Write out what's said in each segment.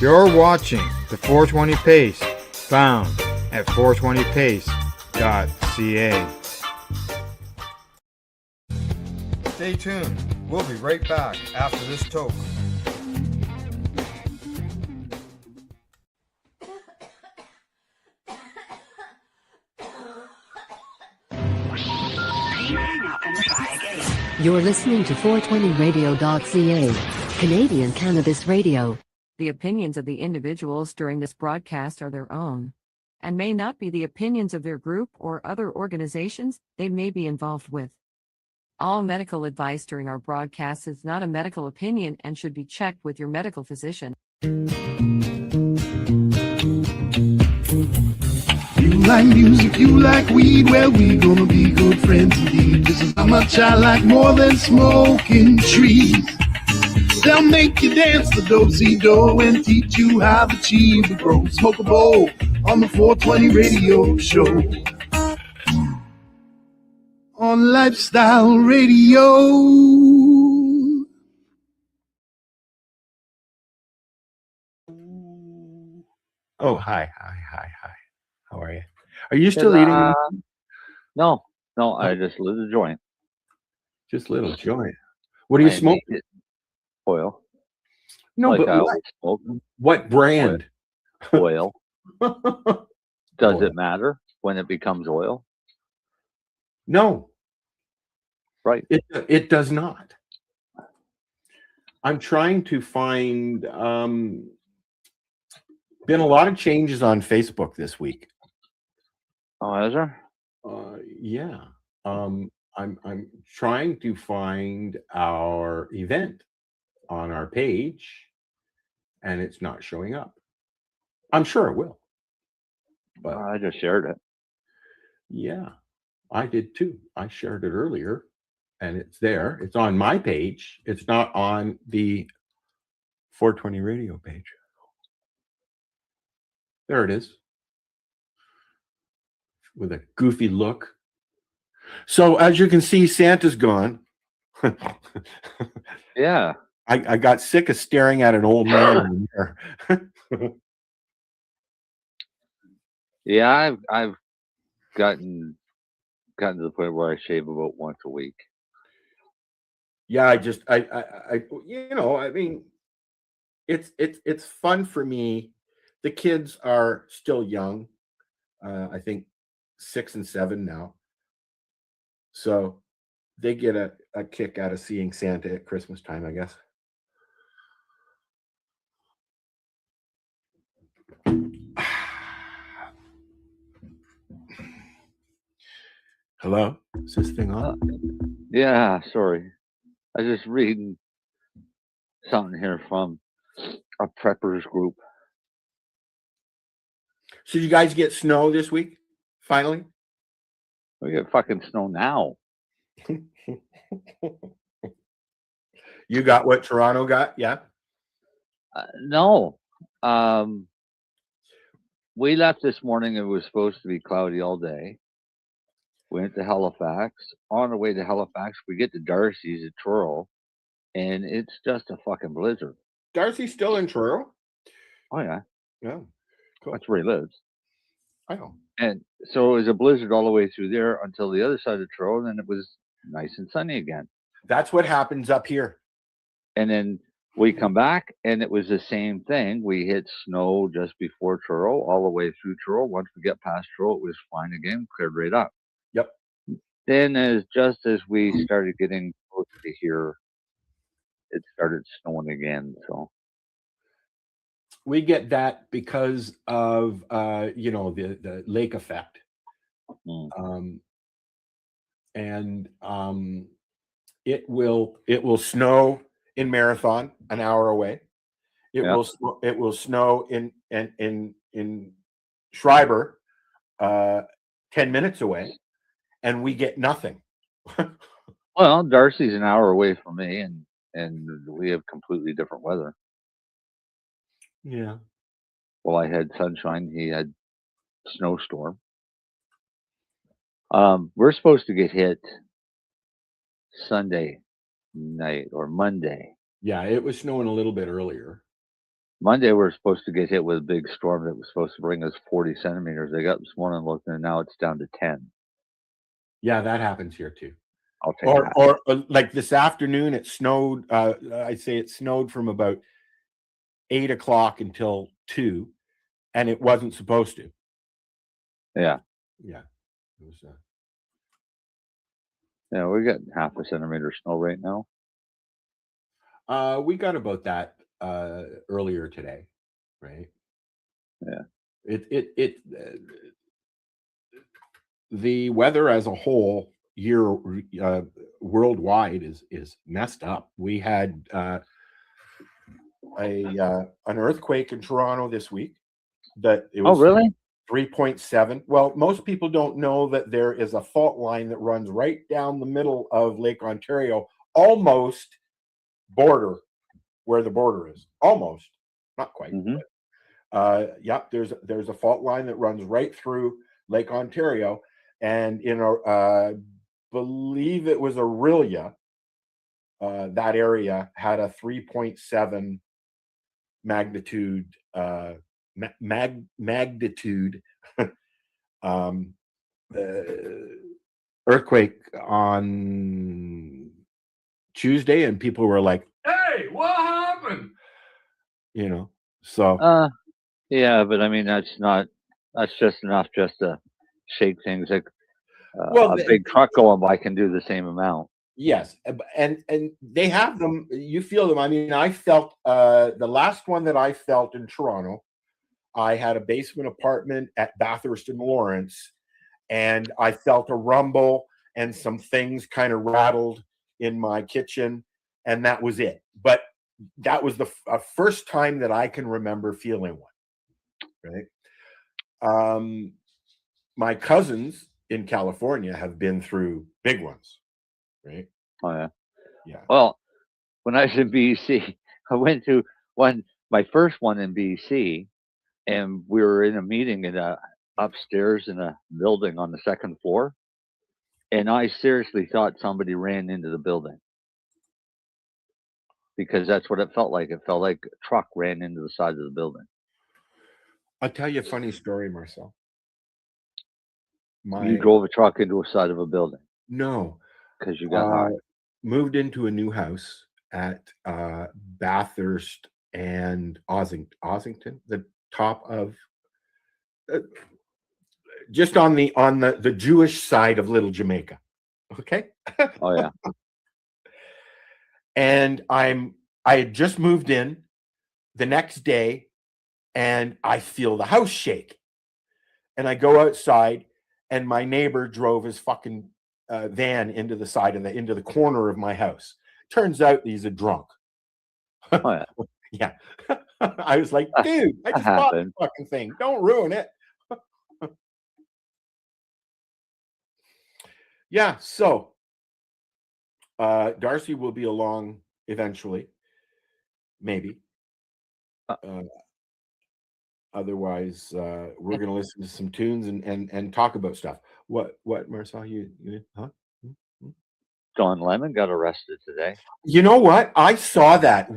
You're watching the 420 Pace, found at 420pace.ca. Stay tuned. We'll be right back after this toke. You're listening to 420radio.ca, Canadian Cannabis Radio. The opinions of the individuals during this broadcast are their own, and may not be the opinions of their group or other organizations they may be involved with. All medical advice during our broadcast is not a medical opinion and should be checked with your medical physician. You like music, you like weed, well, we gonna be good friends indeed. This is how much I like more than smoking trees. They'll make you dance the do-si-do and teach you how the chiva grows. Smoke a bowl on the 420 radio show. On Lifestyle Radio. Oh, hi. How are you? Are you still eating? No, I just lit a joint. Just a little joint. What are you smoking? Oil. No, like but I always smoke. what brand? Oil. Does it matter when it becomes oil? No. Right. It does not. I'm trying to find. Been a lot of changes on Facebook this week. Oh, is there? Yeah. I'm trying to find our event on our page, and it's not showing up. I'm sure it will. But I just shared it. Yeah, I did too. I shared it earlier, and it's there. It's on my page. It's not on the 420 radio page. There it is. With a goofy look. So as you can see, Santa's gone. Yeah. I got sick of staring at an old man in there. Yeah, I've gotten to the point where I shave about once a week. Yeah, I mean, it's fun for me. The kids are still young. I think 6 and 7 now. So they get a kick out of seeing Santa at Christmas time, I guess. Hello? Is this thing on? Yeah, sorry. I was just reading something here from a preppers group. So you guys get snow this week? Finally? We get fucking snow now. You got what Toronto got? Yeah. No. We left this morning. It was supposed to be cloudy all day. Went to Halifax. On the way to Halifax, we get to Darcy's at Truro, and it's just a fucking blizzard. Darcy's still in Truro? Oh, yeah. Yeah. Cool. That's where he lives. I know. And so it was a blizzard all the way through there until the other side of Truro, and then it was nice and sunny again. That's what happens up here. And then we come back, and it was the same thing. We hit snow just before Truro, all the way through Truro. Once we get past Truro, it was fine again, cleared right up. Yep. Then just as we started getting close to here, it started snowing again. So we get that because of the lake effect. It will snow in Marathon an hour away. It will snow in Schreiber 10 minutes away, and we get nothing. Well, Darcy's an hour away from me, and we have completely different weather. Yeah. Well, I had sunshine. He had snowstorm. We're supposed to get hit Sunday night or Monday. Yeah, it was snowing a little bit earlier. Monday we're supposed to get hit with a big storm that was supposed to bring us 40 centimeters. I got this morning looking, and now it's down to 10. Yeah, that happens here too. I'll take that. Or like this afternoon, it snowed. I'd say it snowed from about 8 o'clock until 2, and it wasn't supposed to. Yeah. Yeah. It was, Yeah, we got half a centimeter snow right now. we got about that earlier today, right? Yeah. The weather as a whole year worldwide is messed up. We had an earthquake in Toronto this week. That it was really? 3.7. Well, most people don't know that there is a fault line that runs right down the middle of Lake Ontario, almost border where the border is. Almost, not quite. Mm-hmm. Yep, there's a fault line that runs right through Lake Ontario, and in a believe it was Aurelia, that area had a 3.7 magnitude magnitude earthquake on Tuesday, and people were like, "Hey, what happened?" You know, so yeah, but I mean that's just enough just to shake things. Like well, a big truck going by can do the same amount. Yes, and they have them. You feel them. I mean, I felt the last one that I felt in Toronto. I had a basement apartment at Bathurst and Lawrence, and I felt a rumble and some things kind of rattled in my kitchen, and that was it. But that was the first time that I can remember feeling one. Right. My cousins in California have been through big ones. Right. Oh yeah. Yeah. Well, when I was in BC, I went to my first one in BC, and we were in a meeting upstairs in a building on the second floor, and I seriously thought somebody ran into the building because that's what it felt like. It felt like a truck ran into the side of the building. I'll tell you a funny story, Marcel. You drove a truck into a side of a building? No, because you got high. Moved into a new house at Bathurst and Ossington, the top of just on the Jewish side of Little Jamaica. Okay. Oh yeah. And I had just moved in the next day, and I feel the house shake, and I go outside, and my neighbor drove his fucking van into the corner of my house. Turns out he's a drunk. Oh yeah. Yeah. I was like, dude, I just bought the fucking thing. Don't ruin it. Yeah. So Darcy will be along eventually, maybe. Otherwise, we're going to listen to some tunes and talk about stuff. What, Marcel? Huh? Don Lemon got arrested today. You know what? I saw that.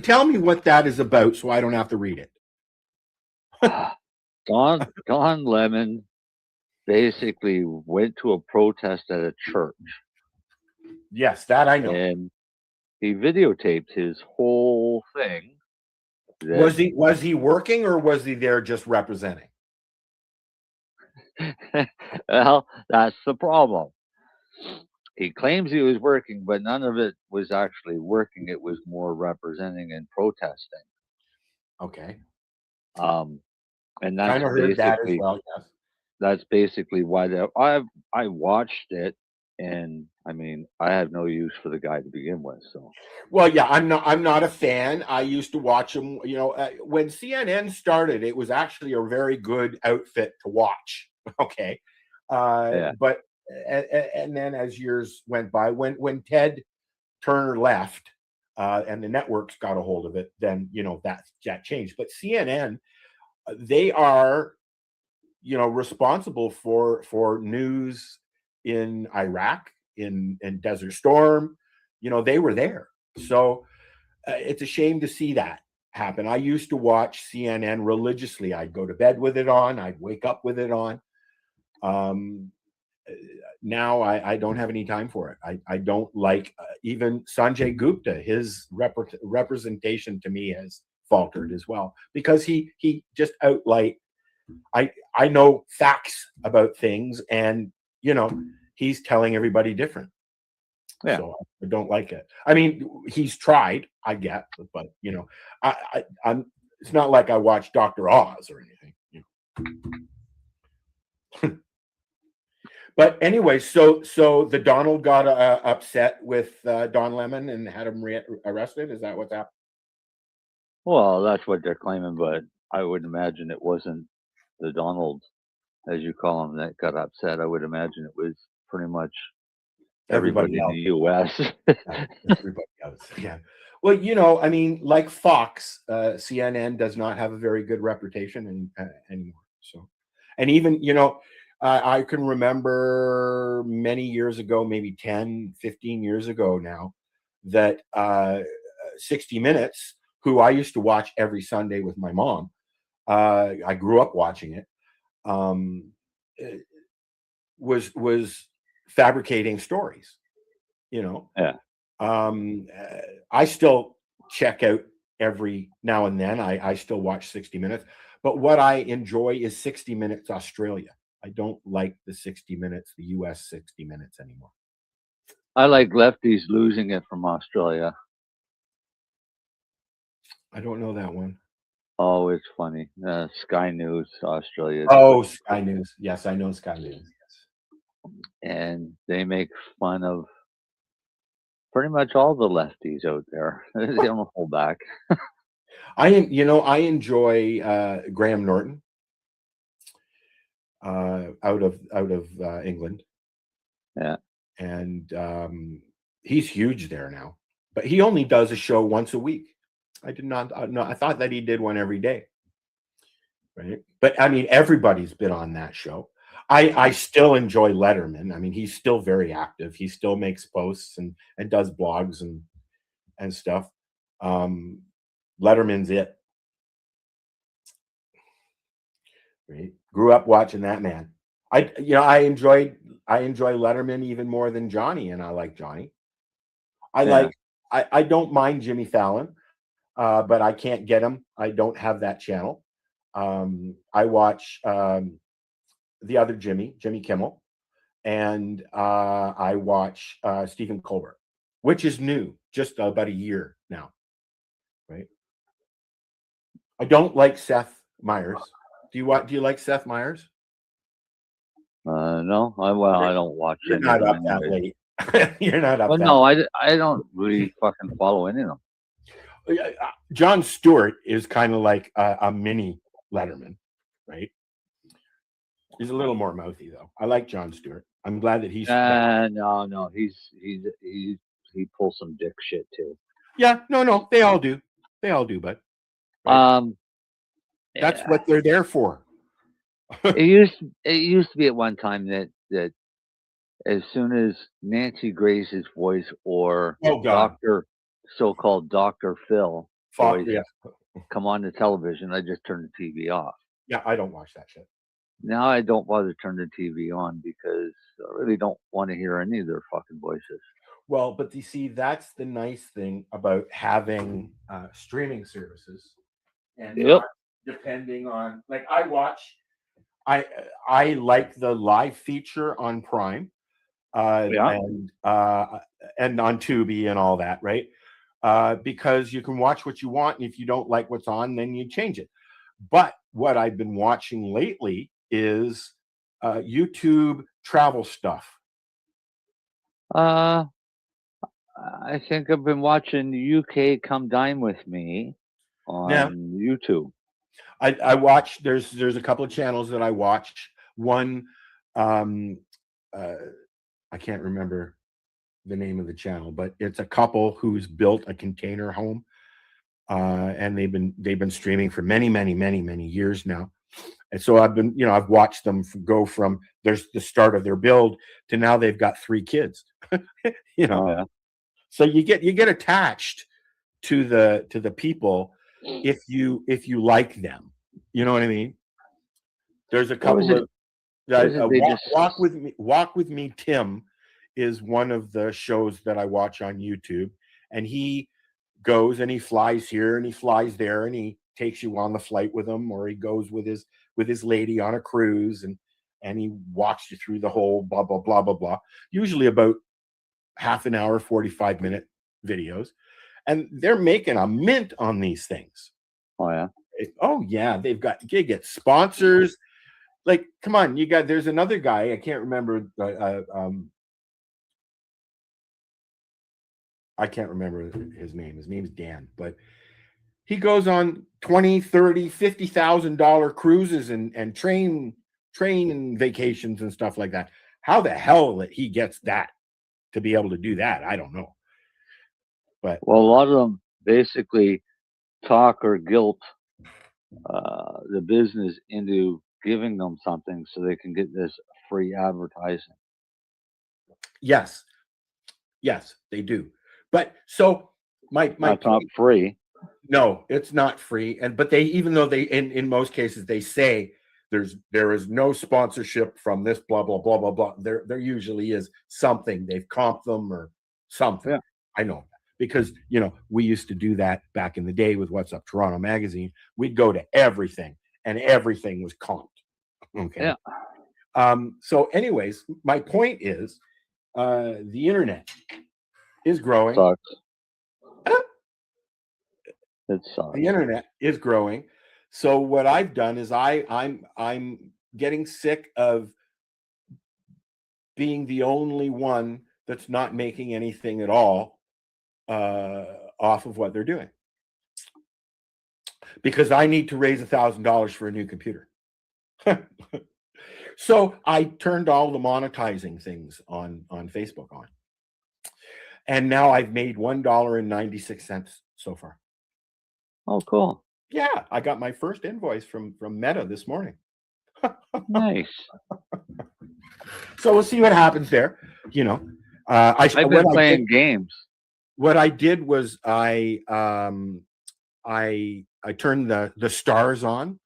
Tell me what that is about, so I don't have to read it. Don Lemon basically went to a protest at a church. Yes, that I know. And he videotaped his whole thing. Was he working, or was he there just representing? Well, that's the problem. He claims he was working, but none of it was actually working. It was more representing and protesting. Okay. And that's kind of heard that as well. Yes. That's basically why I watched it, and I mean, I have no use for the guy to begin with. So, well, yeah, I'm not a fan. I used to watch him. You know, when CNN started, it was actually a very good outfit to watch. Okay, yeah. But and then as years went by, when Ted Turner left, and the networks got a hold of it, then that changed. But CNN, they are, responsible for news in Iraq, in Desert Storm. They were there. So it's a shame to see that. happen. I used to watch CNN religiously. I'd go to bed with it on. I'd wake up with it on. Now I don't have any time for it. I don't like even Sanjay Gupta. His representation to me has faltered as well, because he just outright. I know facts about things, and he's telling everybody different. Yeah. So I don't like it. I mean, he's tried, I get, but I'm. It's not like I watch Dr. Oz or anything. But anyway, so the Donald got upset with Don Lemon and had him arrested. Is that what's happened? Well, that's what they're claiming, but I would imagine it wasn't the Donald, as you call him, that got upset. I would imagine it was pretty much everybody in the U.S. Everybody else, yeah. Well, I mean, like Fox, CNN does not have a very good reputation anymore. So, and even, I can remember many years ago, maybe 10, 15 years ago now, that 60 Minutes, who I used to watch every Sunday with my mom, I grew up watching it, was fabricating stories, Yeah. I still check out every now and then. I still watch 60 Minutes, but what I enjoy is 60 Minutes Australia. I don't like the 60 Minutes, the US 60 Minutes anymore. I like lefties losing it from Australia. I don't know that one. Oh, it's funny. Sky News Australia. Oh, Sky News. Yes, I know Sky News. Yes. And they make fun of pretty much all the lefties out there. They don't hold back. I enjoy Graham Norton out of England. Yeah. And he's huge there now, but he only does a show once a week. I did not know. I thought that he did one every day. Right. But I mean, everybody's been on that show. I still enjoy Letterman. I mean, he's still very active. He still makes posts and does blogs and stuff. Letterman's it. Right. Grew up watching that man. I enjoy Letterman even more than Johnny, and I like Johnny. I don't mind Jimmy Fallon, but I can't get him. I don't have that channel. I watch the other Jimmy Kimmel, and I watch Stephen Colbert, which is new, just about a year now. Right. I don't like Seth Meyers. Do you like Seth Meyers? No, I don't watch it. You're not up that late. You're not up. Well, no, I don't really fucking follow any of them. Jon Stewart is kind of like a mini Letterman, right? He's a little more mouthy though. I like Jon Stewart. I'm glad that he's. No, he pulls some dick shit too. Yeah, no, they all do, bud. Right? That's what they're there for. It used to be at one time that as soon as Nancy Grace's voice or so-called Dr. Phil voice come on the television, I just turn the TV off. Yeah, I don't watch that shit. Now I don't bother to turn the TV on because I really don't want to hear any of their fucking voices. Well, but you see, that's the nice thing about having streaming services, and depending on, like, I like the live feature on Prime, and on Tubi and all that, right? Because you can watch what you want, and if you don't like what's on, then you change it. But what I've been watching lately is YouTube travel stuff. I think I've been watching UK Come Dine With Me on YouTube. I watch, there's a couple of channels that I watch. One, I can't remember the name of the channel, but it's a couple who's built a container home, and they've been streaming for many years now. And so I've watched them go from there's the start of their build to now they've got 3 kids. So you get attached to the people if you like them. You know what I mean? There's a couple of Walk with me Tim is one of the shows that I watch on YouTube, and he goes and he flies here and he flies there and he takes you on the flight with him, or he goes with his lady on a cruise and he walks you through the whole blah blah blah blah blah. Usually about half an hour, 45-minute videos, and they're making a mint on these things. Oh yeah, they get sponsors. Like, come on, there's another guy, I can't remember his name. His name's Dan, but he goes on $20,000, $30,000, $50,000 cruises and train vacations and stuff like that. How the hell that he gets that to be able to do that, I don't know. But a lot of them basically talk or guilt the business into giving them something so they can get this free advertising. Yes, they do. But so my it's not free. No, it's not free. But they, even though they in most cases they say there is no sponsorship from this blah blah blah blah blah, there usually is something. They've comped them or something. Yeah. I know, because we used to do that back in the day with What's Up Toronto magazine. We'd go to everything and everything was comped. Okay. Yeah. So anyways, my point is the internet is growing. It sucks. The internet is growing. So what I've done is I'm getting sick of being the only one that's not making anything at all off of what they're doing, because I need to raise $1,000 for a new computer. So I turned all the monetizing things on Facebook on, and now I've made $1.96 so far. Oh, cool. Yeah, I got my first invoice from Meta this morning. Nice. So we'll see what happens there. I've been playing games. What I did was I turned the stars on.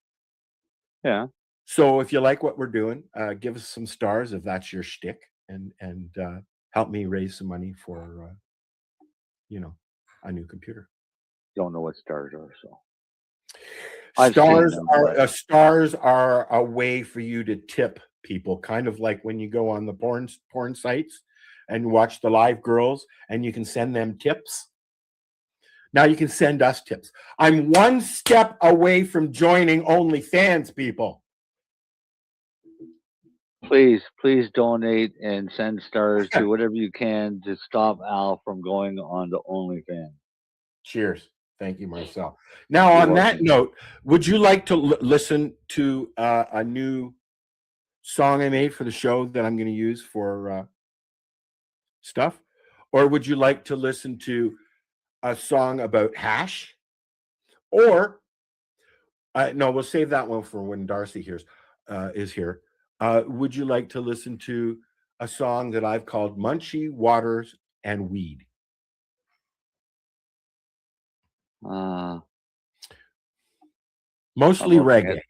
Yeah. So if you like what we're doing, give us some stars if that's your shtick, and help me raise some money for a new computer. Don't know what stars are, so. Stars are a way for you to tip people, kind of like when you go on the porn sites and watch the live girls, and you can send them tips. Now you can send us tips. I'm one step away from joining OnlyFans, people. Please donate and send stars to whatever you can to stop Al from going on to OnlyFans. Cheers. Thank you, Marcel. Now, on that note, would you like to listen to a new song I made for the show that I'm going to use for stuff? Or would you like to listen to a song about hash? Or, no, we'll save that one for when Darcy is here. Would you like to listen to a song that I've called Munchie, Waters, and Weed? Mostly reggae.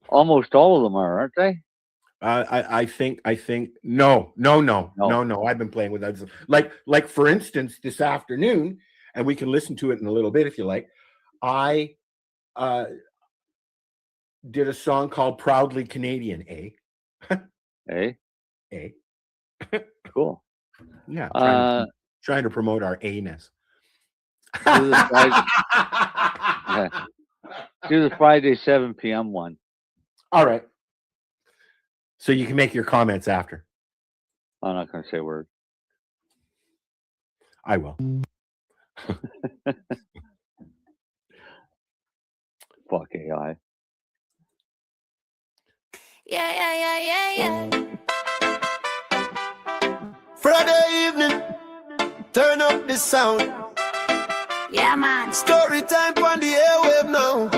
Almost all of them are, aren't they? I think no. I've been playing with that. Like for instance, this afternoon, and we can listen to it in a little bit if you like. I did a song called "Proudly Canadian." Cool. Yeah. Trying to promote our A-ness. Do the Friday 7 p.m. one. All right. So you can make your comments after. I'm not going to say a word. I will. Fuck AI. Yeah. Friday evening, turn up the sound. Yeah, man. Story time on the airwave now.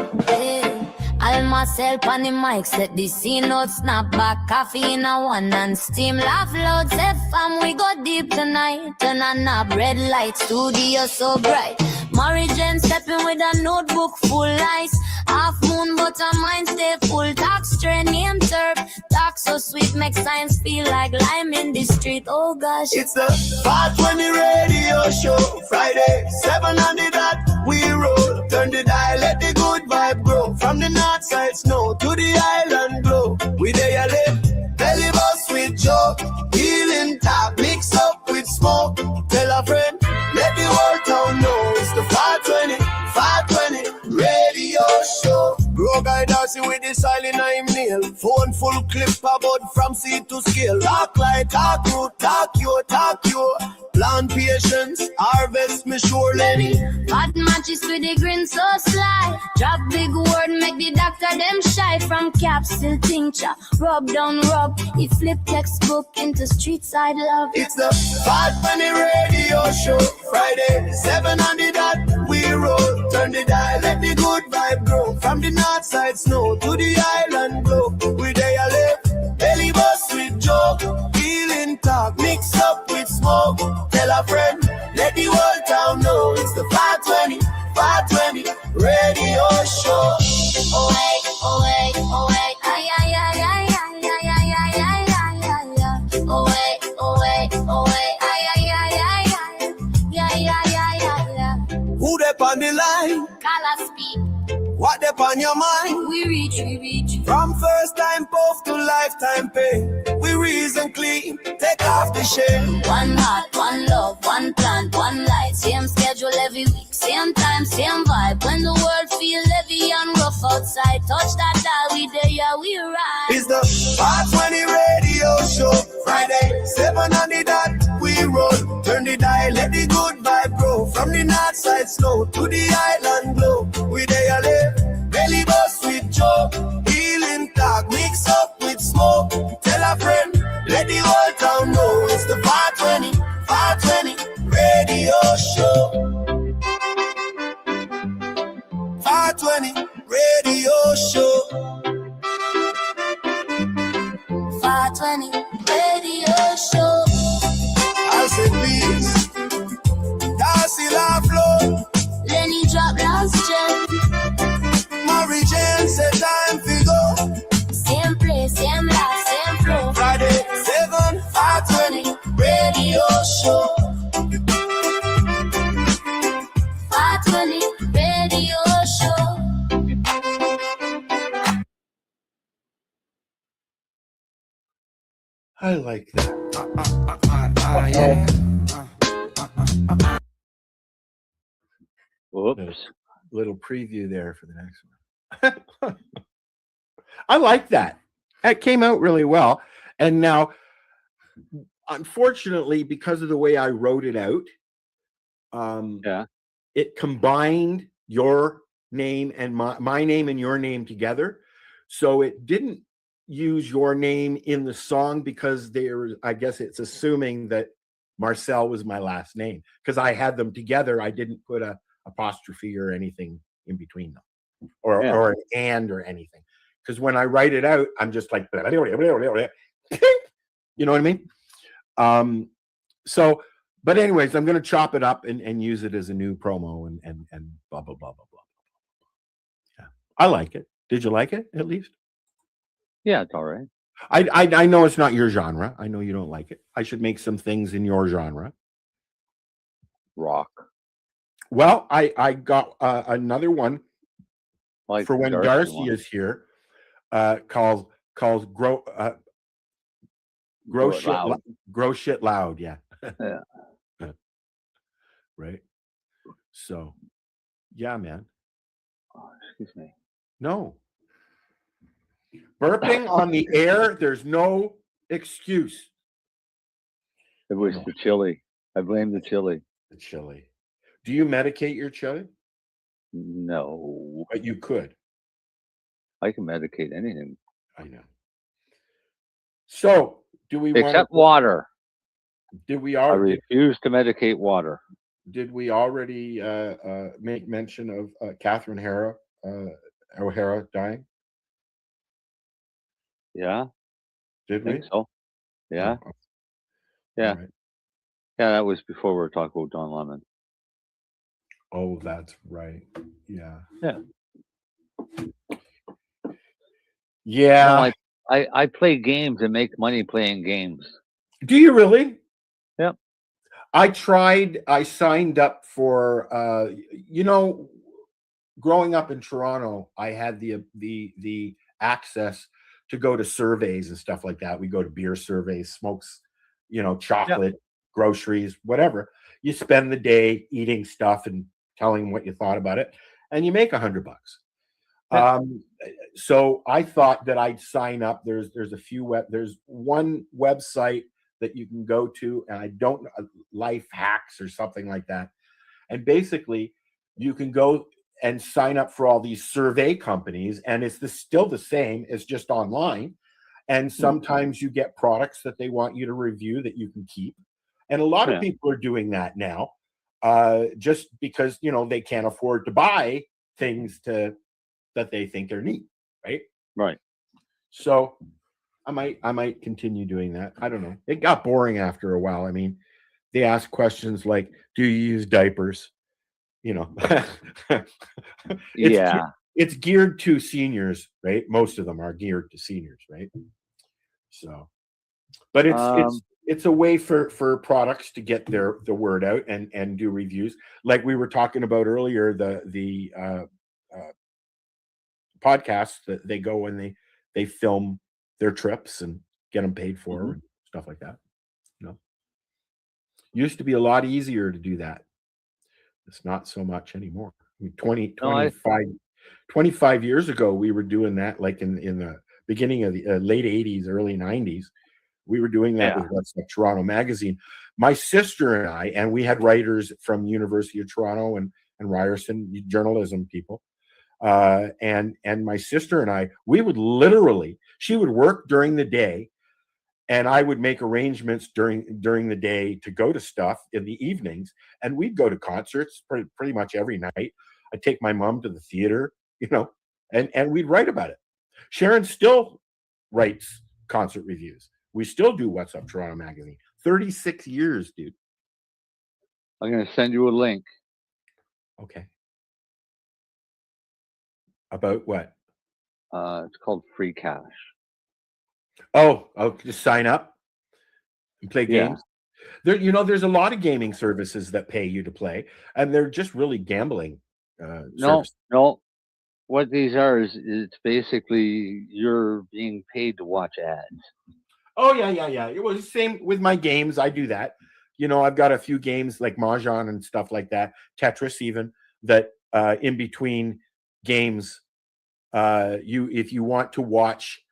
Alma myself on the mics, let the scene out, snap back, coffee in a one and steam, laugh loud, say fam, we go deep tonight, turn on knob, red light, studio so bright, Mary Jane stepping with a notebook full ice, half moon but her mind stay full, talk straight, name turf, talk so sweet, make science feel like lime in the street, oh gosh. It's the 520 radio show, Friday, 7 on the dot, we roll, turn the dial, let the good vibe grow, from the north side snow to the island glow, we there you live, belly bus with Joe, healing talk, mix up with smoke, tell a friend, let the whole town know, it's the 520 radio show. Bro guy Darcy with the silent I'm nail, phone full clip about from seed to scale, talk like talk you, plant patience, harvest me sure Lenny. Hot matches with the grin so sly, drop big word make the doctor them shy, from caps till tincture, rub down rub, he flip textbook into street side love. It's the 520 radio show, Friday, 7 on the dot, we roll, turn the dial, let the good vibe grow, from the north side snow to the island glow, we there you live, belly bus with Joe, healing talk, mix up with smoke, tell a friend, let the whole town know, it's the 520 radio show. Oh wait, ay ay ay ay ay ay ay ay ay ay ay. Oh wait, ay ay ay ay ay ay ay ay ay. Who they on the line? Color speak, What they on your mind? we reach. From first time puff to lifetime pay, we reason clean, take off the shame. One heart, one love, one plant, one light. Same schedule every week, same time, same vibe. When the world feel heavy and rough outside, touch that dial, we there, yeah, we ride. It's the 520 radio show, Friday, 7 on the dot, we roll, turn the dial, let the good vibe grow, from the north side snow to the island glow, we there you live, belly bus with Joe, healing talk, mix up with smoke, tell a friend, let the whole town know, it's the 520 radio show. 520 radio show. 520 radio show. I said please, Darcy Laflo, Lenny drop last gem. Mary Jane said time to go. Same place, same life, same flow. Friday, 7, 520 radio show. 520 radio show. I like that. Whoops. Little preview there for the next one. I like that. That came out really well. And now, unfortunately, because of the way I wrote it out, it combined your name and my name and your name together. So it didn't use your name in the song because I guess it's assuming that Marcel was my last name because I had them together. I didn't put a apostrophe or anything in between them or an and or anything. Because when I write it out, I'm just like, you know what I mean? So, but anyways, I'm going to chop it up and use it as a new promo and blah, blah, blah, blah, blah. Yeah. I like it. Did you like it at least? Yeah, it's all right. I know it's not your genre. I know you don't like it. I should make some things in your genre. Rock. Well, I got another one Like for when Darcy is here, called grow shit loud. Yeah. Yeah. Right. So, yeah, man. Oh, excuse me. No. Burping on the air, there's no excuse. It was the chili. I blame the chili. The chili. Do you medicate your chili? No. But you could. I can medicate anything. I know. So, do we except water? Did we I already refuse to medicate water. Did we already make mention of Catherine O'Hara dying? Yeah, Did I think we? so. Yeah, Oh, yeah, all right. yeah. That was before we were talking about Don Lemon. Oh, that's right. Yeah. Yeah. Yeah. No, I play games and make money playing games. Do you really? Yep. I signed up for growing up in Toronto, I had the access to go to surveys and stuff like that. We go to beer surveys, smokes, chocolate, groceries, whatever. You spend the day eating stuff and telling what you thought about it, and you make $100. Yeah. So I thought that I'd sign up. There's one website that you can go to, and I don't know, Life Hacks or something like that. And basically, you can go and sign up for all these survey companies, and it's still the same. It's just online. And sometimes you get products that they want you to review that you can keep. And a lot of Yeah. people are doing that now, just because they can't afford to buy things that they think are neat, right? Right. So I might continue doing that. I don't know. It got boring after a while. I mean, they ask questions like, "Do you use diapers?" Yeah. It's geared to seniors, right? Most of them are geared to seniors, right? So, but it's a way for products to get the word out and do reviews, like we were talking about earlier. The podcasts that they go and they film their trips and get them paid for and stuff like that. Used to be a lot easier to do that. It's not so much anymore. I mean, No, 25 years ago, we were doing that, like in the beginning of the late 80s, early 90s. We were doing that Yeah. with What's Up Toronto magazine. My sister and we had writers from University of Toronto and Ryerson, journalism people. And my sister and I, we would literally, she would work during the day, and I would make arrangements during the day to go to stuff in the evenings, and we'd go to concerts pretty much every night. I'd take my mom to the theater, and we'd write about it. Sharon still writes concert reviews. We still do What's Up Toronto magazine. 36 years, dude. I'm going to send you a link. Okay. About what? It's called Free Cash. Oh, I'll just sign up and play Yeah. games. There's a lot of gaming services that pay you to play, and they're just really gambling. Services. No. What these are is it's basically you're being paid to watch ads. Oh yeah. It was the same with my games. I do that. I've got a few games like Mahjong and stuff like that, Tetris even, that in between games, if you want to watch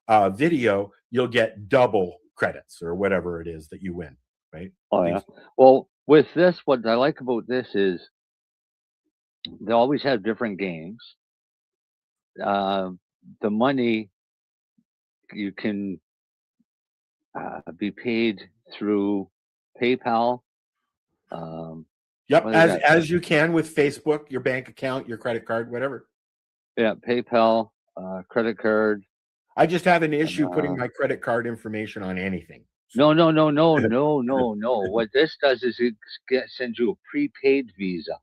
video, you'll get double credits or whatever it is that you win, right? Oh yeah. Well, with this, what I like about this is they always have different games. The money you can be paid through PayPal. Yep, what is that? as you can with Facebook, your bank account, your credit card, whatever. Yeah, PayPal, credit card. I just have an issue putting my credit card information on anything. No. What this does is it sends you a prepaid Visa.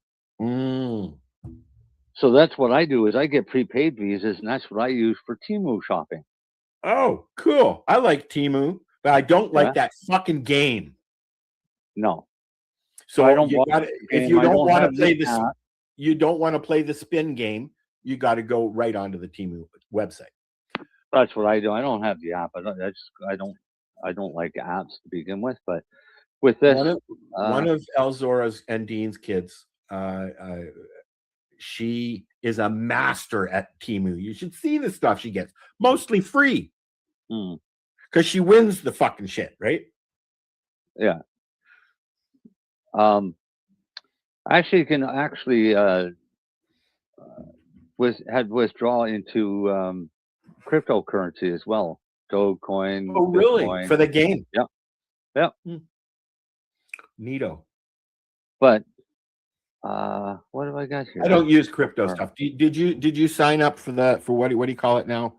So that's what I do is I get prepaid visas, and that's what I use for Temu shopping. Oh, cool. I like Temu, but I don't like that fucking game. No. So I don't if you don't want to play this, you don't want to play the spin game, you got to go right onto the Temu website. That's what I do. I don't have the app. I don't like apps to begin with, but with this, one of Elzora's and Dean's kids, she is a master at Temu. You should see the stuff she gets, mostly free, because she wins the fucking shit, right? Yeah. Actually, can withdraw into cryptocurrency as well. Dogecoin. Oh, really? Bitcoin. For the game? Yeah. Neato. But what have I got here? I don't use crypto stuff. Did you sign up for what do you call it now?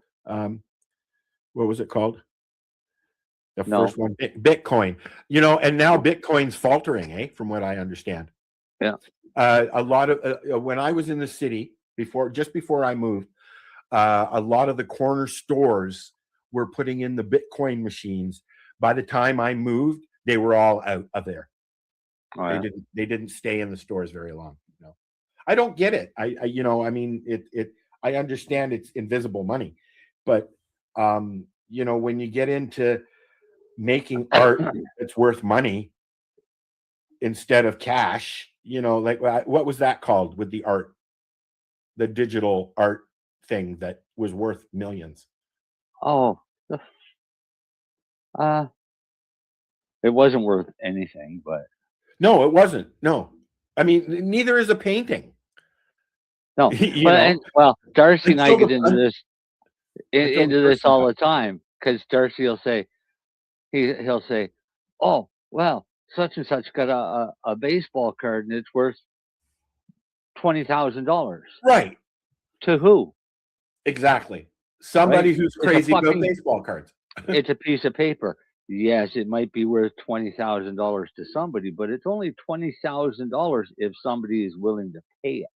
What was it called? The No. first one, Bitcoin. You know, and now Bitcoin's faltering, from what I understand. Yeah. A lot of when I was in the city just before I moved, a lot of the corner stores were putting in the Bitcoin machines. By the time I moved, they were all out of there. Oh, yeah. They didn't stay in the stores very long. No, I don't get it. I understand it's invisible money, but when you get into making art that's worth money instead of cash, like what was that called with the art, the digital art thing that was worth millions? Oh, it wasn't worth anything, but no, it wasn't. No, I mean, neither is a painting. No, Darcy and I get into this all the time because Darcy will say, he'll say, "Oh, well, such and such got a baseball card and it's worth $20,000." Right. To who? Exactly. Somebody who's crazy about baseball cards. It's a piece of paper. Yes, it might be worth $20,000 to somebody, but it's only $20,000 if somebody is willing to pay it.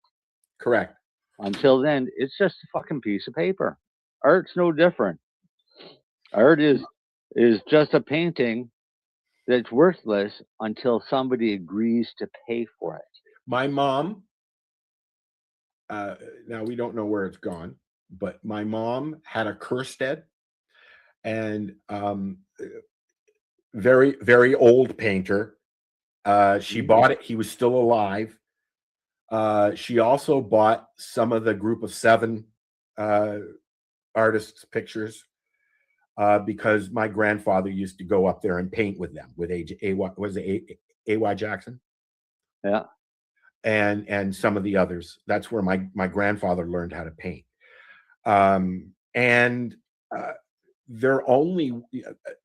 Correct. Until then, it's just a fucking piece of paper. Art's no different. Art is just a painting that's worthless until somebody agrees to pay for it. My mom, now we don't know where it's gone, but my mom had a Kerstead, and very, very old painter. She bought it. He was still alive. She also bought some of the Group of Seven artists' pictures because my grandfather used to go up there and paint with them, with A.Y. Jackson? Yeah. And some of the others. That's where my grandfather learned how to paint. They're only,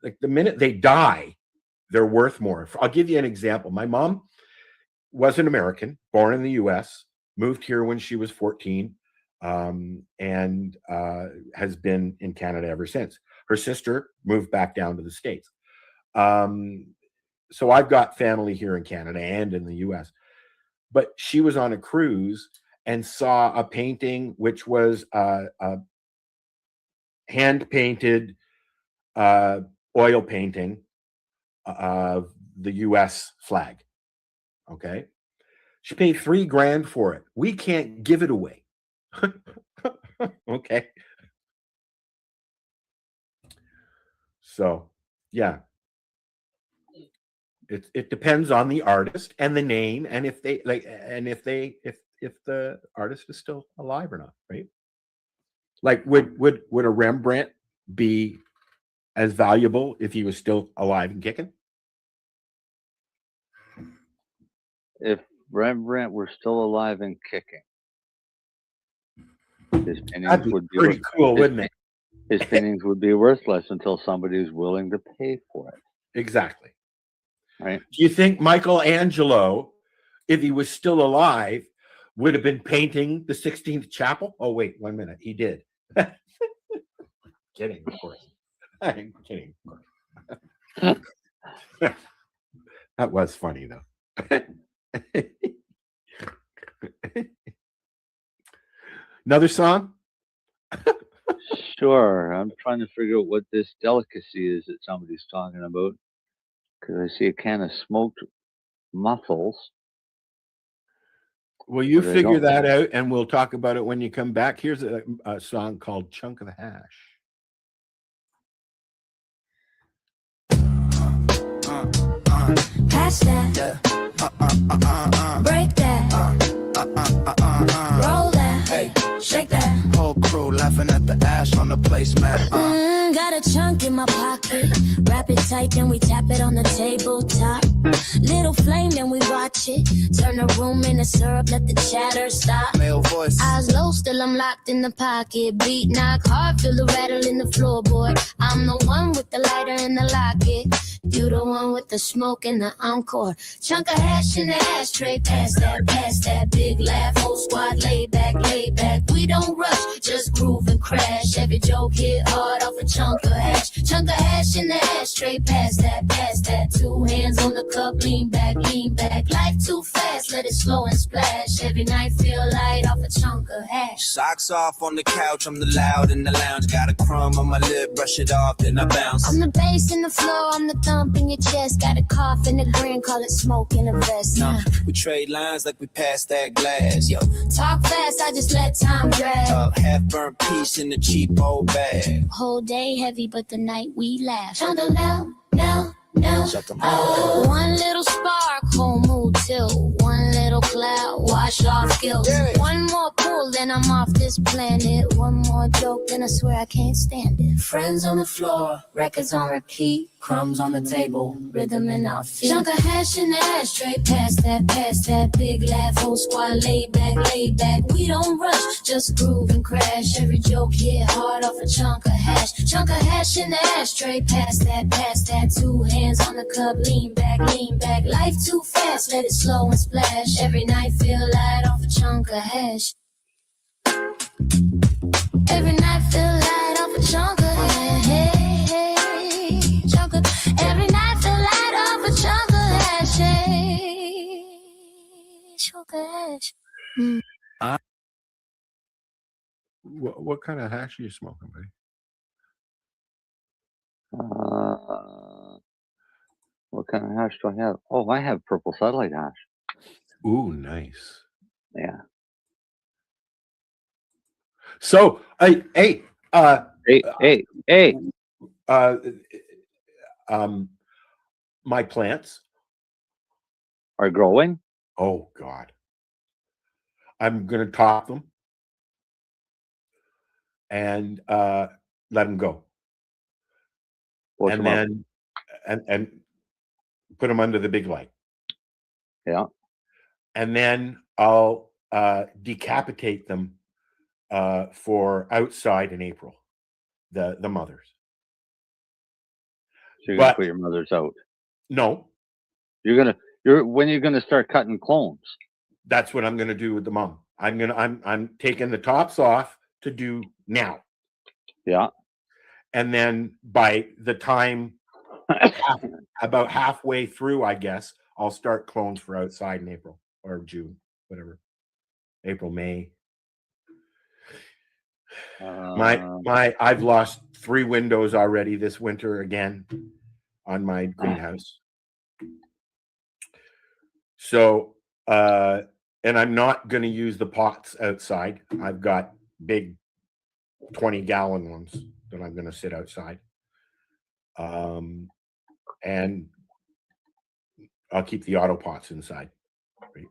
like, the minute they die, they're worth more. I'll give you an example. My mom was an American, born in the US, moved here when she was 14, and has been in Canada ever since. Her sister moved back down to the States. So I've got family here in Canada and in the US. But she was on a cruise and saw a painting which was a hand-painted oil painting of the US flag. Okay. She paid $3,000 for it. We can't give it away. Okay. So, yeah. It depends on the artist and the name, and if the artist is still alive or not, right? Like, would a Rembrandt be as valuable if he was still alive and kicking? If Rembrandt were still alive and kicking, his paintings would be pretty cool, wouldn't it? His paintings would be worthless until somebody is willing to pay for it. Exactly. Right. Do you think Michelangelo, if he was still alive, would have been painting the 16th Chapel? Oh, wait, 1 minute. He did. Kidding, of course. I'm kidding, of course. That was funny, though. Another song? Sure. I'm trying to figure out what this delicacy is that somebody's talking about, because I see a can of smoked mussels. Well, you figure that out, and we'll talk about it when you come back. Here's a song called Chunk of the Hash. Pass that. Break that. Roll that. Hey, shake that. Whole crew laughing at the ash on the placemat. Got a chunk in my pocket. Wrap it tight, then we tap it on the tabletop. Little flame, then we watch it. Turn the room into syrup, let the chatter stop. Male voice. Eyes low, still I'm locked in the pocket. Beat knock hard, feel the rattle in the floorboard. I'm the one with the lighter and the locket. You the one with the smoke and the encore. Chunk of hash in the ashtray. Pass that big laugh. Whole squad lay back. We don't rush, just groove and crash. Every Every joke hit hard off a chunk of hash. Chunk of hash in the ashtray, pass that, pass that. 2 hands on the cup, lean back, lean back. Life too fast, let it slow and splash. Every night feel light off a chunk of hash. Socks off on the couch, I'm the loud in the lounge. Got a crumb on my lip, brush it off, then I bounce. I'm the bass in the floor, I'm the thump in your chest. Got a cough in the grin, call it smoke in a vest. We trade lines like we passed that glass, yo. Talk fast, I just let time drag. Half burnt piece in the cheap old bag. Whole day heavy, but the night we laugh. Chandel now. Shut them One little spark, whole mood tilt. One little cloud, wash off guilt. One more pull, then I'm off this planet. One more joke, then I swear I can't stand it. Friends on the floor, records on repeat. Crumbs on the table, rhythm in our feet. Chunk of hash in the ashtray, pass that. Big laugh, whole squad laid back. We don't rush, just groove and crash. Every joke hit hard off a chunk of hash. Chunk of hash in the ashtray, pass that. 2 hands on the cup, lean back. Life too fast, let it slow and splash. Every night feel light off a chunk of hash. Every night feel light off a chunk of hash. Every night feel light off a chunk of hash. Chunk of hash. What kind of hash are you smoking, buddy? What kind of hash do I have? Oh, I have purple satellite hash. Ooh, nice. Yeah. So, hey, my plants are growing. Oh God, I'm gonna top them and let them go, and then and put them under the big light. Yeah, and then I'll decapitate them for outside in April, the mothers. So you're gonna put your mothers out? No. When are you gonna start cutting clones? That's what I'm gonna do with the mom. I'm taking the tops off to do now. Yeah. And then by the time about halfway through, I guess, I'll start clones for outside in April or June, whatever. April, May. I've lost 3 windows already this winter again on my greenhouse. So, and I'm not going to use the pots outside. I've got big 20-gallon ones that I'm going to sit outside. And I'll keep the auto pots inside. Right?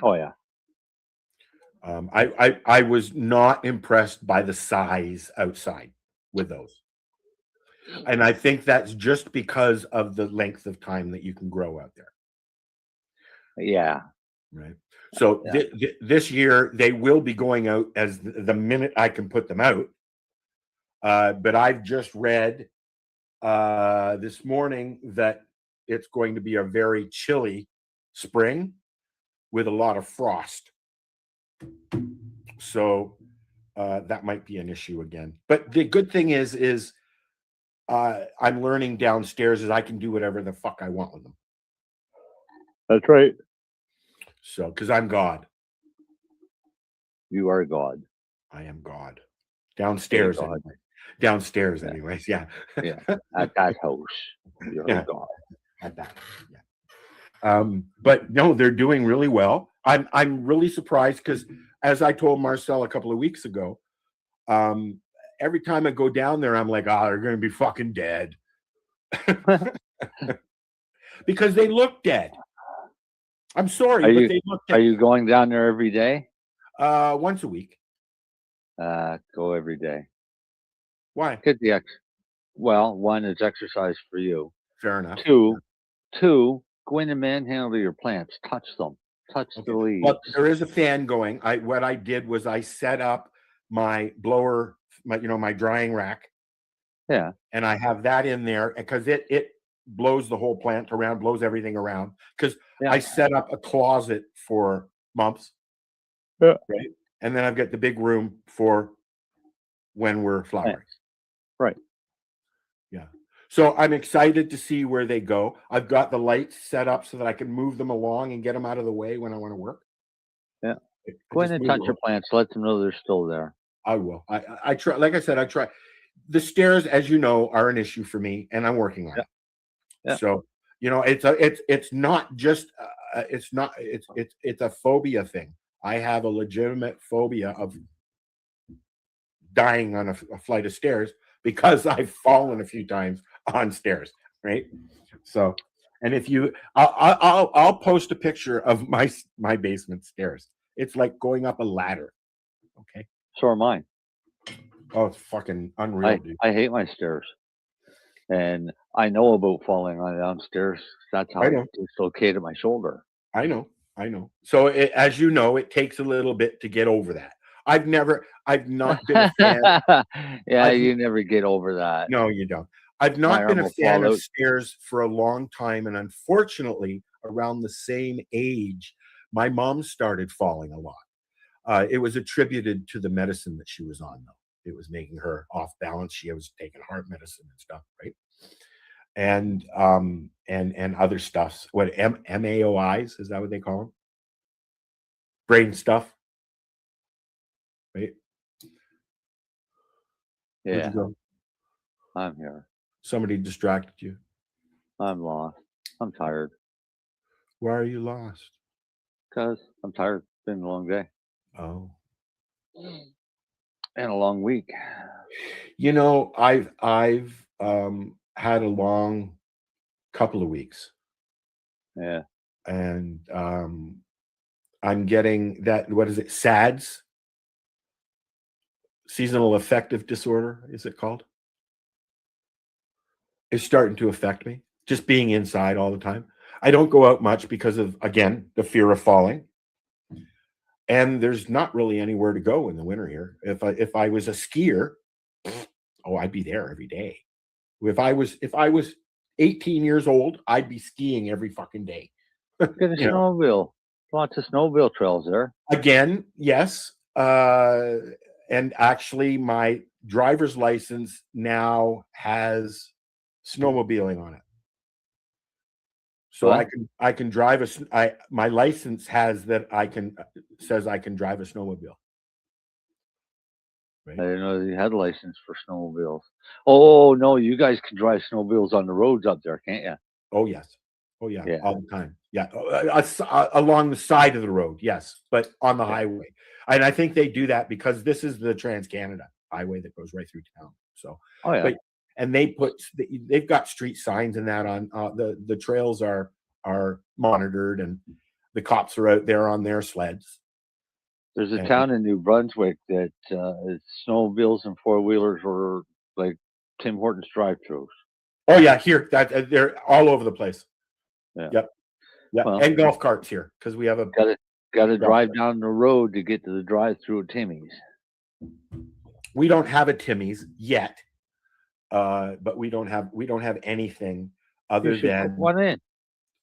Oh yeah. I was not impressed by the size outside with those. And I think that's just because of the length of time that you can grow out there. Yeah. Right. So this year they will be going out as the minute I can put them out. But I've just read this morning that it's going to be a very chilly spring with a lot of frost. So that might be an issue again. But the good thing is I'm learning downstairs is I can do whatever the fuck I want with them. That's right. So, because I'm God. You are God. I am God. Downstairs. God. Anyway. Downstairs, anyways. Yeah. Yeah. At that house. You're God. At that. Yeah. But no, they're doing really well. I'm really surprised because, as I told Marcel a couple of weeks ago, every time I go down there, I'm like, they're going to be fucking dead. Because they look dead. I'm sorry, but they look dead. Are you going down there every day? Once a week. Go every day. Why? Well, one is exercise for you. Fair enough. Two, go in and manhandle your plants. Touch them. Touch the leaves. Well, there is a fan going. What I did was I set up my blower, my drying rack. Yeah. And I have that in there because it blows the whole plant around, blows everything around. Because I set up a closet for mumps. Yeah. Right. And then I've got the big room for when we're flowering. Right. Yeah. So I'm excited to see where they go. I've got the lights set up so that I can move them along and get them out of the way when I want to work. Yeah. I Go in just and move touch them. your plants. Let them know they're still there. I will. I try. Like I said, I try. The stairs, as you know, are an issue for me, and I'm working on it. Yeah. So it's not just it's a phobia thing. I have a legitimate phobia of dying on a flight of stairs because I've fallen a few times on stairs, right? So, and if you, I'll post a picture of my basement stairs. It's like going up a ladder. Okay. So are mine. Oh, it's fucking unreal, dude. I hate my stairs. And I know about falling on downstairs. That's how I I know. dislocated my shoulder. I know. So as you know, it takes a little bit to get over that. I've not been a fan. Yeah, I've- you never get over that. No, you don't. I've My not been arm a will fan fall of out. stairs for a long time, and unfortunately, around the same age, my mom started falling a lot. It was attributed to the medicine that she was on, though. It was making her off balance. She was taking heart medicine and stuff, right? And other stuffs. What MAOIs, is that what they call them? Brain stuff, right? Where'd Yeah, you go? I'm here. Somebody distracted you. I'm lost. I'm tired. Why are you lost? Because I'm tired. It's been a long day Oh, and a long week. you know, I've had a long couple of weeks, Yeah. and I'm getting that. What is it? SADS, seasonal affective disorder, is it called? It's starting to affect me. Just being inside all the time. I don't go out much because of, again, the fear of falling. And there's not really anywhere to go in the winter here. If I was a skier, oh, I'd be there every day. If I was 18 years old, I'd be skiing every fucking day. Get a You know? snowmobile. Lots of snowmobile trails there. Again, yes. And actually, my driver's license now has snowmobiling on it. So What? I can drive my license has that says I can drive a snowmobile. I Right? didn't know you had a license for snowmobiles. Oh no, you guys can drive snowmobiles on the roads up there, can't you? Oh yes. Oh yeah, Yeah. all the time. Yeah, along the side of the road, yes, but on the highway. And I think they do that because this is the Trans-Canada highway that goes right through town. So, Oh yeah. but and they've got street signs and that on the trails are monitored, and the cops are out there on their sleds. There's a And- town in New Brunswick that snowmobiles and four wheelers were like Tim Hortons drive-throughs. Oh yeah, here that they're all over the place. Yeah. Yep. Yeah, Well- and golf carts here because we have a Got to Yeah. drive down the road to get to the drive-through at Timmy's. we don't have a Timmy's yet, but we don't have anything other You should than put one in.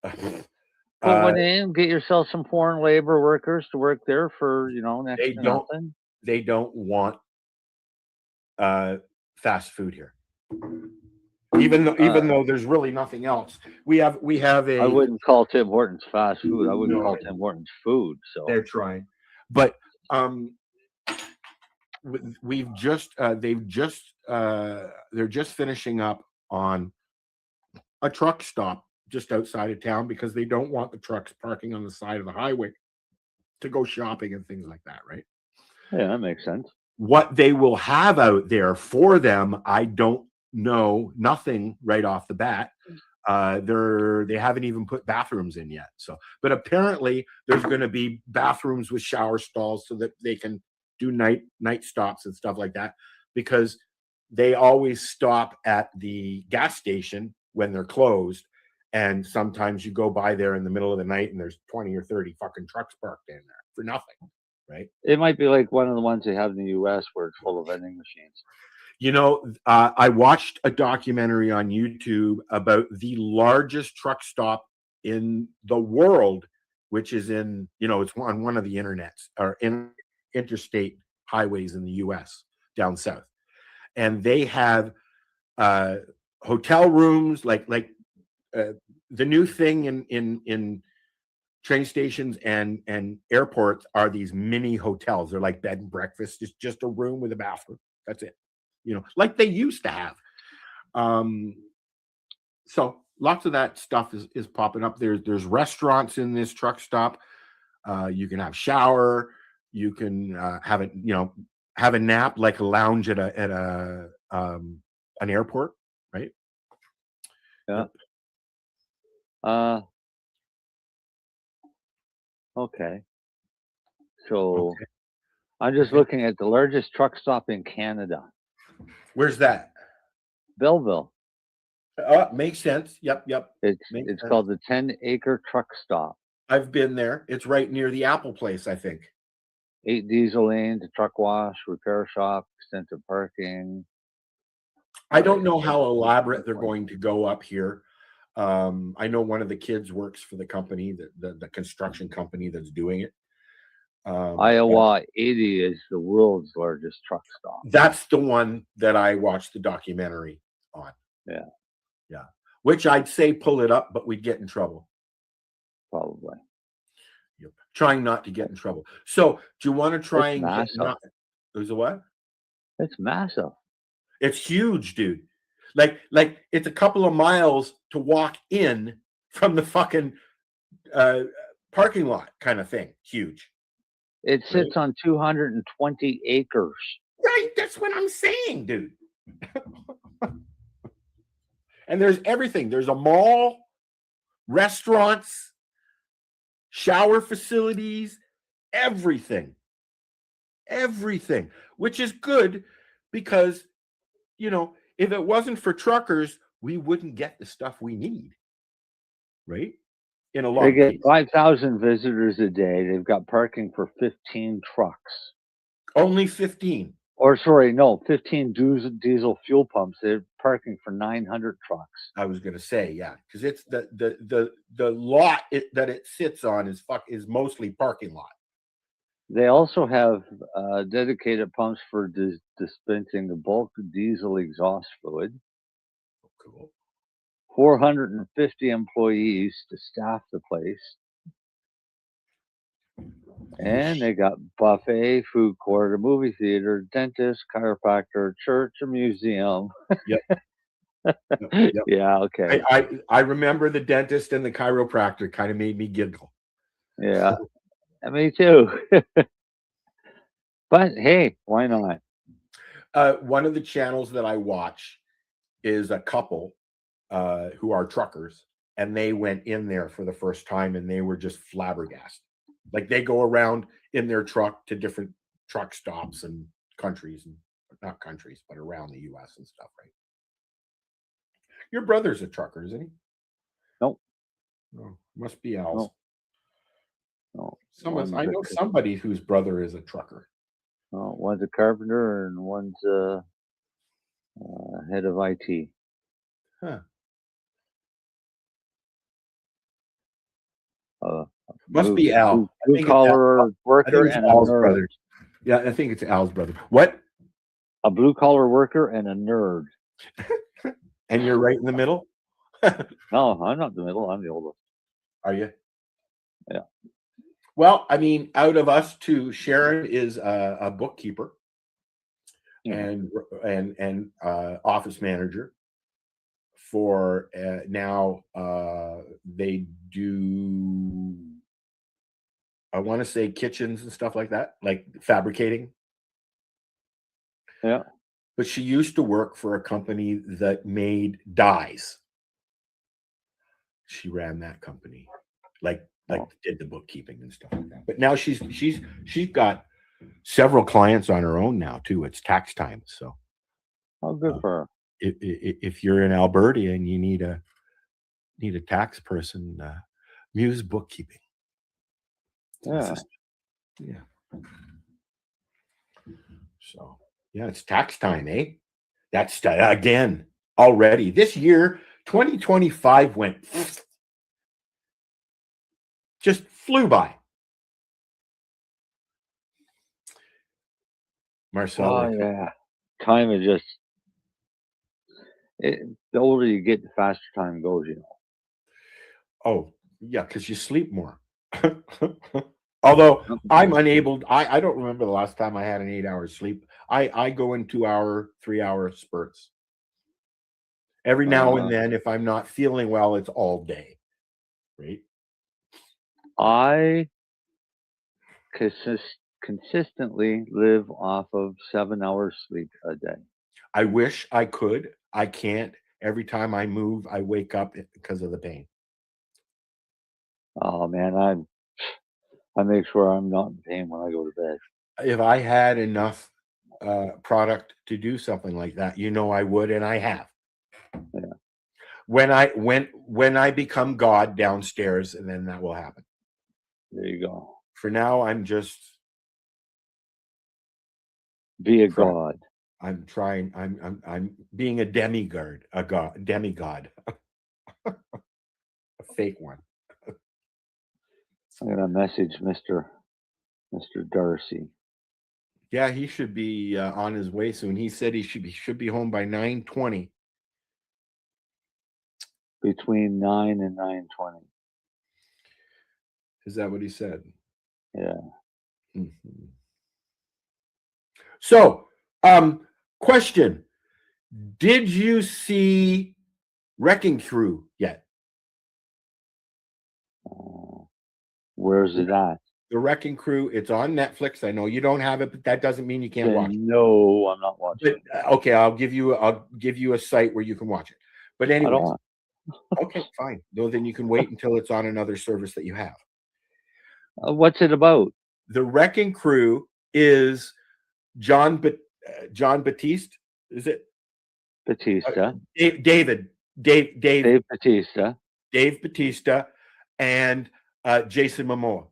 Put uh, one in. Get yourself some foreign labor workers to work there for next They to don't- nothing. they don't want fast food here. Even though there's really nothing else, we have I a. wouldn't call Tim Hortons fast food. I wouldn't No, call I- Tim Hortons food. So They're trying, but we've just they're just finishing up on a truck stop just outside of town because they don't want the trucks parking on the side of the highway to go shopping and things like that, right? yeah, that makes sense. What they will have out there for them, I don't know. Nothing right off the bat. They haven't even put bathrooms in yet. So, but apparently there's going to be bathrooms with shower stalls so that they can do night stops and stuff like that, because they always stop at the gas station when they're closed. And sometimes you go by there in the middle of the night and there's 20 or 30 fucking trucks parked in there for nothing. Right. It might be like one of the ones they have in the U.S. where it's full of vending machines. I watched a documentary on YouTube about the largest truck stop in the world, which is in, it's on one of the internets or interstate highways in the U.S. down south. and they have hotel rooms like the new thing in train stations and airports are these mini hotels. They're like bed and breakfast. It's just a room with a bathroom. That's it. Like they used to have. So lots of that stuff is popping up. There's restaurants in this truck stop. You can have shower. You can have a nap, like a lounge at an airport, right? Yeah. Okay. So Okay. I'm just looking at the largest truck stop in Canada. Where's that? Belleville. Makes sense. Yep. It's sense. called the 10-acre truck stop. I've been there. It's right near the Apple place, I think. 8 diesel lanes, a truck wash, repair shop, extensive parking. I don't know how elaborate they're going to go up here. I know one of the kids works for the company, the construction company that's doing it. Iowa 80 is the world's largest truck stop. That's the one that I watched the documentary on. Yeah. Which I'd say pull it up, but we'd get in trouble. Probably. Yep. Trying not to get in trouble. So do you want to try It's and massive. get there's a what? It's massive. It's huge, dude. Like it's a couple of miles to walk in from the fucking parking lot kind of thing. Huge. It sits on 220 acres. Right. That's what I'm saying, dude. And there's everything. There's a mall, restaurants, shower facilities, everything, which is good because, if it wasn't for truckers, we wouldn't get the stuff we need, right? In a lot They of get cases. 5,000 visitors a day. They've got parking for 15 trucks. Only 15. Or sorry, no, 15 diesel fuel pumps. They're parking for 900 trucks. I was going to say, yeah, because it's the lot that it sits on is mostly parking lot. They also have dedicated pumps for dispensing the bulk diesel exhaust fluid. Cool. 450 employees to staff the place. And they got buffet, food court, a movie theater, dentist, chiropractor, church, a museum. Yep. Yeah, okay. I remember the dentist and the chiropractor kind of made me giggle. Yeah, me too. But hey, why not? One of the channels that I watch is a couple who are truckers, and they went in there for the first time, and they were just flabbergasted. Like they go around in their truck to different truck stops and countries, and not countries, but around the U.S. and stuff, right? Your brother's a trucker, isn't he? Nope. No, must be Al's. No. I know somebody whose brother is a trucker. One's a carpenter and one's head of IT. Huh. Must be Al. Blue collar worker and a nerd. Brother. Yeah, I think it's Al's brother. What? A blue collar worker and a nerd. And you're right in the middle? No, I'm not the middle. I'm the oldest. Are you? Yeah. Well, I mean, out of us two, Sharon is a bookkeeper and office manager for now. They do, I want to say, kitchens and stuff like that, like fabricating. Yeah. But she used to work for a company that made dyes. She ran that company, did the bookkeeping and stuff like that. But now she's got several clients on her own now too. It's tax time, so. Oh, good for her. If you're in Alberta and you need a tax person, Muse Bookkeeping. Yeah. Yeah. So yeah, it's tax time, eh? That's again already this year. 2025 went just flew by. Marcel. Oh yeah, time is just The older you get, the faster time goes. Oh, yeah, because you sleep more. Although I'm unable, I don't remember the last time I had an 8 hour sleep. I go in 2 hour, 3 hour spurts. Every now and then, if I'm not feeling well, it's all day. Right? I consistently live off of 7 hours sleep a day. I wish I could. I can't. Every time I move, I wake up because of the pain. Oh man, I make sure I'm not in pain when I go to bed. If I had enough product to do something like that, I would, and I have. Yeah. When I become God downstairs, and then that will happen. There you go. For now, I'm just be a god. I'm trying. I'm being a demigod, demigod, a fake one. I'm gonna message Mr. Darcy. Yeah, he should be on his way soon. He said he should be home by 9:20. Between 9 and 9:20. Is that what he said? Yeah. Mm-hmm. So, question: did you see Wrecking Crew yet? Where's it at? The Wrecking Crew. It's on Netflix. I know you don't have it, but that doesn't mean you can't watch it. No, I'm not watching it. Okay, I'll give you a site where you can watch it. But anyway, I don't want. Okay, fine. No, then you can wait until it's on another service that you have. What's it about? The Wrecking Crew is John Batiste. Is it Batista? Dave Batista. Dave Batista and Jason Momoa.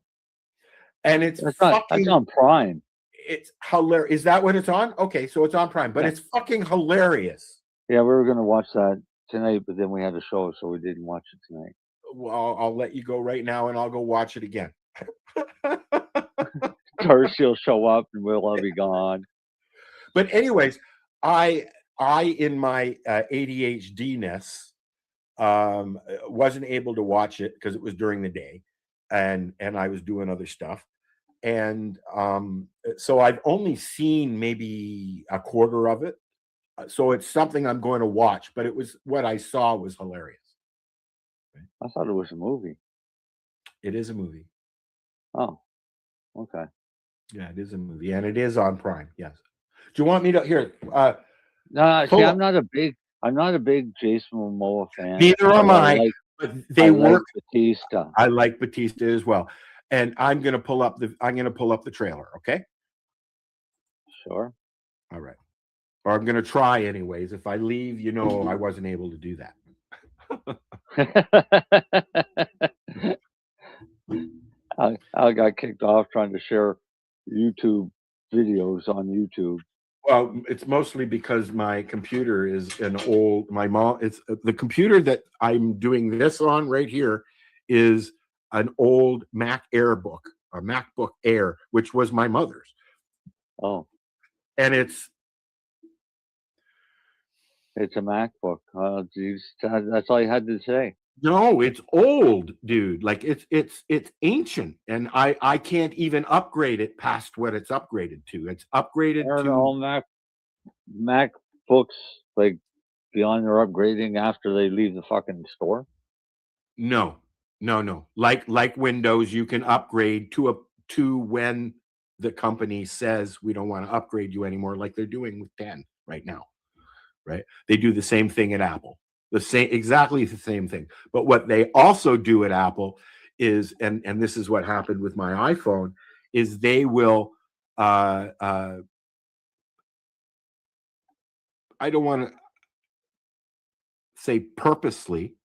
And it's that's on Prime. It's hilarious. Is that what it's on? Okay, so it's on Prime, but it's fucking hilarious. Yeah, we were gonna watch that tonight, but then we had a show, so we didn't watch it tonight. Well, I'll let you go right now, and I'll go watch it again. Darcy will show up, and we'll all be gone. But anyways, I in my ADHD-ness wasn't able to watch it because it was during the day, and I was doing other stuff, and so I've only seen maybe a quarter of it. So it's something I'm going to watch, but what I saw was hilarious. I thought it was a movie. It is a movie. Oh, okay. Yeah, it is a movie, and it is on Prime. Yes. Do you want me to here? No, see, I'm not a big Jason Momoa fan. Neither am I. But they work. Like Batista. I like Batista as well, and I'm going to pull up the trailer. Okay. Sure. All right. Or I'm going to try anyways. If I leave, I wasn't able to do that. I got kicked off trying to share YouTube videos on YouTube. Well, it's mostly because my computer is it's the computer that I'm doing this on right here is an old MacBook Air, which was my mother's. Oh. And it's a MacBook. Oh, geez. That's all you had to say. No, it's old, dude. Like it's ancient, and I can't even upgrade it past what it's upgraded to. It's upgraded to all MacBooks, like beyond their upgrading after they leave the fucking store. No. Like Windows, you can upgrade to when the company says we don't want to upgrade you anymore, like they're doing with 10 right now. Right? They do the same thing at Apple. Exactly the same thing. But what they also do at Apple is, and this is what happened with my iPhone, is they will I don't want to say purposely.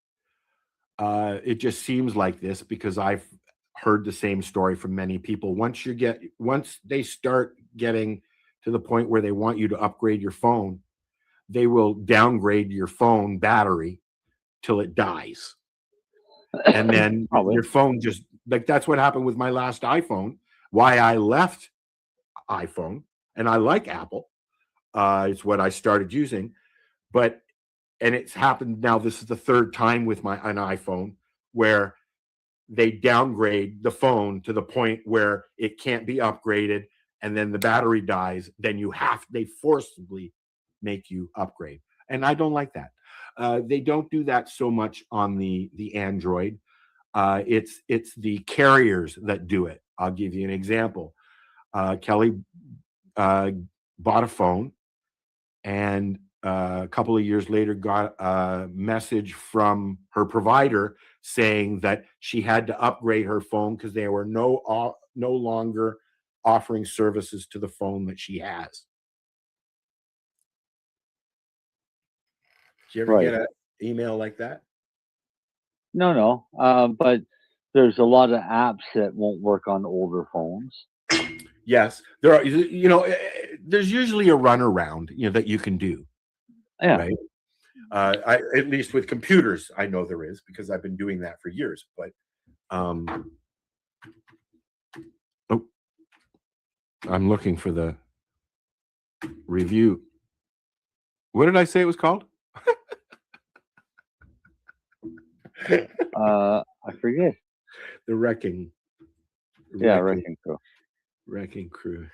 It just seems like this because I've heard the same story from many people. Once they start getting to the point where they want you to upgrade your phone, they will downgrade your phone battery till it dies. And then your phone just, like, that's what happened with my last iPhone. Why I left iPhone, and I like Apple. It's what I started using. But and it's happened now. This is the third time with an iPhone where they downgrade the phone to the point where it can't be upgraded, and then the battery dies. Then they forcibly make you upgrade, and I don't like that. They don't do that so much on the Android. It's the carriers that do it. I'll give you an example. Kelly bought a phone, and a couple of years later got a message from her provider saying that she had to upgrade her phone because they were no longer offering services to the phone that she has. Did you ever get an email like that? No. But there's a lot of apps that won't work on older phones. Yes, there are. There's usually a runaround, that you can do. Yeah. Right. At least with computers, I know there is, because I've been doing that for years. But I'm looking for the review. What did I say it was called? I forget. The Wrecking Crew. Wrecking Crew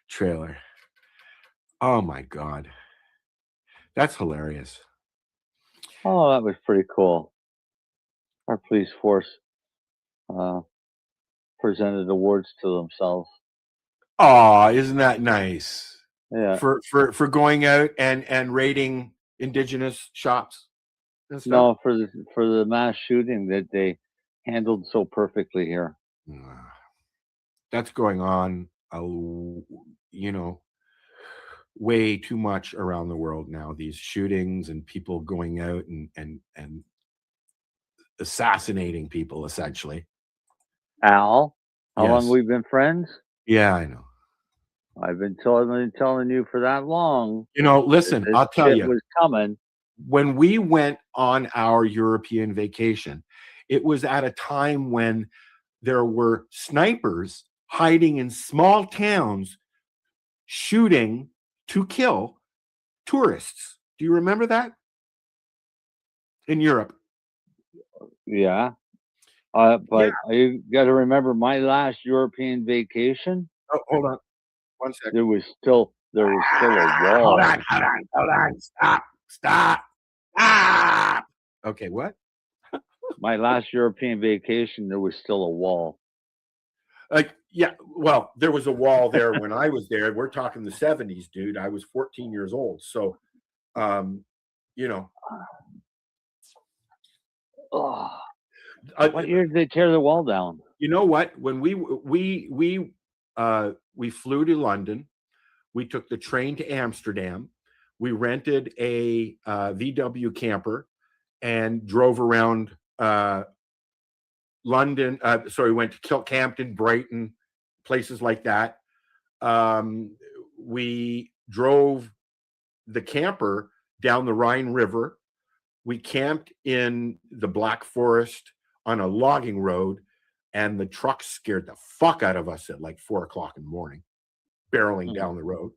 trailer. Oh my God. That's hilarious. Oh, that was pretty cool. Our police force presented awards to themselves. Oh, isn't that nice? Yeah. For going out and raiding indigenous shops and stuff? No, for the mass shooting that they handled so perfectly here. That's going on, way too much around the world now. These shootings and people going out and assassinating people, essentially. Al, how Yes. long we've been friends? Yeah, I know. I've been telling you for that long. Listen, I'll tell you. Was coming. When we went on our European vacation, it was at a time when there were snipers hiding in small towns, shooting to kill tourists. Do you remember that? In Europe. Yeah. But you got to remember my last European vacation. Oh, hold on. 1 second. There was still a wall. Hold on. Stop. Okay, what? My last European vacation, there was still a wall. Yeah, well, there was a wall there when I was there. We're talking the 70s, dude. I was 14 years old. So, What year did they tear the wall down? You know what? When we flew to London, we took the train to Amsterdam. We rented a VW camper and drove around London. We went to Kilcampton, Brighton, places like that. We drove the camper down the Rhine River. We camped in the Black Forest on a logging road, and the truck scared the fuck out of us at like 4 o'clock in the morning, barreling down the road.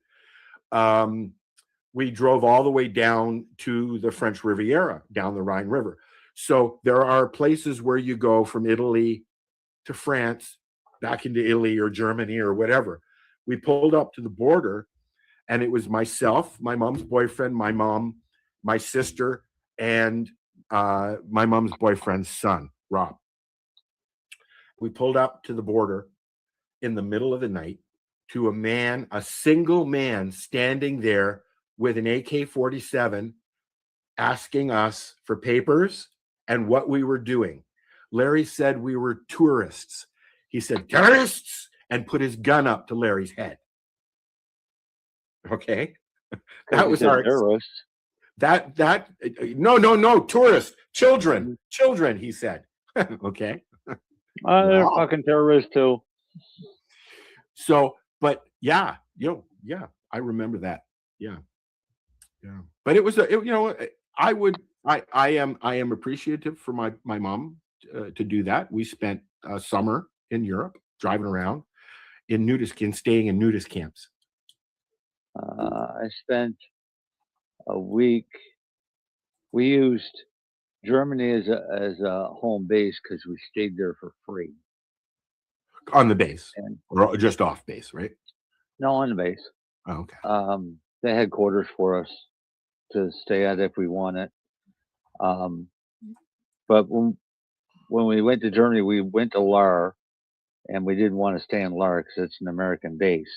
We drove all the way down to the French Riviera, down the Rhine River. So there are places where you go from Italy to France, back into Italy or Germany or whatever. We pulled up to the border, and it was myself, my mom's boyfriend, my mom, my sister, and my mom's boyfriend's son, Rob. We pulled up to the border in the middle of the night to a single man standing there with an AK-47 asking us for papers and what we were doing. Larry said we were tourists. He said, "Terrorists," and put his gun up to Larry's head. Okay? That was our terrorists. No, tourists, children, he said. Okay. They're fucking terrorists too. So, but yeah, I remember that. Yeah. But it was, I am appreciative for my mom to do that. We spent a summer in Europe driving around staying in nudist camps. I spent a week We used Germany as a home base because we stayed there for free. On the base, And or just off base, right? no, on the base. Oh, okay. They had quarters for us to stay at if we wanted. But when we went to Germany, we went to Lahr, and we didn't want to stay in Lahr because it's an American base,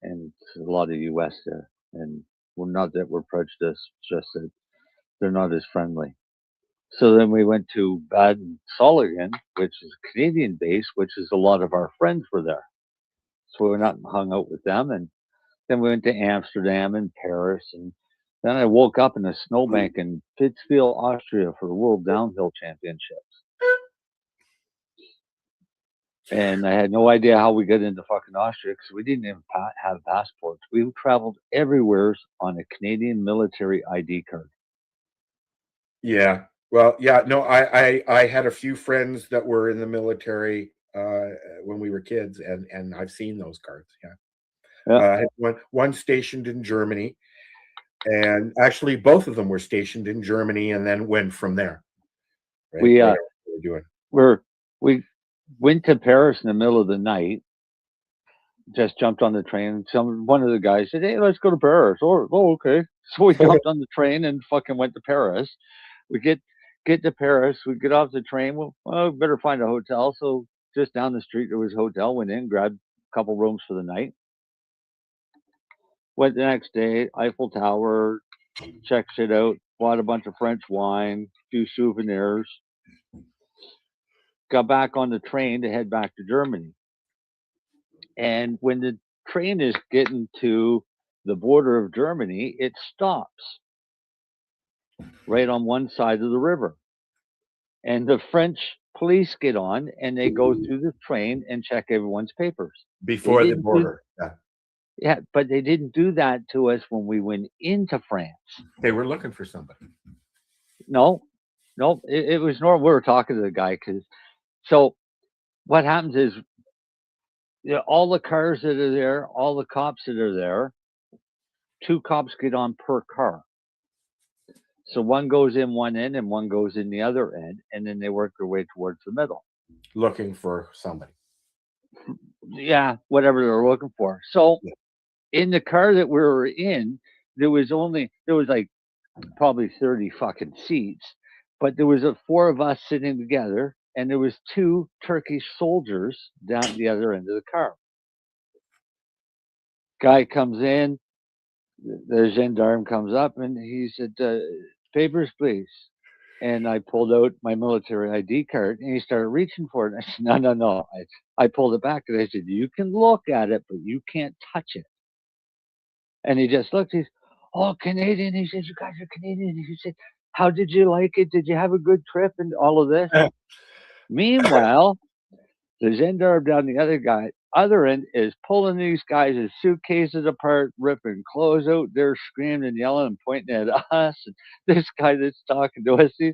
and a lot of U.S. there. And we're not that we're prejudiced, just that they're not as friendly. So then we went to Bad Solingen, which is a Canadian base, which is a lot of our friends were there. So we went out and hung out with them, and then we went to Amsterdam and Paris, and then I woke up in a snowbank in Pittsfield, Austria for the World Downhill Championships. And I had no idea how we got into fucking Austria because we didn't even have passports. We traveled everywhere on a Canadian military ID card. Yeah. Well, yeah. No, I had a few friends that were in the military when we were kids, and I've seen those cards. Yeah. I had one stationed in Germany, and actually both of them were stationed in Germany, and then went from there. Right? We were doing. We went to Paris in the middle of the night. Just jumped on the train. One of the guys said, "Hey, let's go to Paris." Oh, okay. So we jumped on the train and fucking went to Paris. We get to Paris. We get off the train. Well, we better find a hotel. So just down the street there was a hotel. Went in, grabbed a couple rooms for the night. Went the next day, Eiffel Tower, checked shit out. Bought a bunch of French wine, a few souvenirs. Got back on the train to head back to Germany. And when the train is getting to the border of Germany, it stops right on one side of the river. And the French police get on and they go through the train and check everyone's papers. Before the border. Yeah, but they didn't do that to us when we went into France. They were looking for somebody. No, it was normal. We were talking to the guy so what happens is, all the cars that are there, all the cops that are there, 2 cops get on per car. So one goes in one end and one goes in the other end, and then they work their way towards the middle. Looking for somebody. Yeah, whatever they're looking for. So in the car that we were in, there was like probably 30 fucking seats, but there was 4 of us sitting together, and there was 2 Turkish soldiers down the other end of the car. Guy comes in, the gendarme comes up, and he said, "Papers, please." And I pulled out my military ID card, and he started reaching for it. And I said, "No." I pulled it back, and I said, "You can look at it, but you can't touch it." And he just looked. He's, "Oh, Canadian." He says, "You guys are Canadian." He said, "How did you like it? Did you have a good trip?" And all of this. Meanwhile, the gendarme down the other end is pulling these guys' suitcases apart, ripping clothes out. They're screaming and yelling and pointing at us. And this guy that's talking to us, he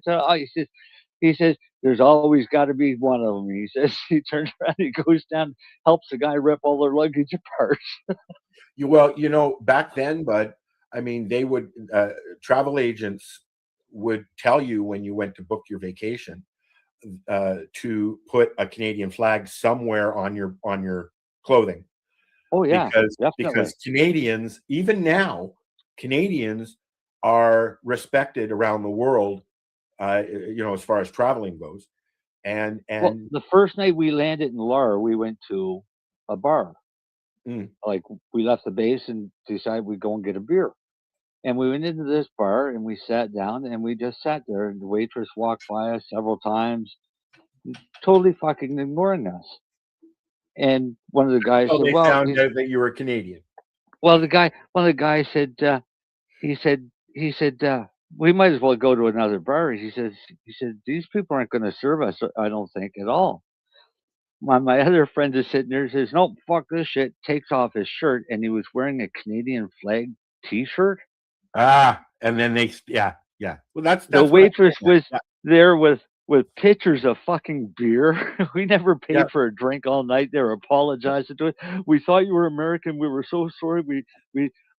says, "There's always got to be one of them." He says, he turns around, he goes down, helps the guy rip all their luggage apart. Well, back then, Bud, I mean, they would travel agents would tell you when you went to book your vacation to put a Canadian flag somewhere on your clothing. Oh yeah, because Canadians, even now, Canadians are respected around the world. As far as traveling goes, and the first night we landed in Lahr, we went to a bar. Like we left the base and decided we'd go and get a beer. And we went into this bar and we sat down and we just sat there, and the waitress walked by us several times, totally fucking ignoring us. And one of the guys said, they found out that you were Canadian. Well, one of the guys said, he said, "We might as well go to another bar." He said, "These people aren't going to serve us, I don't think, at all." My other friend is sitting there and says, "Nope, fuck this shit." Takes off his shirt, and he was wearing a Canadian flag T-shirt. And then yeah. Well, that's the waitress was there with pitchers of fucking beer. We never paid for a drink all night. They were apologizing to us. "We thought you were American. We were so sorry.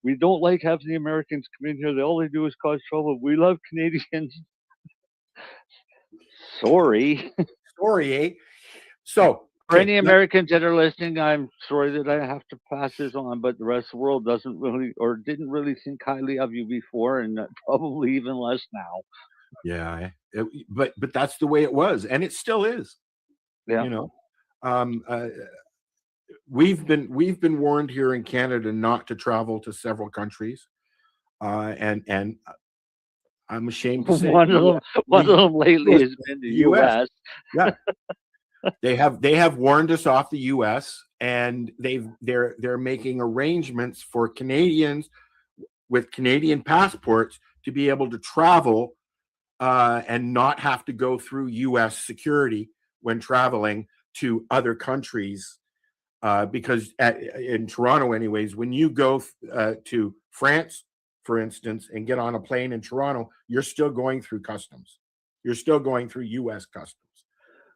We don't like having the Americans come in here. All they do is cause trouble. We love Canadians. Sorry. Story, eh? So, For okay, any Americans that are listening, I'm sorry that I have to pass this on, but the rest of the world doesn't really or didn't really think highly of you before, and probably even less now. yeah, but that's the way it was, and it still is. Yeah. You know, um, uh, we've been warned here in Canada not to travel to several countries, and I'm ashamed to say One of them lately has been the U.S. Yeah, they have warned us off the U.S. and they're making arrangements for Canadians with Canadian passports to be able to travel and not have to go through U.S. security when traveling to other countries. Because in Toronto, anyways, when you go to France, for instance, and get on a plane in Toronto, you're still going through customs. You're still going through U.S. customs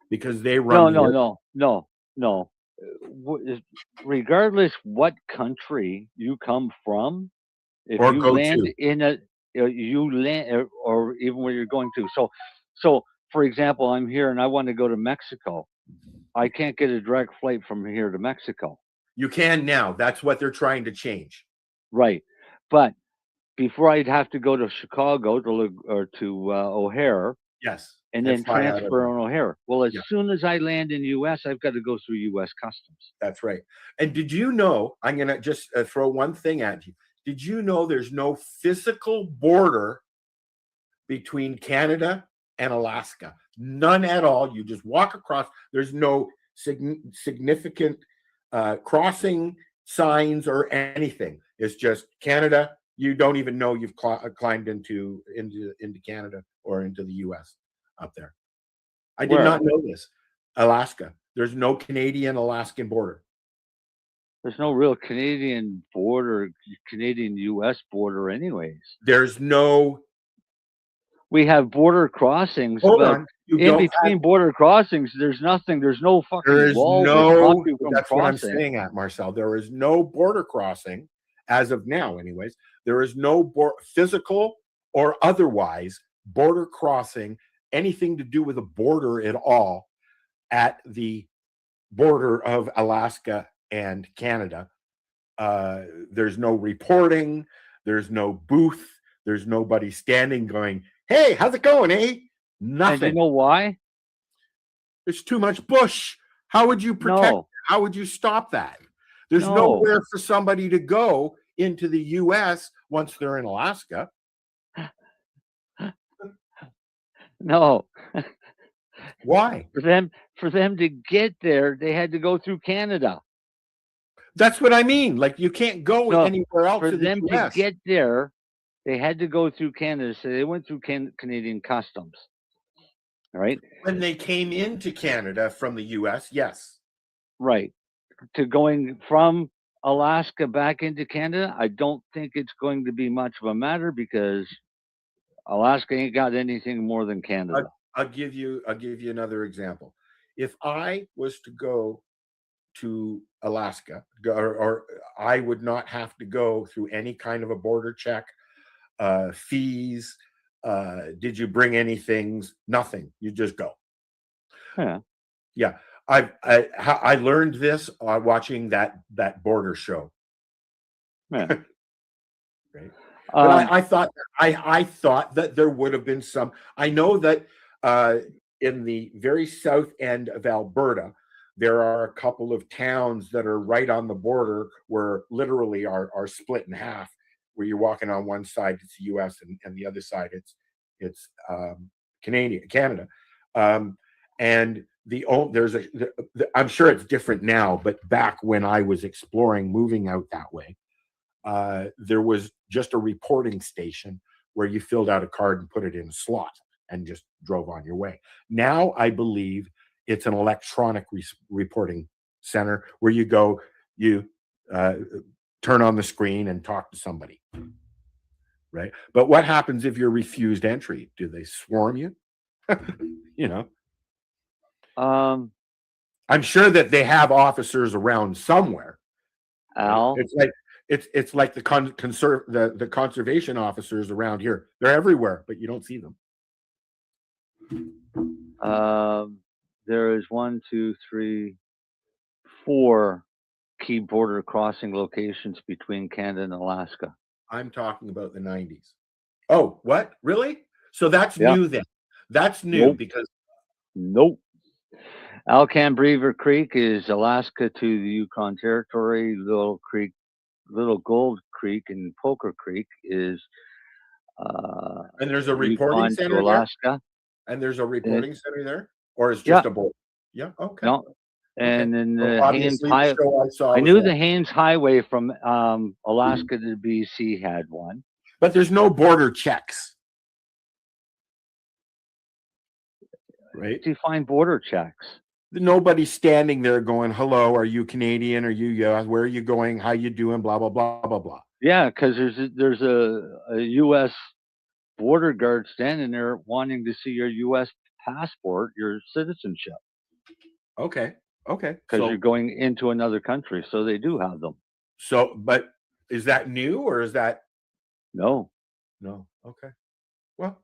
because they run. No. Regardless what country you come from, if Or you go land to. in a you land or even where you're going to. So for example, I'm here and I want to go to Mexico. I can't get a direct flight from here to Mexico. You can now. That's what they're trying to change. Right, but before I'd have to go to Chicago to O'Hare. Yes. And then transfer on O'Hare. Well, as soon as I land in the U.S., I've got to go through U.S. customs. That's right. And did you know, I'm going to just throw one thing at you. Did you know there's no physical border between Canada and Alaska? None at all. You just walk across. There's no significant crossing signs or anything. It's just Canada. You don't even know you've climbed into Canada or into the U.S. up there. I did not know this. Alaska. There's no Canadian-Alaskan border. There's no real Canadian border, Canadian-U.S. border anyways. There's no... We have border crossings, but in between border crossings, there's nothing. There's no fucking wall that stop you from that's crossing. What I'm saying at, Marcel. There is no border crossing, as of now anyways. There is no physical or otherwise border crossing, anything to do with a border at all at the border of Alaska and Canada. There's no reporting. There's no booth. There's nobody standing going, hey, how's it going, eh? Nothing. And you know why? There's too much bush. How would you protect? No. How would you stop that? There's nowhere for somebody to go into the U.S. once they're in Alaska. No. Why? For them to get there, they had to go through Canada. That's what I mean. Like you can't go anywhere else. For them to get there, they had to go through Canada. So they went through Canadian customs. All right. When they came into Canada from the U.S., yes. Right. To going from Alaska back into Canada, I don't think it's going to be much of a matter because Alaska ain't got anything more than Canada. I'll give you another example. If I was to go to Alaska, or I would not have to go through any kind of a border check, fees. Did you bring anything? Nothing. You just go. Yeah. I learned this watching that border show. Yeah. Right. But I thought that there would have been some. I know that in the very south end of Alberta, there are a couple of towns that are right on the border where literally are split in half, where you're walking on one side, it's the U.S. and the other side, it's Canada. And I'm sure it's different now, but back when I was exploring moving out that way, there was just a reporting station where you filled out a card and put it in a slot and just drove on your way. Now I believe it's an electronic reporting center where you go, you turn on the screen and talk to somebody. Right. But what happens if you're refused entry? Do they swarm you? You know? I'm sure that they have officers around somewhere. Al, it's like it's like the conservation officers around here. They're everywhere, but you don't see them. There is 1, 2, 3, 4 key border crossing locations between Canada and Alaska. I'm talking about the 90s. Oh, what? Really? So that's Yeah. new then. That's new Nope. because Nope. Alcambrever Creek is Alaska to the Yukon Territory. Little Gold Creek and Poker Creek is and there's a reporting Yukon to center there. Alaska. And there's a reporting center there, or it's just a boat. Yeah. Okay. No. And then the Haines obviously, Highway. the show I saw I was knew that. the Haines Highway from Alaska to BC had one. But there's no border checks, right? Define border checks. Nobody's standing there going, "Hello, are you Canadian? Are you where are you going? How you doing? Blah blah blah blah blah." Yeah, because there's a U.S. border guard standing there wanting to see your U.S. passport, your citizenship. Okay. Because So you're going into another country, so they do have them. So, but is that new or is that No? no? Okay. Well,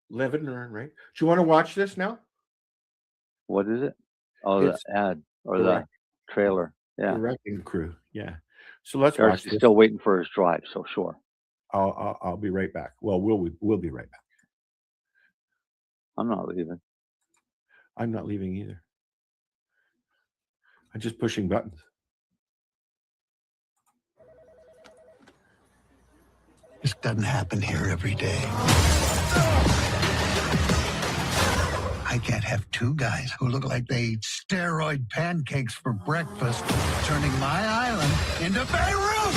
live and learn, right? Do you want to watch this now? What is it? Oh, It's the ad or direct- the trailer. Yeah. Directing crew. Yeah. So let's watch Darcy's this. still waiting for his drive, so sure. I'll be right back. Well, we'll be right back. I'm not leaving. I'm not leaving either. I'm just pushing buttons. This doesn't happen here every day. I can't have two guys who look like they eat steroid pancakes for breakfast turning my island into Beirut!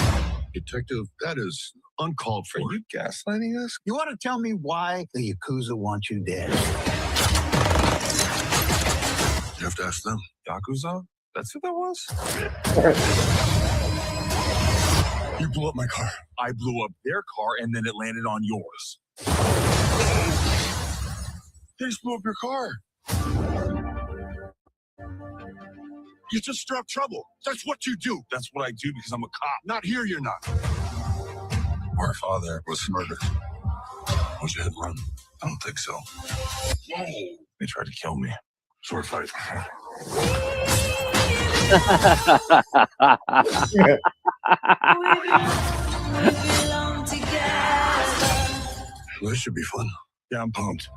Detective, that is uncalled for. Are you gaslighting us? You want to tell me why the Yakuza want you dead? You have to ask them. Yakuza? That's who that was? You blew up my car. I blew up their car, and then it landed on yours. They just blew up your car. You just stir up trouble. That's what you do. That's what I do because I'm a cop. Not here, you're not. Our father was murdered. Was it hit and run? I don't think so. Whoa. They tried to kill me. Sword fight. Well, this should be fun. Yeah, I'm pumped.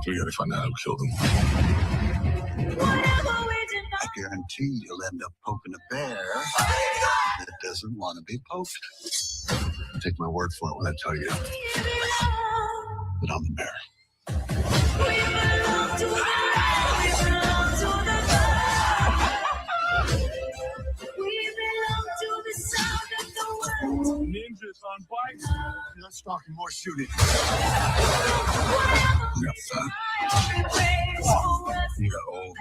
We gotta find out who killed him. I guarantee you'll end up poking a bear that doesn't want to be poked. Take my word for it when I tell you that I'm the bear. Ninjas on bikes. Let's talk more shooting. You got fat. You got old.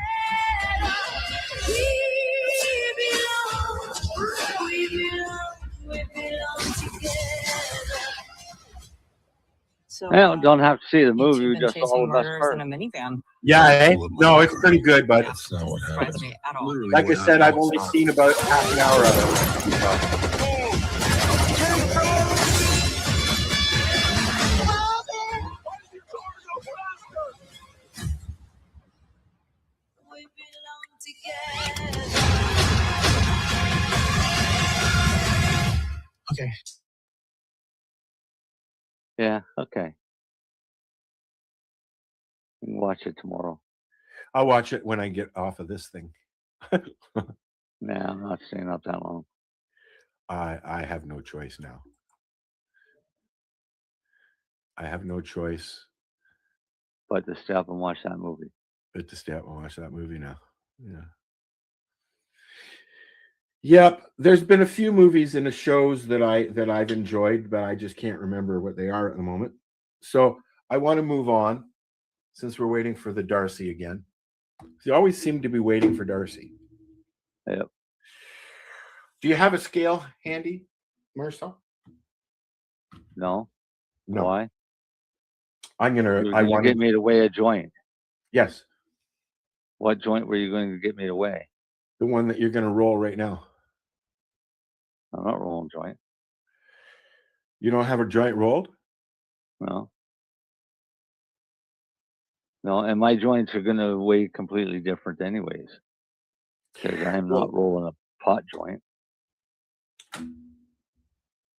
So, Well, don't have to see the you movie. two We been just saw chasing the best murderers part. in a minivan. Yeah, no, it's pretty good, but That's not what Surprised happened. me at all. Literally like I what said, happened I've was only not. seen about half an hour of it. Okay. Yeah, okay. We can watch it tomorrow. I'll watch it when I get off of this thing. Nah, I'm not staying up that long. I have no choice now. I have no choice But to stay up and watch that movie. but to stay up and watch that movie now. Yeah. Yep. There's been a few movies and shows that I've enjoyed, but I just can't remember what they are at the moment. So I want to move on since we're waiting for the Darcy again. You always seem to be waiting for Darcy. Yep. Do you have a scale handy, Marcel? No? No. Why? I'm gonna. You I were want going to get me to weigh a joint. Yes, What joint were you going to get me to weigh? the one that you're gonna roll right now. I'm not rolling joint. You don't have a joint rolled? No. No, and my joints are going to weigh completely different anyways, because I'm not rolling a pot joint.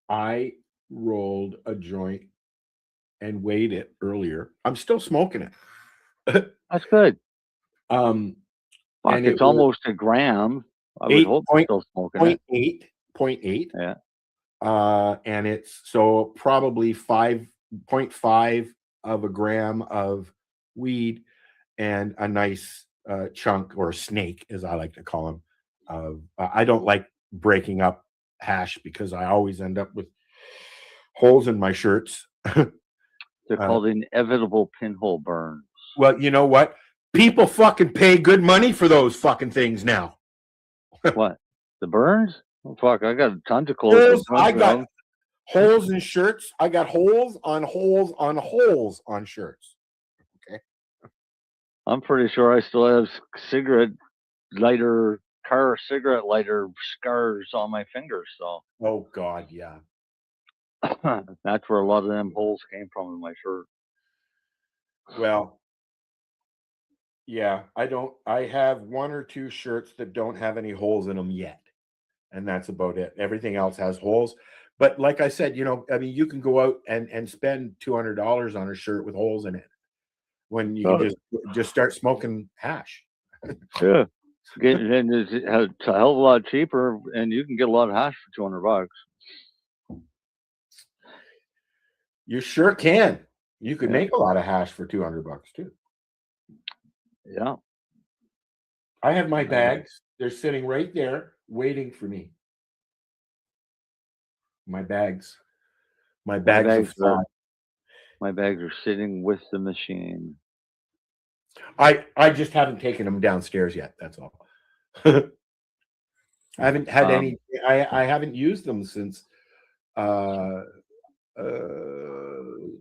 I rolled a joint and weighed it earlier. I'm still smoking it. That's good. And it's almost a gram. I would hope you're still smoking it. 0.8. Yeah. And it's so probably 5.5 of a gram of weed and a nice chunk, or snake, as I like to call them. I don't like breaking up hash because I always end up with holes in my shirts. They're called inevitable pinhole burns. Well, you know what? People fucking pay good money for those fucking things now. What? The burns? Oh, fuck, I got tons of clothes. I got holes in shirts. I got holes on holes on holes on shirts. Okay. I'm pretty sure I still have car cigarette lighter scars on my fingers. So. Oh God, yeah. That's where a lot of them holes came from in my shirt. Well, yeah, I have one or two shirts that don't have any holes in them yet. And that's about it. Everything else has holes. But like I said, I mean, you can go out and spend $200 on a shirt with holes in it when you can just start smoking hash. Yeah. It's a hell of a lot cheaper, and you can get a lot of hash for $200. You sure can. You could make a lot of hash for $200 too. Yeah. I have my bags. They're sitting right there waiting for me. My bags. My bags are sitting with the machine. I just haven't taken them downstairs yet. That's all. I haven't had any. I haven't used them since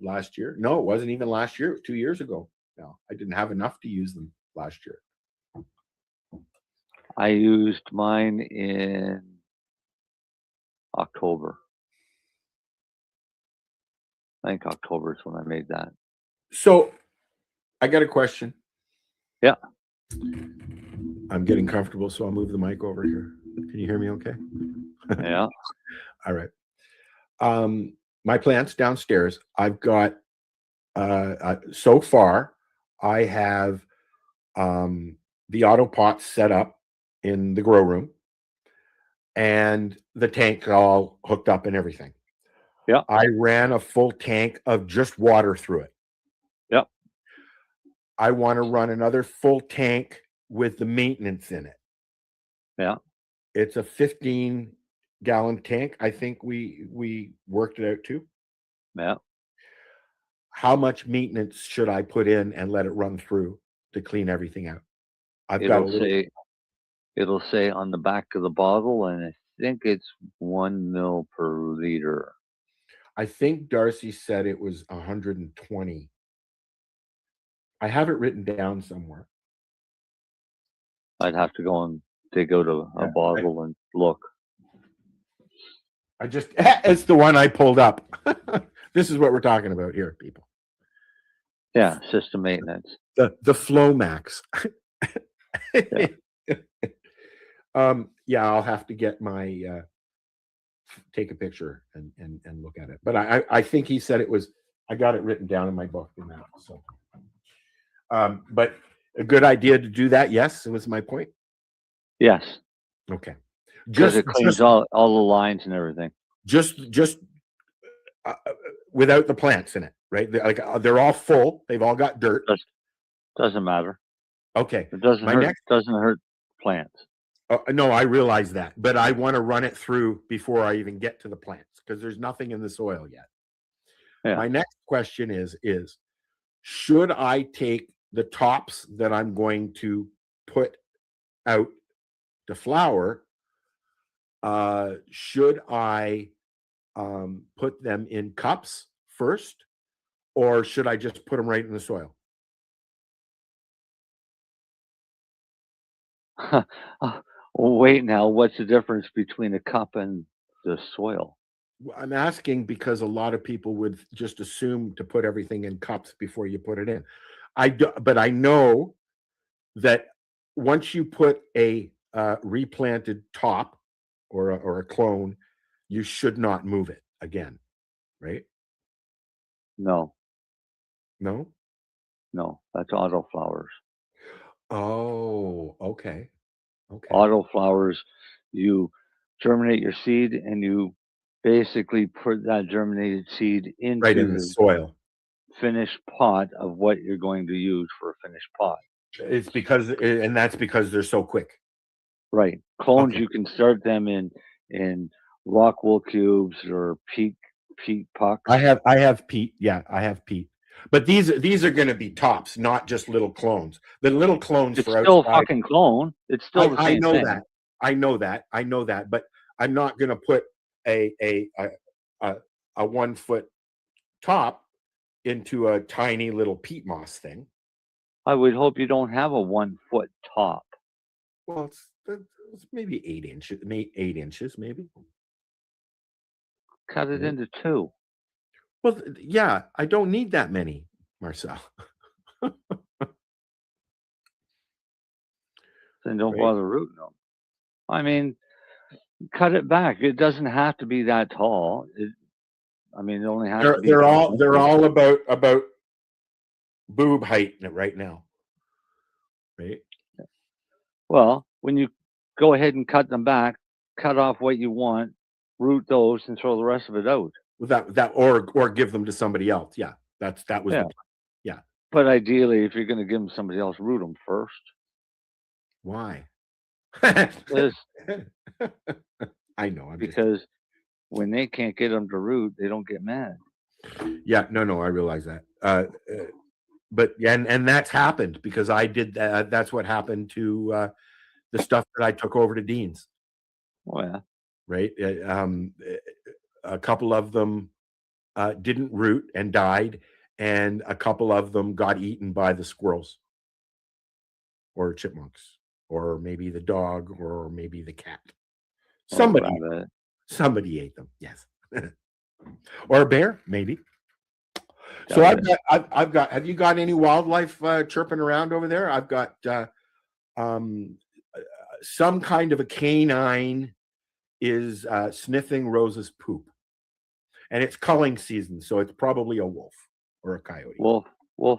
last year. No, it wasn't even last year. It was 2 years ago. No, I didn't have enough to use them last year. I used mine in October. I think October is when I made that. So I got a question. Yeah. I'm getting comfortable, so I'll move the mic over here. Can you hear me okay? Yeah. All right. My plants downstairs, I've got so far I have the auto pots set up in the grow room and the tank all hooked up and everything. Yeah. I ran a full tank of just water through it. Yep. I want to run another full tank with the maintenance in it. Yeah. It's a 15-gallon tank. I think we worked it out too. Yeah. How much maintenance should I put in and let it run through to clean everything out? It'll say on the back of the bottle, and I think it's 1 ml per liter. I think Darcy said it was 120. I have it written down somewhere. I'd have to go and dig out a bottle and look. It's the one I pulled up. This is what we're talking about here, people. Yeah, system maintenance. The Flow Max. Yeah. I'll have to get my take a picture and look at it. But I think he said it was. I got it written down in my book in that. So, but a good idea to do that. Yes, was my point. Yes. Okay. Because it cleans all the lines and everything. Just without the plants in it, right? They're all full. They've all got dirt. Doesn't matter. Okay. It doesn't hurt plants. No, I realize that, but I want to run it through before I even get to the plants because there's nothing in the soil yet. Yeah. My next question is should I take the tops that I'm going to put out to flower? Should I put them in cups first, or should I just put them right in the soil? Well, wait now. What's the difference between a cup and the soil. I'm asking because a lot of people would just assume to put everything in cups before you put it in. But I know that once you put a replanted top or a clone, you should not move it again, right? No, No? that's auto flowers. Oh, okay. Auto flowers, you germinate your seed and you basically put that germinated seed into Right in the soil. finished pot of what you're going to use for a finished pot. It's because, and that's because they're so quick. Right. Clones, Okay. you can start them in rock wool cubes or peat pucks. I have peat. Yeah, I have peat. But these are going to be tops, not just little clones. The little clones It's for still outside. a fucking clone. It's still the I same know thing. that. I know that. But I'm not going to put a 1 foot top into a tiny little peat moss thing. I would hope you don't have a 1 foot top. Well, it's maybe 8 inches. 8 inches, maybe. Cut it into 2. Well, yeah, I don't need that many, Marcel. Then don't Right. bother rooting them. I mean, cut it back. It doesn't have to be that tall. It only has to be. They're all about boob height right now, right? Well, when you go ahead and cut them back, cut off what you want, root those, and throw the rest of it out. That or give them to somebody else. Yeah, that was. Yeah. Yeah. But ideally, if you're going to give them to somebody else, root them first. Why? Because I know. because when they can't get them to root, they don't get mad. Yeah, no, I realize that. But and that's happened because I did that. That's what happened to the stuff that I took over to Dean's. Oh yeah. Right. A couple of them didn't root and died, and a couple of them got eaten by the squirrels or chipmunks, or maybe the dog, or maybe the cat. Somebody ate them. Yes. Or a bear, maybe. So I've got. Have you got any wildlife chirping around over there? I've got some kind of a canine is sniffing Rose's poop, and it's culling season, so it's probably a wolf or a coyote. Wolf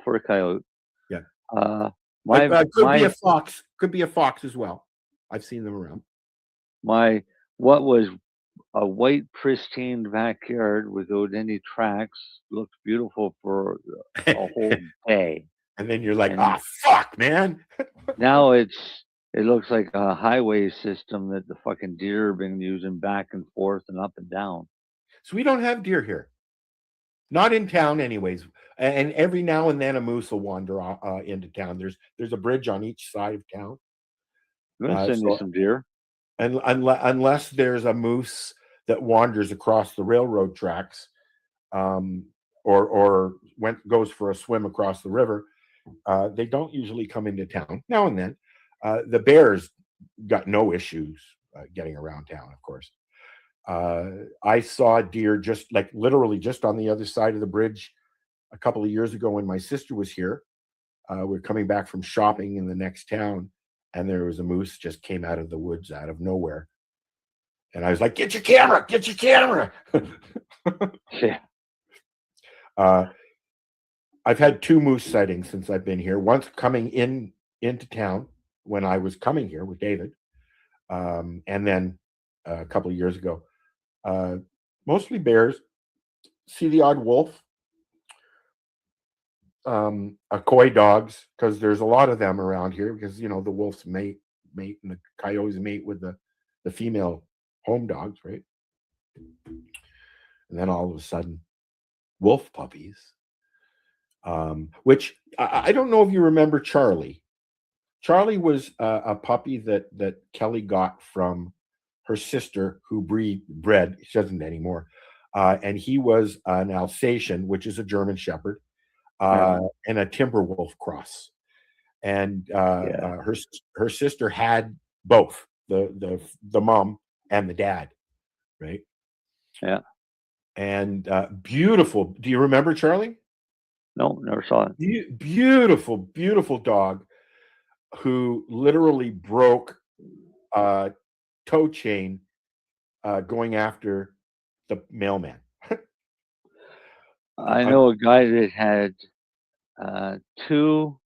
or a coyote. Yeah. Could be a fox. Could be a fox as well. I've seen them around. What was a white, pristine backyard without any tracks looked beautiful for a whole day. And then you're like, fuck, man. Now it looks like a highway system that the fucking deer have been using back and forth and up and down. So we don't have deer here. Not in town, anyways. And every now and then a moose will wander into town. There's a bridge on each side of town. I'm gonna send you some deer. And unless there's a moose that wanders across the railroad tracks, or goes for a swim across the river, they don't usually come into town. Now and then, the bears got no issues getting around town. Of course, I saw deer literally just on the other side of the bridge a couple of years ago when my sister was here. We're coming back from shopping in the next town, and there was a moose just came out of the woods out of nowhere. And I was like, get your camera. Yeah. I've had 2 moose sightings since I've been here. Once coming into town when I was coming here with David. And then a couple of years ago. Mostly bears. See the odd wolf. Coy dogs, because there's a lot of them around here, because the wolves mate and the coyotes mate with the female home dogs, right? And then all of a sudden, wolf puppies, which I don't know if you remember Charlie. Charlie was a puppy that Kelly got from her sister, who bred. She doesn't anymore, and he was an Alsatian, which is a German Shepherd, and a timber wolf cross. And her sister had both the mom and the dad, right? Yeah. And beautiful. Do you remember Charlie? No, never saw it. Beautiful, beautiful dog who literally broke toe chain going after the mailman. I know a guy that had two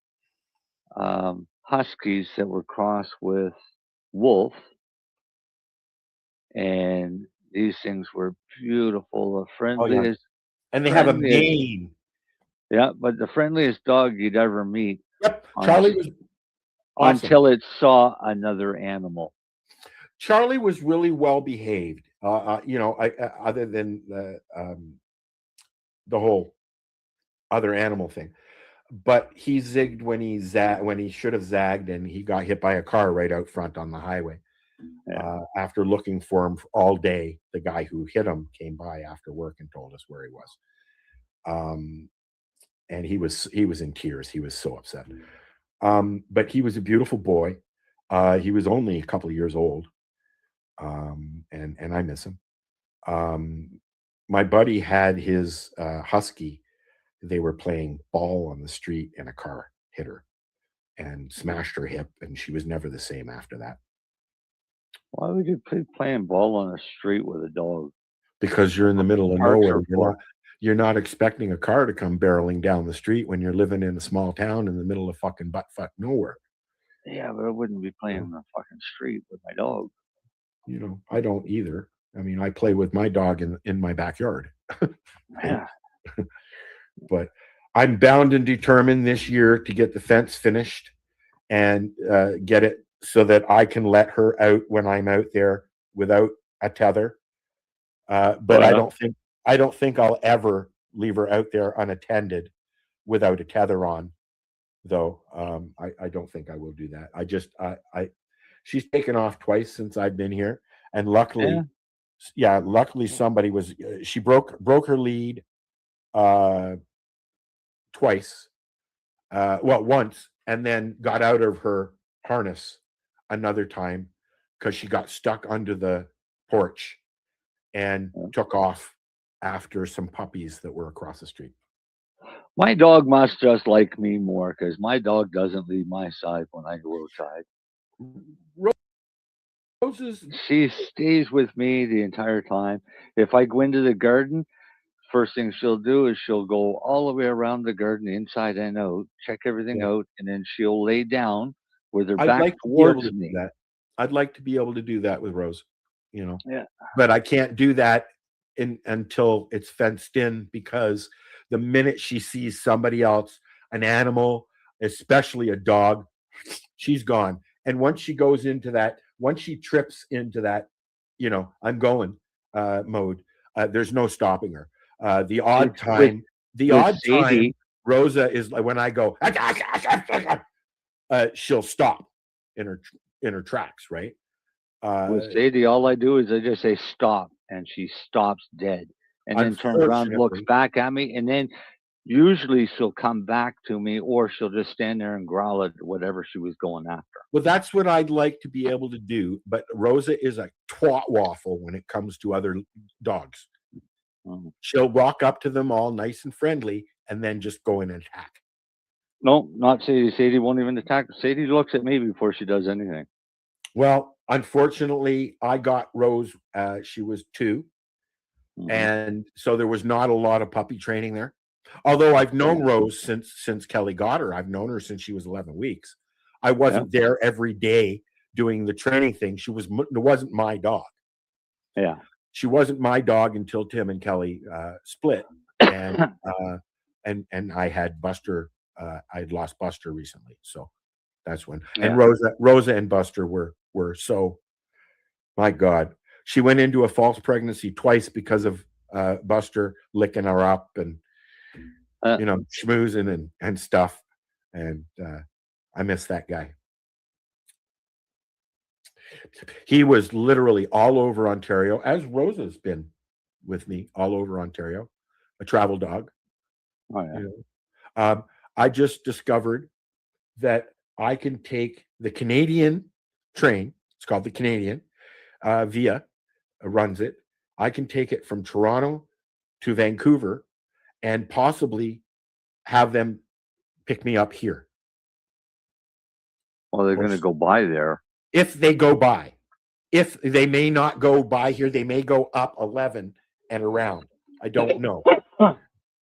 huskies that were crossed with wolf, and these things were beautiful, the Oh yeah, friendliest, and they have a friendliest, mane. yeah, but the friendliest dog you'd ever meet Yep, un- Charlie was awesome. until it saw another animal. Charlie was really well behaved. Other than the whole other animal thing, but he zigged when he should have zagged, and he got hit by a car right out front on the highway. Yeah. After looking for him all day, the guy who hit him came by after work and told us where he was. And he was in tears. He was so upset. But he was a beautiful boy. He was only a couple of years old. And I miss him. My buddy had his husky. They were playing ball on the street, and a car hit her and smashed her hip, and she was never the same after that. Why would you be playing ball on the street with a dog? Because you're in the middle of Parks nowhere. are You're not expecting a car to come barreling down the street when you're living in a small town in the middle of fucking butt-fuck nowhere. Yeah, but I wouldn't be playing on the fucking street with my dog. I don't either. I mean, I play with my dog in my backyard. Yeah. But I'm bound and determined this year to get the fence finished and get it so that I can let her out when I'm out there without a tether. But I don't think I'll ever leave her out there unattended without a tether on, though. I don't think I will do that. She's taken off twice since I've been here, and luckily somebody was. She broke her lead twice. Once, and then got out of her harness another time because she got stuck under the porch and took off after some puppies that were across the street. My dog must just like me more because my dog doesn't leave my side when I go outside. She stays with me the entire time. If I go into the garden, first thing she'll do is she'll go all the way around the garden, inside and out, check everything out, and then she'll lay down with her back towards me. I'd like to be able to do that with Rose, Yeah. But I can't do that until it's fenced in, because the minute she sees somebody else, an animal, especially a dog, she's gone. And once she trips into that, I'm going mode, there's no stopping her. The odd time, Rosa is like, when I go, she'll stop in her tracks, right? With Sadie, all I do is I just say stop, and she stops dead, and then turns around, looks back at me, and then usually she'll come back to me, or she'll just stand there and growl at whatever she was going after. Well, that's what I'd like to be able to do, but Rosa is a twat waffle when it comes to other dogs. She'll walk up to them all nice and friendly and then just go in and attack. No, not Sadie. Sadie won't even attack. Sadie looks at me before she does anything. Well, unfortunately, I got Rose. She was 2. And so there was not a lot of puppy training there. Although I've known Rose since Kelly got her. I've known her since she was 11 weeks. I wasn't there every day doing the training thing. It wasn't my dog. Yeah. She wasn't my dog until Tim and Kelly split, and I had Buster. I had lost Buster recently, so that's when. Yeah. And Rosa and Buster were so. My God, she went into a false pregnancy twice because of Buster licking her up and schmoozing and stuff, and I miss that guy. He was literally all over Ontario, as Rosa's been with me all over Ontario, a travel dog. Oh, yeah. I just discovered that I can take the Canadian train. It's called the Canadian. Via runs it, I can take it from Toronto to Vancouver and possibly have them pick me up here. Well, they're going to go by there. If they go by. If they may not go by here, they may go up 11 and around. I don't know.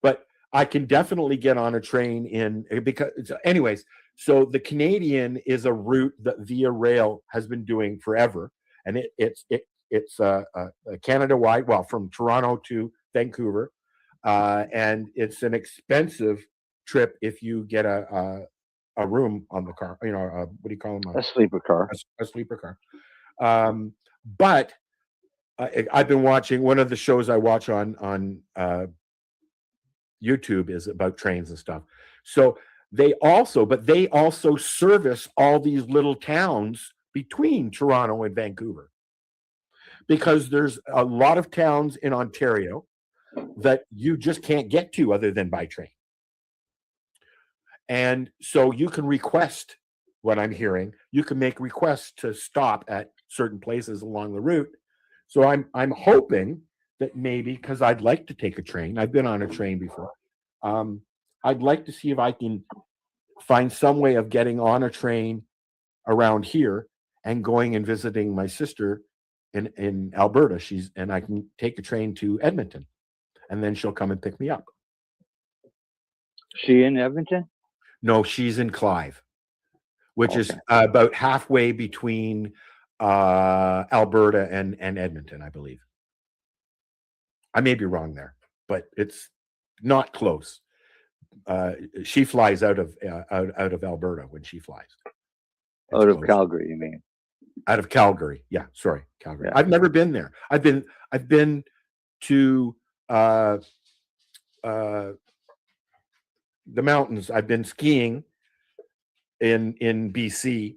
But I can definitely get on a train because anyways, so the Canadian is a route that Via Rail has been doing forever. And it's Canada-wide, well, from Toronto to Vancouver. And it's an expensive trip if you get a room on the car, what do you call them? A sleeper car. A sleeper car. But I've been watching, one of the shows I watch on YouTube is about trains and stuff. So they also service all these little towns between Toronto and Vancouver, because there's a lot of towns in Ontario that you just can't get to other than by train. And so you can request, what I'm hearing, you can make requests to stop at certain places along the route. So I'm hoping that maybe, because I'd like to take a train, I've been on a train before, I'd like to see if I can find some way of getting on a train around here and going and visiting my sister in Alberta. And I can take a train to Edmonton, and then she'll come and pick me up. She in Edmonton? No, she's in Clive, which is about halfway between Alberta and Edmonton, I believe. I may be wrong there, but it's not close. She flies out of Alberta when she flies. Out of Calgary, you mean? Out of Calgary, yeah. Sorry, Calgary. Yeah. I've never been there. I've been to the mountains. I've been skiing in BC,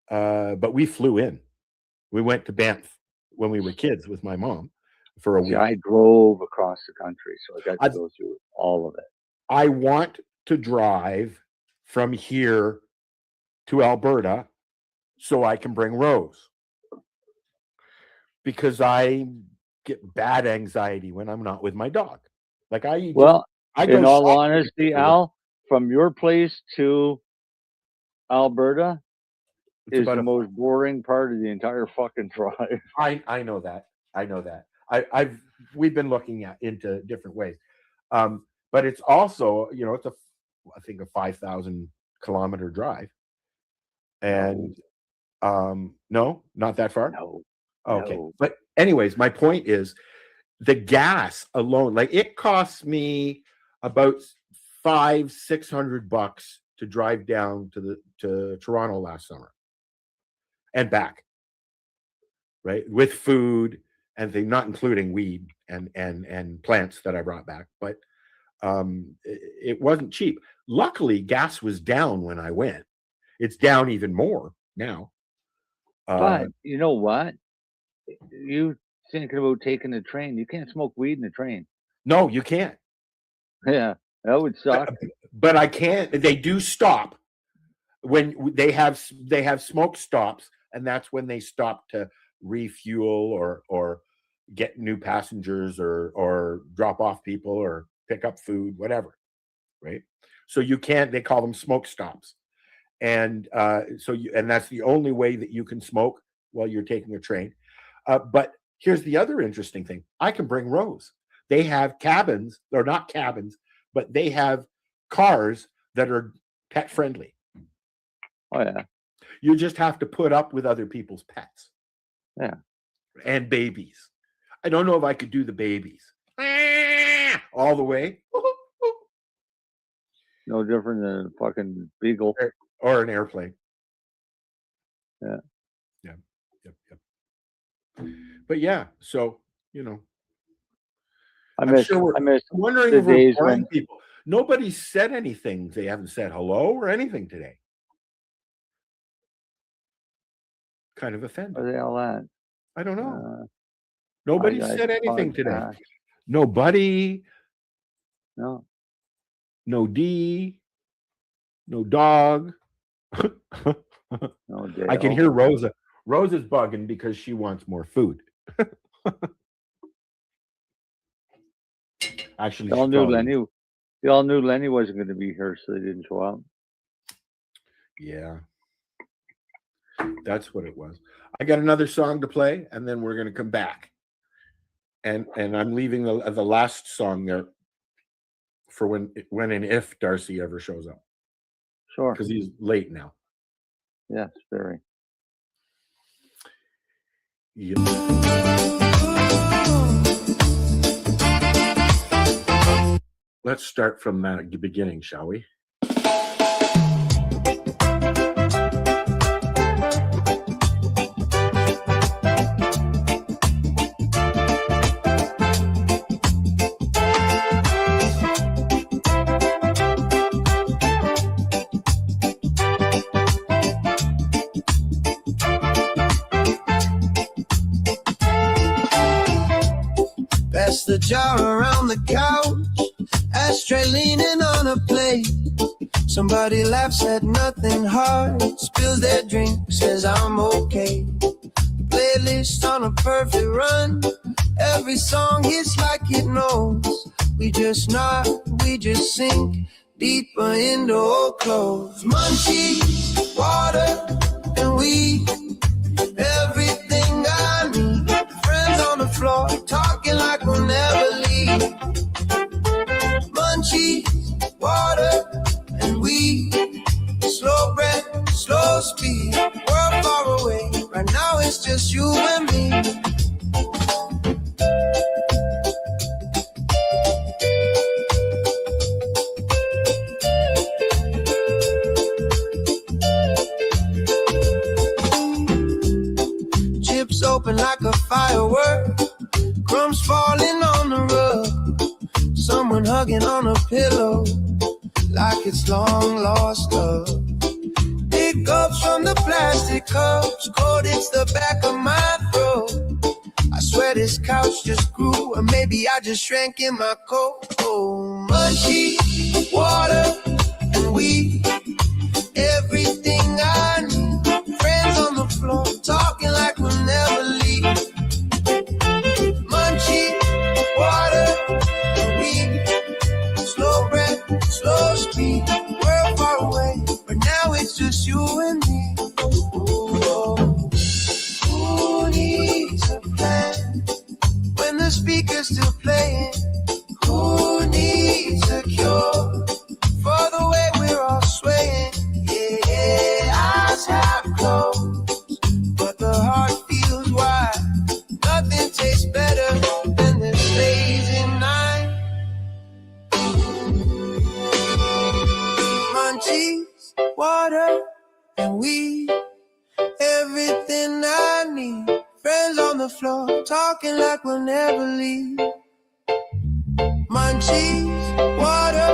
but we flew in. We went to Banff when we were kids with my mom for a week. I drove across the country, so I got to go through all of it. I want to drive from here to Alberta so I can bring Rose, because I get bad anxiety when I'm not with my dog. Like in all honesty, Al, from your place to Alberta is the most boring part of the entire fucking drive. I know that. We've been looking into different ways, but it's also, it's I think a 5,000 kilometer drive, and no, not that far. No. Okay, no. But anyways, my point is the gas alone. Like, it costs me about $500-600 to drive down to Toronto last summer and back, right? With food and things, not including weed and plants that I brought back, but it wasn't cheap. Luckily, gas was down when I went. It's down even more now. But you know what? You thinking about taking a train? You can't smoke weed in a train. No, you can't. Yeah, that would suck. But I can't. They do stop when they have smoke stops, and that's when they stop to refuel or get new passengers or drop off people or pick up food, whatever. Right. So you can't. They call them smoke stops, and and that's the only way that you can smoke while you're taking a train. But here's the other interesting thing. I can bring Rose. They have cabins. They're not cabins, but they have cars that are pet friendly. Oh, yeah. You just have to put up with other people's pets. Yeah. And babies. I don't know if I could do the babies. All the way. No different than a fucking beagle. Or an airplane. Yeah. Yep. But yeah, so, I'm wondering the if we're days boring when people. Nobody said anything. They haven't said hello or anything today. Kind of offended. Where are they all at? I don't know. Nobody said anything today. Nobody. No. No D. No dog. No I can hear Rosa. Rosa's bugging because she wants more food. Actually, They she all knew probably- Lenny. They all knew Lenny wasn't going to be here, so they didn't show up. Yeah, that's what it was. I got another song to play, and then we're going to come back. And I'm leaving the last song there for when and if Darcy ever shows up, Sure. because he's late now. Yes, very. Yep. Let's start from the beginning, shall we? Pass the jar around the couch, ashtray leaning on a plate. Somebody laughs at nothing hard, spills their drink, says I'm okay. Playlist on a perfect run, every song hits like it knows. We just nod, we just sink deeper into old clothes. Munchies, water, and weed, everything I need. Friends on the floor, talking like we'll never leave. Munchies, water, and weed, slow breath, slow speed. We're far away, right now it's just you and me. Chips open like a firework, crumbs falling on the rug. Someone hugging on a pillow, like it's long lost love. Hiccups from the plastic cups, cold hits the back of my throat. I swear this couch just grew, or maybe I just shrank in my coat. Oh, munchies, water, and weed, everything I need. Friends on the floor, talking like we'll never leave. Munchies, water, and weed, slow breath, slow speed. We're far away, but now it's just you and me. Ooh, who needs a plan when the speaker's still playing? Who needs a cure for the way we're all swaying? Yeah, eyes have closed, but the heart feels wide. Nothing tastes better than this lazy night. Munchies, water, and weed, everything I need. Friends on the floor, talking like we'll never leave. Munchies, water,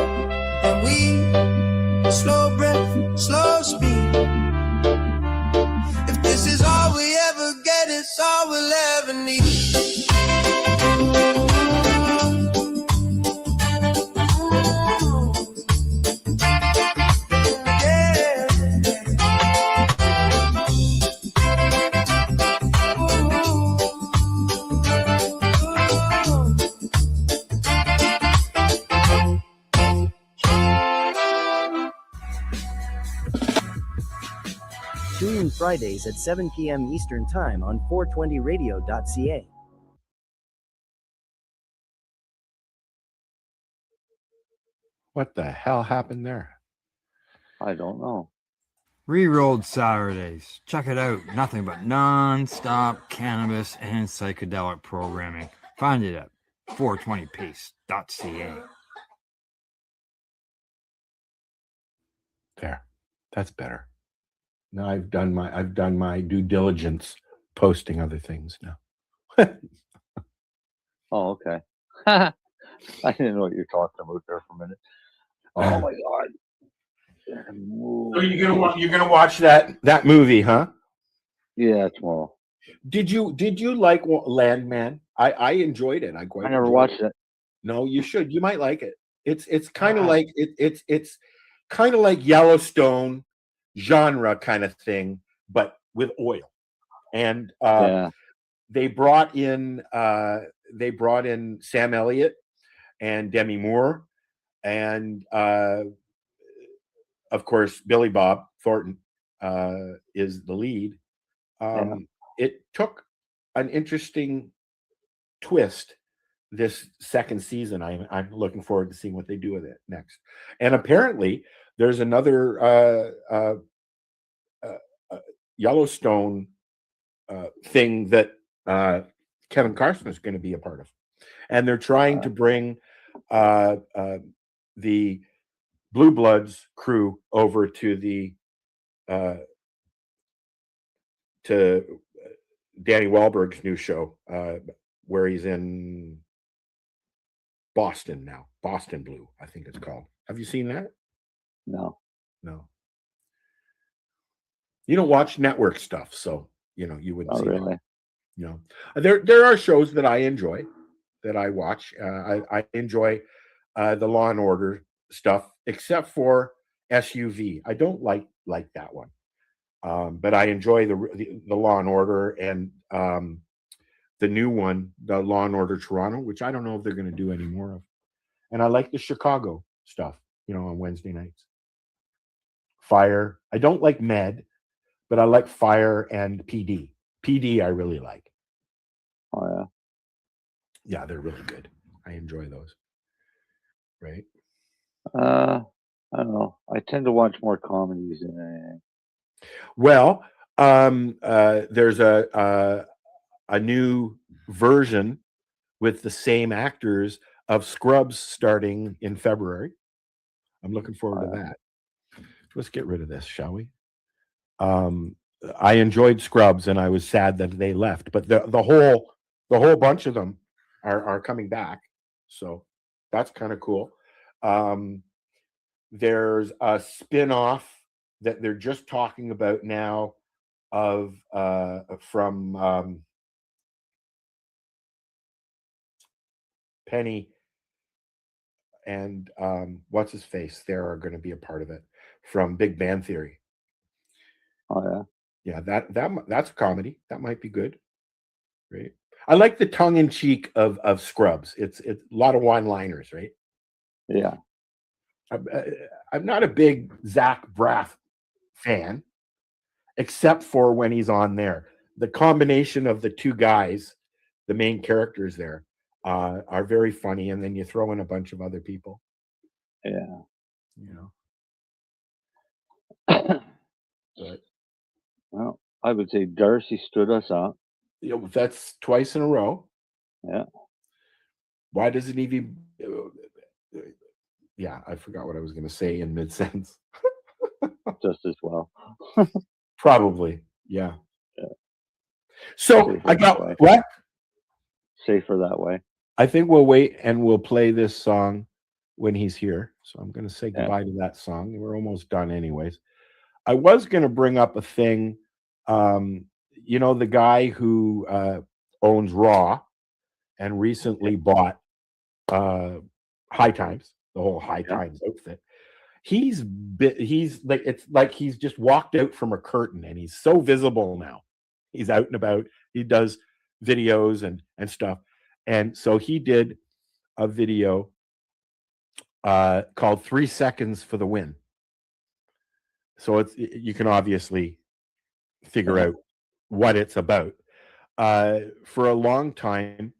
and weed, slow breath, slow speed. If this is all we ever get, it's all we'll ever need. Tune in Fridays at 7 p.m. Eastern Time on 420radio.ca. What the hell happened there? I don't know. Rerolled Saturdays. Check it out. Nothing but non-stop cannabis and psychedelic programming. Find it at 420pace.ca. There. That's better. Now I've done my due diligence posting other things now. Oh, okay. I didn't know what you were talking about there for a minute. Oh my god. So you're gonna watch that movie, huh? Yeah, tomorrow. Did you like Landman? I enjoyed it. I never watched it. No, you should. You might like it. It's kind of like it's kind of like Yellowstone genre kind of thing, but with oil. And they brought in Sam Elliott and Demi Moore, and of course Billy Bob Thornton is the lead. It took an interesting twist this second season. I'm looking forward to seeing what they do with it next. And apparently, there's another Yellowstone thing that Kevin Carson is going to be a part of, and they're trying to bring the Blue Bloods crew over to the to Danny Wahlberg's new show, where he's in Boston now. Boston Blue, I think it's called. Have you seen that? No. You don't watch network stuff, so you wouldn't see really. that. There are shows that I enjoy, that I watch. I enjoy the Law and Order stuff, except for SUV. I don't like that one. But I enjoy the Law and Order, and the new one, the Law and Order Toronto, which I don't know if they're going to do any more of. And I like the Chicago stuff, on Wednesday nights. Fire. I don't like Med, but I like Fire and PD. PD I really like. Oh yeah. Yeah, they're really good. I enjoy those. Right. I don't know. I tend to watch more comedies than anything. Well, there's a new version with the same actors of Scrubs starting in February. I'm looking forward to that. Let's get rid of this, shall we? I enjoyed Scrubs, and I was sad that they left, but the whole bunch of them are coming back, so that's kind of cool. There's a spin-off that they're just talking about now of from Penny and what's his face. They are going to be a part of it from Big Bang Theory. Oh yeah, that's a comedy. That might be good, right? I like the tongue-in-cheek of Scrubs. It's a lot of one-liners, right? Yeah. I'm not a big Zach Braff fan, except for when he's on there. The combination of the two guys, the main characters there, are very funny, and then you throw in a bunch of other people. Yeah. But, well, I would say Darcy stood us up. That's twice in a row. Yeah. Why does it even? Yeah, I forgot what I was going to say in mid-sentence. Just as well. Probably, yeah. So I got what? Safer that way. I think we'll wait and we'll play this song when he's here. So I'm going to say goodbye to that song. We're almost done anyways. I was going to bring up a thing. The guy who owns Raw and recently bought High Times, the whole High Times outfit. He's like, it's like he's just walked out from a curtain, and he's so visible now. He's out and about. He does videos and stuff. And so he did a video called 3 Seconds for the Win. So you can obviously figure out what it's about. For a long time,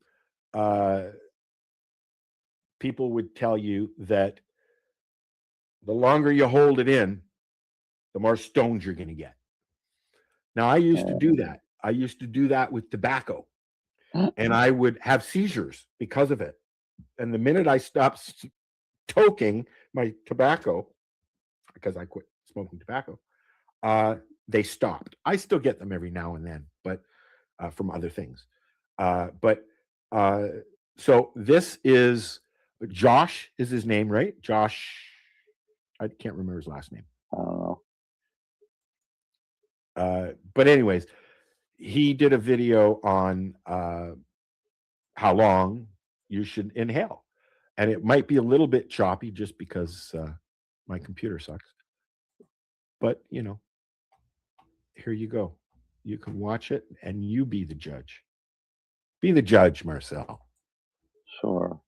people would tell you that the longer you hold it in, the more stoned you're going to get. Now, I used to do that. I used to do that with tobacco, and I would have seizures because of it. And the minute I stopped toking my tobacco, because I quit smoking tobacco, they stopped. I still get them every now and then, but from other things. So this is Josh is his name, right? Josh. I can't remember his last name. I don't know. But anyways, he did a video on how long you should inhale. And it might be a little bit choppy just because my computer sucks. But, here you go. You can watch it and you be the judge. Be the judge, Marcel. Sure.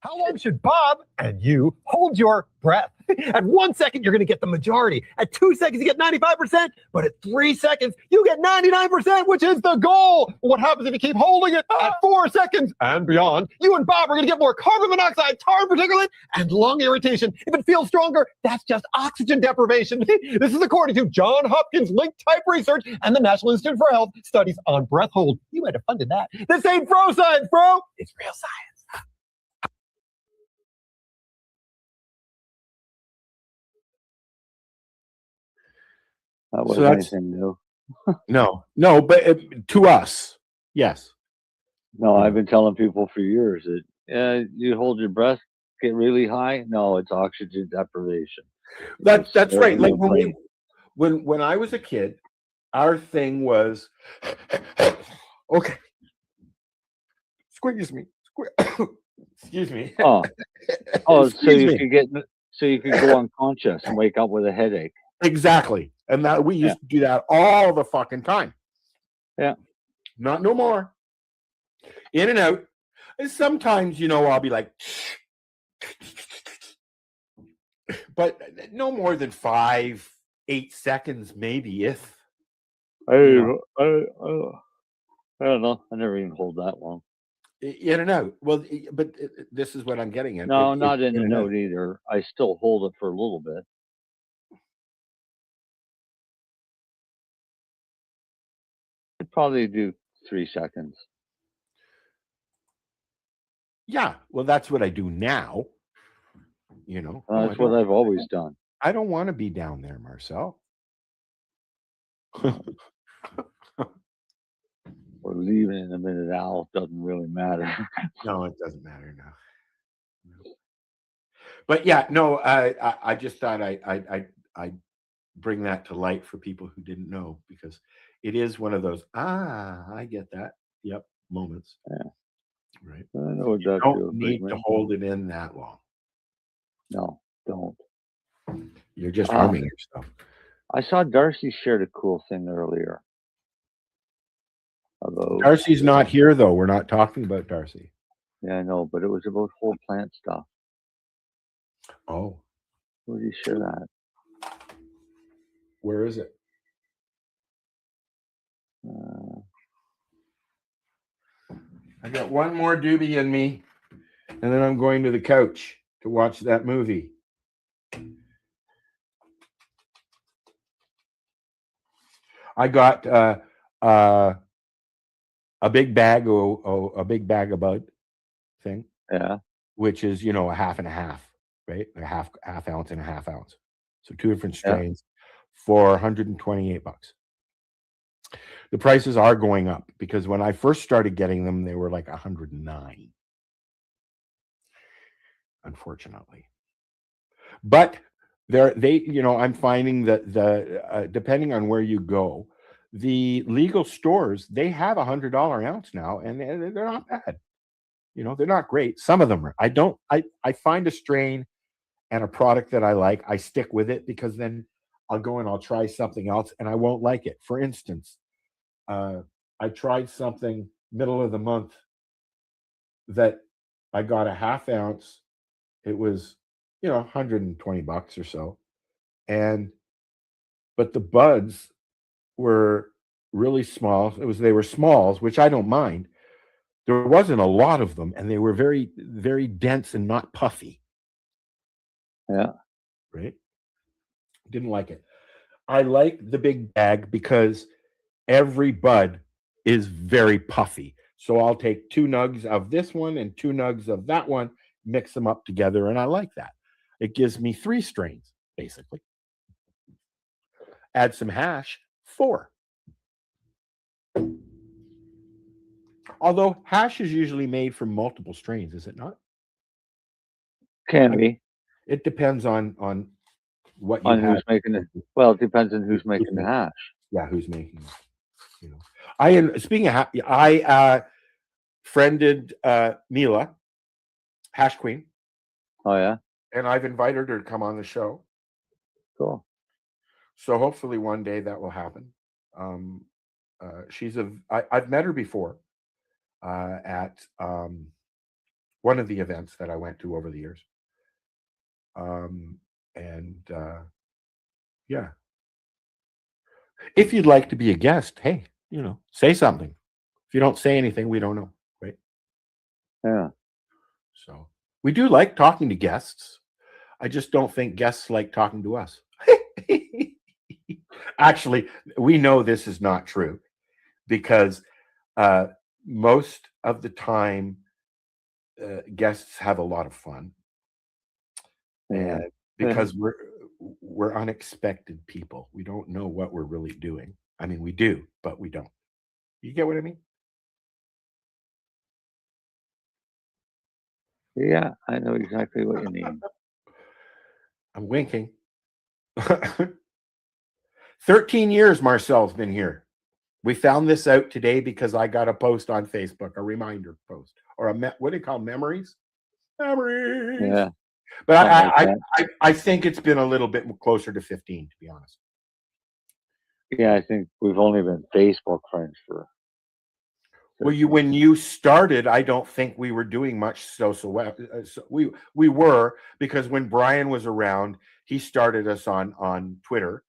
How long should Bob and you hold your breath? At 1 second, you're going to get the majority. At 2 seconds, you get 95%. But at 3 seconds, you get 99%, which is the goal. What happens if you keep holding it? At 4 seconds and beyond, you and Bob are going to get more carbon monoxide, tar particulate, and lung irritation. If it feels stronger, that's just oxygen deprivation. This is according to John Hopkins Link Type Research and the National Institute for Health studies on breath hold. You had to funded that. This ain't bro science, bro. It's real science. That wasn't anything new. No, but to us, yes. No, I've been telling people for years that you hold your breath, get really high. No, it's oxygen deprivation. That's right. Like when I was a kid, our thing was okay. Excuse me. Excuse me. Oh, so you could go unconscious and wake up with a headache. Exactly. And that we used to do that all the fucking time. Yeah. Not no more. In and out. And sometimes, I'll be like, but no more than 5-8 seconds, maybe, if. I don't know. I never even hold that long. In and out. Well, but this is what I'm getting at. No, not in and out either. I still hold it for a little bit. I'd probably do 3 seconds. Yeah, well, that's what I do now. That's what I've always done. I don't want to be down there, Marcel. We're leaving in a minute, Al. Doesn't really matter. No, it doesn't matter now. But yeah, no, I just thought I'd bring that to light for people who didn't know, because it is one of those, I get that. Yep, moments. Yeah. Right. I know what You don't need to hold it in that long. No, don't. You're just harming yourself. I saw Darcy shared a cool thing earlier. Darcy's not here, though. We're not talking about Darcy. Yeah, I know, but it was about whole plant stuff. Oh. Where did you share that? Where is it? I got one more doobie in me, and then I'm going to the couch to watch that movie. I got a big bag of bud thing. Yeah. Which is, a half and a half, right? A half ounce and a half ounce. So 2 different strains for $128. The prices are going up, because when I first started getting them, they were like $109. Unfortunately. But I'm finding that depending on where you go, the legal stores, they have $100 ounce now, and they're not bad. They're not great. Some of them are. I find a strain and a product that I like, I stick with it, because then I'll go and I'll try something else and I won't like it. For instance, I tried something middle of the month that I got a half ounce. It was, $120 or so. But the buds were really small. They were smalls, which I don't mind. There wasn't a lot of them, and they were very, very dense and not puffy. Yeah. Right? Didn't like it. I like the big bag because every bud is very puffy. So I'll take 2 nugs of this one and 2 nugs of that one, mix them up together, and I like that. It gives me 3 strains, basically. Add some hash, 4. Although hash is usually made from multiple strains, is it not? Can be. It depends on what you who's making it. Well, it depends on who's making the hash. Yeah, who's making it. I am speaking of I friended Mila, Hash Queen. Oh yeah. And I've invited her to come on the show. Cool. So hopefully one day that will happen. I've met her before at one of the events that I went to over the years. Yeah. If you'd like to be a guest, hey, say something. If you don't say anything, we don't know, right? Yeah. So we do like talking to guests. I just don't think guests like talking to us. Actually, we know this is not true because most of the time guests have a lot of fun. Yeah. And because we're unexpected people. We don't know what we're really doing. I mean, we do, but we don't. You get what I mean? Yeah, I know exactly what you mean. I'm winking. 13 years Marcel's been here. We found this out today because I got a post on Facebook, a reminder post, or what do you call memories? Memories. Yeah. But I think it's been a little bit closer to 15, to be honest. Yeah, I think we've only been Facebook friends for. Well, when you started, I don't think we were doing much social web. We were, because when Brian was around, he started us on Twitter.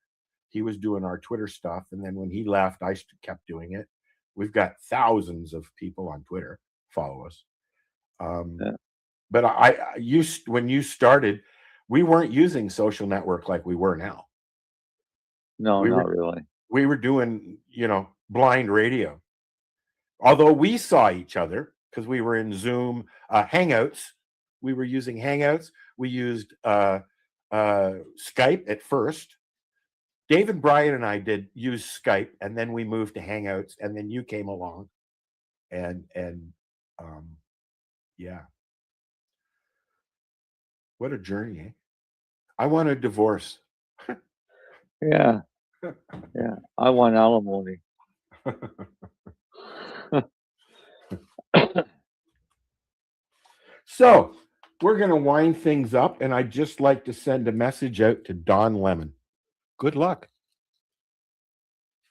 He was doing our Twitter stuff, and then when he left, I kept doing it. We've got thousands of people on Twitter follow us. But when you started, we weren't using social network like we were now. No, not really. We were doing, blind radio. Although we saw each other because we were in Zoom Hangouts. We were using Hangouts. We used Skype at first. Dave and Brian and I did use Skype, and then we moved to Hangouts, and then you came along. And yeah. What a journey, eh? I want a divorce. Yeah. Yeah. I want alimony. So we're going to wind things up, and I'd just like to send a message out to Don Lemon. Good luck.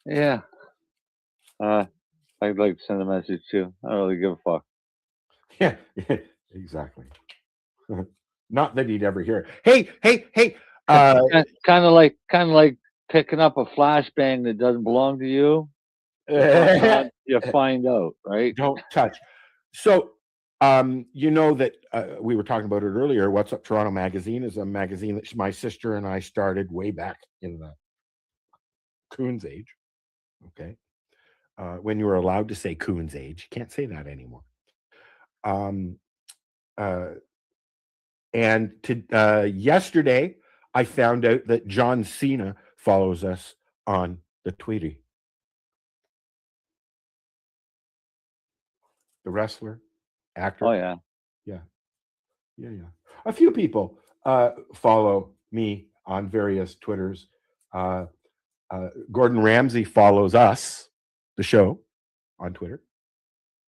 Yeah. I'd like to send a message too. I don't really give a fuck. Yeah, exactly. Not that he'd ever hear it. Hey. Kind of like picking up a flashbang that doesn't belong to you. You find out, right? Don't touch. So, that we were talking about it earlier. What's Up Toronto magazine is a magazine that my sister and I started way back in the Coon's age. Okay. When you were allowed to say Coon's age, you can't say that anymore. And yesterday, I found out that John Cena follows us on the Tweety. The wrestler, actor. Oh, yeah. Yeah. A few people follow me on various Twitters. Gordon Ramsay follows us, the show, on Twitter.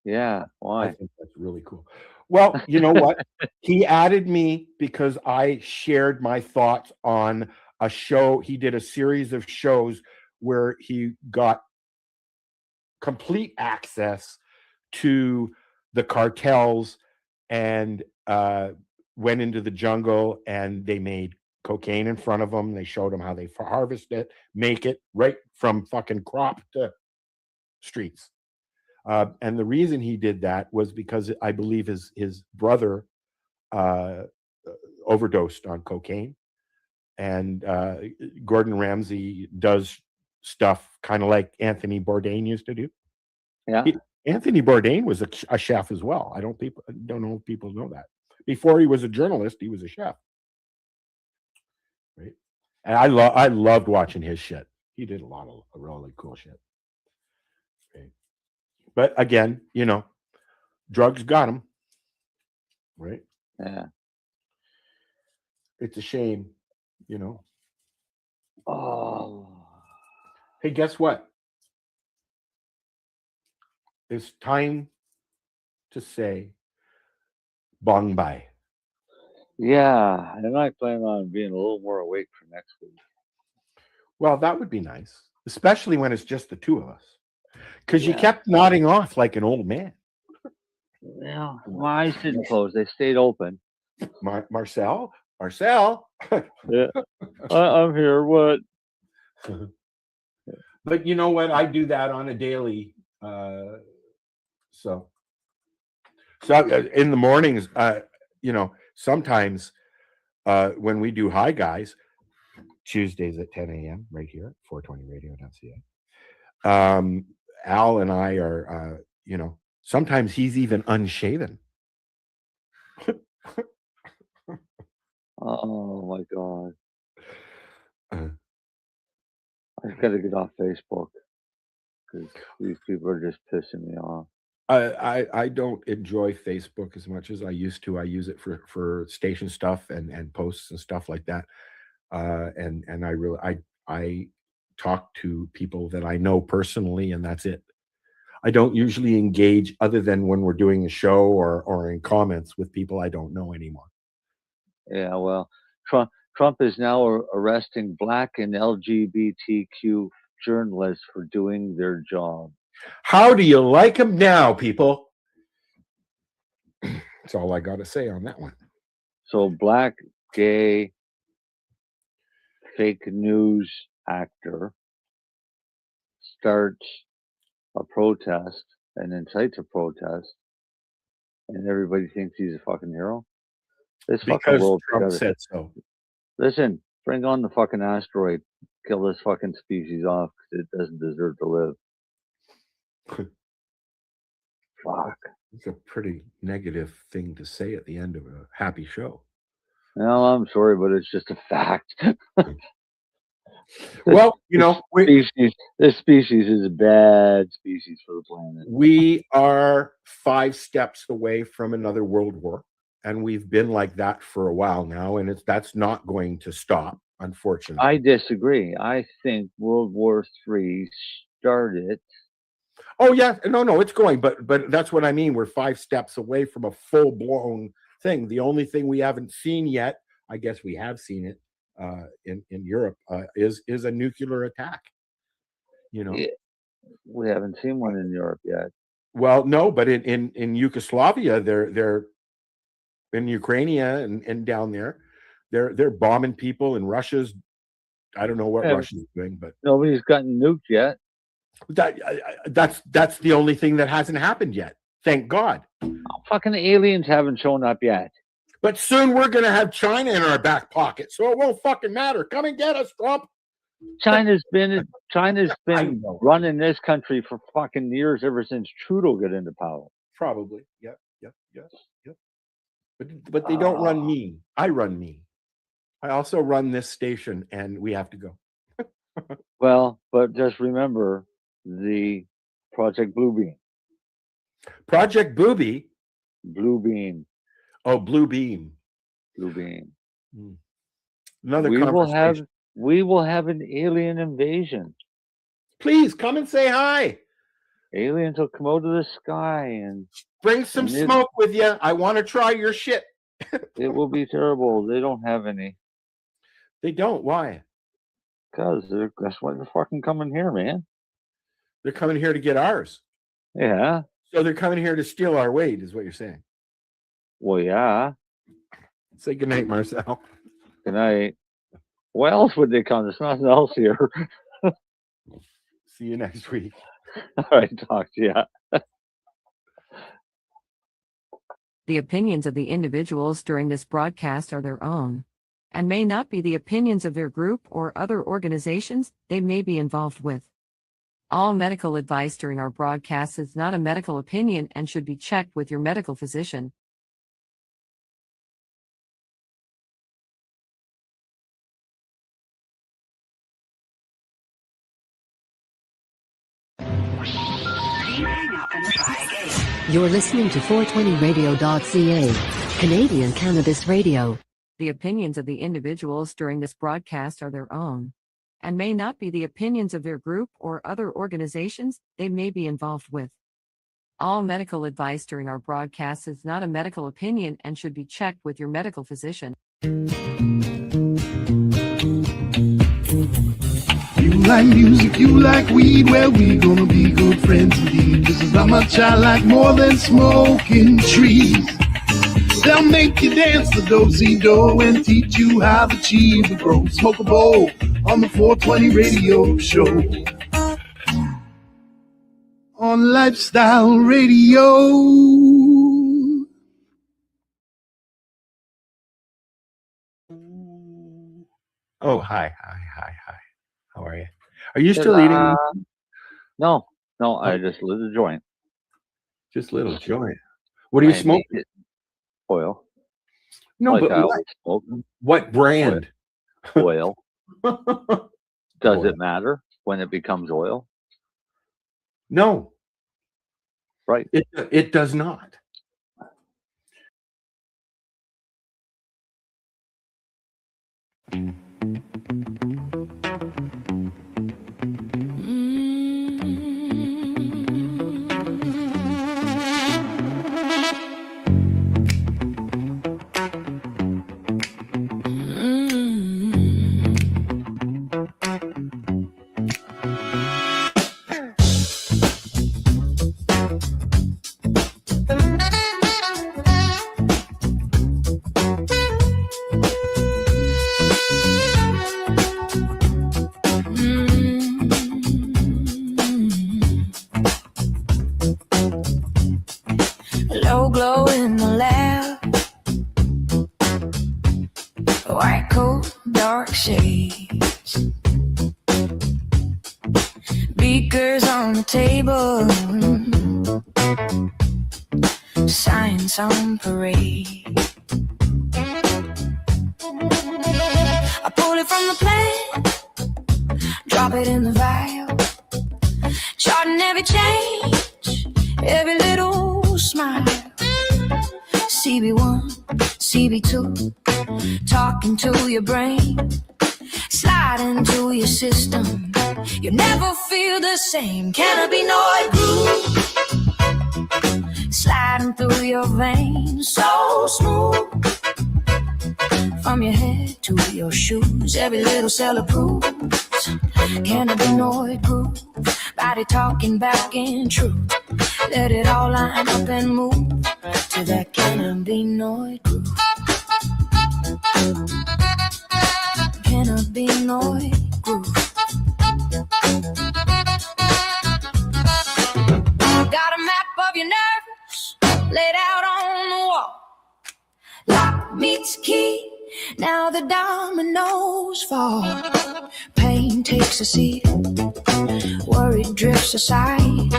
Yeah, why? I think that's really cool. Well, you know what? He added me because I shared my thoughts on a show. He did a series of shows where he got complete access to the cartels and went into the jungle, and they made cocaine in front of them. They showed them how they harvest it, make it right from fucking crop to streets. And the reason he did that was because I believe his brother overdosed on cocaine. And Gordon Ramsay does stuff kind of like Anthony Bourdain used to do. Yeah. Anthony Bourdain was a chef as well. I don't know if people know that. Before he was a journalist, he was a chef. Right? And I loved watching his shit. He did a lot of really cool shit. Right? But again, drugs got him. Right? Yeah. It's a shame, Oh. Hey, guess what? It's time to say bong bye. Yeah, and I plan on being a little more awake for next week. Well, that would be nice, especially when it's just the two of us. Because you kept nodding off like an old man. Yeah, my eyes didn't close. They stayed open. Marcel? Yeah, I'm here. What? But you know what? I do that on a daily. So in the mornings, sometimes when we do Hi Guys, Tuesdays at 10 a.m. right here at 420radio.ca. Al and I are, sometimes he's even unshaven. Oh my God. I've got to get off Facebook because these people are just pissing me off. I don't enjoy Facebook as much as I used to. I use it for station stuff and posts and stuff like that. And I talk to people that I know personally, and that's it. I don't usually engage other than when we're doing a show or in comments with people I don't know anymore. Yeah, well, Trump is now arresting Black and LGBTQ journalists for doing their job. How do you like him now, people? That's all I got to say on that one. So, Black, gay, fake news actor starts a protest and incites a protest, and everybody thinks he's a fucking hero. This fucking Because world Trump said so. Listen, bring on the fucking asteroid. Kill this fucking species off because it doesn't deserve to live. Fuck. It's a pretty negative thing to say at the end of a happy show. No, I'm sorry, but it's just a fact. Well, this species is a bad species for the planet. We are 5 steps away from another world war, and we've been like that for a while now, and that's not going to stop, unfortunately. I disagree. I think World War III started. Oh yeah, no, it's going, but that's what I mean. We're 5 steps away from a full-blown thing. The only thing we haven't seen yet, I guess we have seen it in Europe, is a nuclear attack. Yeah, we haven't seen one in Europe yet. Well, no, but in Yugoslavia, they're in Ukraine and down there, they're bombing people, and Russia's, I don't know what Russia's doing, but nobody's gotten nuked yet. That's the only thing that hasn't happened yet. Thank God. Fucking aliens haven't shown up yet. But soon we're gonna have China in our back pocket, so it won't fucking matter. Come and get us, Trump. China's been running this country for fucking years, ever since Trudeau got into power. Probably. Yep. But they don't run me. I run me. I also run this station, and we have to go. Well, but just remember the Project Bluebeam. Project Booby? Bluebeam. Oh, Bluebeam. Bluebeam. Another conversation. We will have an alien invasion. Please come and say hi. Aliens will come out of the sky and bring some smoke with you. I want to try your shit. It will be terrible. They don't have any. They don't. Why? Because that's why they're fucking coming here, man. They're coming here to get ours. Yeah. So they're coming here to steal our weight, is what you're saying. Well, yeah. Say goodnight, Marcel. Good night. What else would they come? There's nothing else here. See you next week. All right, talk to you. The opinions of the individuals during this broadcast are their own, and may not be the opinions of their group or other organizations they may be involved with. All medical advice during our broadcast is not a medical opinion and should be checked with your medical physician. You're listening to 420radio.ca, Canadian Cannabis Radio. The opinions of the individuals during this broadcast are their own, and may not be the opinions of their group or other organizations they may be involved with. All medical advice during our broadcast is not a medical opinion and should be checked with your medical physician. You like music, you like weed. Well, we gonna be good friends indeed. This is how much I like more than smoking trees. They'll make you dance the do-si-do and teach you how the cheese will grow. Smoke a bowl on the 420 radio show. On Lifestyle Radio. Oh, hi. How are you? Are you still eating? No, I just lit a joint. Just little joint. What are you smoking? Oil. No, like but I always smoke. what brand? Oil. Does it matter when it becomes oil? No. Right. It does not. Low glow in the lab, white coat, dark shades, beakers on the table, science on parade. I pull it from the plant, drop it in the vial, charting every change, every little smile. CB1, CB2, talking to your brain, sliding into your system. You never feel the same. Cannabinoid groove, sliding through your veins, so smooth. From your head to your shoes, every little cell approves. Cannabinoid groove, body talking back in truth. Let it all line up and move to that cannabinoid groove. Cannabinoid groove. Got a map of your nerves laid out on the wall. Lock meets key, now the dominoes fall. Pain takes a seat, worry drifts aside.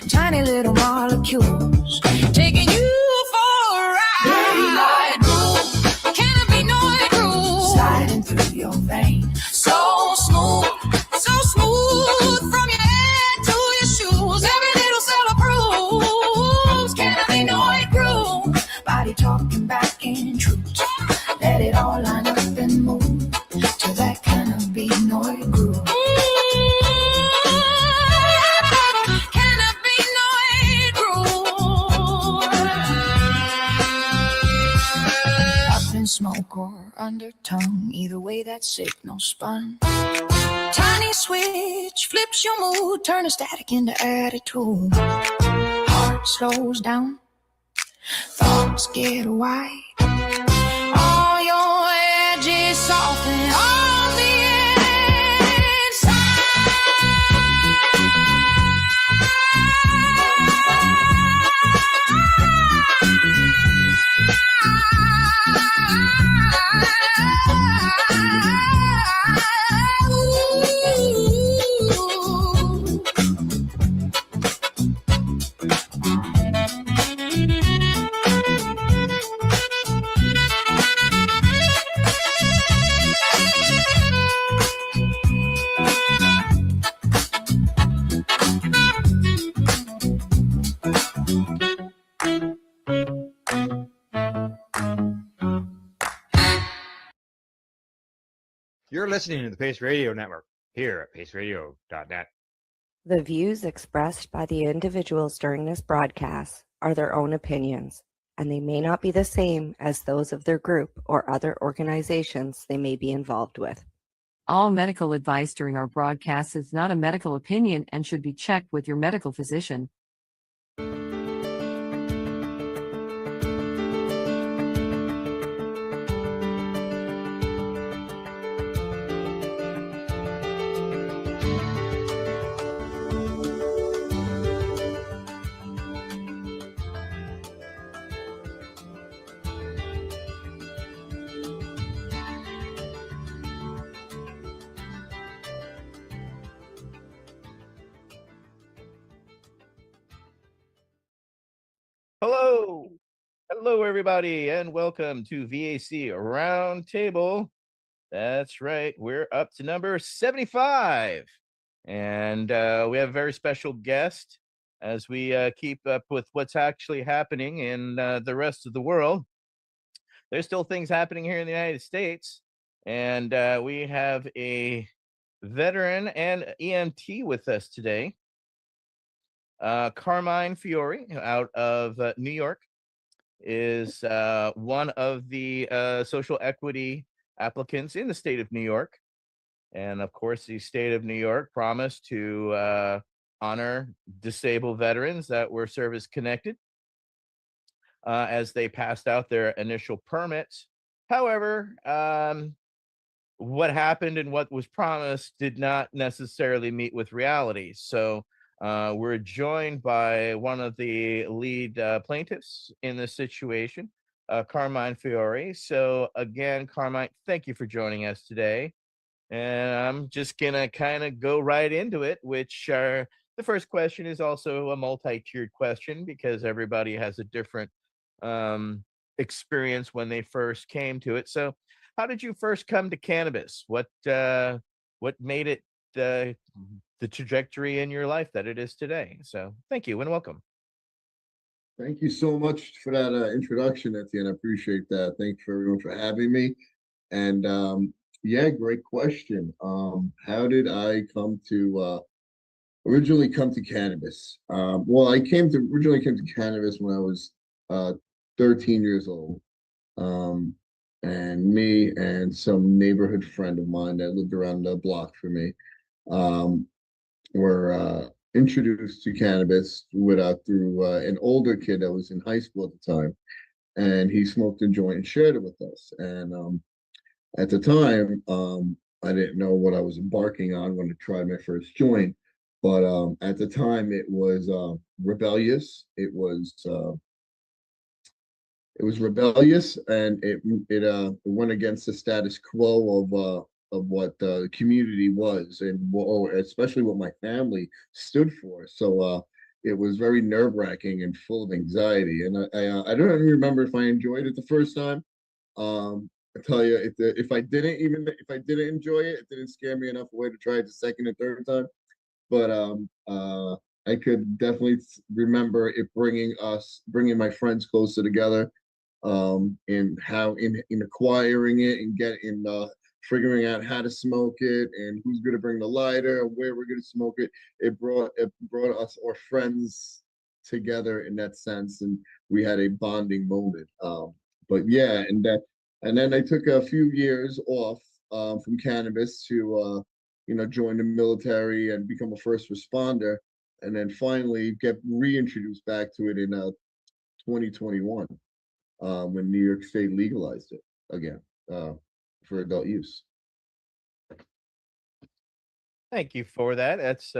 Tiny little molecules taking you for a ride. Cannabinoid groove, sliding through your vein, so smooth from your head to your shoes. Every little cell approves. Cannabinoid groove, body talking back in truth. Let it all line up and move to that cannabinoid groove. Smoke or under tongue, either way that signal spun. Tiny switch flips your mood, turn a static into attitude. Heart slows down, thoughts get wide. All your edges soften on the You're listening to the Pace Radio Network here at paceradio.net. The views expressed by the individuals during this broadcast are their own opinions, and they may not be the same as those of their group or other organizations they may be involved with. All medical advice during our broadcast is not a medical opinion and should be checked with your medical physician. Hello, everybody, and welcome to VAC Roundtable. That's right, we're up to number 75, and we have a very special guest as we keep up with what's actually happening in the rest of the world. There's still things happening here in the United States, and we have a veteran and EMT with us today, Carmine Fiore out of New York. Is one of the social equity applicants in the state of New York. And of course, the state of New York promised to honor disabled veterans that were service connected as they passed out their initial permits. However, what happened and what was promised did not necessarily meet with reality. So we're joined by one of the lead plaintiffs in this situation, Carmine Fiore. So again, Carmine, thank you for joining us today. And I'm just going to kind of go right into it, which the first question is also a multi-tiered question because everybody has a different experience when they first came to it. So how did you first come to cannabis? What made it the trajectory in your life that it is today? So thank you and welcome. Thank you so much for that introduction at the end. I appreciate that. Thanks for everyone for having me. And yeah, great question. How did I originally come to cannabis? Well, originally came to cannabis when I was 13 years old. And me and some neighborhood friend of mine that lived around the block from me were introduced to cannabis through an older kid that was in high school at the time, and he smoked a joint and shared it with us. And at the time, I didn't know what I was embarking on when I tried my first joint, but at the time it was rebellious. It was rebellious, and it went against the status quo of what the community was, and especially what my family stood for. So it was very nerve-wracking and full of anxiety. And I don't even remember if I enjoyed it the first time. I tell you, if I didn't enjoy it, it didn't scare me enough away to try it the second and third time. But I could definitely remember it bringing my friends closer together, in acquiring it and figuring out how to smoke it and who's going to bring the lighter and where we're going to smoke it. It brought us, our friends, together in that sense, and we had a bonding moment. But yeah, and then I took a few years off from cannabis to join the military and become a first responder, and then finally get reintroduced back to it in 2021. When New York State legalized it again for adult use. Thank you for that. That's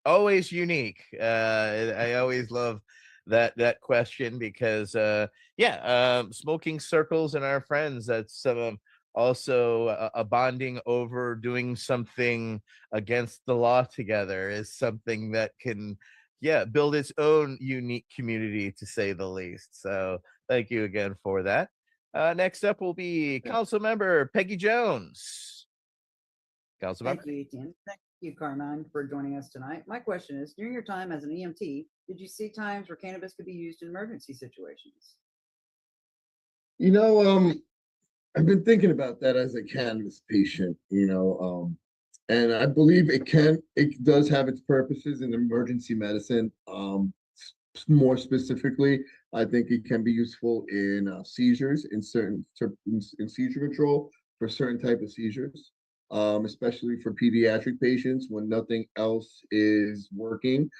always unique. I always love that question because smoking circles and our friends, that's also a bonding over doing something against the law together is something that can build its own unique community, to say the least. So thank you again for that. Next up will be Council Member Peggy Jones. Council Member. Thank you, Etienne. Thank you, Carmine, for joining us tonight. My question is, during your time as an EMT, did you see times where cannabis could be used in emergency situations? I've been thinking about that as a cannabis patient, and I believe it does have its purposes in emergency medicine. More specifically, I think it can be useful in seizures, in seizure control for certain type of seizures. especially for pediatric patients when nothing else is working,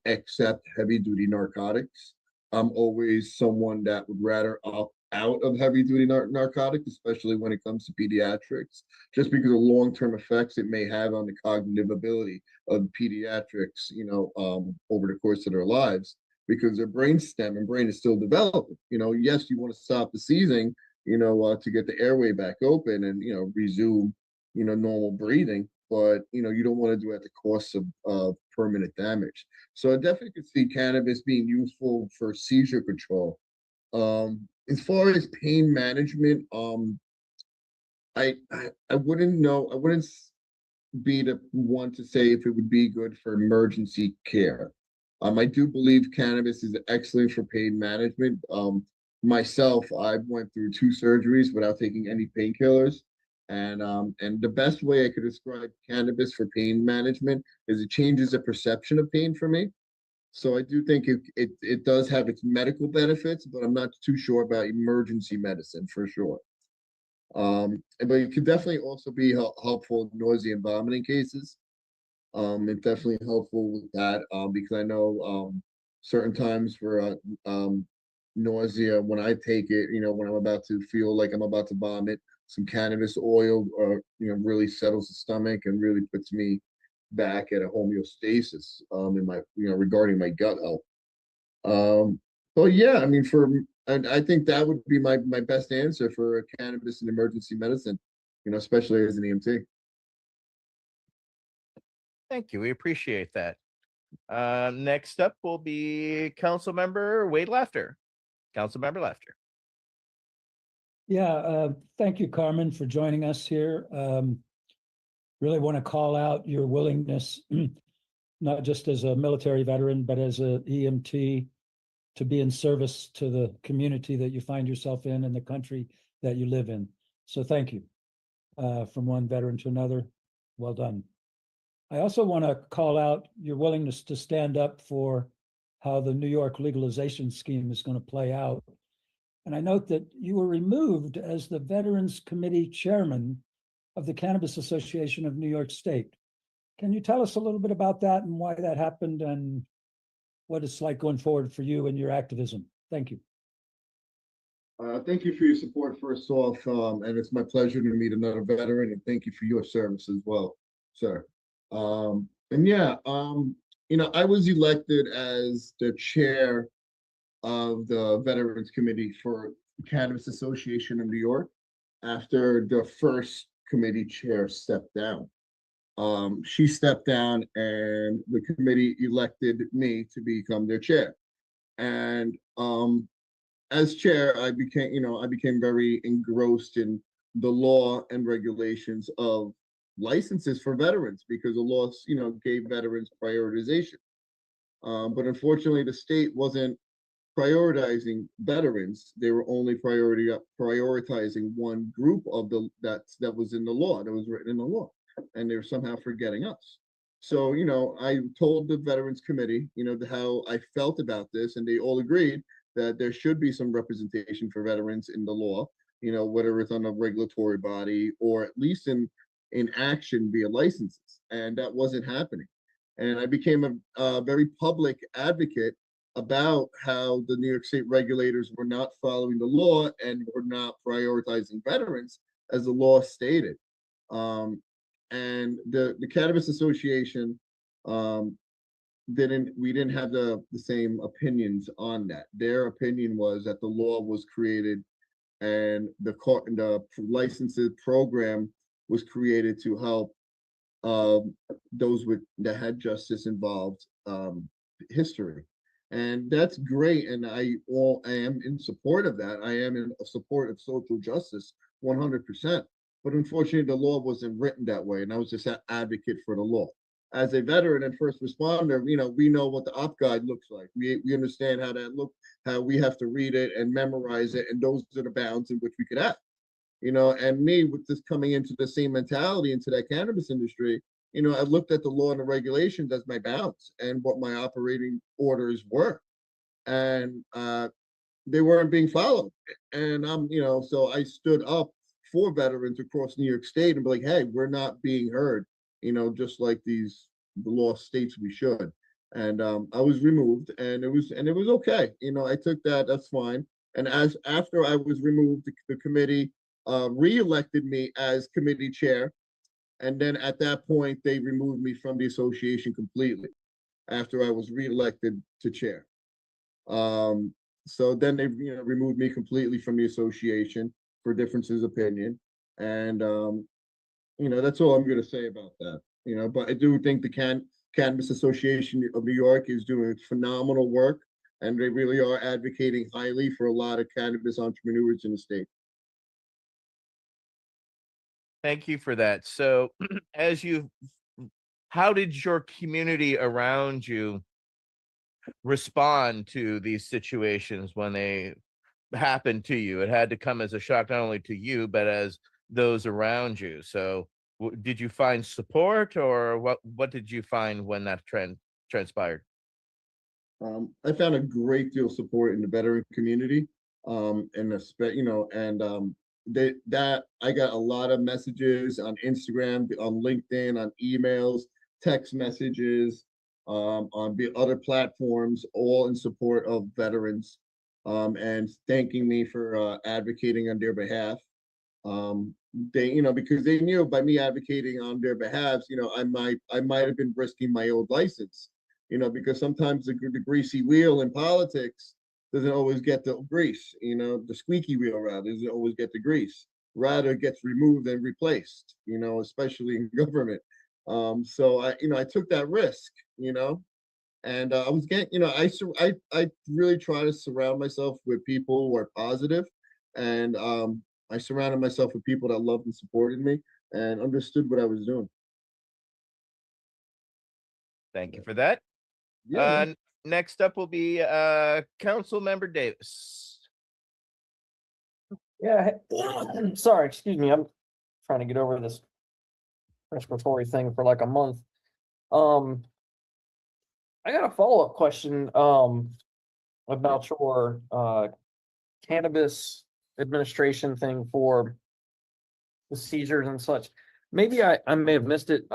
except heavy duty narcotics. I'm always someone that would rather opt out of heavy duty narcotics, especially when it comes to pediatrics, just because of long term effects it may have on the cognitive ability of pediatrics, over the course of their lives, because their brain stem and brain is still developing. Yes, you want to stop the seizing, to get the airway back open and, resume, normal breathing, but, you don't want to do it at the cost of permanent damage. So I definitely could see cannabis being useful for seizure control. As far as pain management, I wouldn't know. I wouldn't be the one to say if it would be good for emergency care. I do believe cannabis is excellent for pain management. Myself, I went through 2 surgeries without taking any painkillers. And the best way I could describe cannabis for pain management is it changes the perception of pain for me. So I do think it does have its medical benefits, but I'm not too sure about emergency medicine for sure. But it could definitely also be helpful in nausea and vomiting cases. It's definitely helpful with that, because I know certain times for nausea, when I take it, when I'm about to feel like I'm about to vomit, some cannabis oil, or really settles the stomach and really puts me back at a homeostasis, in my, regarding my gut health. So yeah, I mean, and I think that would be my best answer for cannabis and emergency medicine, especially as an EMT. Thank you. We appreciate that. Next up will be Council Member Wade Laughter. Council Member Laughter. Yeah, thank you, Carmen, for joining us here. Really want to call out your willingness, not just as a military veteran, but as a EMT, to be in service to the community that you find yourself in and the country that you live in. So thank you. From one veteran to another, well done. I also want to call out your willingness to stand up for how the New York legalization scheme is going to play out. And I note that you were removed as the Veterans Committee Chairman of the Cannabis Association of New York State. Can you tell us a little bit about that and why that happened and what it's like going forward for you and your activism? Thank you. Thank you for your support, first off, and it's my pleasure to meet another veteran, and thank you for your service as well, sir. And yeah, I was elected as the chair of the Veterans Committee for Cannabis Association of New York after the first committee chair stepped down. She stepped down, and the committee elected me to become their chair. And as chair, I became very engrossed in the law and regulations of licenses for veterans, because the law, gave veterans prioritization. But unfortunately, the state wasn't prioritizing veterans. They were only prioritizing one group of that was in the law, that was written in the law, and they were somehow forgetting us. So, I told the Veterans Committee, how I felt about this, and they all agreed that there should be some representation for veterans in the law, whether it's on a regulatory body or at least in action via licenses. And that wasn't happening. And I became a very public advocate about how the New York State regulators were not following the law and were not prioritizing veterans as the law stated. And the Cannabis Association, we didn't have the same opinions on that. Their opinion was that the law was created and the licensed program was created to help those that had justice involved history. And that's great. And I am in support of that. I am in support of social justice 100%. But unfortunately, the law wasn't written that way. And I was just an advocate for the law. As a veteran and first responder, we know what the op guide looks like. We understand how that look, how we have to read it and memorize it. And those are the bounds in which we could act. And me, with this coming into the same mentality into that cannabis industry, I looked at the law and the regulations as my bounds and what my operating orders were. And they weren't being followed. And so I stood up for veterans across New York State and be like, hey, we're not being heard, just like the law states we should. And I was removed, and it was okay. I took that. That's fine. And as after I was removed, the committee re-elected me as committee chair, and then at that point they removed me from the association completely after I was re-elected to chair. So then they removed me completely from the association for differences of opinion, and that's all I'm going to say about that. But I do think the Cannabis Association of New York is doing phenomenal work, and they really are advocating highly for a lot of cannabis entrepreneurs in the state. Thank you for that. So, how did your community around you respond to these situations when they happened to you? It had to come as a shock, not only to you, but as those around you. So, did you find support, or what did you find when that trend transpired? I found a great deal of support in the veteran community, and that I got a lot of messages on Instagram, on LinkedIn, on emails, text messages, on the other platforms, all in support of veterans, and thanking me for advocating on their behalf. They, because they knew by me advocating on their behalf, I might have been risking my old license, because sometimes the greasy wheel in politics doesn't always get the grease, the squeaky wheel rather doesn't always get the grease, rather gets removed and replaced, especially in government. So I took that risk, and I was getting, I really try to surround myself with people who are positive, and I surrounded myself with people that loved and supported me and understood what I was doing. Thank you for that. Yeah. Next up will be Council Member Davis. Yeah, sorry, excuse me. I'm trying to get over this respiratory thing for like a month. I got a follow-up question about your cannabis administration thing for the seizures and such. Maybe I may have missed it.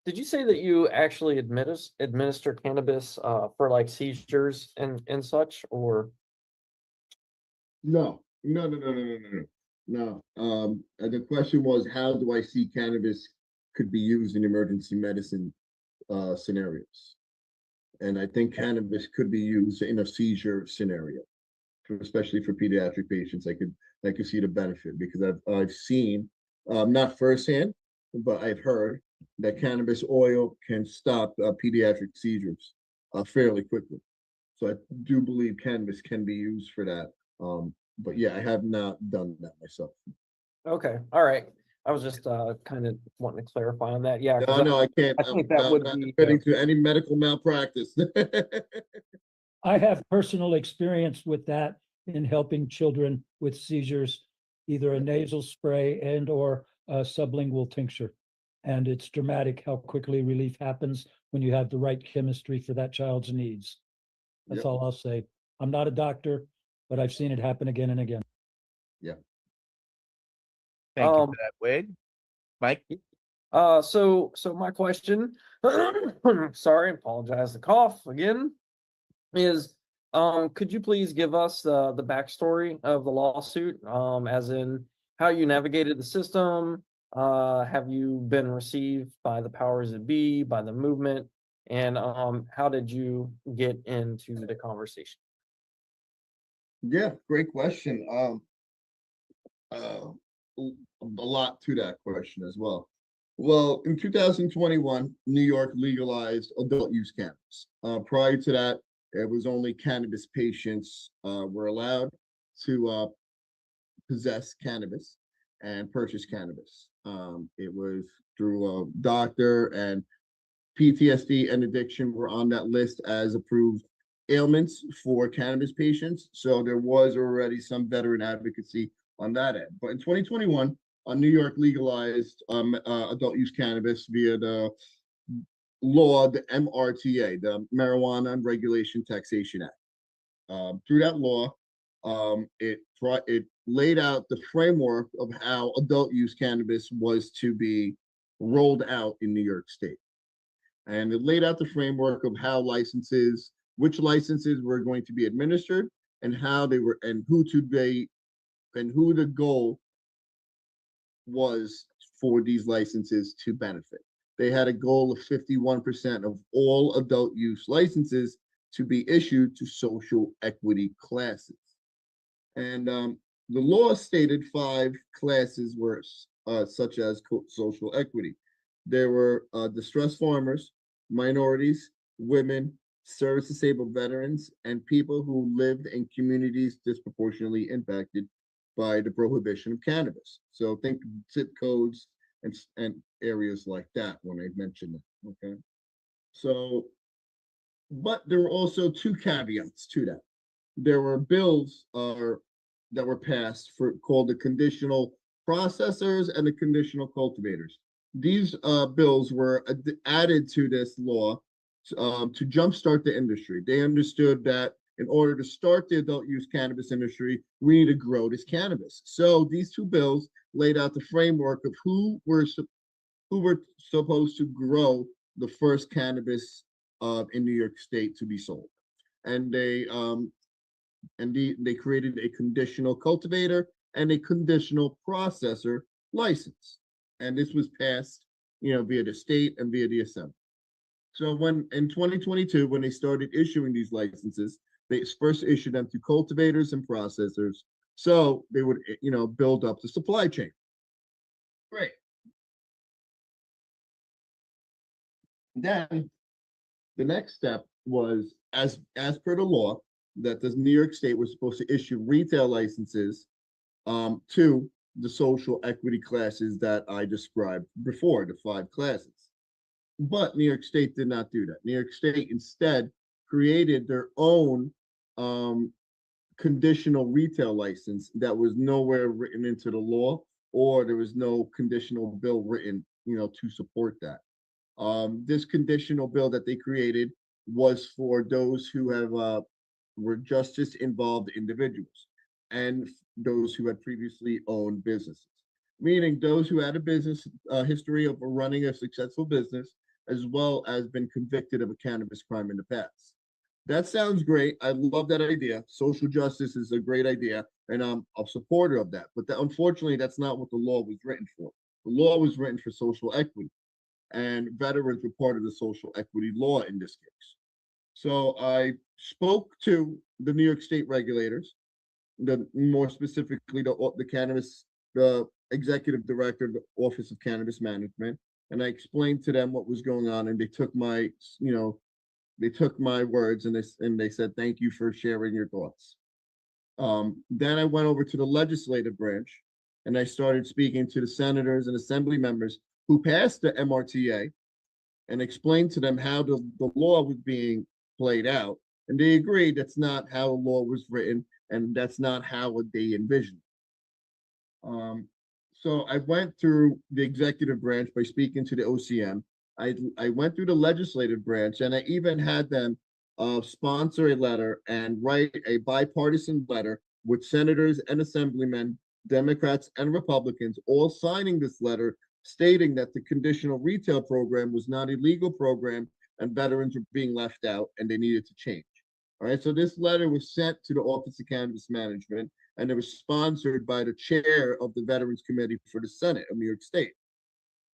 Did you say that you actually administer cannabis for like seizures and such, or? No. The question was, how do I see cannabis could be used in emergency medicine scenarios? And I think cannabis could be used in a seizure scenario, especially for pediatric patients. I could see the benefit, because I've seen, not firsthand, but I've heard that cannabis oil can stop pediatric seizures fairly quickly. So I do believe cannabis can be used for that. But yeah, I have not done that myself. Okay, all right. I was just kind of wanting to clarify on that. Yeah, No, I can't. I think that would not be admitting to any medical malpractice. I have personal experience with that in helping children with seizures, either a nasal spray and or a sublingual tincture. And it's dramatic how quickly relief happens when you have the right chemistry for that child's needs. That's Yep. all I'll say. I'm not a doctor, but I've seen it happen again and again. Yeah. Thank you for that, Wade. Mike? So my question, sorry, apologize the cough again, is could you please give us the backstory of the lawsuit, as in how you navigated the system, have you been received by the powers that be, by the movement, and how did you get into the conversation? Yeah, great question. A lot to that question as well. Well, in 2021, New York legalized adult use cannabis. Prior to that, it was only cannabis patients were allowed to possess cannabis and purchase cannabis. It was through a doctor, and PTSD and addiction were on that list as approved ailments for cannabis patients. So there was already some veteran advocacy on that end. But in 2021, New York legalized adult use cannabis via the law, the MRTA, the Marijuana and Regulation Taxation Act. Through that law, It laid out the framework of how adult use cannabis was to be rolled out in New York State. And it laid out the framework of how which licenses were going to be administered, and how they were, and who the goal was for these licenses to benefit. They had a goal of 51% of all adult use licenses to be issued to social equity classes. And the law stated 5 classes were such as social equity. There were distressed farmers, minorities, women, service disabled veterans, and people who lived in communities disproportionately impacted by the prohibition of cannabis. So think zip codes and areas like that when I mentioned it. Okay. So, but there were also 2 caveats to that. There were bills that were passed called the conditional processors and the conditional cultivators. These bills were added to this law to jumpstart the industry. They understood that in order to start the adult use cannabis industry, we need to grow this cannabis. So these 2 bills laid out the framework of who were supposed to grow the first cannabis in New York State to be sold, and they created a conditional cultivator and a conditional processor license, and this was passed, via the state and via the assembly. So when in 2022, when they started issuing these licenses, they first issued them to cultivators and processors, so they would, build up the supply chain. Great. Then the next step was, as per the law, that the New York State was supposed to issue retail licenses to the social equity classes that I described before, the 5 classes. But New York State did not do that. New York State instead created their own conditional retail license that was nowhere written into the law, or there was no conditional bill written, to support that. This conditional bill that they created was for those who were justice involved individuals and those who had previously owned businesses, meaning those who had a business history of running a successful business, as well as been convicted of a cannabis crime in the past. That sounds great. I love that idea. Social justice is a great idea, and I'm a supporter of that. But unfortunately, that's not what the law was written for. The law was written for social equity, and veterans were part of the social equity law in this case. So I spoke to the New York State regulators, more specifically the executive director of the Office of Cannabis Management, and I explained to them what was going on, and they took my words, and they said, thank you for sharing your thoughts. Then I went over to the legislative branch, and I started speaking to the senators and assembly members who passed the MRTA, and explained to them how the law was being played out. And they agreed that's not how the law was written, and that's not how they envisioned it. So I went through the executive branch by speaking to the OCM. I went through the legislative branch, and I even had them sponsor a letter and write a bipartisan letter with senators and assemblymen, Democrats and Republicans, all signing this letter stating that the conditional retail program was not a legal program and veterans were being left out and they needed to change. All right, so this letter was sent to the Office of Cannabis Management, and it was sponsored by the chair of the Veterans Committee for the Senate of New York State.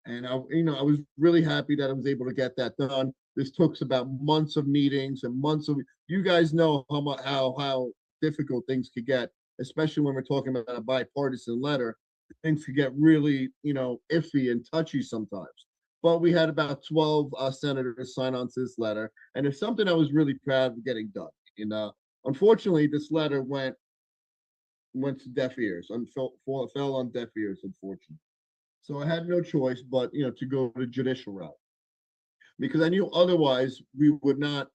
And I was really happy that I was able to get that done. This took about months of meetings and months of. You guys know how difficult things could get, especially when we're talking about a bipartisan letter. Things could get really iffy and touchy sometimes. But we had about 12 senators sign on to this letter, and it's something I was really proud of getting done. And unfortunately, this letter went to deaf ears and fell on deaf ears, unfortunately. So I had no choice but to go the judicial route, because I knew otherwise we would not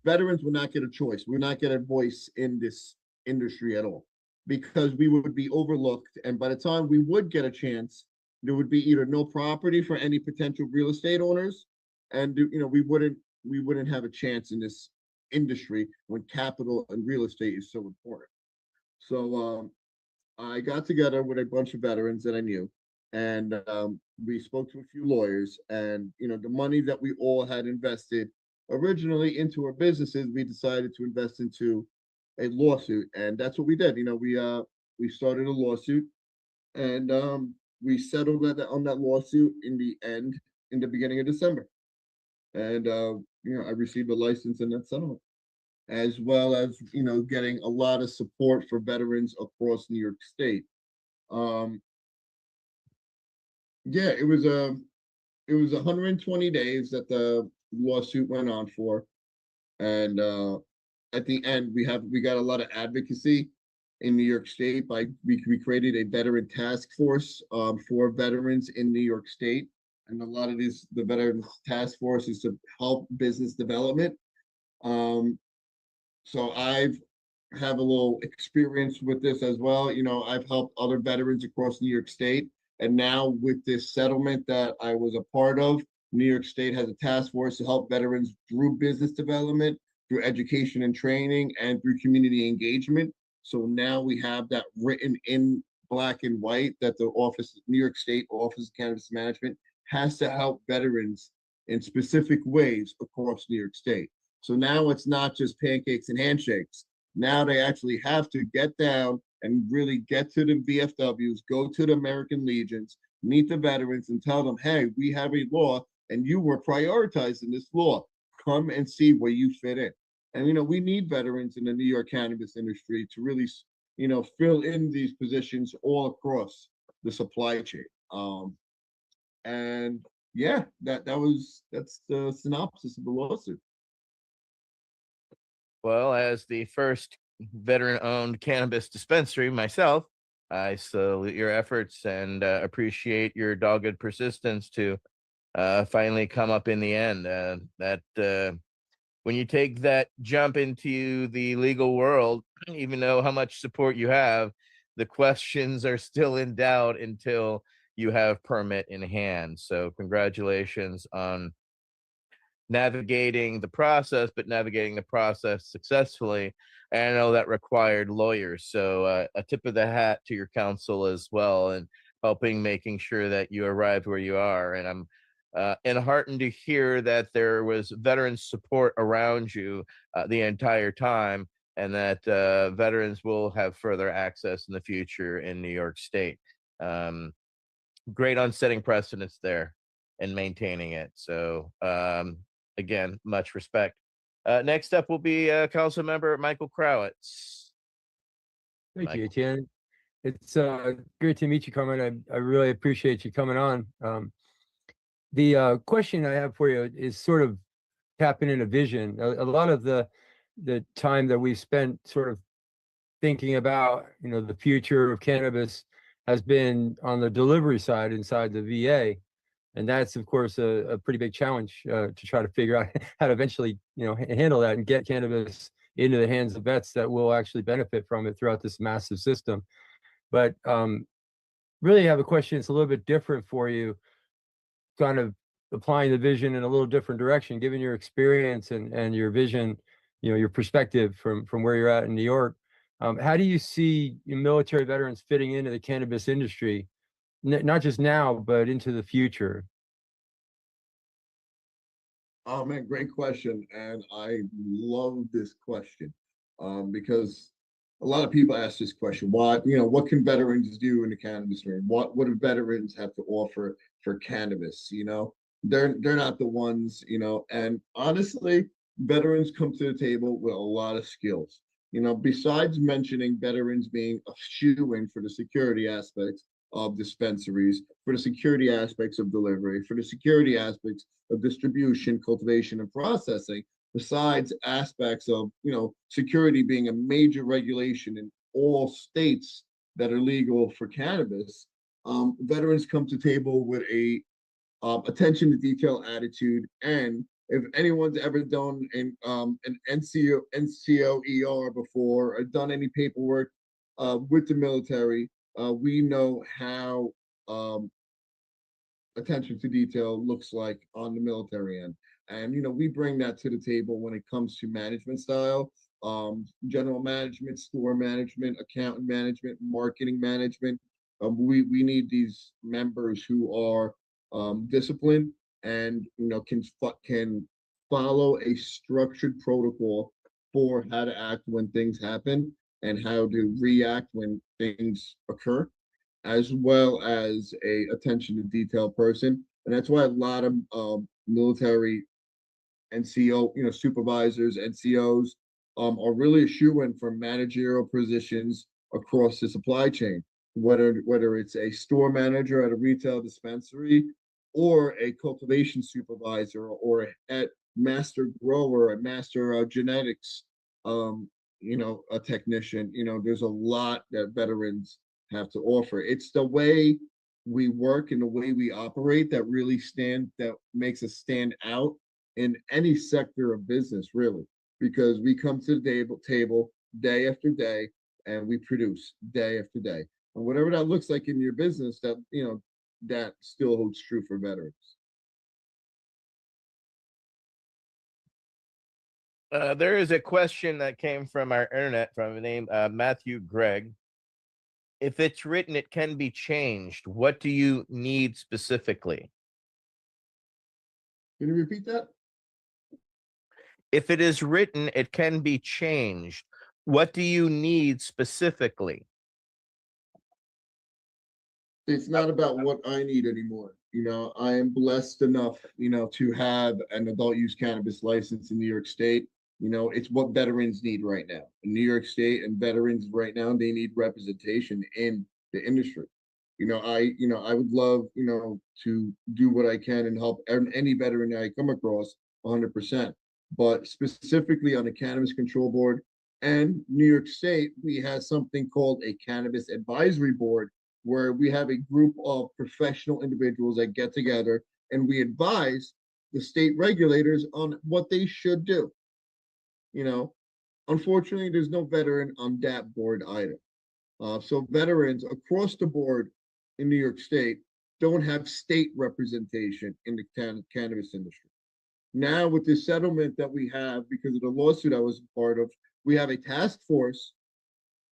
veterans would not get a choice. We would not get a voice in this industry at all, because we would be overlooked. And by the time we would get a chance, there would be either no property for any potential real estate owners, and we wouldn't have a chance in this industry when capital and real estate is so important. So I got together with a bunch of veterans that I knew, and we spoke to a few lawyers. And the money that we all had invested originally into our businesses, we decided to invest into a lawsuit, and that's what we did. We started a lawsuit, and we settled on that lawsuit in the beginning of December, and I received a license in that settlement, as well as getting a lot of support for veterans across New York State. Um, yeah, it was 120 days that the lawsuit went on for, and at the end we got a lot of advocacy in New York State. We created a veteran task force for veterans in New York State, and a lot of the veteran task force is to help business development. Um, so I've have a little experience with this as well. I've helped other veterans across New York State, and now with this settlement that I was a part of, New York State has a task force to help veterans through business development, through education and training, and through community engagement. So now we have that written in black and white that the New York State Office of Cannabis Management has to help veterans in specific ways across New York State. So now it's not just pancakes and handshakes. Now they actually have to get down and really get to the VFWs, go to the American Legions, meet the veterans, and tell them, hey, we have a law and you were prioritized in this law. Come and see where you fit in. And we need veterans in the New York cannabis industry to really fill in these positions all across the supply chain. And yeah, that's the synopsis of the lawsuit. Well, as the first veteran-owned cannabis dispensary myself, I salute your efforts and appreciate your dogged persistence to finally come up in the end. When you take that jump into the legal world, even though how much support you have, the questions are still in doubt until you have permit in hand. So congratulations on navigating the process, but navigating the process successfully. And I know that required lawyers. So a tip of the hat to your counsel as well, and helping making sure that you arrived where you are. And I'm enheartened to hear that there was veteran support around you the entire time, and that veterans will have further access in the future in New York State. Great on setting precedents there and maintaining it. So again, much respect. Next up will be Council Member Michael Crowitz. Thank you, Etienne. It's great to meet you, Carmen. I really appreciate you coming on. The question I have for you is sort of tapping into vision. A lot of the time that we've spent sort of thinking about, the future of cannabis has been on the delivery side inside the VA. And that's, of course, a pretty big challenge to try to figure out how to eventually, handle that and get cannabis into the hands of vets that will actually benefit from it throughout this massive system. But really have a question that's a little bit different for you, kind of applying the vision in a little different direction, given your experience and your vision, your perspective from where you're at in New York. How do you see military veterans fitting into the cannabis industry? Not just now, but into the future? Oh man, great question. And I love this question because a lot of people ask this question. What can veterans do in the cannabis industry? What do veterans have to offer for cannabis? They're not the ones, and honestly, veterans come to the table with a lot of skills. Besides mentioning veterans being a shoe-in for the security aspects of dispensaries, for the security aspects of delivery, for the security aspects of distribution, cultivation, and processing, besides aspects of, security being a major regulation in all states that are legal for cannabis, veterans come to table with a attention to detail attitude. And if anyone's ever done an NCOER before or done any paperwork with the military, we know how attention to detail looks like on the military end. And we bring that to the table when it comes to management style, general management, store management, accountant management, marketing management. We need these members who are disciplined and can follow a structured protocol for how to act when things happen and how to react when things occur, as well as a attention to detail person. And that's why a lot of military NCO, supervisors, NCOs, are really a shoe-in for managerial positions across the supply chain, whether it's a store manager at a retail dispensary or a cultivation supervisor or a master grower, a master genetics, a technician. There's a lot that veterans have to offer. It's the way we work and the way we operate that makes us stand out in any sector of business, really, because we come to the table day after day and we produce day after day. And whatever that looks like in your business, that still holds true for veterans. There is a question that came from our internet from the name Matthew Gregg. If it's written, it can be changed. What do you need specifically? Can you repeat that? If it is written, it can be changed. What do you need specifically? It's not about what I need anymore. I am blessed enough, to have an adult use cannabis license in New York State. It's what veterans need right now. In New York State and veterans right now, they need representation in the industry. I would love, to do what I can and help any veteran I come across 100%. But specifically on the Cannabis Control Board and New York State, we have something called a Cannabis Advisory Board, where we have a group of professional individuals that get together and we advise the state regulators on what they should do. Unfortunately, there's no veteran on that board either. So veterans across the board in New York State don't have state representation in the cannabis industry. Now, with this settlement that we have because of the lawsuit I was a part of, we have a task force,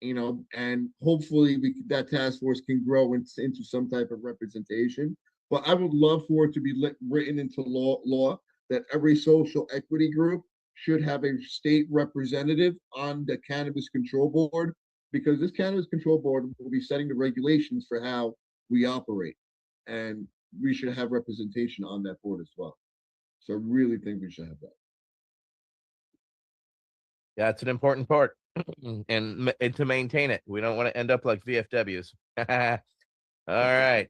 and hopefully that task force can grow into some type of representation. But I would love for it to be written into law that every social equity group should have a state representative on the Cannabis Control Board, because this Cannabis Control Board will be setting the regulations for how we operate. And we should have representation on that board as well. So I really think we should have that. Yeah, it's an important part, and to maintain it. We don't want to end up like VFWs. All right.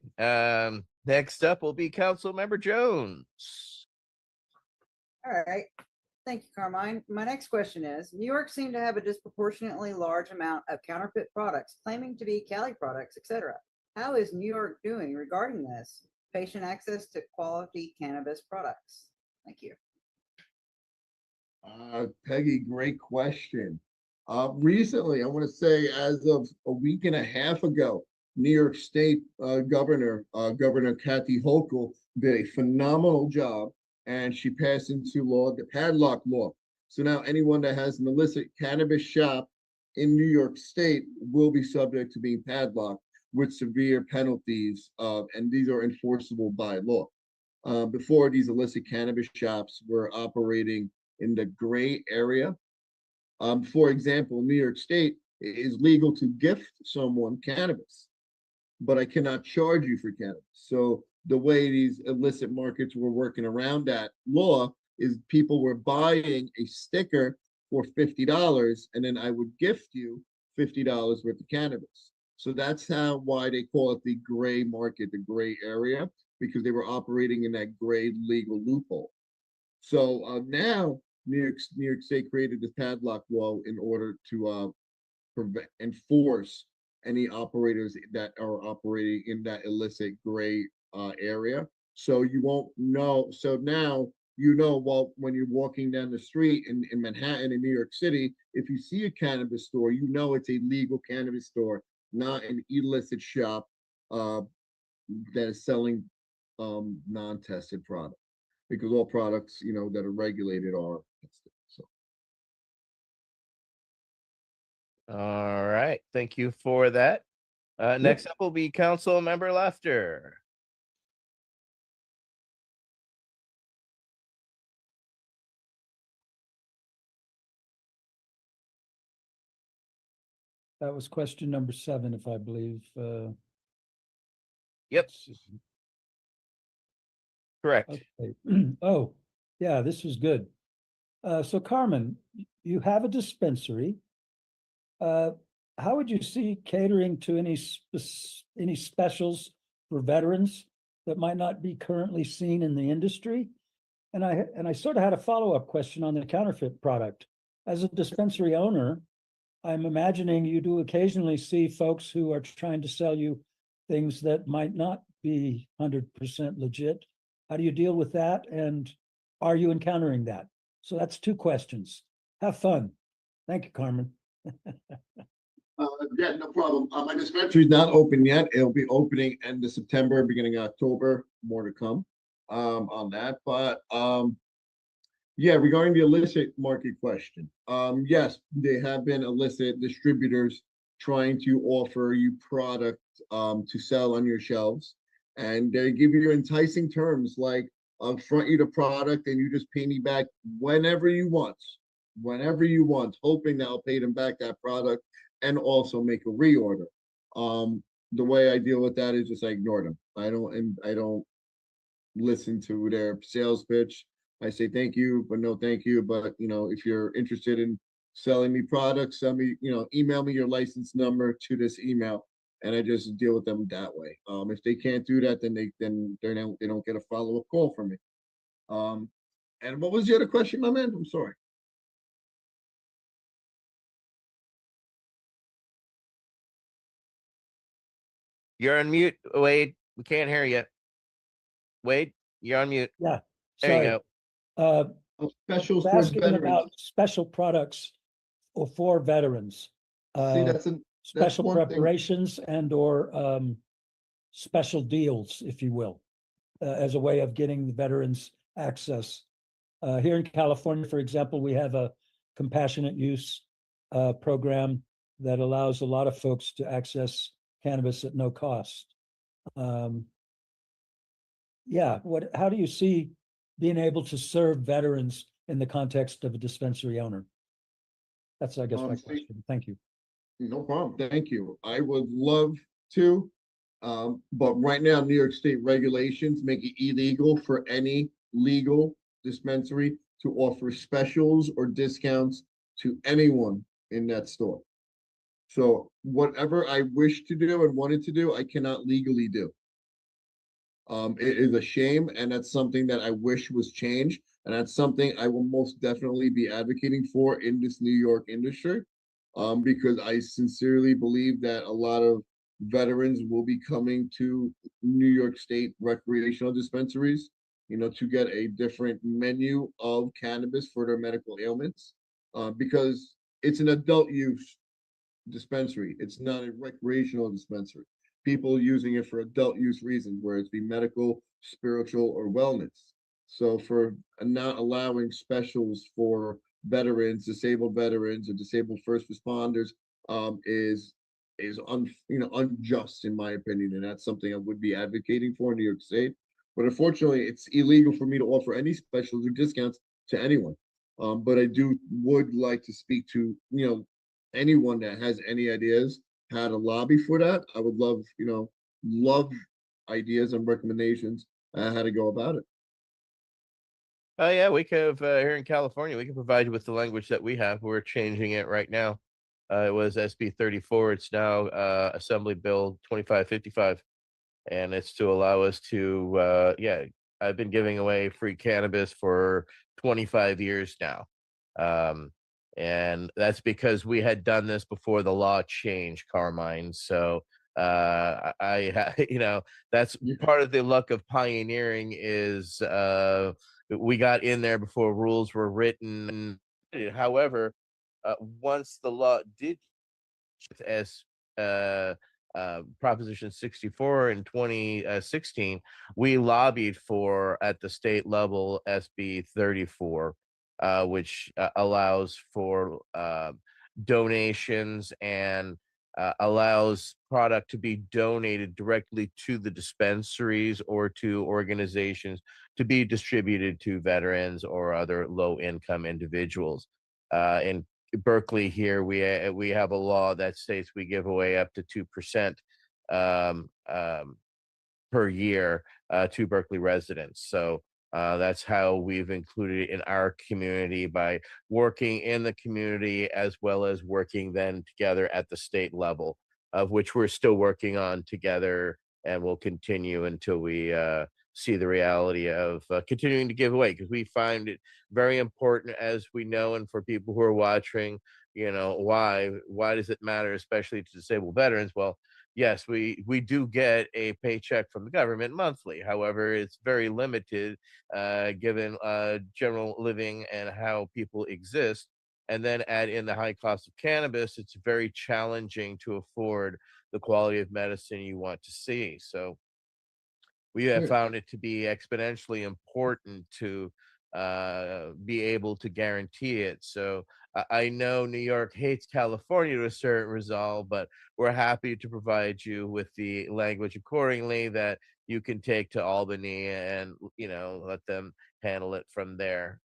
Next up will be Council Member Jones. All right. Thank you, Carmine. My next question is, New York seemed to have a disproportionately large amount of counterfeit products claiming to be Cali products, etc. How is New York doing regarding this? Patient access to quality cannabis products. Thank you. Peggy, great question. Recently, I want to say as of a week and a half ago, New York State Governor Kathy Hochul did a phenomenal job, and she passed into law the padlock law. So now anyone that has an illicit cannabis shop in New York State will be subject to being padlocked with severe penalties, and these are enforceable by law. Before, these illicit cannabis shops were operating in the gray area. For example, New York State is legal to gift someone cannabis, but I cannot charge you for cannabis. So the way these illicit markets were working around that law is people were buying a sticker for $50, and then I would gift you $50 worth of cannabis. So that's why they call it the gray market, the gray area, because they were operating in that gray legal loophole. So now New York State created this padlock law in order to enforce any operators that are operating in that illicit gray area. So you won't know. So now well, when you're walking down the street in Manhattan, in New York City, if you see a cannabis store, it's a legal cannabis store, not an illicit shop that is selling non-tested product. because all products, that are regulated are. So All right. Thank you for that. Next up will be Council Member Laughter. That was question number 7, if I believe. Yep. Correct. Okay. Oh, yeah, this was good. So Carmen, you have a dispensary. How would you see catering to any specials for veterans that might not be currently seen in the industry? And I sort of had a follow-up question on the counterfeit product. As a dispensary owner, I'm imagining you do occasionally see folks who are trying to sell you things that might not be 100% legit. How do you deal with that? And are you encountering that? So that's 2 questions. Have fun. Thank you, Carmen. Yeah, no problem. My dispensary is not open yet. It'll be opening end of September, beginning of October. More to come on that. But yeah, regarding the illicit market question, yes, they have been illicit distributors trying to offer you product to sell on your shelves, and they give you enticing terms like I'll front you the product and you just pay me back whenever you want, hoping that I'll pay them back that product and also make a reorder. The way I deal with that is just I ignore them. I don't listen to their sales pitch. I say thank you, but no thank you. But if you're interested in selling me products, send me, email me your license number to this email, and I just deal with them that way. If they can't do that, then they don't get a follow-up call from me. And what was the other question, my man? I'm sorry. You're on mute, Wade. We can't hear you. Wade, you're on mute. Yeah. There Sorry. you go. Specials for for asking veterans. about special products for veterans. See, that's Special one thing. preparations and/or special deals, if you will, as a way of getting the veterans access. Here in California, for example, we have a compassionate use program that allows a lot of folks to access cannabis at no cost. Yeah, how do you see being able to serve veterans in the context of a dispensary owner? That's, I guess, my question. Thank you. No problem. Thank you. I would love to, but right now, New York State regulations make it illegal for any legal dispensary to offer specials or discounts to anyone in that store. So whatever I wish to do and wanted to do, I cannot legally do. It is a shame, and that's something that I wish was changed, and that's something I will most definitely be advocating for in this New York industry, because I sincerely believe that a lot of veterans will be coming to New York State recreational dispensaries, to get a different menu of cannabis for their medical ailments, because it's an adult use dispensary. It's not a recreational dispensary. People using it for adult use reasons, whether it be medical, spiritual, or wellness. So for not allowing specials for veterans, disabled veterans, or disabled first responders, is unjust in my opinion, and that's something I would be advocating for in New York State. But unfortunately, it's illegal for me to offer any specials or discounts to anyone. But I would like to speak to anyone that has any ideas how to lobby for that. I would love ideas and recommendations how to go about it. Oh yeah, we could have here in California. We can provide you with the language that we have. We're changing it right now. It was SB 34. It's now Assembly Bill 2555, and it's to allow us to. I've been giving away free cannabis for 25 years now, and that's because we had done this before the law changed, Carmine. So that's part of the luck of pioneering is we got in there before rules were written. However, once the law did as Proposition 64 in 2016, we lobbied for at the state level SB 34, which allows for donations and allows product to be donated directly to the dispensaries or to organizations to be distributed to veterans or other low income individuals. In Berkeley here, we have a law that states we give away up to 2% um, um, per year to Berkeley residents. So that's how we've included it in our community by working in the community as well as working then together at the state level, of which we're still working on together and will continue until we see the reality of continuing to give away, because we find it very important, as we know, and for people who are watching, why does it matter, especially to disabled veterans? Well, yes, we do get a paycheck from the government monthly. However, it's very limited given general living and how people exist. And then add in the high cost of cannabis, it's very challenging to afford the quality of medicine you want to see. So we have found it to be exponentially important to be able to guarantee it. So I know New York hates California to a certain resolve, but we're happy to provide you with the language accordingly that you can take to Albany and let them handle it from there.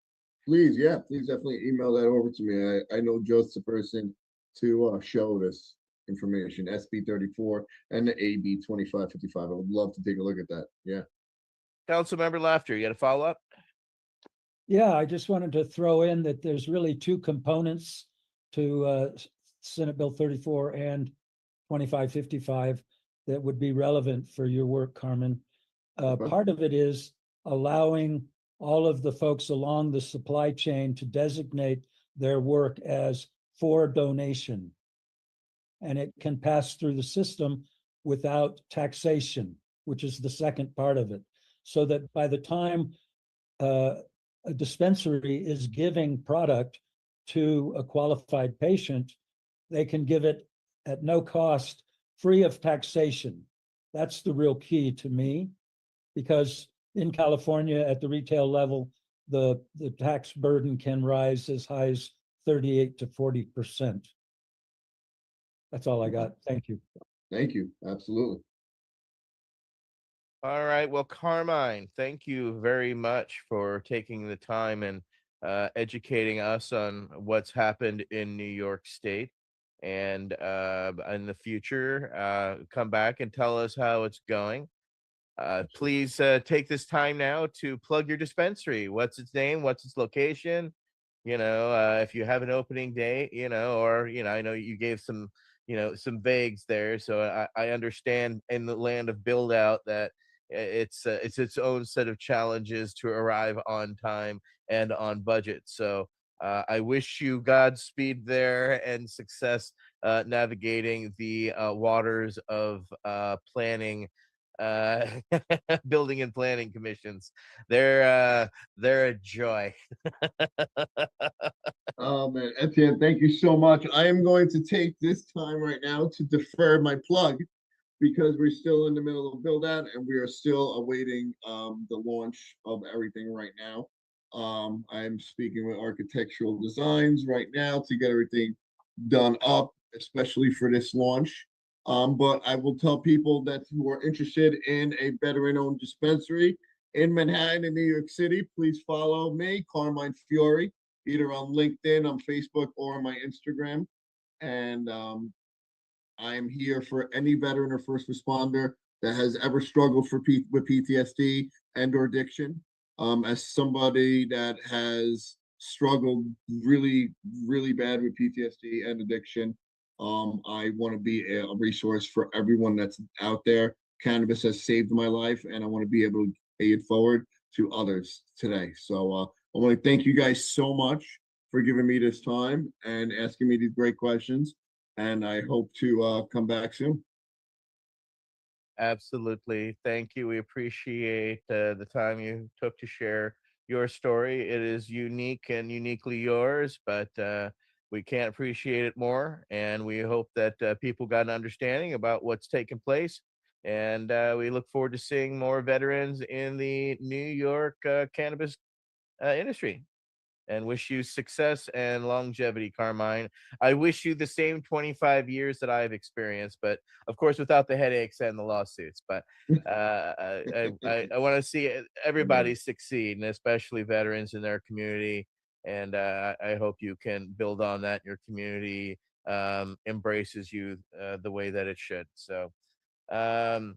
Please, yeah, please definitely email that over to me. I know Joe's the person to show this information, SB 34 and the AB 2555. I would love to take a look at that. Yeah. Councilmember Laughter, you got a follow up? Yeah, I just wanted to throw in that there's really two components to Senate Bill 34 and 2555 that would be relevant for your work, Carmen. Part of it is allowing all of the folks along the supply chain to designate their work as for donation. And it can pass through the system without taxation, which is the second part of it. So that by the time a dispensary is giving product to a qualified patient, they can give it at no cost, free of taxation. That's the real key to me, because in California at the retail level, the tax burden can rise as high as 38 to 40%. That's all I got. Thank you. Thank you. Absolutely. All right. Well, Carmine, thank you very much for taking the time and educating us on what's happened in New York State. And in the future, come back and tell us how it's going. Please take this time now to plug your dispensary. What's its name? What's its location? If you have an opening day, or, I know you gave some, some vagues there. So I understand in the land of build out that it's its own set of challenges to arrive on time and on budget. So I wish you Godspeed there and success navigating the waters of planning, uh building and planning commissions. They're a joy. Oh man, Etienne, thank you so much. I am going to take this time right now to defer my plug because we're still in the middle of build out and we are still awaiting the launch of everything right now. I'm speaking with architectural designs right now to get everything done up, especially for this launch. But I will tell people that who are interested in a veteran-owned dispensary in Manhattan and New York City, please follow me, Carmine Fiore, either on LinkedIn, on Facebook, or on my Instagram. And I am here for any veteran or first responder that has ever struggled with PTSD and or addiction. As somebody that has struggled really, really bad with PTSD and addiction, I want to be a resource for everyone that's out there. Cannabis has saved my life, and I want to be able to pay it forward to others today. So I want to thank you guys so much for giving me this time and asking me these great questions. And I hope to come back soon. Absolutely. Thank you. We appreciate the time you took to share your story. It is unique and uniquely yours, but we can't appreciate it more, and we hope that people got an understanding about what's taking place. And we look forward to seeing more veterans in the New York cannabis industry. And wish you success and longevity, Carmine. I wish you the same 25 years that I've experienced, but of course, without the headaches and the lawsuits. But I want to see everybody succeed, and especially veterans in their community. And I hope you can build on that. Your community embraces you the way that it should. So, all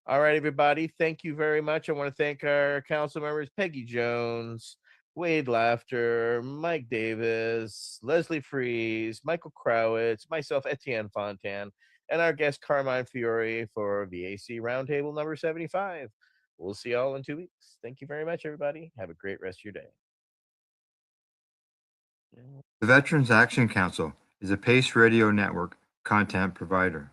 right, everybody. Thank you very much. I want to thank our council members, Peggy Jones, Wade Laughter, Mike Davis, Leslie Fries, Michael Crowitz, myself, Etienne Fontan, and our guest, Carmine Fiore, for VAC Roundtable number 75. We'll see y'all in 2 weeks. Thank you very much, everybody. Have a great rest of your day. The Veterans Action Council is a Pace Radio Network content provider.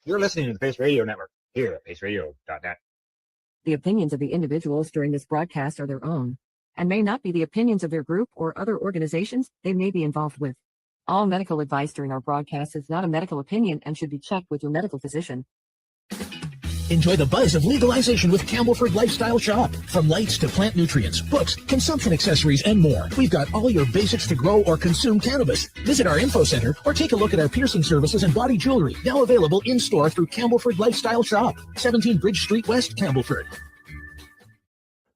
You're listening to the Pace Radio Network here at paceradio.net. The opinions of the individuals during this broadcast are their own, and may not be the opinions of their group or other organizations they may be involved with. All medical advice during our broadcast is not a medical opinion and should be checked with your medical physician. Enjoy the buzz of legalization with Campbellford Lifestyle Shop. From lights to plant nutrients, books, consumption accessories, and more. We've got all your basics to grow or consume cannabis. Visit our info center or take a look at our piercing services and body jewelry, now available in-store through Campbellford Lifestyle Shop, 17 Bridge Street West, Campbellford.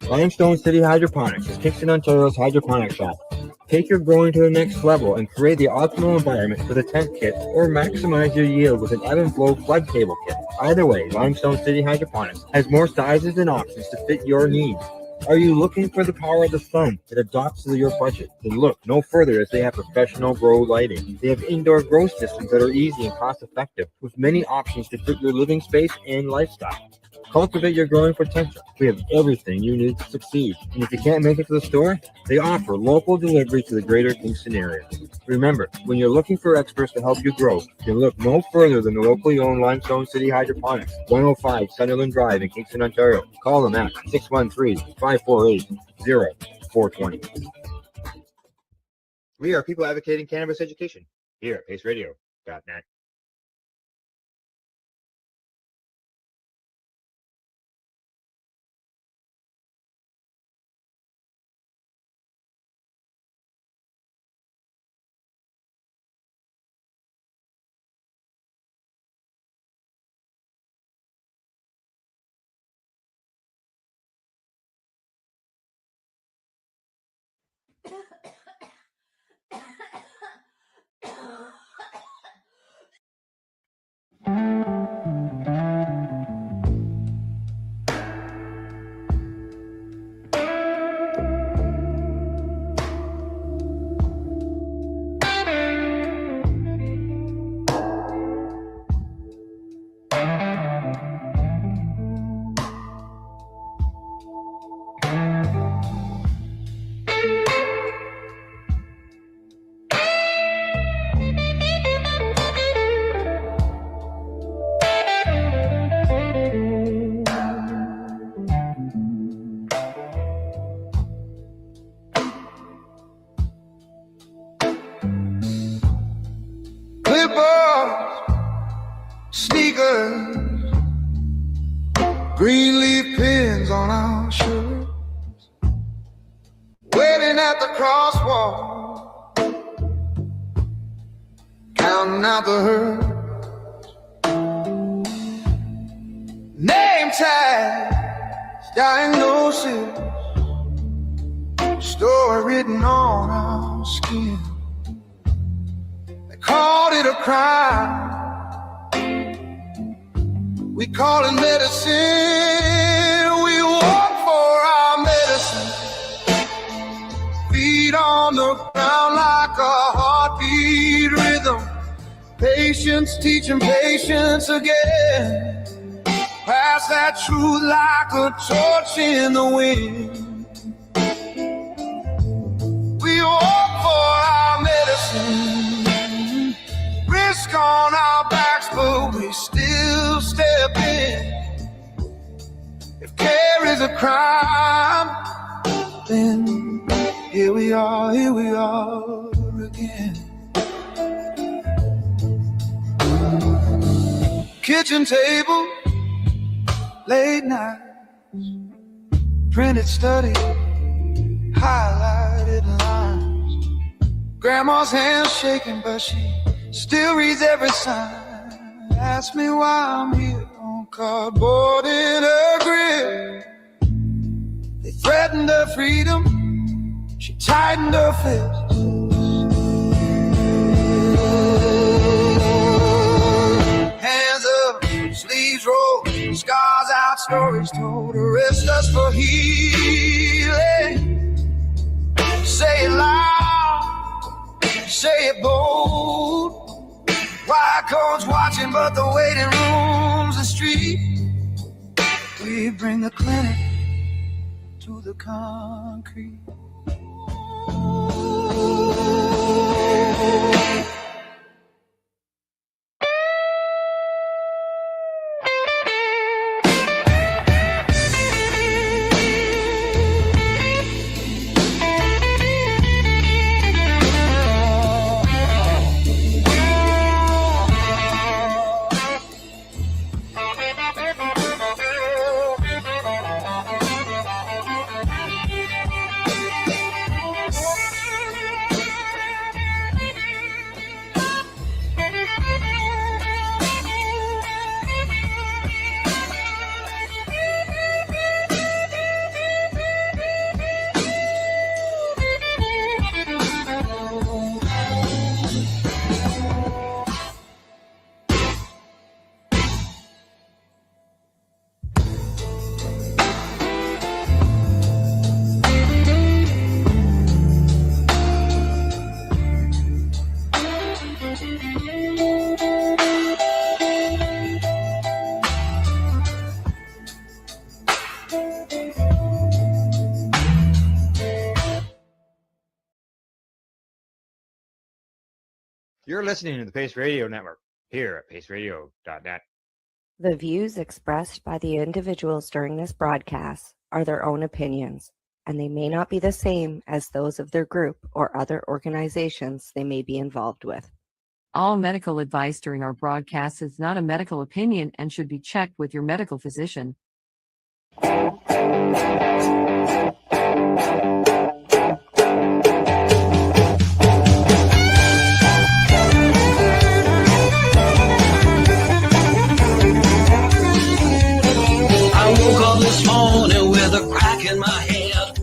Limestone City Hydroponics is Kingston, Ontario's hydroponic shop. Take your growing to the next level and create the optimal environment with a tent kit, or maximize your yield with an ebb and flow flood table kit. Either way, Limestone City Hydroponics has more sizes and options to fit your needs. Are you looking for the power of the sun that adapts to your budget? Then look no further, as they have professional grow lighting. They have indoor grow systems that are easy and cost effective, with many options to fit your living space and lifestyle. Cultivate your growing potential. We have everything you need to succeed. And if you can't make it to the store, they offer local delivery to the greater Kingston area. Remember, when you're looking for experts to help you grow, you look no further than the locally owned Limestone City Hydroponics, 105 Sunderland Drive in Kingston, Ontario. Call them at 613-548-0420. We are people advocating cannabis education here at paceradio.net. sneakers, green leaf pins on our shirts, waiting at the crosswalk, counting out the hurt, name tags, diagnosis, story written on our skin. They called it a crime, we call it medicine. We walk for our medicine, feet on the ground like a heartbeat rhythm. Patience, teaching patience again. Pass that truth like a torch in the wind. We walk for our medicine. passing. Risk on our backs, but we still step in. If care is a crime, then here we are again. Kitchen table, late night, printed study, highlighted lines. Grandma's hands shaking, but she still reads every sign. Ask me why I'm here on cardboard in a grid. They threatened her freedom, she tightened her fist. Hands up, sleeves rolled, scars out, stories told. Arrest us for healing. Say it loud, say it bold. White coats watching, but the waiting room's the street. We bring the clinic to the concrete. You're listening to the Pace Radio Network here at paceradio.net. The views expressed by the individuals during this broadcast are their own opinions, and they may not be the same as those of their group or other organizations they may be involved with. All medical advice during our broadcast is not a medical opinion and should be checked with your medical physician. I woke up this morning with a crack in my head.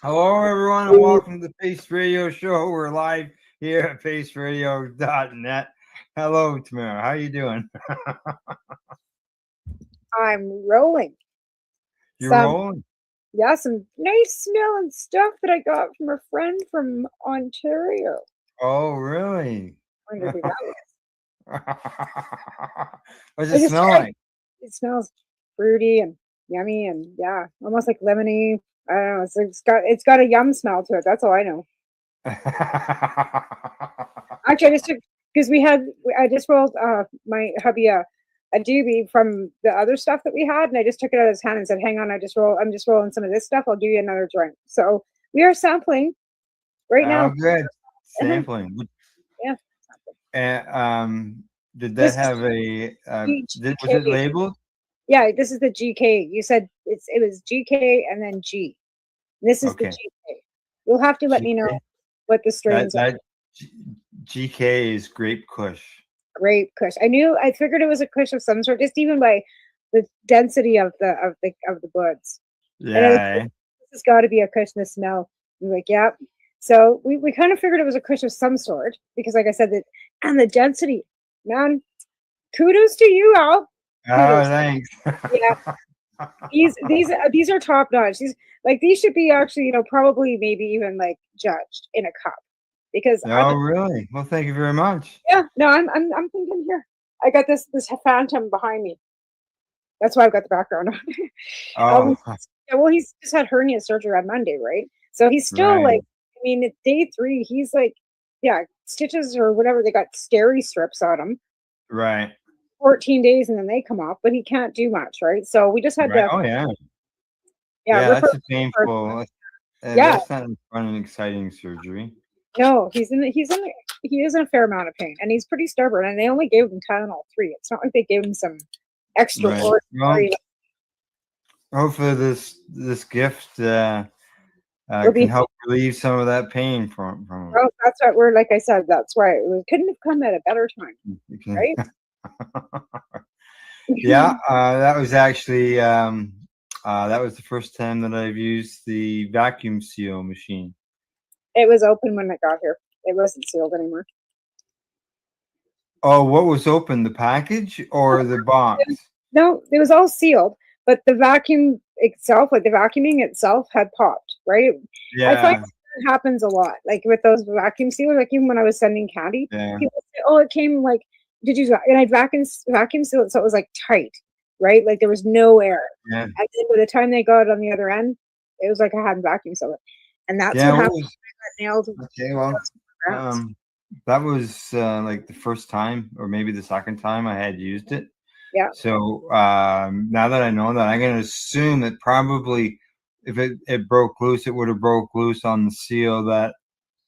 Hello, everyone, and welcome to the Pace Radio Show. We're live here at paceradio.net. Hello, Tamara. How you doing? I'm rolling. You're Some- rolling? Yeah, some nice smelling stuff that I got from a friend from Ontario. Oh, really? Wonder who that was. What's I it just smell tried- like? It smells fruity and yummy and yeah, almost like lemony. I don't know. It's got a yum smell to it. That's all I know. Actually, I just took because I just rolled my hubby a doobie from the other stuff that we had, and I just took it out of his hand and said, "Hang on, I'm just rolling some of this stuff. I'll give you another drink." So we are sampling right now. Oh, good. Sampling. Yeah. And did that This is have a was it GK. labeled? Yeah, this is the GK. You said it was GK and then G. This is the Okay. GK. You'll have to let me know what the strains are. GK is grape kush. Grape kush. I figured it was a kush of some sort, just even by the density of the buds. And I was Yeah. like, this has got to be a kush in the smell. I'm like, yeah. So we kind of figured it was a kush of some sort because, like I said, that and the density, man. Kudos to you, Al. Oh, thanks. Yeah. These are top notch. These should be actually, probably maybe even like judged in a cup because Oh, really? Well, thank you very much. yeah, no, I'm thinking here. I got this phantom behind me. That's why I've got the background on. Oh, Yeah, well, he's just had hernia surgery on Monday, right? So he's still Right. like, I mean, it's day 3. He's like, yeah, stitches or whatever. They got steri strips on him. Right. 14 days and then they come off, but he can't do much, right? So we just had Right. to, Oh yeah. yeah, Yeah, rip that's her- a painful. Yeah. That's not fun and exciting surgery. No, he is in a fair amount of pain, and he's pretty stubborn. And they only gave him Tylenol 3. It's not like they gave him some extraordinary. Well, hopefully this gift Will be- can help relieve some of that pain from him. Well, that's what we're, like I said, that's why it couldn't have come at a better time, right? Yeah, that was actually that was the first time that I've used the vacuum seal machine. It was open when it got here. It wasn't sealed anymore. Oh, what was open? The package or the box? No, it was all sealed, but the vacuum itself, like the vacuuming itself, had popped. Right? I find Yeah. it happens a lot, like with those vacuum sealers. Like even when I was sending candy, Yeah. people say, "Oh, it came like did you?" And I vacuum seal it so it was like tight, right? Like there was no air. Yeah. And then by the time they got it on the other end, it was like I hadn't vacuum sealed it, and that's Yeah, what what happened. was- I got nailed. Okay, well, that was like the first time, or maybe the second time I had used it. Yeah. So now that I know that, I'm going to assume that probably if it broke loose, it would have broke loose on the seal that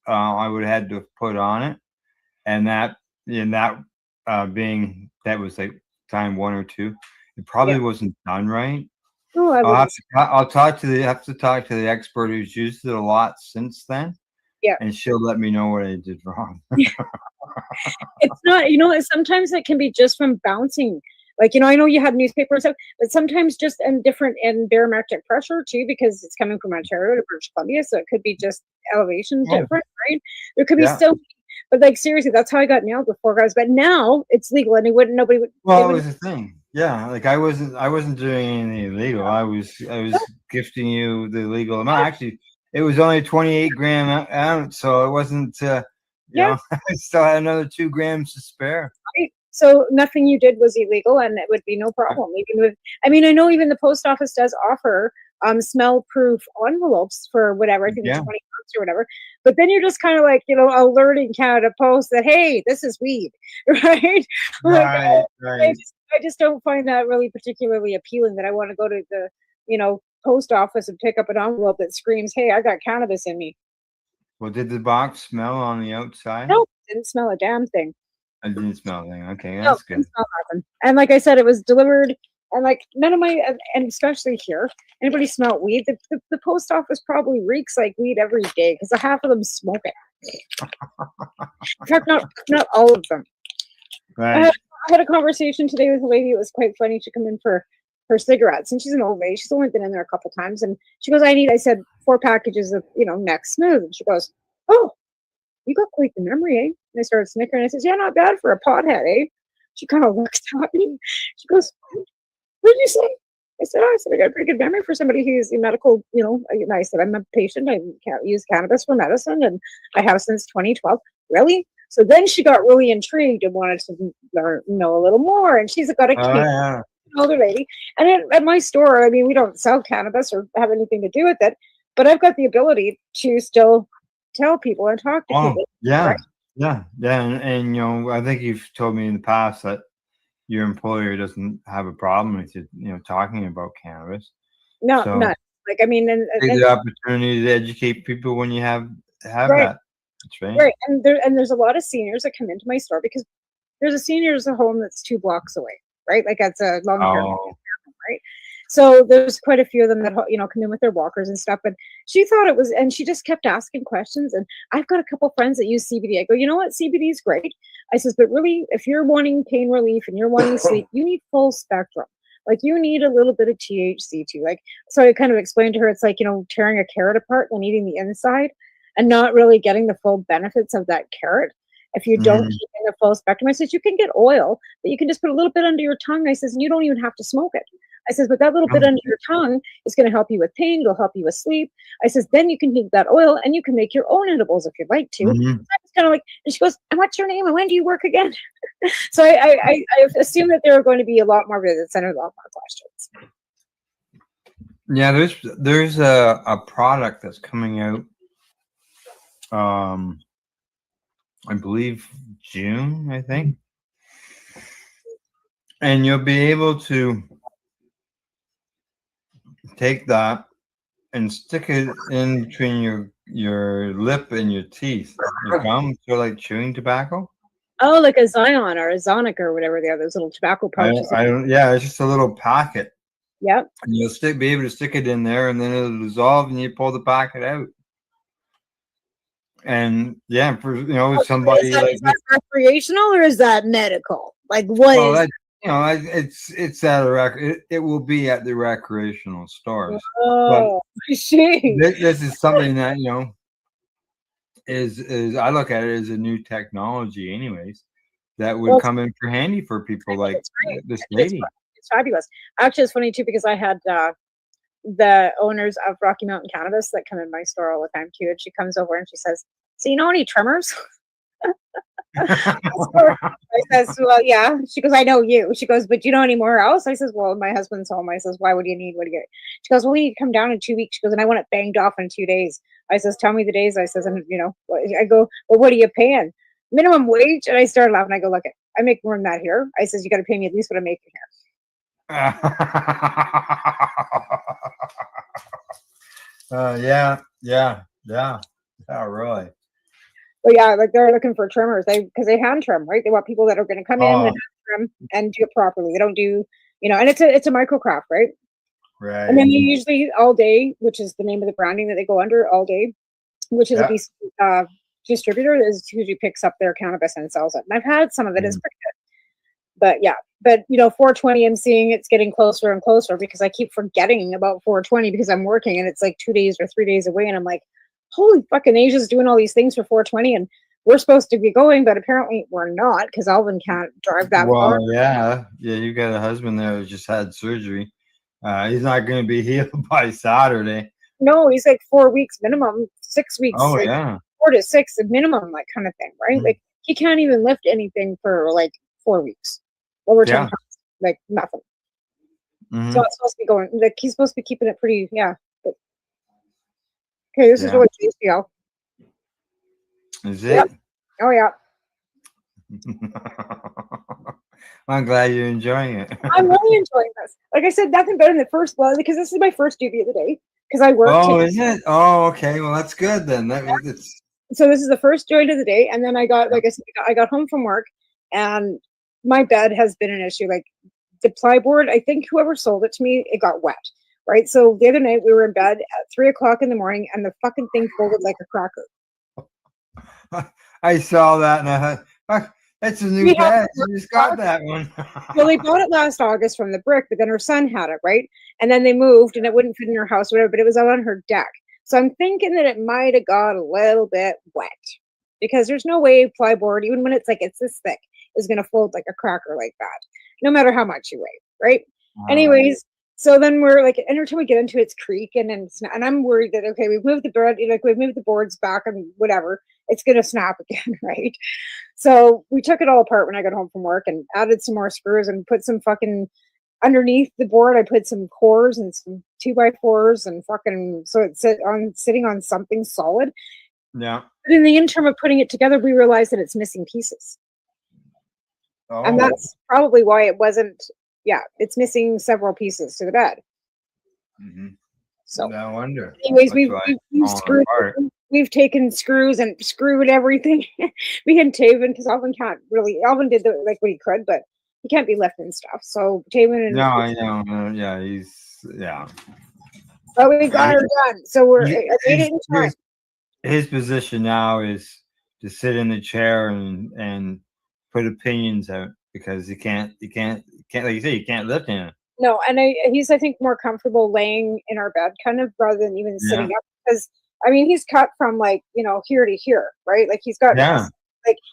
I would have had to put on it, and that being that was like time 1 or 2, it probably wasn't done right. No, I'll talk to the expert who's used it a lot since then. Yeah. And she'll let me know what I did wrong. It's not, sometimes it can be just from bouncing. Like, I know you have newspaper and stuff, but sometimes just different in barometric pressure too, because it's coming from Ontario to British Columbia. So it could be just elevation Oh. different, right? There could be Yeah. so many, but like seriously, that's how I got nailed before, guys. But now it's legal and nobody would. Well, it was the thing. Yeah, like I wasn't doing anything illegal. I was gifting you the legal amount. Actually, it was only 28 gram ounce, so it wasn't. Yeah. I still had another 2 grams to spare. Right. So nothing you did was illegal, and it would be no problem. Even with, I mean, I know even the post office does offer smell-proof envelopes for whatever. I think it's 20 bucks or whatever. But then you're just kind of like, alerting Canada Post that hey, this is weed, right? Right. I just don't find that really particularly appealing. That I want to go to the post office and pick up an envelope that screams, "Hey, I got cannabis in me." Well, did the box smell on the outside? Nope, didn't smell a damn thing. I didn't smell anything. Okay, No, that's good. didn't smell nothing. And like I said, it was delivered, and like none of my, and especially here, anybody smelled weed. The post office probably reeks like weed every day because half of them smoke it. In fact, not all of them. Right. I had a conversation today with a lady. It was quite funny. She come in for her cigarettes, and she's an old lady. She's only been in there a couple times, and she goes, I said 4 packages of Next Smooth, and she goes, oh, you got quite the memory, eh? And I started snickering. I says, yeah, not bad for a pothead, eh? She kind of looks at me. She goes, what did you say? I said, I got a pretty good memory for somebody who's in medical, I said, I'm a patient. I can't use cannabis for medicine, and I have since 2012. Really? So then she got really intrigued and wanted to know a little more. And she's got a kid, yeah. an older lady. And at my store, I mean, we don't sell cannabis or have anything to do with it, but I've got the ability to still tell people and talk to people. Yeah. Right? Yeah. And I think you've told me in the past that your employer doesn't have a problem with you, talking about cannabis. No, So none. Like, I mean, take the opportunity to educate people when you have Right. that. That's right. Right. And there's a lot of seniors that come into my store because there's a seniors home that's 2 blocks away, right? Like that's a long-term home, right? So there's quite a few of them that come in with their walkers and stuff. But she thought it was, and she just kept asking questions. And I've got a couple friends that use CBD. I go, you know what? CBD is great. I says, but really, if you're wanting pain relief and you're wanting sleep, you need full spectrum. Like you need a little bit of THC too. Like, so I kind of explained to her, it's like, tearing a carrot apart and eating the inside and not really getting the full benefits of that carrot. If you don't keep in the full spectrum, I says, you can get oil, but you can just put a little bit under your tongue. I says, and you don't even have to smoke it. I says, but that little bit under your tongue is going to help you with pain. It'll help you with sleep. I says, then you can take that oil and you can make your own edibles if you'd like to. So I was kind of like, and she goes, and what's your name? And when do you work again? So I assume that there are going to be a lot more visits and a lot more questions. Yeah, there's a product that's coming out. I believe June, I think, and you'll be able to take that and stick it in between your lip and your teeth, your gum, so like chewing tobacco. Oh, like a Zion or a Zonic or whatever they are, those little tobacco pouches. I don't. Yeah, it's just a little packet. Yep. And you'll be able to stick it in there, and then it'll dissolve, and you pull the packet out. And yeah, for somebody is like that recreational or is that medical? Like what well, is? that, it's at a it will be at the recreational stores. Oh, I see. This is something that is I look at it as a new technology, anyways, that would Well, come in for handy for people like it's great. this Actually, lady. it's fabulous. Actually, it's funny too because I had the owners of Rocky Mountain Cannabis that come in my store all the time too, and she comes over and she says, "So you know any trimmers?" I says, "Well, yeah." She goes, "I know you." She goes, "But you know anywhere else?" I says, "Well, my husband's home." I says, "Why would you need? What do you get?" She goes, "Well, we need to come down in 2 weeks." She goes, "And I want it banged off in 2 days." I says, "Tell me the days." I says, "And I go, well, what are you paying? Minimum wage?" And I started laughing. I go, "Look, I make more than that here." I says, "You got to pay me at least what I'm making here." Yeah, really. But yeah, like they're looking for trimmers. Because they hand trim, right? They want people that are going to come in and Oh. hand trim and do it properly. They don't do, and it's a micro craft, right? Right. And then they usually All Day, which is the name of the branding that they go under, All Day, which is Yeah. a BC distributor, is usually picks up their cannabis and sells it. And I've had some of it; it's pretty good. But yeah, 420, I'm seeing it's getting closer and closer because I keep forgetting about 420 because I'm working and it's like 2 days or 3 days away, and I'm like, holy fucking, Asia's doing all these things for 420, and we're supposed to be going, but apparently we're not because Alvin can't drive that far. Well, yeah, you got a husband there who just had surgery. He's not going to be healed by Saturday. No, he's like 4 weeks minimum, 6 weeks. Oh, like, yeah. 4 to 6 minimum, like kind of thing, right? Like he can't even lift anything for like 4 weeks. Over 10 Yeah. pounds, like nothing. Mhm. So it's supposed to be going, like he's supposed to be keeping it pretty, yeah. But, okay, this is Yeah. really tasty, y'all. Is Yep. it? Oh yeah. I'm glad you're enjoying it. I'm really enjoying this. Like I said, nothing better than the first one because this is my first doobie of the day because I work. Oh, is it? Oh, okay. Well, that's good then. It's So this is the first joint of the day, and then I got, like I said, I got home from work, and my bed has been an issue. Like the plyboard, I think whoever sold it to me, it got wet, right? So the other night we were in bed at 3 o'clock in the morning, and the fucking thing folded like a cracker. I saw that and I thought, that's a new We have bed. You just got that one. Well, they bought it last August from the brick, but then her son had it, right? And then they moved, and it wouldn't fit in her house, whatever. But it was out on her deck, so I'm thinking that it might have got a little bit wet because there's no way plyboard, even when it's this thick, is going to fold like a cracker like that, no matter how much you weigh, right? Anyways, so then we're like, every time we get into it's creaking and I'm worried that okay, we've moved the bed, we've moved the boards back and whatever, it's going to snap again, right? So we took it all apart when I got home from work and added some more screws and put some fucking underneath the board. I put some cores and some 2x4s and fucking so it's sitting on something solid. Yeah. But in the interim of putting it together, we realized that it's missing pieces. Oh. And that's probably why it wasn't. Yeah, it's missing several pieces to the bed. So no wonder. Anyways, That's we've why we've, it's we've falling screwed. apart. We've taken screws and screwed everything. Me and Taven, because Alvin can't really. Alvin did what he could, but he can't be lifting stuff. So Taven and No, I know. Yeah, yeah. but we got her done. So I made it in time. His position now is to sit in the chair and put opinions out because he can't like you say, you can't lift him. No, and he's I think more comfortable laying in our bed kind of rather than even sitting up because I mean he's cut from like here to here, right? Like he's got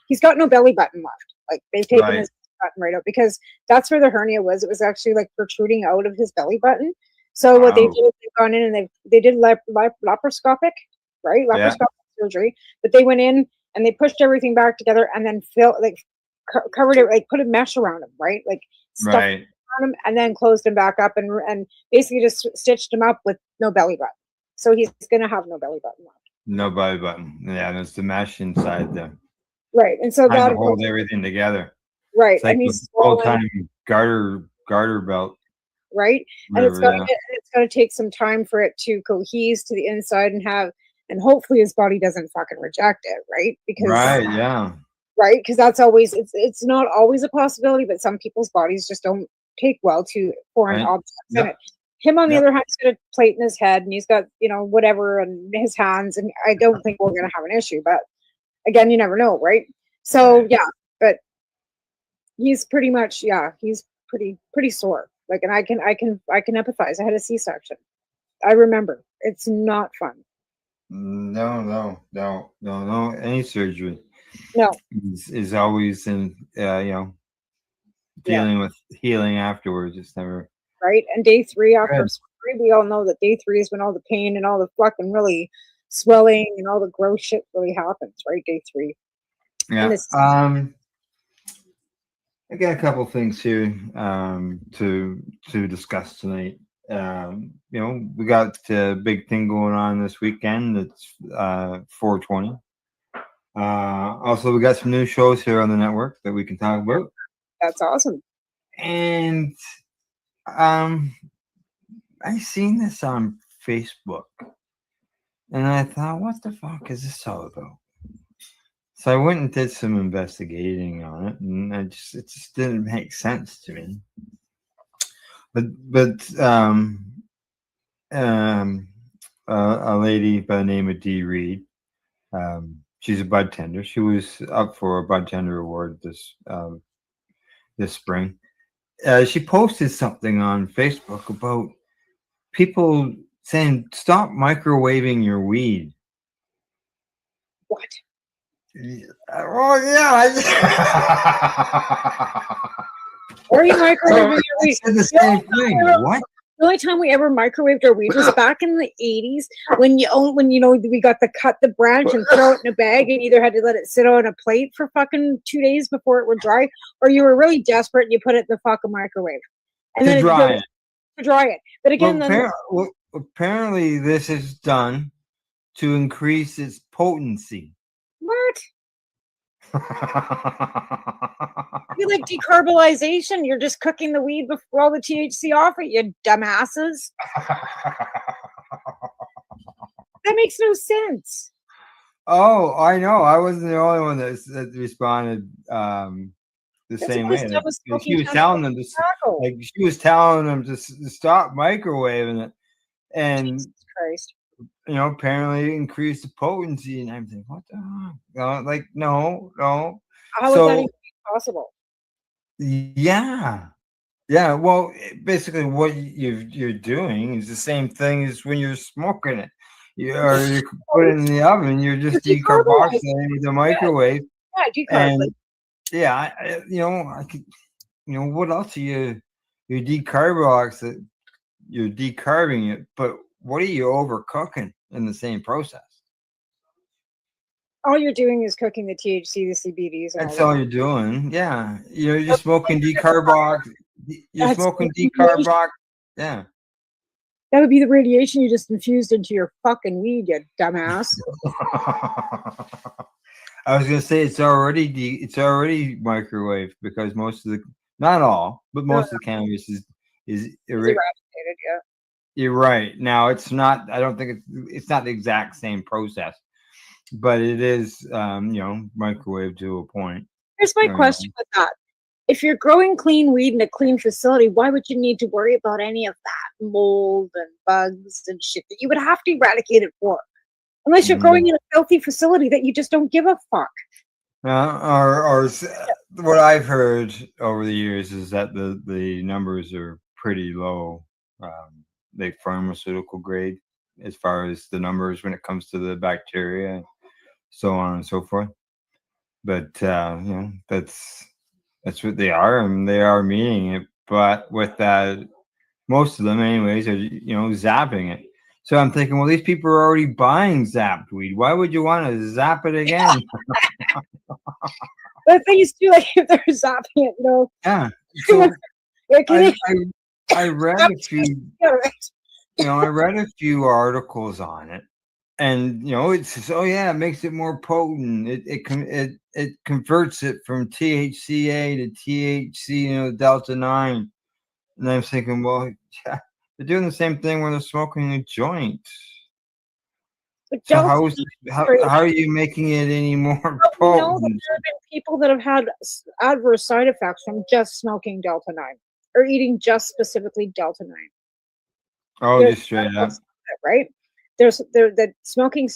he's got no belly button left. Like they've taken his button right out because that's where the hernia was. It was actually like protruding out of his belly button. So what they did is they've gone in and they did laparoscopic, right? Laparoscopic surgery, but they went in and they pushed everything back together and then covered it, like put a mesh around him, right? Like stuff on him and then closed him back up and basically just stitched him up with no belly button. So he's going to have no belly button left. No belly button. Yeah, there's the mesh inside there. Right. And so Trying that to hold everything together. right. It's like And the he's old swollen, time garter belt. right? And it's Whatever, going yeah. to take some time for it to cohese to the inside and hopefully his body doesn't fucking reject it, right? Because Right, yeah. right, because that's always it's not always a possibility, but some people's bodies just don't take well to foreign Right. objects in Yep. it. Him, on the Yep. other hand, he's got a plate in his head and he's got, whatever in his hands, and I don't think we're gonna have an issue, but again, you never know, right? So yeah, but he's pretty much, he's pretty sore. Like, and I can empathize. I had a C-section. I remember. It's not fun. No. Any surgery No. is always in, dealing with healing afterwards. It's never Right? And day 3 after Good. surgery, we all know that day 3 is when all the pain and all the fucking really swelling and all the gross shit really happens, right? Day 3. Yeah. And this, I got a couple things here to discuss tonight. We got a big thing going on this weekend. It's 420. Also, we got some new shows here on the network that we can talk about. that's awesome. And I seen this on Facebook, and I thought, what the fuck is this all about? So I went and did some investigating on it, and it just didn't make sense to me. But a lady by the name of Dee Reed, she's a bud tender. She was up for a bud tender award this spring. She posted something on Facebook about people saying, "Stop microwaving your weed." What? Oh yeah. Or you microwaving your weed. Said the same thing. What? The only time we ever microwaved our weed was back in the 80s when we got to cut the branch and throw it in a bag and either had to let it sit on a plate for fucking 2 days before it would dry, or you were really desperate and you put it in the fucking microwave. And To then dry it. To dry it. But again, Apparently this is done to increase its potency. What? You like decarbonization? You're just cooking the weed before all the THC off it, you dumbasses. That makes no sense. Oh, I know. I wasn't the only one that responded the same way. She was telling them she was telling them to stop microwaving it, and Jesus Christ. Apparently increase the potency. And I'm thinking, what the hell? No. How is that even possible? Yeah. Well, basically, what you're doing is the same thing as when you're smoking it. You put it in the oven. You're just decarboxylating with the microwave. Yeah, And I could. What else are you're decarboxylating? You're decarbing it, but what are you overcooking in the same process? All you're doing is cooking the THC, the CBDs. And That's all you're doing. Yeah. You're smoking decarbox. You're smoking decarbox. Yeah. That would be the radiation you just infused into your fucking weed, you dumbass. I was gonna say it's already microwave because most of the, not all, but most of the cannabis is eradicated. Yeah. You're right. Now it's not. I don't think it's not the exact same process, but it is. Microwave to a point. Here's my question with that: if you're growing clean weed in a clean facility, why would you need to worry about any of that mold and bugs and shit that you would have to eradicate it for? Unless you're growing in a healthy facility that you just don't give a fuck. Or what I've heard over the years is that the numbers are pretty low. Like pharmaceutical grade as far as the numbers when it comes to the bacteria, so on and so forth. But that's what they are, and they are meaning it. But with that, most of them, anyways, are zapping it. So I'm thinking, well, these people are already buying zapped weed. Why would you want to zap it again? But the thing is too, like if they're zapping it, Yeah. I read a few, I read a few articles on it, and it says, oh yeah, it makes it more potent. It converts it from THCA to THC, delta 9. And I'm thinking, well, yeah, they're doing the same thing when they're smoking a joint. So how are you making it any more We know that potent? there have been people that have had adverse side effects from just smoking Delta 9 or eating just specifically Delta 9. Oh, just straight up. Right? There's the smoking,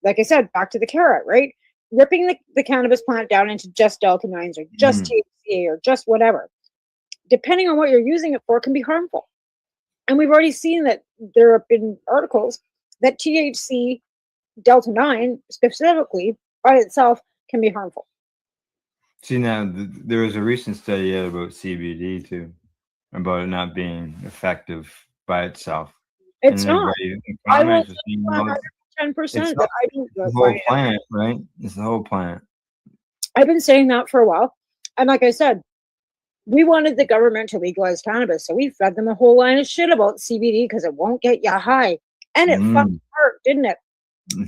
like I said, back to the carrot, right? Ripping the cannabis plant down into just Delta 9s or just THCA or just whatever, depending on what you're using it for, can be harmful. And we've already seen that there have been articles that THC Delta 9 specifically by itself can be harmful. See, now there was a recent study out about CBD too, about it not being effective by itself. It's And not. everybody in I will comments was saying, well, 10% it's that not I do. the whole plant, right? It's the whole plant. I've been saying that for a while. And like I said, we wanted the government to legalize cannabis. So we fed them a whole line of shit about CBD because it won't get you high. And it fucking worked, didn't it?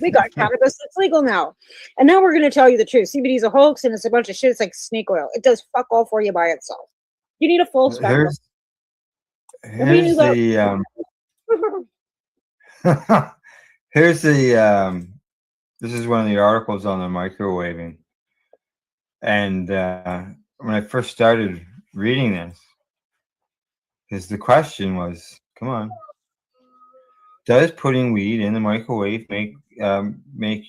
We got cannabis that's legal now. And now we're going to tell you the truth. CBD is a hoax and it's a bunch of shit. It's like snake oil. It does fuck all for you by itself. You need a full spectrum. Here's the here's the this is one of the articles on the microwaving. And when I first started reading this, because the question was, come on, does putting weed in the microwave make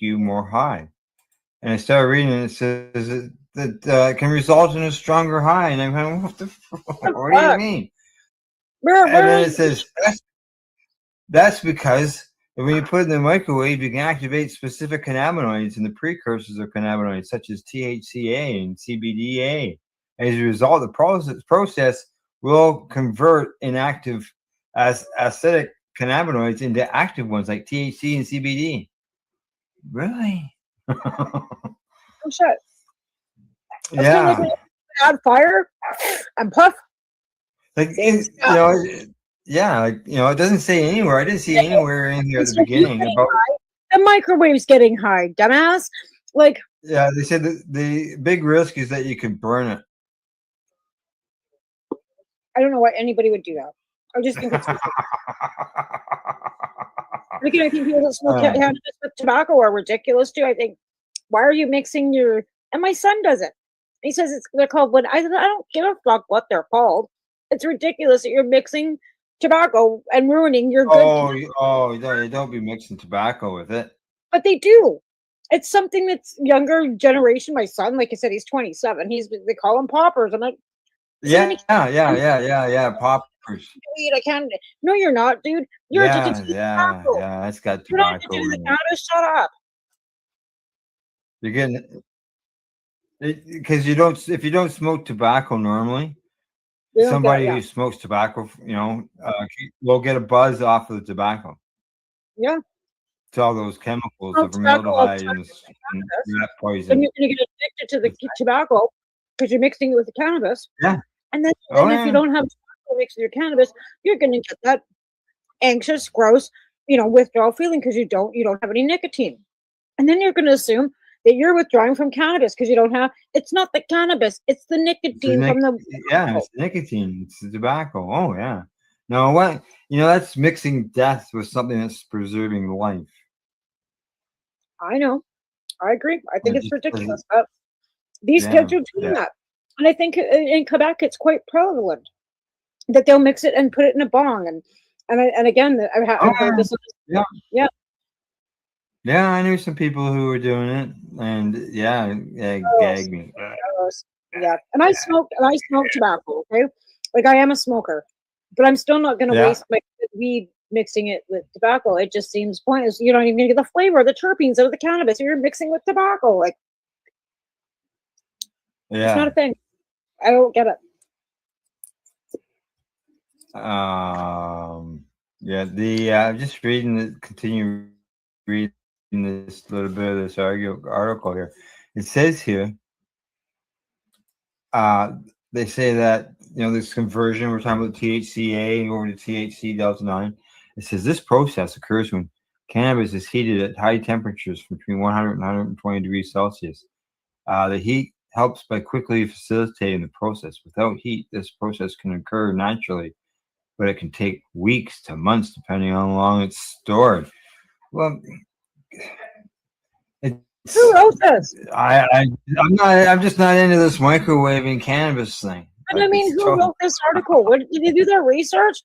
you more high? And I started reading it, it says that it can result in a stronger high. And I'm going, what do you mean? And then it says, that's because when you put it in the microwave, you can activate specific cannabinoids and the precursors of cannabinoids, such as THCA and CBDA. As a result, the process will convert inactive acidic cannabinoids into active ones like THC and CBD. Really? Oh shit. That's Yeah. kind of like when you add fire and puff. Like, yeah, like, it doesn't say anywhere. I didn't see anywhere in here at the beginning about the microwave's getting high, dumbass. Like, yeah, they said that the big risk is that you could burn it. I don't know why anybody would do that. I just think it's Again, I think people that smoke cannabis with tobacco are ridiculous too. I think, why are you mixing your? And my son does it. He says they're called. When I don't give a fuck what they're called. It's ridiculous that you're mixing tobacco and ruining your good. Don't be mixing tobacco with it. But they do. It's something that's younger generation. My son, like I said, he's 27. They call him poppers. I'm like, yeah, poppers. I can't. No, you're not, dude. You're addicted to tobacco. Yeah, that's got You're not tobacco addicted to in it. cannabis. Shut up. You're getting because you don't. If you don't smoke tobacco normally, somebody who smokes tobacco, will get a buzz off of the tobacco. Yeah. It's all those chemicals, the formaldehyde and rat poison. Then you're going to get addicted to the tobacco because you're mixing it with the cannabis. Yeah. And then if you don't have tobacco mixed with your cannabis, you're going to get that anxious, gross, withdrawal feeling because you don't have any nicotine. And then you're going to assume that you're withdrawing from cannabis because you don't have. It's not the cannabis; it's the nicotine from the. Yeah, it's nicotine. It's the tobacco. Oh yeah. No, what that's mixing death with something that's preserving life. I know. I agree. I think it's ridiculous. But these kids are doing that, and I think in Quebec it's quite prevalent that they'll mix it and put it in a bong, and again I've heard this. Yeah. Yeah, I knew some people who were doing it, and gagged me. Yeah, and I smoke tobacco. Okay, like I am a smoker, but I'm still not going to waste my weed mixing it with tobacco. It just seems pointless. You're not even going to get the flavor, the terpenes out of the cannabis. You're mixing with tobacco, like it's not a thing. I don't get it. I'm just continue reading this little bit of this article here. It says here, they say that, this conversion, we're talking about THCA over to THC delta 9. It says this process occurs when cannabis is heated at high temperatures between 100 and 120 degrees Celsius. The heat helps by quickly facilitating the process. Without heat, this process can occur naturally, but it can take weeks to months depending on how long it's stored. Well, Who wrote this? I'm just not into this microwaving cannabis thing. And I mean, who wrote this article? What did they do their research?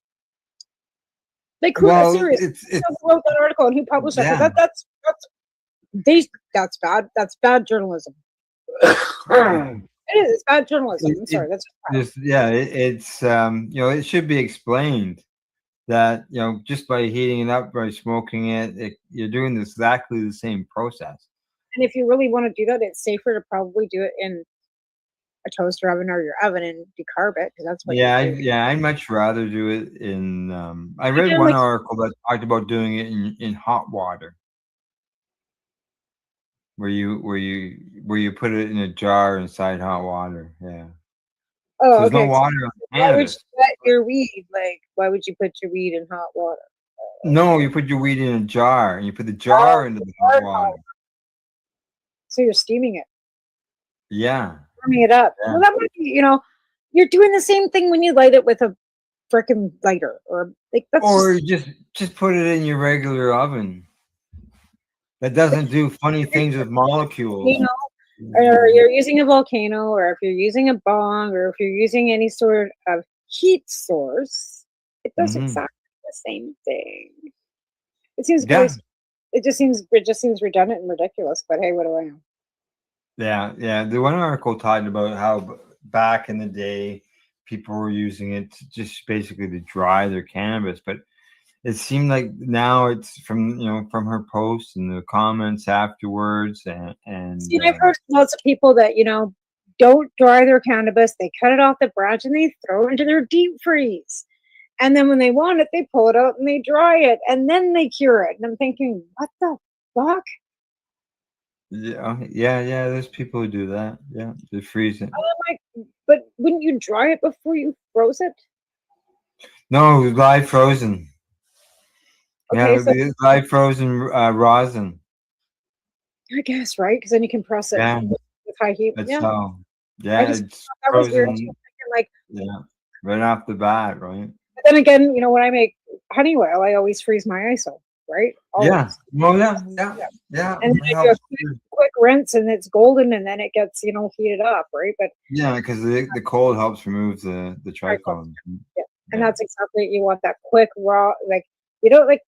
Like, who? Well, Seriously, who wrote that article and who published it? 'Cause Yeah. that's bad. That's bad journalism. It is. It's bad journalism. I'm sorry. That's it should be explained that just by heating it up, by smoking it, you're doing exactly the same process. And if you really want to do that, it's safer to probably do it in a toaster oven or your oven and decarb it, because that's what. I'd much rather do it in. I read Again, one like- article that talked about doing it in hot water, where you put it in a jar inside hot water. Yeah. Oh, So there's no okay. water on Why would cannabis. you put your weed? Like, why would you put your weed in hot water? No, you put your weed in a jar, and you put the jar into the hot water. So you're steaming it, Yeah. warming it up. Yeah. Well, that might be, you're doing the same thing when you light it with a frickin' lighter, or like that's. Or just put it in your regular oven. That doesn't do funny things with molecules. Or you're using a volcano, or if you're using a bong, or if you're using any sort of heat source, it does Mhm. exactly the same thing. It seems Yeah. really, it just seems redundant and ridiculous. But hey, what do I know? Yeah. The one article talked about how back in the day, people were using it to just basically to dry their cannabis, but it seemed like now it's from her posts and the comments afterwards, and See, I've heard lots of people that don't dry their cannabis. They cut it off the branch and they throw it into their deep freeze. And then when they want it, they pull it out and they dry it and then they cure it. And I'm thinking, what the fuck? yeah. There's people who do that. Yeah, they freeze it. I'm like, but wouldn't you dry it before you froze it? No, it was live frozen. Okay, Yeah, so- it's live frozen rosin. I guess, right? Because then you can press it Yeah. with high heat. That's Yeah. how. I Yeah, just it's thought that was weird. frozen. Too. Like, Yeah, right off the bat, right? but then again, when I make honey oil, I always freeze my ISO, right? Always. Yeah. Well, yeah. And then it I do a helps quick rinse, and it's golden, and then it gets heated up, right? But Yeah, because the cold helps remove the trichomes. yeah, and that's exactly you want, that quick raw. Like you don't like.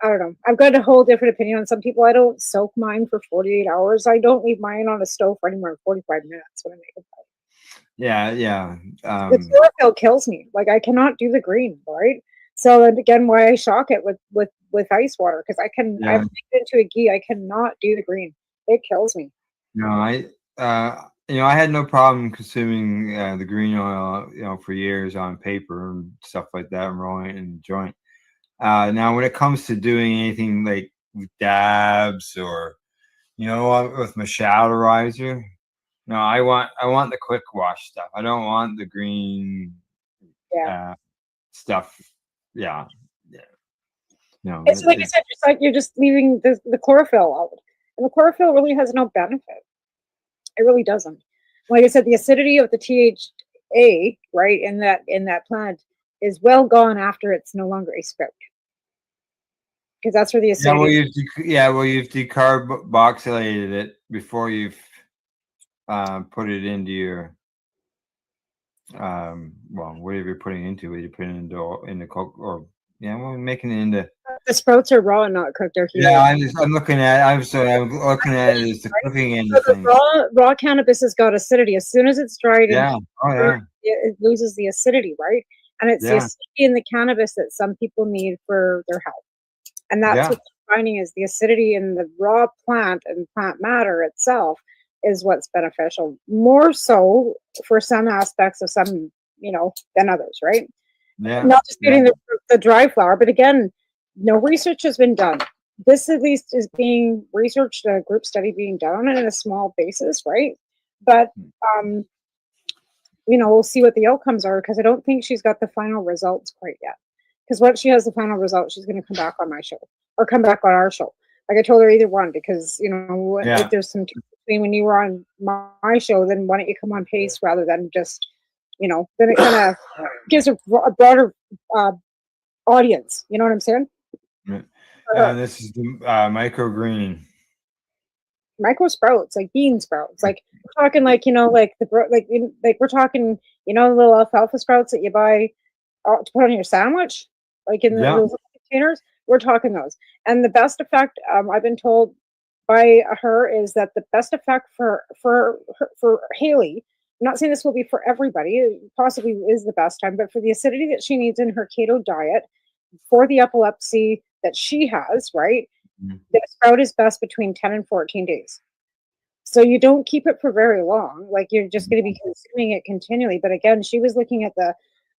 I don't know. I've got a whole different opinion on some people. I don't soak mine for 48 hours. I don't leave mine on a stove for anywhere than 45 minutes when I make it. Yeah. The chlorophyll kills me. Like I cannot do the green, right? So and again, why I shock it with ice water, because I've Yeah. made it into a ghee. I cannot do the green. It kills me. No, I had no problem consuming the green oil, for years on paper and stuff like that, and rolling it in the joint. Now, when it comes to doing anything like with dabs or, with my showerizer, no, I want the quick wash stuff. I don't want the green stuff. Yeah. It's like I said, you're just leaving the chlorophyll out, and the chlorophyll really has no benefit. It really doesn't. Like I said, the acidity of the THA, right, in that plant is well gone after it's no longer a sprout, because that's where the acidity. You've decarboxylated it before you've put it into your whatever you're putting into it. You put it into coke, or making it into. The sprouts are raw and not cooked. They're heated. Yeah, I'm looking at it as the cooking end So of the things. raw cannabis has got acidity. As soon as it's dried, Yeah. Oh, yeah. it loses the acidity, right? And it's the Yeah. acidity in the cannabis that some people need for their health. And that's Yeah. what they're finding, is the acidity in the raw plant and plant matter itself is what's beneficial, more so for some aspects of some, than others, right? Yeah. Not disputing the dry flower, but again, no research has been done. This at least is being researched, a group study being done on it on a small basis, right? But we'll see what the outcomes are because I don't think she's got the final results quite yet. Because once she has the final results, she's going to come back on my show or come back on our show. Like I told her either one because, if there's some time between when you were on my show, then why don't you come on Pace rather than just, then it kind of gives a broader audience. You know what I'm saying? This is the microgreening. Micro sprouts, like bean sprouts. Like we're talking like, we're talking, the little alfalfa sprouts that you buy to put on your sandwich, like in those containers. We're talking those. And the best effect, I've been told by her, is that the best effect for Haley, I'm not saying this will be for everybody, it possibly is the best time, but for the acidity that she needs in her keto diet, for the epilepsy that she has, right? The sprout is best between 10 and 14 days. So you don't keep it for very long. Like you're just going to be consuming it continually. But again, she was looking at the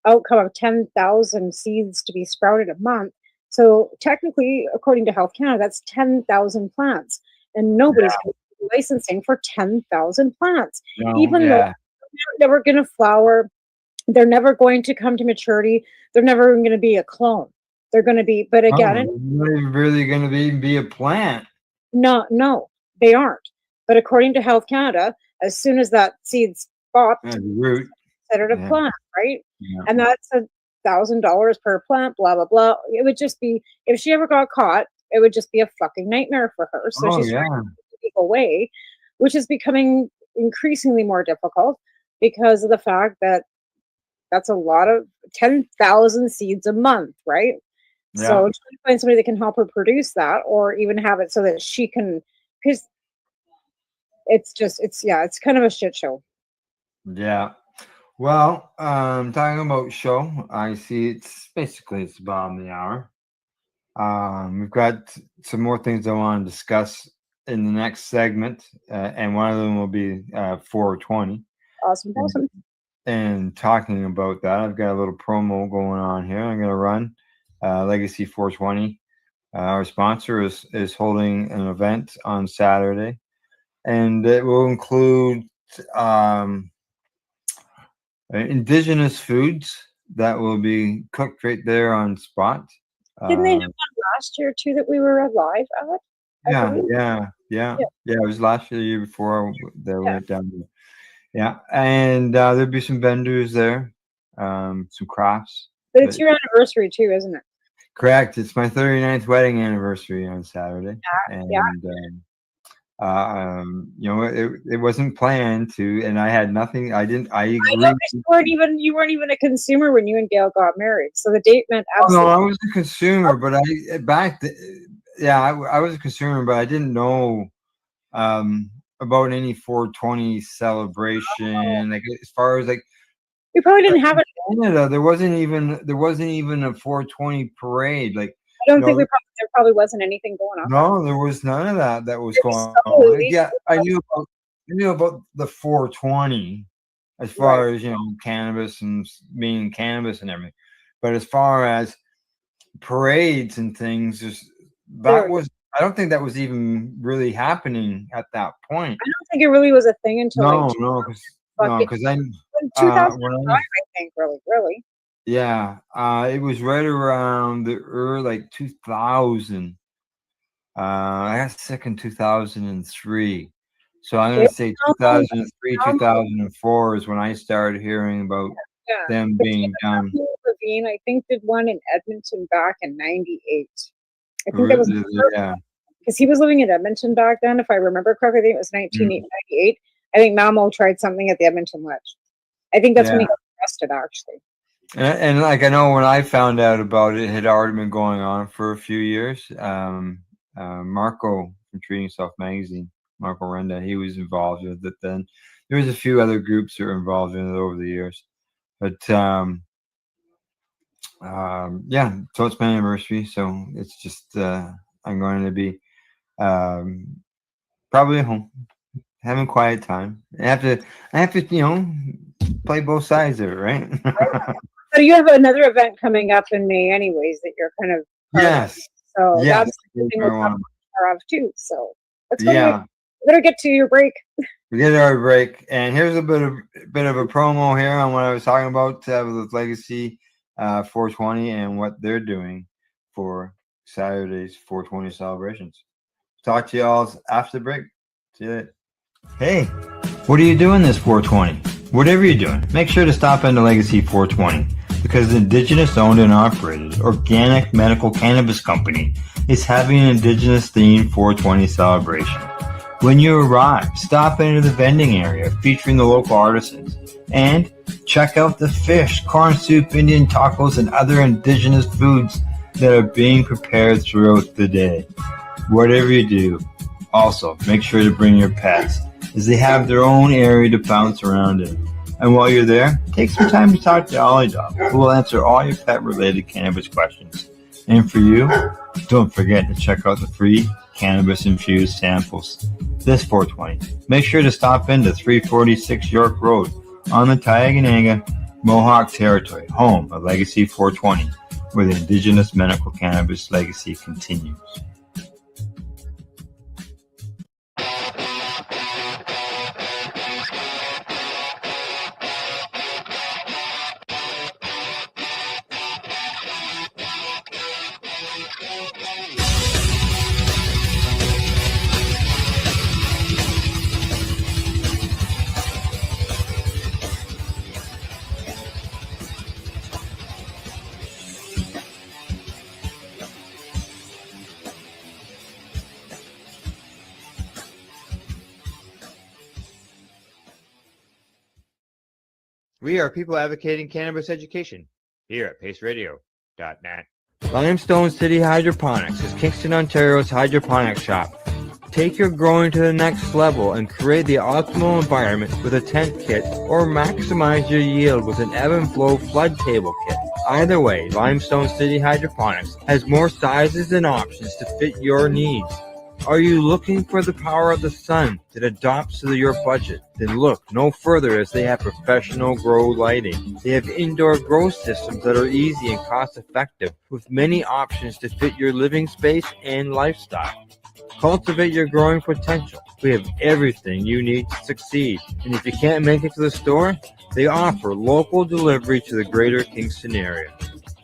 outcome of 10,000 seeds to be sprouted a month. So technically, according to Health Canada, that's 10,000 plants. And nobody's going to be licensing for 10,000 plants. Even though they're never going to flower, they're never going to come to maturity, they're never going to be a clone. They're going to be, but again, it's not really going to be a plant. No, they aren't. But according to Health Canada, as soon as that seed's popped, the root, considered a plant, right? And that's $1,000 per plant, blah, blah, blah. It would just be, if she ever got caught, it would just be a fucking nightmare for her. So she's trying to keep away, which is becoming increasingly more difficult because of the fact that that's a lot of 10,000 seeds a month, right? So trying to find somebody that can help her produce that or even have it so that she can, because it's kind of a shit show. Yeah. Well, talking about show, I see it's the bottom of the hour. We've got some more things I want to discuss in the next segment, and one of them will be 420. Awesome. And talking about that, I've got a little promo going on here. I'm going to run Legacy 420. Our sponsor is holding an event on Saturday, and it will include indigenous foods that will be cooked right there on spot. Didn't they have one last year too that we were live at? Yeah. It was last year, the year before they went down there. Yeah, and there'll be some vendors there, some crafts. But it's your anniversary too, isn't it? Correct. It's my 39th wedding anniversary on Saturday, it wasn't planned to, and I had nothing. I agree. You weren't even a consumer when you and Gail got married, so the date meant absolutely. No, I was a consumer, but I was a consumer, but I didn't know about any 420 celebration. Like as far as like, we probably didn't have it in Canada. There wasn't even a 420 parade. Like I don't think there probably wasn't anything going on. No, there was none of that was going on. Yeah, I knew about the 420 as far as cannabis and meaning cannabis and everything, but as far as parades and things, I don't think that was even really happening at that point. I don't think it really was a thing until because in 2005, I think really. Yeah, it was right around the early 2000. I got sick in 2003, so I'm gonna say 2003, 2004 is when I started hearing about them being done. Levine, I think, did one in Edmonton back in '98. I think that was because he was living in Edmonton back then, if I remember correctly. I think it was 1998. I think Malmo tried something at the Edmonton Ledge. I think that's when he got arrested, actually. And I know when I found out about it, it had already been going on for a few years. Marco from Treating Yourself magazine, Marco Renda, he was involved with it then. There was a few other groups that were involved in it over the years. But so it's my anniversary, so it's just I'm going to be probably at home having quiet time. I have to play both sides of it, right? So you have another event coming up in May anyways that you're kind of yes. So yes. that's something we'll talk more of too. So let's go better get to your break. We get our break, and here's a bit of a promo here on what I was talking about with Legacy 420 and what they're doing for Saturday's 420 celebrations. Talk to y'all after the break. See you later. Hey, what are you doing this 420? Whatever you're doing, make sure to stop into Legacy 420 because the Indigenous owned and operated organic medical cannabis company is having an Indigenous themed 420 celebration. When you arrive, stop into the vending area featuring the local artisans and check out the fish, corn soup, Indian tacos, and other Indigenous foods that are being prepared throughout the day. Whatever you do, also make sure to bring your pets as they have their own area to bounce around in. And while you're there, take some time to talk to Ollie Dog, who will answer all your pet-related cannabis questions. And for you, don't forget to check out the free cannabis-infused samples this 420. Make sure to stop into 346 York Road on the Tioga Mohawk Territory, home of Legacy 420, where the Indigenous medical cannabis legacy continues. We are people advocating cannabis education here at paceradio.net. Limestone City Hydroponics is Kingston, Ontario's hydroponics shop. Take your growing to the next level and create the optimal environment with a tent kit or maximize your yield with an ebb and flow flood table kit. Either way, Limestone City Hydroponics has more sizes and options to fit your needs. Are you looking for the power of the sun that adapts to your budget? Then look no further as they have professional grow lighting. They have indoor grow systems that are easy and cost effective with many options to fit your living space and lifestyle. Cultivate your growing potential. We have everything you need to succeed. And if you can't make it to the store, they offer local delivery to the greater Kingston area.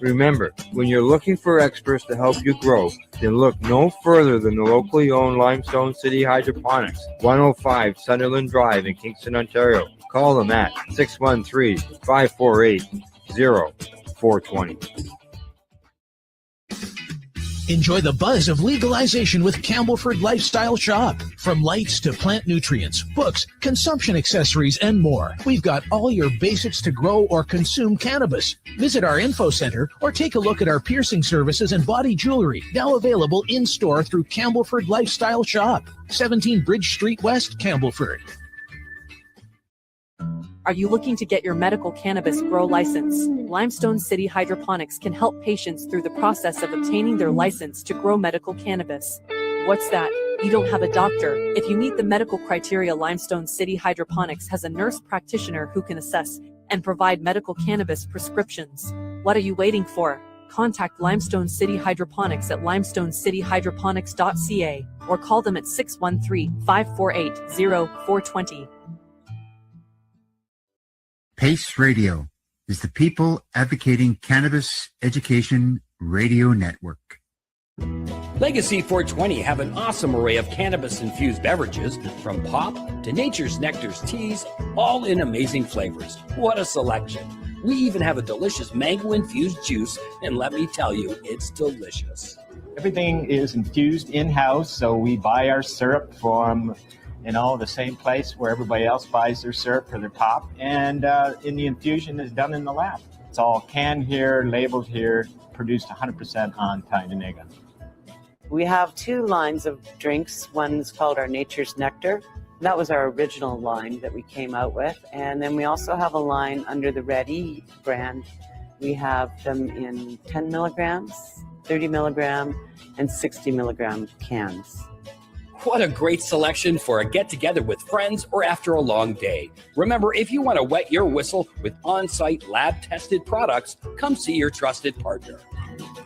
Remember, when you're looking for experts to help you grow, then look no further than the locally owned Limestone City Hydroponics, 105 Sunderland Drive in Kingston, Ontario. Call them at 613-548-0420. Enjoy the buzz of legalization with Campbellford Lifestyle Shop. From lights to plant nutrients, books, consumption accessories, and more. We've got all your basics to grow or consume cannabis. Visit our info center or take a look at our piercing services and body jewelry, now available in-store through Campbellford Lifestyle Shop, 17 Bridge Street West, Campbellford. Are you looking to get your medical cannabis grow license? Limestone City Hydroponics can help patients through the process of obtaining their license to grow medical cannabis. What's that? You don't have a doctor. If you meet the medical criteria, Limestone City Hydroponics has a nurse practitioner who can assess and provide medical cannabis prescriptions. What are you waiting for? Contact Limestone City Hydroponics at limestonecityhydroponics.ca or call them at 613-548-0420. PACE Radio is the People Advocating Cannabis Education Radio Network. Legacy 420 have an awesome array of cannabis-infused beverages, from pop to Nature's Nectar's teas, all in amazing flavors. What a selection. We even have a delicious mango-infused juice, and let me tell you, it's delicious. Everything is infused in-house, so we buy our syrup from the same place where everybody else buys their syrup for their pop. And in the infusion is done in the lab. It's all canned here, labeled here, produced 100% on Tioga. We have two lines of drinks. One's called our Nature's Nectar. That was our original line that we came out with. And then we also have a line under the Red E brand. We have them in 10 milligrams, 30 milligram, and 60 milligram cans. What a great selection for a get-together with friends or after a long day. Remember, if you want to wet your whistle with on-site lab-tested products, come see your trusted partner.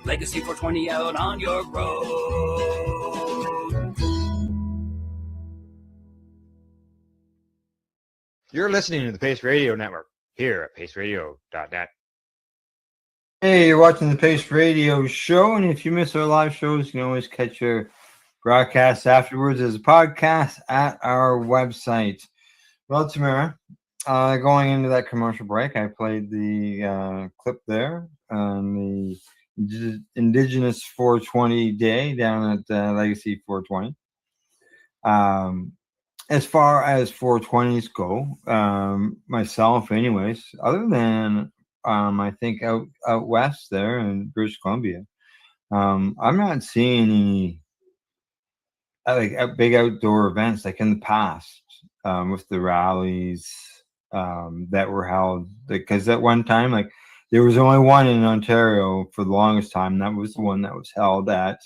Legacy 420 out on your road. You're listening to the Pace Radio Network here at paceradio.net. Hey, you're watching the Pace Radio Show, and if you miss our live shows, you can always catch your broadcast afterwards as a podcast at our website. Well, Tamara, going into that commercial break, I played the clip there on the Indigenous 420 Day down at Legacy 420. As far as 420s go, myself, anyways, other than I think out west there in British Columbia, I'm not seeing any big outdoor events like in the past with the rallies that were held. Because at one time, like there was only one in Ontario for the longest time. That was the one that was held at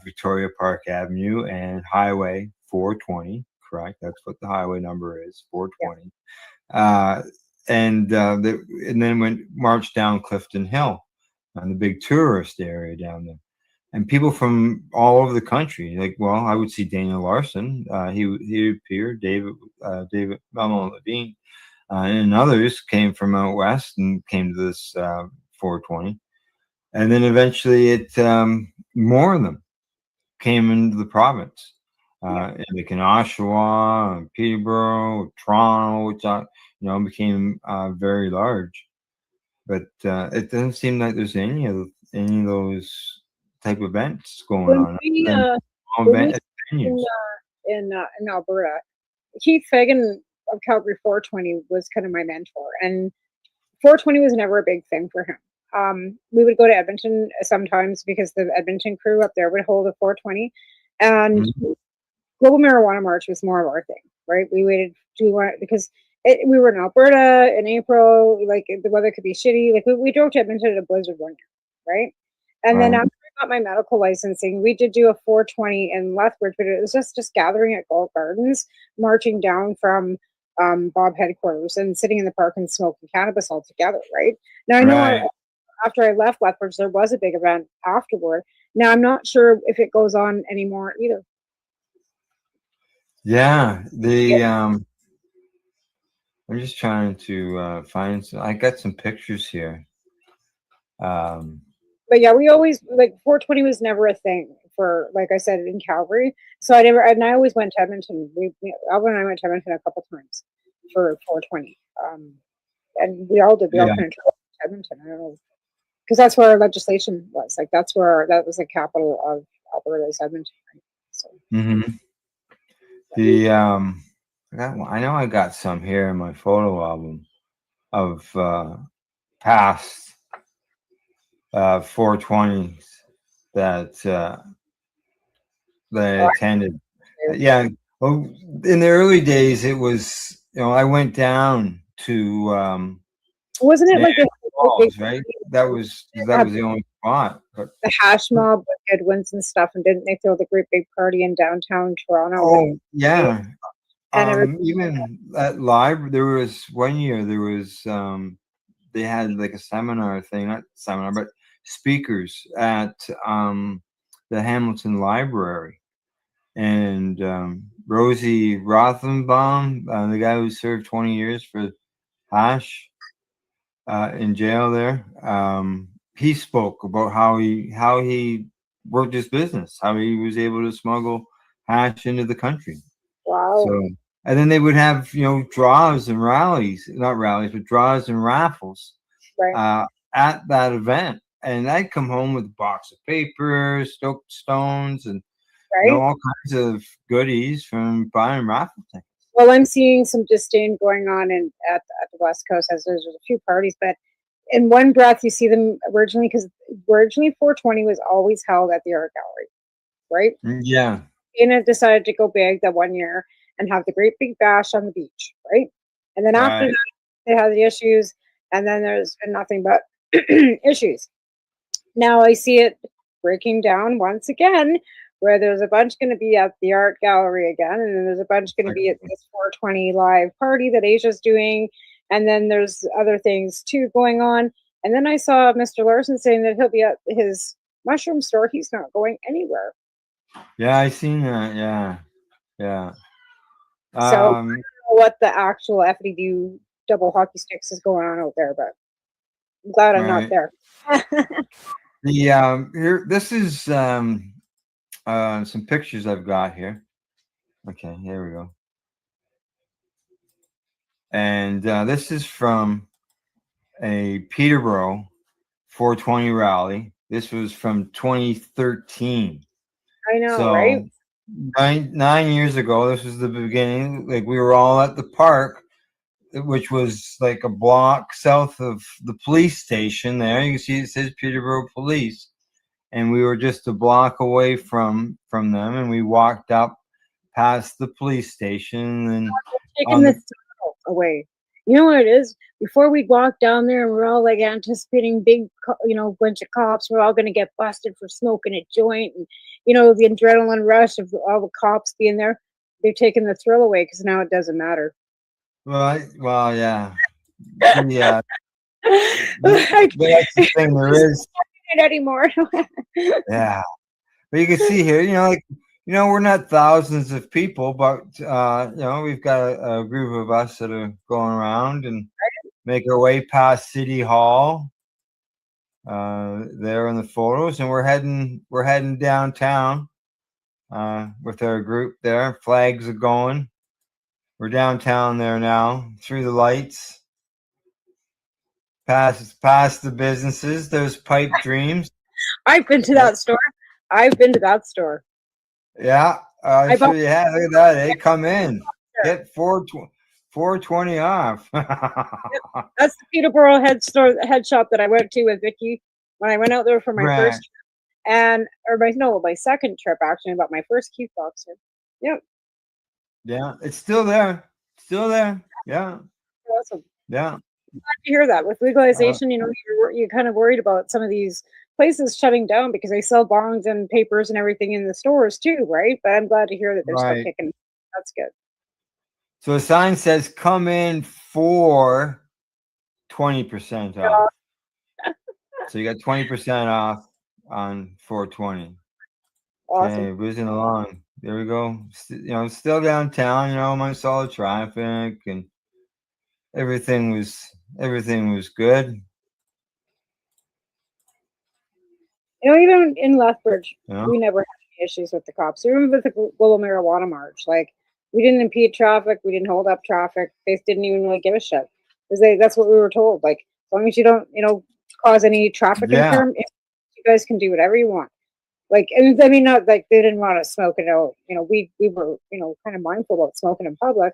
Victoria Park Avenue and Highway 420. Correct. That's what the highway number is, 420. Yeah. And then went marched down Clifton Hill on the big tourist area down there. And people from all over the country, like, well, I would see Daniel Larson. He appeared, David Melvin Levine, and others came from out west and came to this 420. And then eventually more of them came into the province. Like in Oshawa, and Peterborough, Toronto, which became very large. But it doesn't seem like there's any of those type of events going on. In Alberta, Keith Fagan of Calgary 420 was kind of my mentor, and 420 was never a big thing for him. We would go to Edmonton sometimes because the Edmonton crew up there would hold a 420, and Global Marijuana March was more of our thing, right? We waited because we were in Alberta in April, like the weather could be shitty. Like we drove to Edmonton in a blizzard one year, right? And then after I got my medical licensing, we did do a 420 in Lethbridge, but it was just gathering at Galt Gardens, marching down from Bob headquarters and sitting in the park and smoking cannabis all together, right? Now I know after I left Lethbridge, there was a big event afterward. Now I'm not sure if it goes on anymore either. Yeah, I'm just trying to find some. I got some pictures here. But yeah, we always 420 was never a thing for, like I said, in Calgary. So I always went to Edmonton. Alvin and I went to Edmonton a couple times for 420. And we all did. We all kind of traveled to Edmonton. I don't know, because that's where our legislation was. Like that was the capital of Alberta's Edmonton. Right? So. I know I got some here in my photo album of past 420s that I attended. Yeah. Well, in the early days, it was, I went down to wasn't it like Falls, right? That was the only spot. But the hash mob with Edwins and stuff, and didn't they throw the great big party in downtown Toronto? Oh yeah. Even at live, there was one year they had like a seminar thing, not seminar, but speakers at the Hamilton Library, and Rosie Rothenbaum, the guy who served 20 years for hash in jail there, he spoke about how he worked his business, how he was able to smuggle hash into the country. Wow. So, and then they would have, draws and draws and raffles at that event. And I'd come home with a box of papers, stoked stones, and all kinds of goodies from buying raffle tickets. Well, I'm seeing some disdain going on at the West Coast as there's a few parties, but in one breath you see them originally, because originally 420 was always held at the Art Gallery, right? Yeah. And it decided to go big that one year and have the great big bash on the beach, right? And then after that, they had the issues, and then there's been nothing but issues. Now I see it breaking down once again, where there's a bunch going to be at the Art Gallery again, and then there's a bunch going to be at this 420 live party that Asia's doing, and then there's other things too going on. And then I saw Mr. Larson saying that he'll be at his mushroom store. He's not going anywhere. Yeah, I seen that. Yeah. So what the actual FDU double hockey sticks is going on out there, but I'm glad I'm not Right. there. The here, this is some pictures I've got here. Okay, here we go. And this is from a Peterborough 420 rally. This was from 2013. I know, So right? 9 years ago, this was the beginning. Like we were all at the park, which was like a block south of the police station. There, you can see it says Peterborough Police, and we were just a block away from them. And we walked up past the police station, and Taking on the the thrill away. You know what it is? Before we'd walk down there and we're all like anticipating big, bunch of cops. We're all going to get busted for smoking a joint. And, the adrenaline rush of all the cops being there. They've taken the thrill away because now it doesn't matter. well, yeah, yeah. That's the thing. There is, It anymore. yeah. But you can see here, we're not thousands of people, but we've got a group of us that are going around and make our way past City Hall. There in the photos, and we're heading downtown with our group there. Flags are going. We're downtown there now, through the lights, past the businesses. There's Pipe Dreams. I've been to that store. Yeah, I sure bought- you have. Look at that. Hey, come in. Get 420 off. That's the Peterborough head shop that I went to with Vicky when I went out there for my Right. first trip, my second trip actually. I bought my first cute boxer. Yep, Yeah, it's still there. Still there. Yeah, awesome. yeah. Glad to hear that. With legalization, you're kind of worried about some of these places shutting down because they sell bongs and papers and everything in the stores too, right? But I'm glad to hear that they're still Right. kicking. That's good. So the sign says, "Come in for 20% off." So you got 20% off on 420. Awesome. Okay, whizzing along. There we go. Still downtown. Amongst all the traffic, and everything was good. Even in Lethbridge, Yeah. we never had any issues with the cops. Even with the global marijuana march, like we didn't impede traffic, we didn't hold up traffic. They didn't even really give a shit because that's what we were told. Like as long as you don't, cause any traffic Yeah. impairment, you guys can do whatever you want. Like, and I mean, not like they didn't want us smoking out. We were, kind of mindful about smoking in public.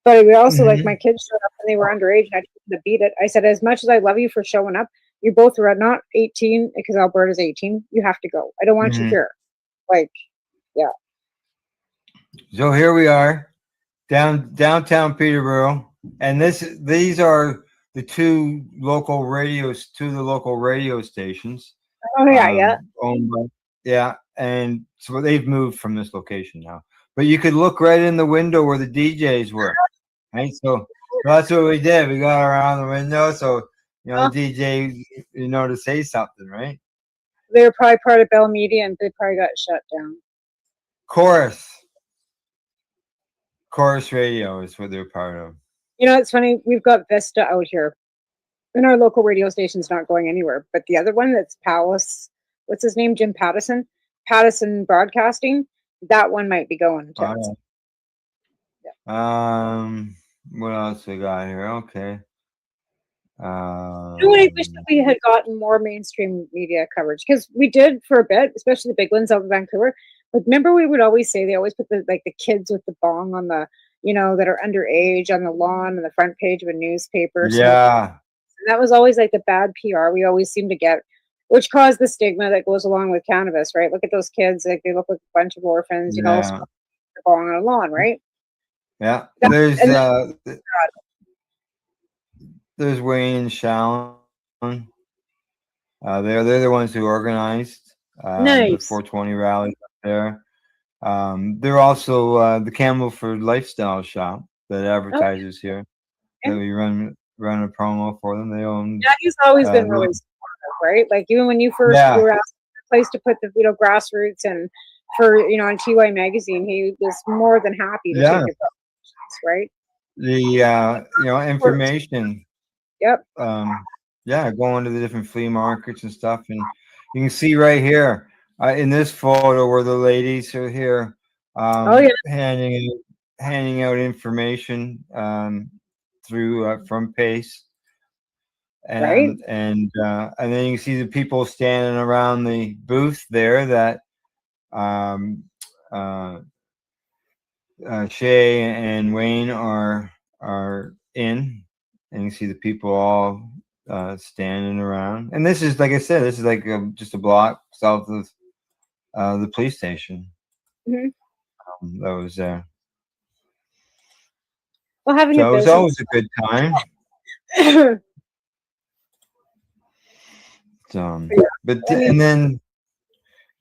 But we also, like, my kids showed up and they were underage and I told them to beat it. I said, as much as I love you for showing up, you both were not 18 because Alberta's 18. You have to go. I don't want you Mhm. here. Like, yeah. So here we are, downtown Peterborough, and these are the two local radio stations. Oh, yeah, yeah. Owned by, yeah, and so they've moved from this location now. But you could look right in the window where the DJs were, right? So that's what we did. We got around the window, so the DJ, to say something, right? They were probably part of Bell Media and they probably got shut down. Chorus Radio is what they're part of. It's funny. We've got Vista out here. And our local radio station's not going anywhere. But the other one that's Palace, what's his name? Jim Pattison Broadcasting. That one might be going. What else we got here? Okay. I wish that we had gotten more mainstream media coverage because we did for a bit, especially the big ones out in Vancouver. But remember, we would always say they always put the kids with the bong on the, that are underage on the lawn and the front page of a newspaper. Yeah. And that was always like the bad PR we always seem to get, which caused the stigma that goes along with cannabis, right? Look at those kids, like they look like a bunch of orphans, Yeah. bong on a lawn, right? Yeah. There's Wayne and Shallon. They're the ones who organized the 420 rally up there. They're also the Campbellford Lifestyle Shop that advertises here. That we run a promo for them. They own. Yeah, he's always been really supportive, right? Like even when you first were asked a place to put the grassroots and for on TY Magazine, he was more than happy to take it, right? information. Yep. Yeah, going to the different flea markets and stuff, and you can see right here in this photo where the ladies are here handing out information through from Pace, Right. and then you can see the people standing around the booth there that Shay and Wayne are in, and you see the people all standing around. And this is, like I said, this is like just a block south of the police station. Mhm. That was there. Well, having So a it was business. always a good time. But and then,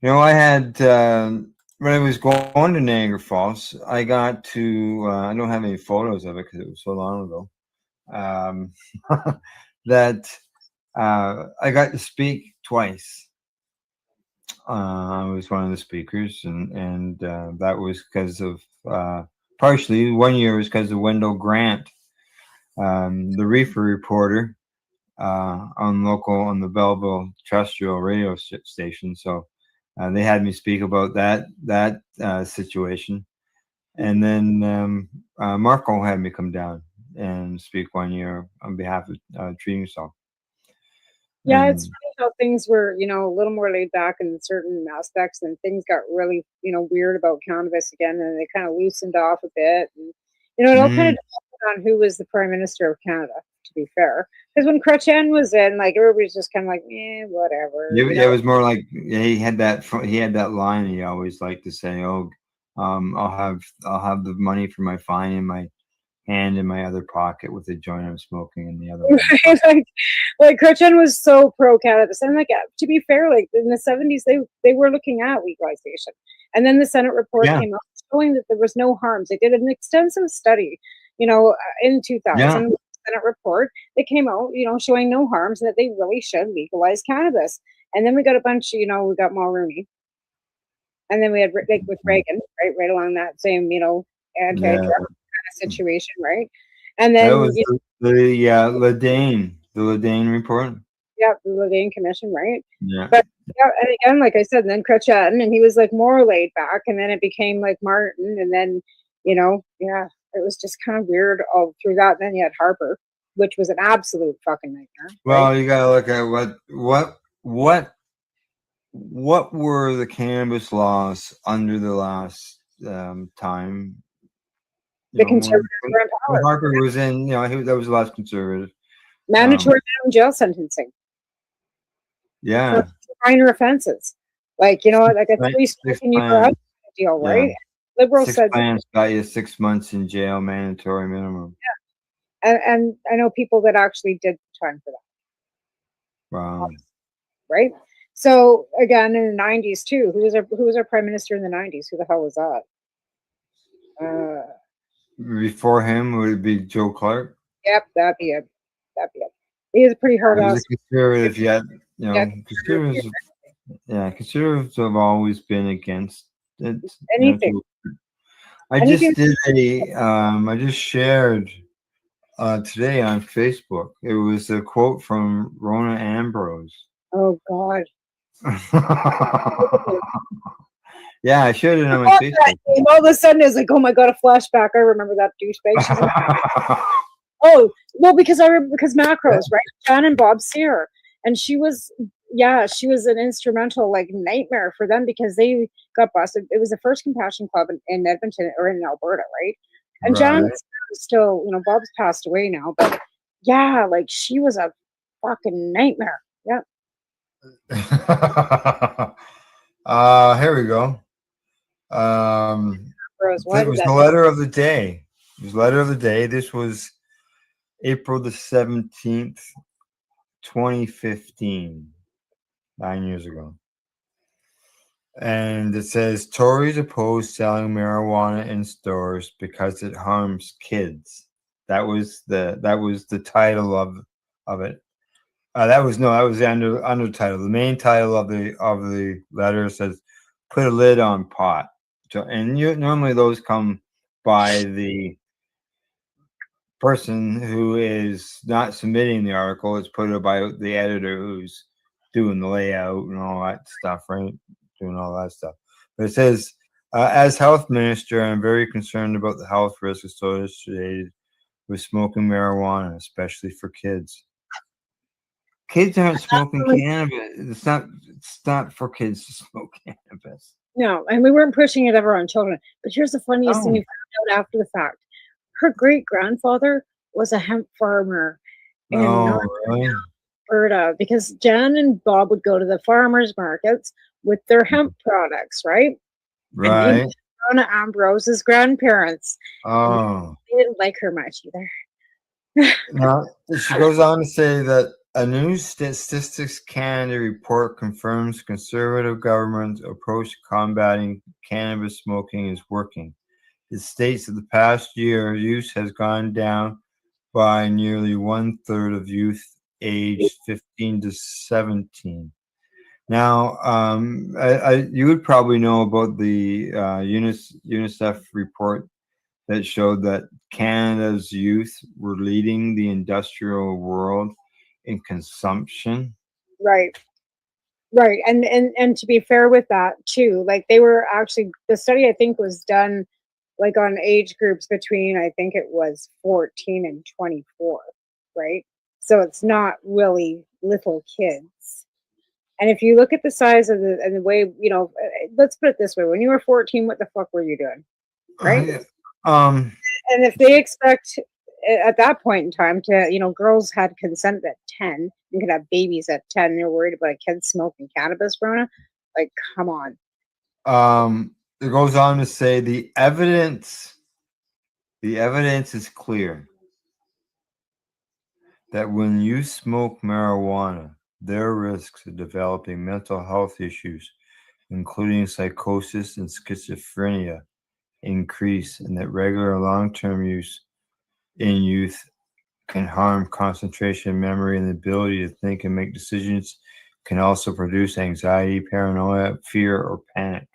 I had when I was going to Niagara Falls, I got to. I don't have any photos of it because it was so long ago. That I got to speak twice. I was one of the speakers, and that was because of partially 1 year was because of Wendell Grant, the reefer reporter on the Belleville terrestrial radio station. So they had me speak about that situation, and then Marco had me come down and speak 1 year on behalf of Treating Yourself. Yeah, it's funny how things were, a little more laid back in certain aspects, and things got really, weird about cannabis again, and they kind of loosened off a bit. And, it all kind of depended on who was the Prime Minister of Canada, to be fair. Because when Chrétien was in, like, everybody's just kind of like, whatever. It was more like he had that line he always liked to say, "Oh, I'll have the money for my fine in my hand in my other pocket with the joint I'm smoking in the other one." Right? like Chrétien was so pro cannabis, and like to be fair, like in the 70s, they were looking at legalization, and then the Senate report came out showing that there was no harms. They did an extensive study, in 2000. Senate report that came out, showing no harms and that they really should legalize cannabis. And then we got a bunch, we got Mulroney, and then we had like with Reagan, right along that same, anti-drug kind of situation, right? And then that was the Ledane report. Yeah, the Ledane Commission, right? Yeah. But yeah, and again, like I said, and then Chrétien, and he was like more laid back, and then it became like Martin, and then it was just kind of weird all through that. And then you had Harper, which was an absolute fucking nightmare. Well, you gotta look at what were the cannabis laws under the last time. The conservatives were in power. When Harper was in, that was less conservative. Mandatory minimum jail sentencing. Yeah. For minor offenses, like like a 3 smoking you for deal, right? Liberals said plans got you 6 months in jail, mandatory minimum. Yeah, and I know people that actually did time for that. Wow. Right. So again, in the 90s too, who was our prime minister in the 90s? Who the hell was that? Before him would it be Joe Clark? Yep, that'd be it. He is pretty hard ass. Conservative yet, conservatives have always been against it. Anything. I just shared today on Facebook. It was a quote from Rona Ambrose. Oh God. Yeah, I shared it on my Facebook. All of a sudden, it's like, oh my God, a flashback. I remember that douchebag. Oh well, because macros, right? John and Bob Sear, and she was an instrumental like nightmare for them because they got busted. It was the first Compassion Club in Edmonton or in Alberta, right? And John is still, Bob's passed away now, but yeah, like she was a fucking nightmare. Yeah. Here we go. It was the letter of the day. It was letter of the day. This was April the 17th, 2015, 9 years ago. And it says Tories oppose selling marijuana in stores because it harms kids. That was the title of it. That was the undertitle. The main title of the letter says "Put a lid on pot." So, and normally those come by the person who is not submitting the article. It's put by the editor who's doing the layout and all that stuff, right? Doing all that stuff. But it says, as health minister, I'm very concerned about the health risks associated with smoking marijuana, especially for kids. Kids aren't smoking cannabis. It's not for kids to smoke cannabis. No, and we weren't pushing it ever on children. But here's the funniest thing we found out after the fact. Her great grandfather was a hemp farmer in Oh, really? Alberta, because Jan and Bob would go to the farmers markets with their hemp products, right? Right. And Donna Ambrose's grandparents. Oh. They didn't like her much either. Now, she goes on to say that a new Statistics Canada report confirms conservative government's approach to combating cannabis smoking is working. It states that the past year, use has gone down by nearly 1/3 of youth aged 15 to 17. Now, you would probably know about the UNICEF report that showed that Canada's youth were leading the industrial world in consumption. Right. Right. And to be fair with that too, like they were actually, the study I think was done like on age groups between, I think it was 14 and 24, right? So it's not really little kids. And if you look at the size of the way, let's put it this way, when you were 14, what the fuck were you doing? Right? And if they expect at that point in time to, girls had consent at 10, you could have babies at 10, they're worried about a kid smoking cannabis, Rona. Like, come on. It goes on to say the evidence is clear that when you smoke marijuana, their risks of developing mental health issues, including psychosis and schizophrenia, increase, and that regular long-term use in youth can harm concentration, memory, and the ability to think and make decisions, can also produce anxiety, paranoia, fear, or panic.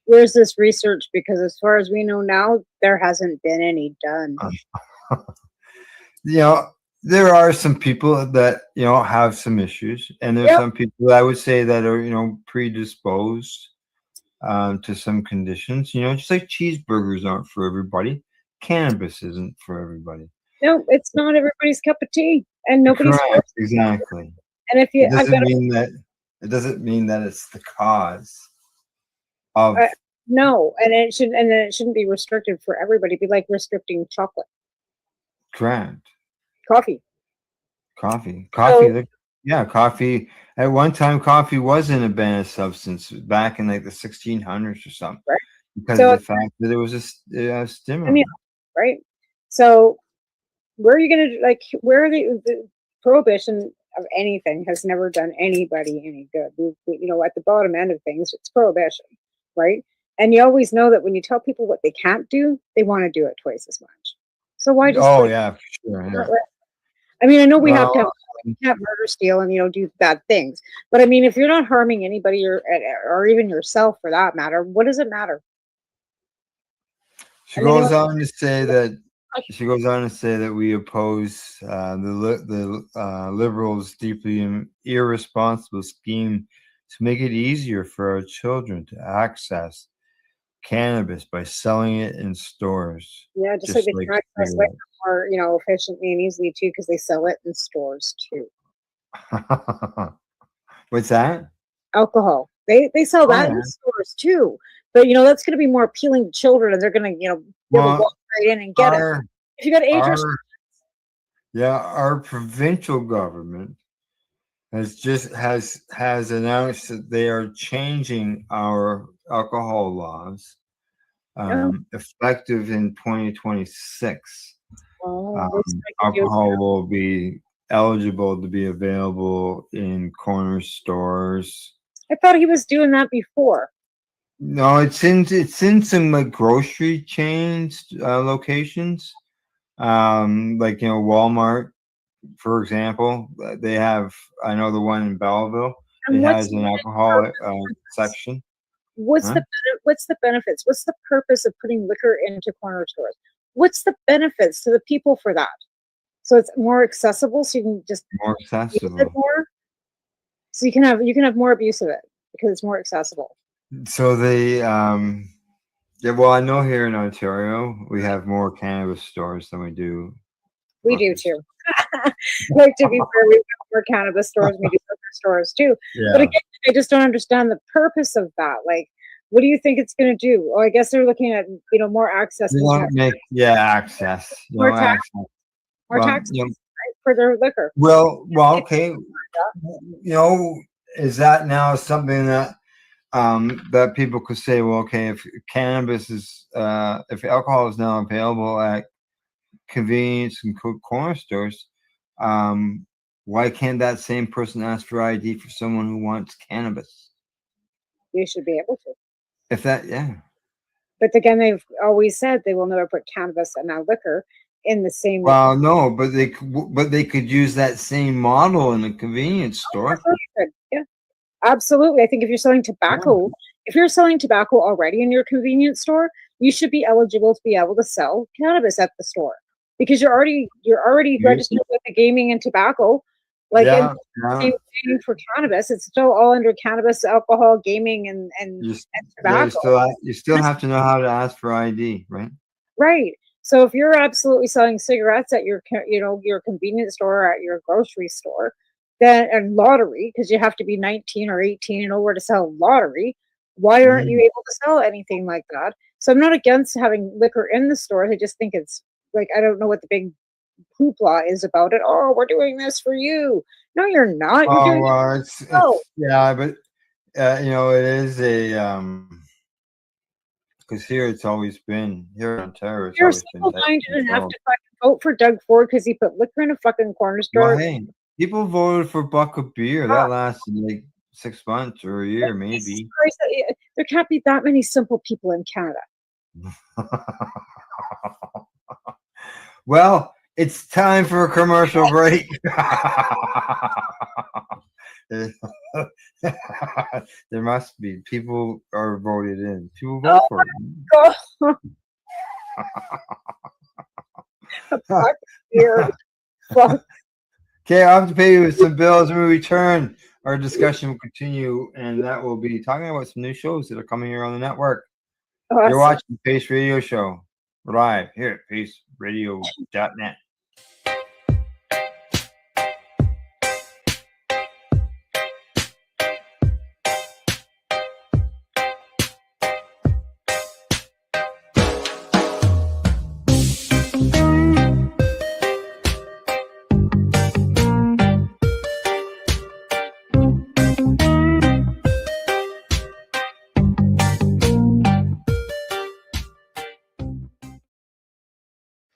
Where's this research? Because as far as we know now, there hasn't been any done. There are some people that, have some issues, and there's some people that I would say that are, predisposed to some conditions, just like cheeseburgers aren't for everybody. Cannabis isn't for everybody. No, it's not everybody's cup of tea, and nobody's Correct, exactly. And if you, it doesn't mean that it's the cause of no, and it shouldn't be restricted for everybody. It'd be like restricting chocolate. Correct. Coffee. Coffee. At one time, coffee wasn't a banned substance back in like the 1600s or something, right? Because of the fact that it was a stimulant, right? So, where are you going to where are the prohibition of anything has never done anybody any good. At the bottom end of things, it's prohibition, right? And you always know that when you tell people what they can't do, they want to do it twice as much. So why just? Oh yeah, for sure. Yeah. I mean, I know we have to have murder, steal, and do bad things. But I mean, if you're not harming anybody or even yourself for that matter, what does it matter? She goes on to say that we oppose the Liberals' deeply irresponsible scheme to make it easier for our children to access cannabis by selling it in stores. Yeah, just like they can access it more, efficiently and easily too, because they sell it in stores too. What's that? Alcohol. They sell that in stores too. But that's going to be more appealing to children, and they're going to be able to walk right in and get it. If you got age restrictions. Yeah, our provincial government has announced that they are changing our alcohol laws effective in 2026. Alcohol will be eligible to be available in corner stores. I thought he was doing that before. No, it's in some grocery chains locations, like Walmart, for example. They have, I know the one in Belleville. It has an alcohol section. What's the benefits? What's the purpose of putting liquor into corner stores? what's the benefits to the people for that? So it's more accessible, so you can just More use it accessible. more. So you can have more abuse of it because it's more accessible. So yeah, well, I know here in Ontario we have more cannabis stores than we do. We do too. Like, to be fair, we have more cannabis stores, we do liquor stores too. But Yeah. again, I just don't understand the purpose of that. Like, what do you think it's going to do? Well, I guess they're looking at more access, We want to make access. more tax, Access. more Well, taxes, right, for their liquor. Well, okay. Is that now something that that people could say, well, okay, if cannabis is if alcohol is now available at convenience and corner stores, why can't that same person ask for ID for someone who wants cannabis? You should be able to. If that, yeah. But again, they've always said they will never put cannabis and now liquor in the same. Well, no, but they could use that same model in a convenience store. Yeah, absolutely. I think if you're selling tobacco, if you're selling tobacco already in your convenience store, you should be eligible to be able to sell cannabis at the store because you're already registered with the gaming and tobacco. Like, Yeah, same thing for cannabis. It's still all under cannabis, alcohol, gaming, and tobacco. You still have to know how to ask for ID, right? Right. So if you're absolutely selling cigarettes at your your convenience store or at your grocery store, then and lottery, because you have to be 19 or 18 in order to sell lottery, why aren't you able to sell anything like that? So I'm not against having liquor in the store. I just think it's like, I don't know what the big hoopla is about it. Oh, we're doing this for you. No, you're not. You're doing It's yeah, but it is a because here it's always been here in Ontario. It's You're always been simple-minded enough to fucking vote for Doug Ford because he put liquor in a fucking corner store. Well, hey, people voted for a buck of beer. That lasted like 6 months or a year, maybe. There can't be that many simple people in Canada. Well, it's time for a commercial break. There must be people are voted in. People vote for it. Okay, I'll have to pay you with some bills when we return. Our discussion will continue, and that will be talking about some new shows that are coming here on the network. Awesome. You're watching the Pace Radio Show live here at paceradio.net.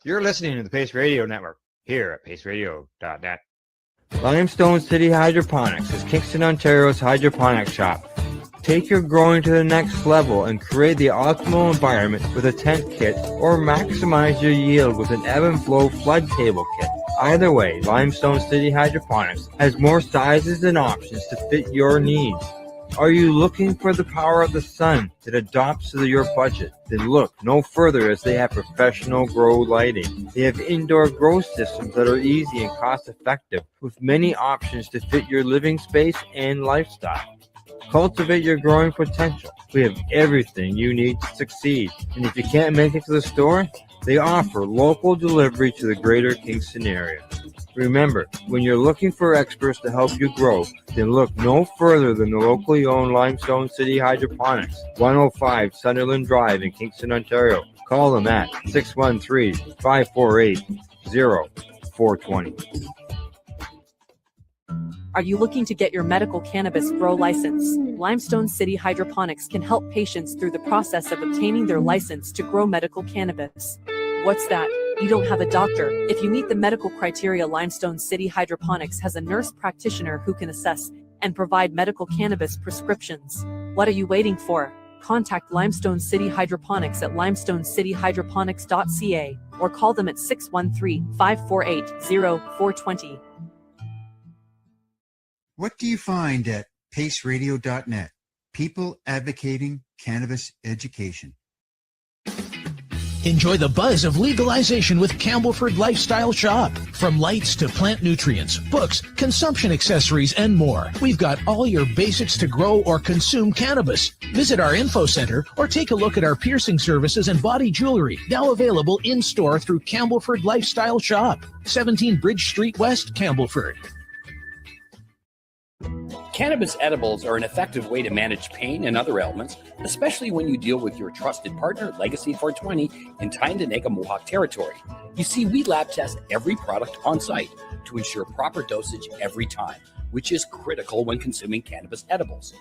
You're listening to the Pace Radio Network here at paceradio.net. Limestone City Hydroponics is Kingston, Ontario's hydroponic shop. Take your growing to the next level and create the optimal environment with a tent kit or maximize your yield with an ebb and flow flood table kit. Either way, Limestone City Hydroponics has more sizes and options to fit your needs. Are you looking for the power of the sun that adapts to your budget? Then look no further, as they have professional grow lighting. They have indoor grow systems that are easy and cost effective with many options to fit your living space and lifestyle. Cultivate your growing potential. We have everything you need to succeed. And if you can't make it to the store, they offer local delivery to the greater Kingston area. Remember, when you're looking for experts to help you grow, then look no further than the locally owned Limestone City Hydroponics, 105 Sunderland Drive in Kingston, Ontario. Call them at 613-548-0420. Are you looking to get your medical cannabis grow license? Limestone City Hydroponics can help patients through the process of obtaining their license to grow medical cannabis. What's that? You don't have a doctor. If you meet the medical criteria, Limestone City Hydroponics has a nurse practitioner who can assess and provide medical cannabis prescriptions. What are you waiting for? Contact Limestone City Hydroponics at limestonecityhydroponics.ca or call them at 613-548-0420. What do you find at paceradio.net? People advocating cannabis education. Enjoy the buzz of legalization with Campbellford Lifestyle Shop. From lights to plant nutrients, books, consumption accessories, and more, we've got all your basics to grow or consume cannabis. Visit our info center or take a look at our piercing services and body jewelry, now available in-store through Campbellford Lifestyle Shop, 17 Bridge Street West, Campbellford. Cannabis edibles are an effective way to manage pain and other ailments, especially when you deal with your trusted partner, Legacy 420, in Tyendinaga Mohawk territory. You see, we lab test every product on site to ensure proper dosage every time, which is critical when consuming cannabis edibles.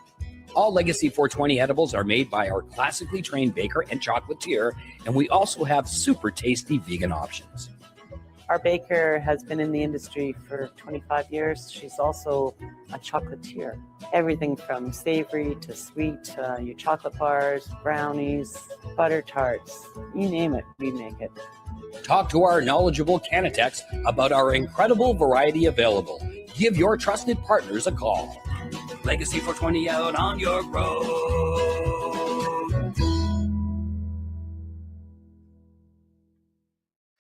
All Legacy 420 edibles are made by our classically trained baker and chocolatier, and we also have super tasty vegan options. Our baker has been in the industry for 25 years. She's also a chocolatier. Everything from savory to sweet, your chocolate bars, brownies, butter tarts, you name it, we make it. Talk to our knowledgeable Cannatex about our incredible variety available. Give your trusted partners a call. Legacy 420 out on your road.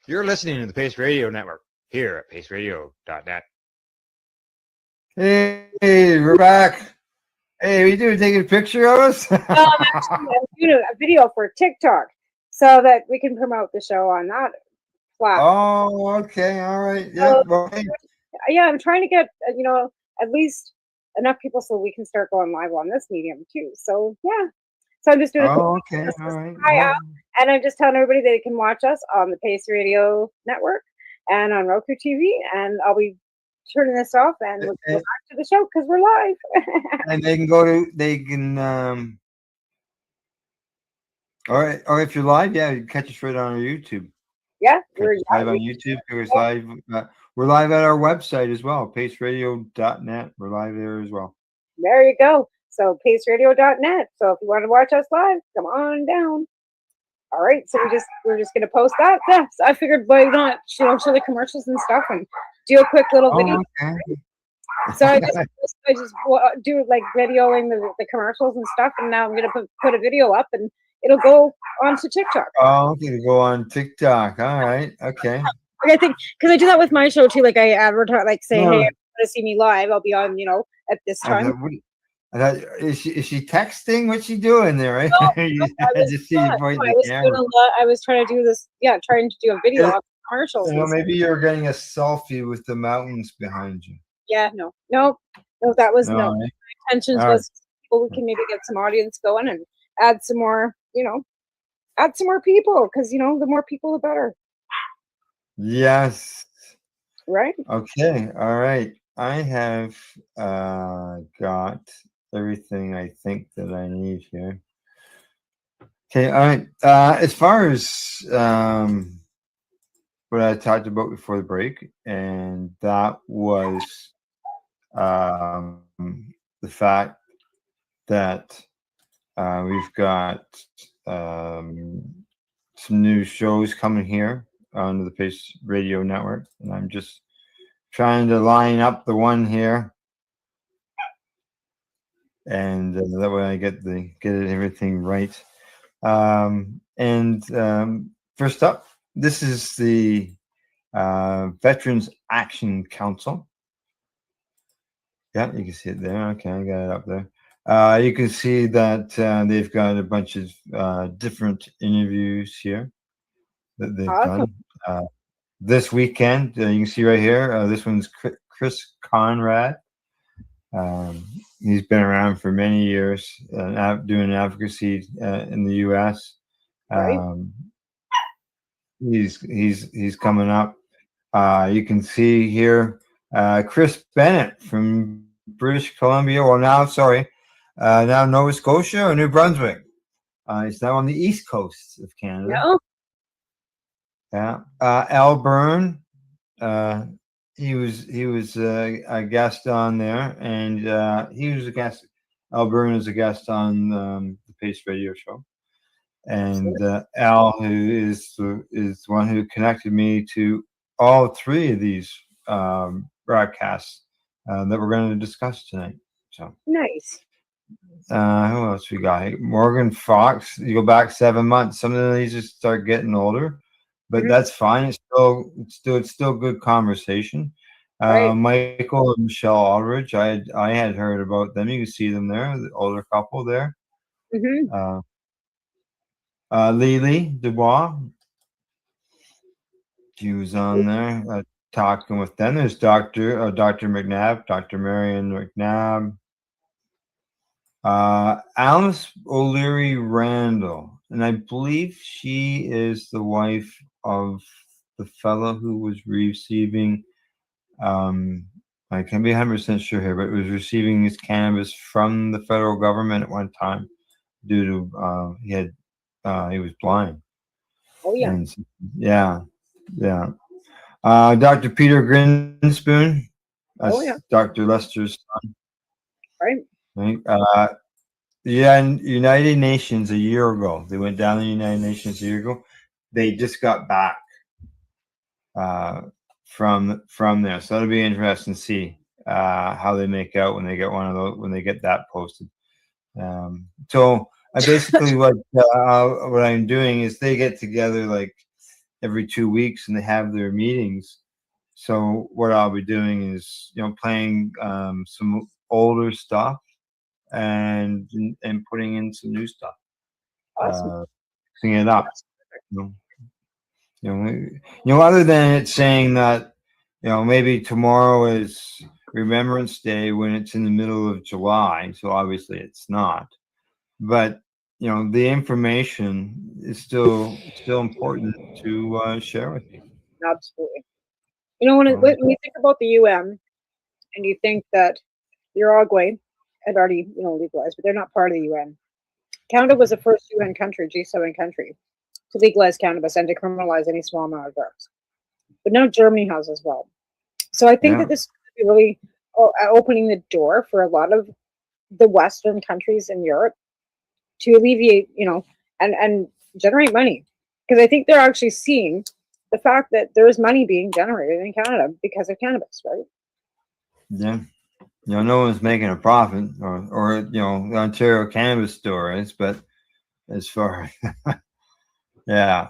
You're listening to the Pace Radio Network here at paceradio.net. Hey, we're back. Hey, we doing taking a picture of us? I'm doing a video for TikTok so that we can promote the show on that platform. Oh, okay, all right. Yeah, okay. Yeah, I'm trying to get at least enough people so we can start going live on this medium too. So yeah, so I'm just doing. Oh, okay, all right. Out, and I'm just telling everybody they can watch us on the Pace Radio Network and on Roku TV, and I'll be turning this off and we'll go back to the show because we're live. And they can or if you're live, yeah, you can catch us right on our YouTube. Yeah, we're live on YouTube. We're live. We're live at our website as well, paceradio.net. We're live there as well. There you go. So paceradio.net. So if you want to watch us live, come on down. All right. So we're just gonna post that. Yeah. So I figured why not show the commercials and stuff and do a quick little video. Okay. So I just do like videoing the commercials and stuff, and now I'm gonna put a video up and it'll go onto TikTok. Oh, okay, go on TikTok. All right. Okay. I think because I do that with my show too. Like I advertise, like say, hey, if you want to see me live, I'll be on, at this time. Is she texting? What's she doing there? Right? No, I just see you pointing the camera. I was trying to do this. Yeah, trying to do a video of commercials. Maybe you're getting a selfie with the mountains behind you. Yeah. No. That was no. My intentions All was we can maybe get some audience going and add some more. Add some more people because the more people, the better. Yes. Right. Okay. All right. I have got everything I think that I need here. Okay. All right. As far as what I talked about before the break, and that was the fact that we've got some new shows coming here on the Pace Radio Network, and I'm just trying to line up the one here, and that way I get everything right. First up, this is the Veterans Action Council. Yeah, you can see it there. Okay, I got it up there. You can see that they've got a bunch of different interviews here that they've done this weekend. You can see right here. This one's Chris Conrad. He's been around for many years, doing advocacy in the U.S. He's coming up. You can see here Chris Bennett from British Columbia. Well, now Nova Scotia or New Brunswick. He's now on the east coast of Canada. Yeah. Al Byrne. He was a guest on there, and he was a guest. Al Byrne is a guest on the Pace Radio Show, and Al, who is the one who connected me to all three of these broadcasts that we're going to discuss tonight. So nice. Who else we got? Morgan Fox. You go back 7 months. Some of these just start getting older, but that's fine. It's still good conversation. Right. Michael and Michelle Aldridge. I had heard about them. You can see them there, the older couple there. Mm-hmm. Lily Dubois. She was on there talking with them. There's Dr. McNabb, Dr. Marion McNabb. Alice O'Leary Randall, and I believe she is the wife of the fellow who was receiving, I can't be 100% sure here, but was receiving his cannabis from the federal government at one time due to he was blind. Oh yeah. And yeah. Dr. Peter Grinspoon, that's Oh yeah. Dr. Lester's son. Right. Right? Yeah, and United Nations a year ago. They went down to the United Nations a year ago. They just got back from there. So it'll be interesting to see how they make out when they get one of those when they get that posted. So I basically what I'm doing is they get together like every 2 weeks and they have their meetings. So what I'll be doing is playing some older stuff and putting in some new stuff. Awesome. Mixing it up. Other than it saying that, maybe tomorrow is Remembrance Day when it's in the middle of July, so obviously it's not. But the information is still important to share with you. Absolutely. When you think about the UN and you think that Uruguay had already, legalized, but they're not part of the UN. Canada was the first UN country, G7 country, to legalize cannabis and decriminalize any small amount of drugs. But now Germany has as well. So I think that this is really opening the door for a lot of the Western countries in Europe to alleviate, and generate money. Because I think they're actually seeing the fact that there is money being generated in Canada because of cannabis, right? Yeah. No one's making a profit, or the Ontario cannabis store is, but as far yeah.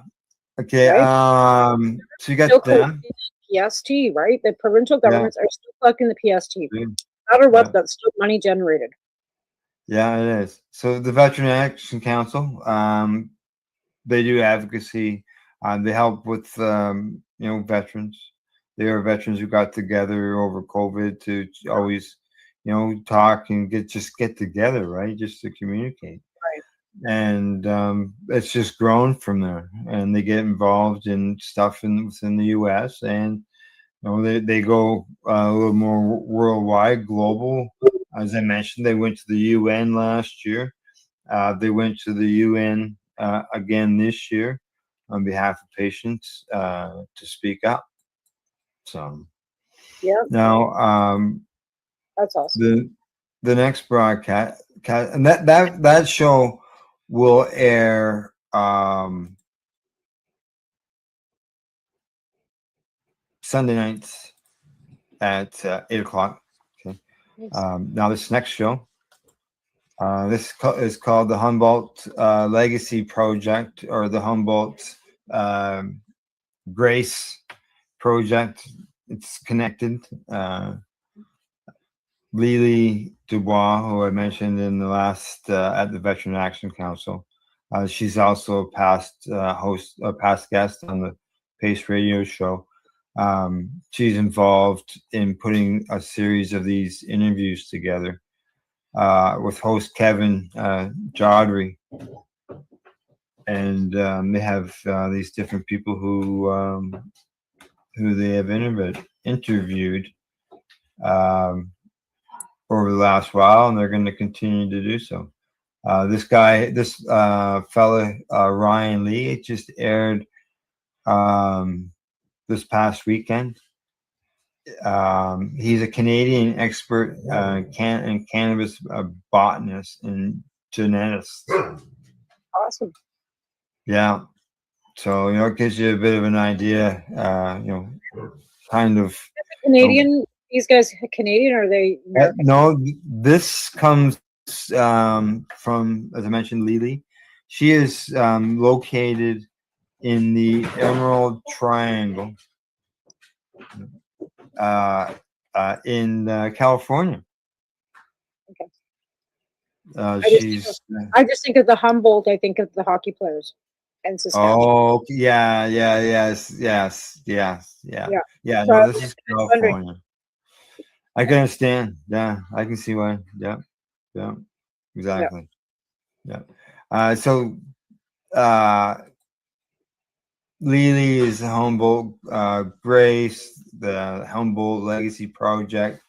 Okay. Right? So you got them. PST, right? The provincial governments are still collecting the PST. No matter what, that's still money generated. Yeah, it is. So the Veteran Action Council, they do advocacy. They help with veterans. There are veterans who got together over COVID to always talk and get together, right? Just to communicate. Right. And it's just grown from there. And they get involved in stuff within the U.S. and they go a little more worldwide, global. As I mentioned, they went to the UN last year. They went to the UN again this year on behalf of patients to speak up. So yeah. Now that's awesome. The next broadcast and that show will air Sunday nights at 8:00. Okay. Now this next show, this is called the Humboldt Legacy Project, or the Humboldt Grace Project. It's connected. Lily Dubois, who I mentioned in the last at the Veteran Action Council, she's also a past past guest on the Pace Radio Show. She's involved in putting a series of these interviews together with host Kevin Jodry, and they have these different people who they have interviewed over the last while, and they're going to continue to do so. This fella Ryan Lee, it just aired this past weekend. He's a Canadian expert in cannabis botanist and geneticist. Awesome. Yeah. So it gives you a bit of an idea. Kind of Canadian. These guys Canadian, or are they American? No, this comes from, as I mentioned, Lily. She is located in the Emerald Triangle in California. Okay. She's I just think of the Humboldt. I think of the hockey players and Saskatchewan. oh yeah, yeah. Yeah. So No, I this was is just wondering. California. I can understand. Yeah, I can see why. Yeah, exactly. Yeah. So Lily is the Humboldt Grace, the Humboldt Legacy Project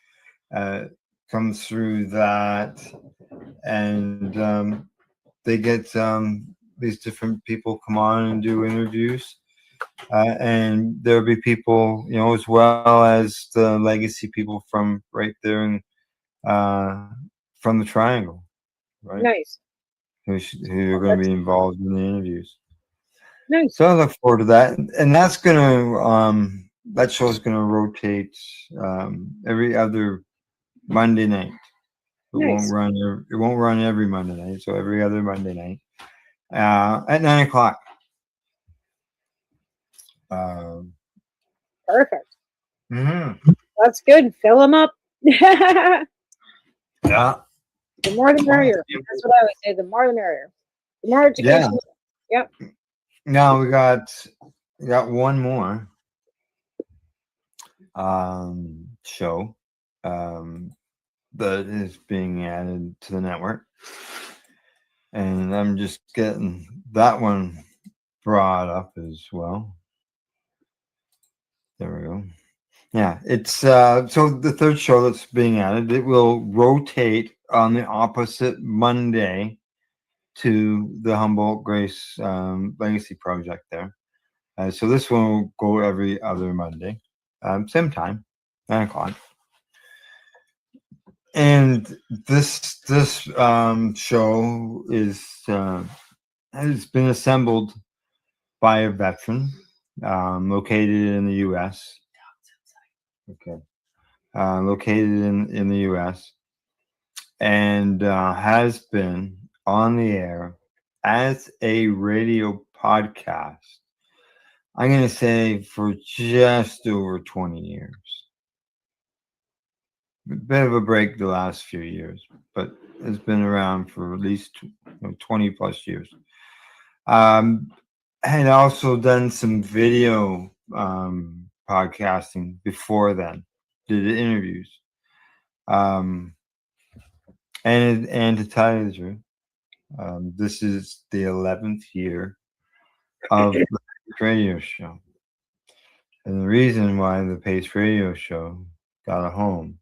comes through that, and they get these different people come on and do interviews, and there'll be people, as well as the legacy people from right there in, from the Triangle, right? Nice. Who are going to be involved in the interviews. Nice. So I look forward to that, and that's gonna that show's gonna rotate every other Monday night. It Nice. won't run. It won't run every Monday night. So every other Monday night at 9 o'clock. Perfect. Mm-hmm. That's good. Fill them up. The Yeah. more the merrier. That's what I would say. The more the merrier. The more education. Yeah. Yep. Now we got one more show that is being added to the network, and I'm just getting that one brought up as well. There we go. Yeah, it's so the third show that's being added, it will rotate on the opposite Monday to the Humboldt Grace Legacy Project there. So this one will go every other Monday, same time, 9 o'clock. And this show has been assembled by a veteran located in the U.S. Okay, located in the U.S. and has been on the air as a radio podcast. I'm going to say for just over 20 years. A bit of a break the last few years, but it's been around for at least 20 plus years. Had also done some video podcasting before then, did interviews. And to tell you the truth, this is the 11th year of the radio show. And the reason why the Pace Radio Show got a home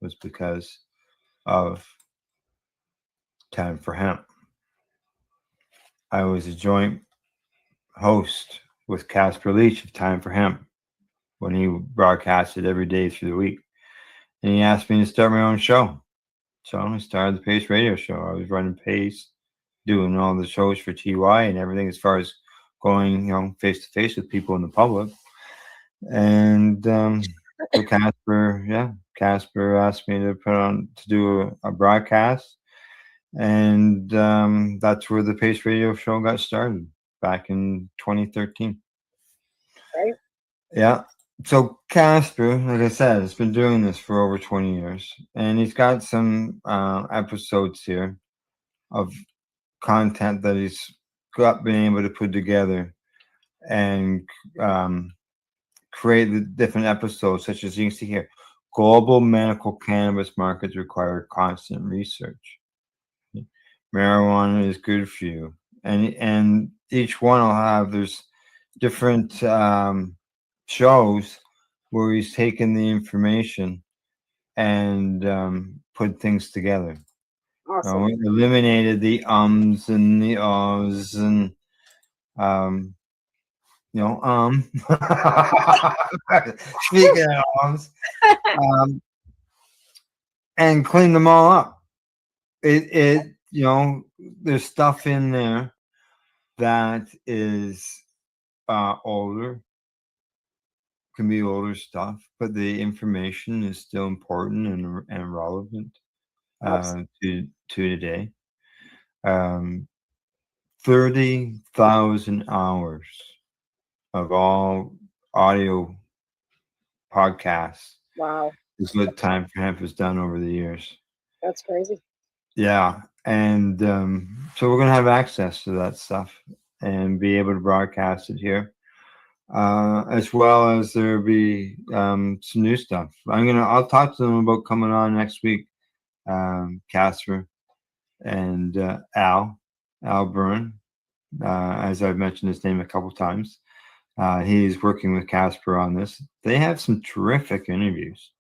was because of Time for Hemp. I was a joint host with Casper Leach of Time for Hemp when he broadcasted every day through the week. And he asked me to start my own show. So I started the Pace Radio Show. I was running Pace, doing all the shows for TY and everything as far as going, face to face with people in the public. And so Casper asked me to do a broadcast, and that's where the Pace Radio Show got started back in 2013. Right. Yeah. So Casper, like I said, has been doing this for over 20 years, and he's got some episodes here of content that he's been able to put together and create the different episodes, such as you can see here. Global medical cannabis markets require constant research. Marijuana is good for you, and each one will have there's different shows where he's taken the information and put things together. Awesome. Eliminated the ums and the ahs and speaking of ums, and clean them all up. There's stuff in there that is older, can be older stuff, but the information is still important and relevant. to today. 30,000 hours of all audio podcasts. Wow, Is what Time for Hemp has done over the years. that's crazy. Yeah, and so we're gonna have access to that stuff and be able to broadcast it here, as well as there'll be some new stuff. I'll talk to them about coming on next week. Casper and Al Byrne, as I've mentioned his name a couple times. He's working with Casper on this. They have some terrific interviews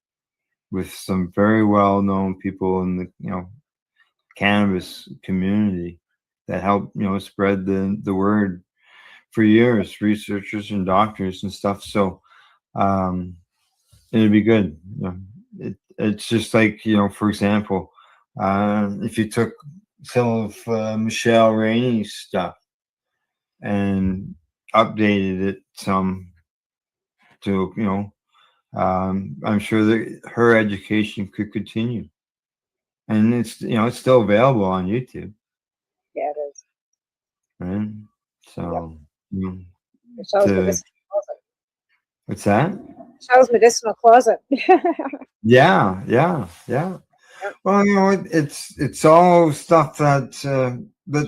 with some very well-known people in the cannabis community that help spread the word for years, researchers and doctors and stuff. So it'd be good. It's just like, for example, if you took some of Michelle Rainey's stuff and updated it some to I'm sure that her education could continue, and it's still available on YouTube. Yeah, it is. Right. So Michelle's medicinal closet. what's that? Michelle's medicinal closet. Yeah. Well, it's all stuff that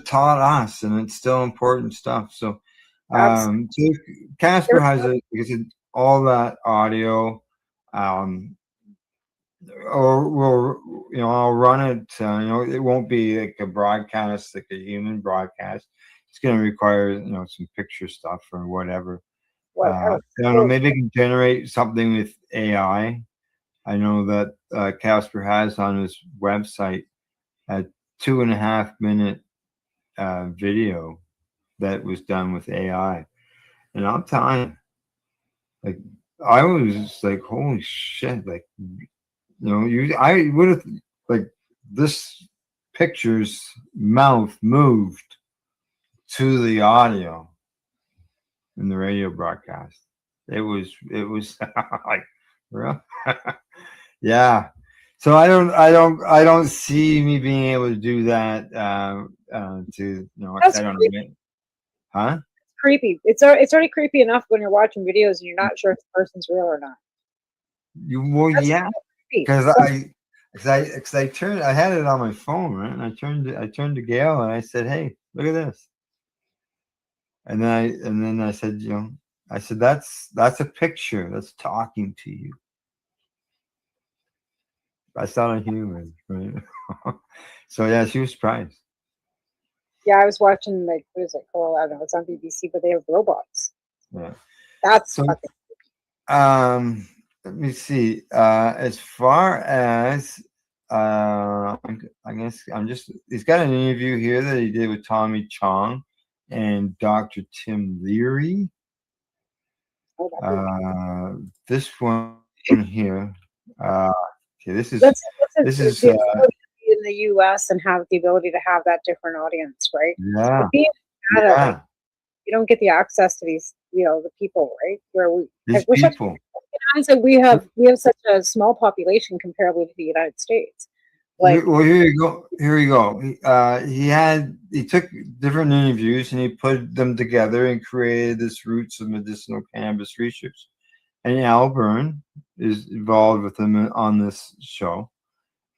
taught us, and it's still important stuff. So, so Casper has like I said, all that audio, or I'll run it. It won't be like a broadcast, like a human broadcast. It's going to require some picture stuff or whatever. I don't know. Maybe I can generate something with AI. I know that Casper has on his website a 2.5 minute video that was done with AI, and I'm telling you, like I was just like, holy shit! Like I would have like this picture's mouth moved to the audio in the radio broadcast. It was like, real. Yeah. So I don't see me being able to do that. That's I don't creepy. know. Huh? Creepy. It's already creepy enough when you're watching videos and you're not sure if the person's real or not. Yeah, because I turned, I had it on my phone, right? And I turned to Gail and I said, "Hey, look at this." And then I said, I said that's a picture that's talking to you. That's not a human, right? So yeah, she was surprised. Yeah, I was watching what is it called? I don't know. It's on BBC, but they have robots. Yeah. That's so. Fucking Let me see. As far as I guess he's got an interview here that he did with Tommy Chong and Dr. Tim Leary. This one here. Okay, this is in the U.S. and have the ability to have that different audience, right? Yeah. But being in Canada, you don't get the access to these, the people, right? Where we we have such a small population comparably to the United States. Like, well, here you go. He took different interviews and he put them together and created this Roots of Medicinal Cannabis Research. And Al Byrne is involved with him on this show.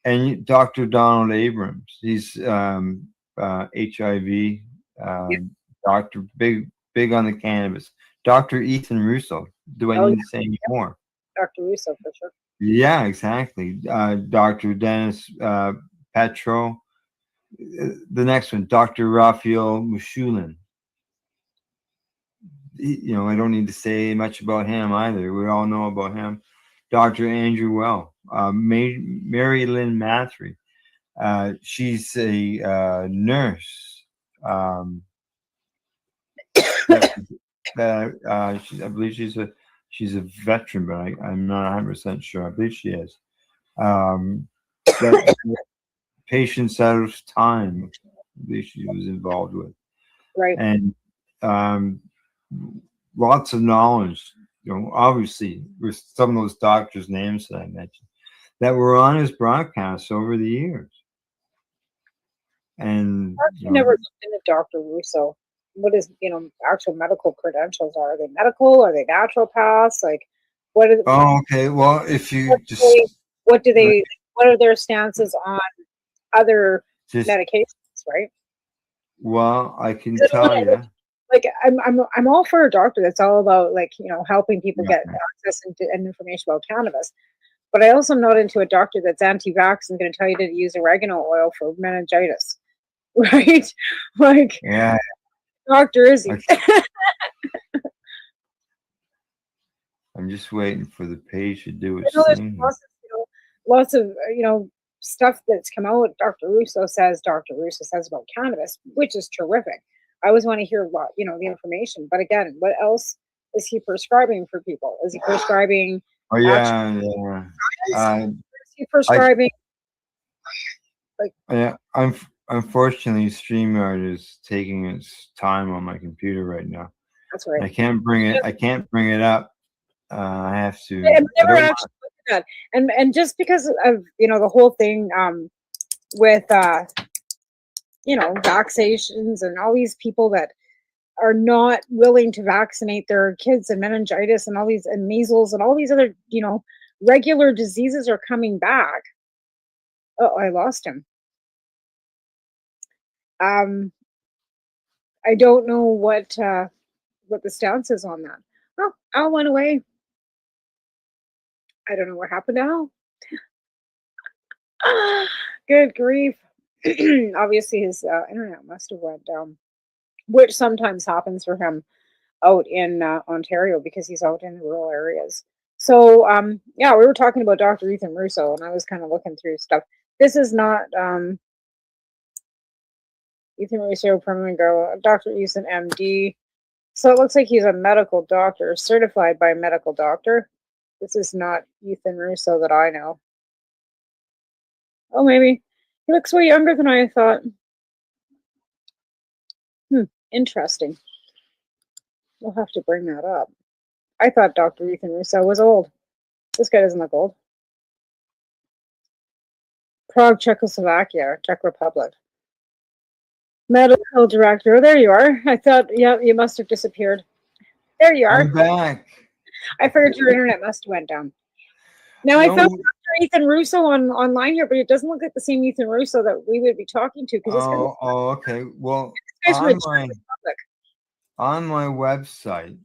And Dr. Donald Abrams, he's HIV doctor, big on the cannabis. Dr. Ethan Russo. Do I need to say any more? Dr. Russo, for sure. Yeah, exactly. Dr. Dennis Petro. The next one, Dr. Raphael Mushulin. I don't need to say much about him either. We all know about him. Dr. Andrew Well, Mary Lynn Mathry. She's a nurse. I believe she's a veteran, but I'm not 100% sure. I believe she is. Patients Out of Time, I believe she was involved with. Right. And lots of knowledge, obviously, with some of those doctors' names that I mentioned that were on his broadcasts over the years. And I've never looked into Dr. Russo. What is, actual medical credentials are? Are they medical? Are they naturopaths? Like, what are oh, okay. Well, if you what just do they, what do they, what are their stances on other just medications, right? well, I can Is it tell all- you. Like, I'm all for a doctor that's all about, like, helping people Yeah. get access and information about cannabis. But I also am not into a doctor that's anti-vax and going to tell you to use oregano oil for meningitis, right? Like, Yeah. Doctor Izzy. I'm just waiting for the page to do I its know there's thing. lots of stuff that's come out. Dr. Russo says about cannabis, which is terrific. I always want to hear about the information. But again, what else is he prescribing for people? Is he prescribing? Oh yeah, yeah. Is he prescribing? Yeah, unfortunately, StreamYard is taking its time on my computer right now. That's right. I can't bring it up. I have to. I've never otherwise- actually looked at that. And just because of the whole thing with vaccinations and all these people that are not willing to vaccinate their kids and meningitis and all these and measles and all these other regular diseases are coming back. Oh, I lost him. I don't know what the stance is on that. Oh, Al went away. I don't know what happened to Al. Good grief. Obviously his internet must have went down, which sometimes happens for him out in Ontario because he's out in the rural areas. So yeah, we were talking about Dr. Ethan Russo and I was kind of looking through stuff. This is not Ethan Russo, permanent girl, Dr. Ethan MD. So it looks like he's a medical doctor, certified by a medical doctor. This is not Ethan Russo that I know. Oh, maybe. He looks way younger than I thought. Interesting. We'll have to bring that up. I thought Dr. Ethan Russo was old. This guy doesn't look old. Prague, Czechoslovakia, Czech Republic. Medical director. Oh, there you are. I thought, yeah, you must have disappeared. There you are. I'm back. I figured your internet must have went down. Now I found Dr. Ethan Russo online here, but it doesn't look like the same Ethan Russo that we would be talking to. Oh, okay. Well, This guy's on rich. on my website,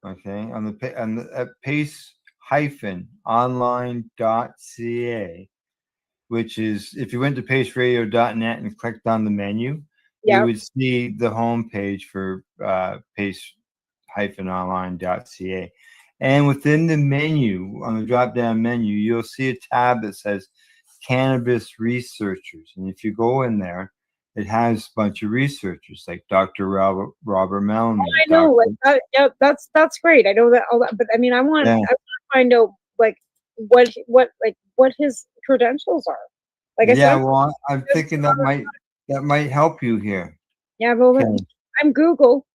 okay, on the at pace-online.ca, which is if you went to paceradio.net and clicked on the menu, you would see the homepage for pace-online.ca. And within the menu, on the drop-down menu, you'll see a tab that says Cannabis Researchers. And if you go in there, it has a bunch of researchers like Dr. Robert Mellman. Oh, I know, like that, yeah, that's great. I know that all that, but I mean, I want to find out like what his credentials are. Like I said, well, I'm thinking that might help you here. Yeah, well, I'm Google,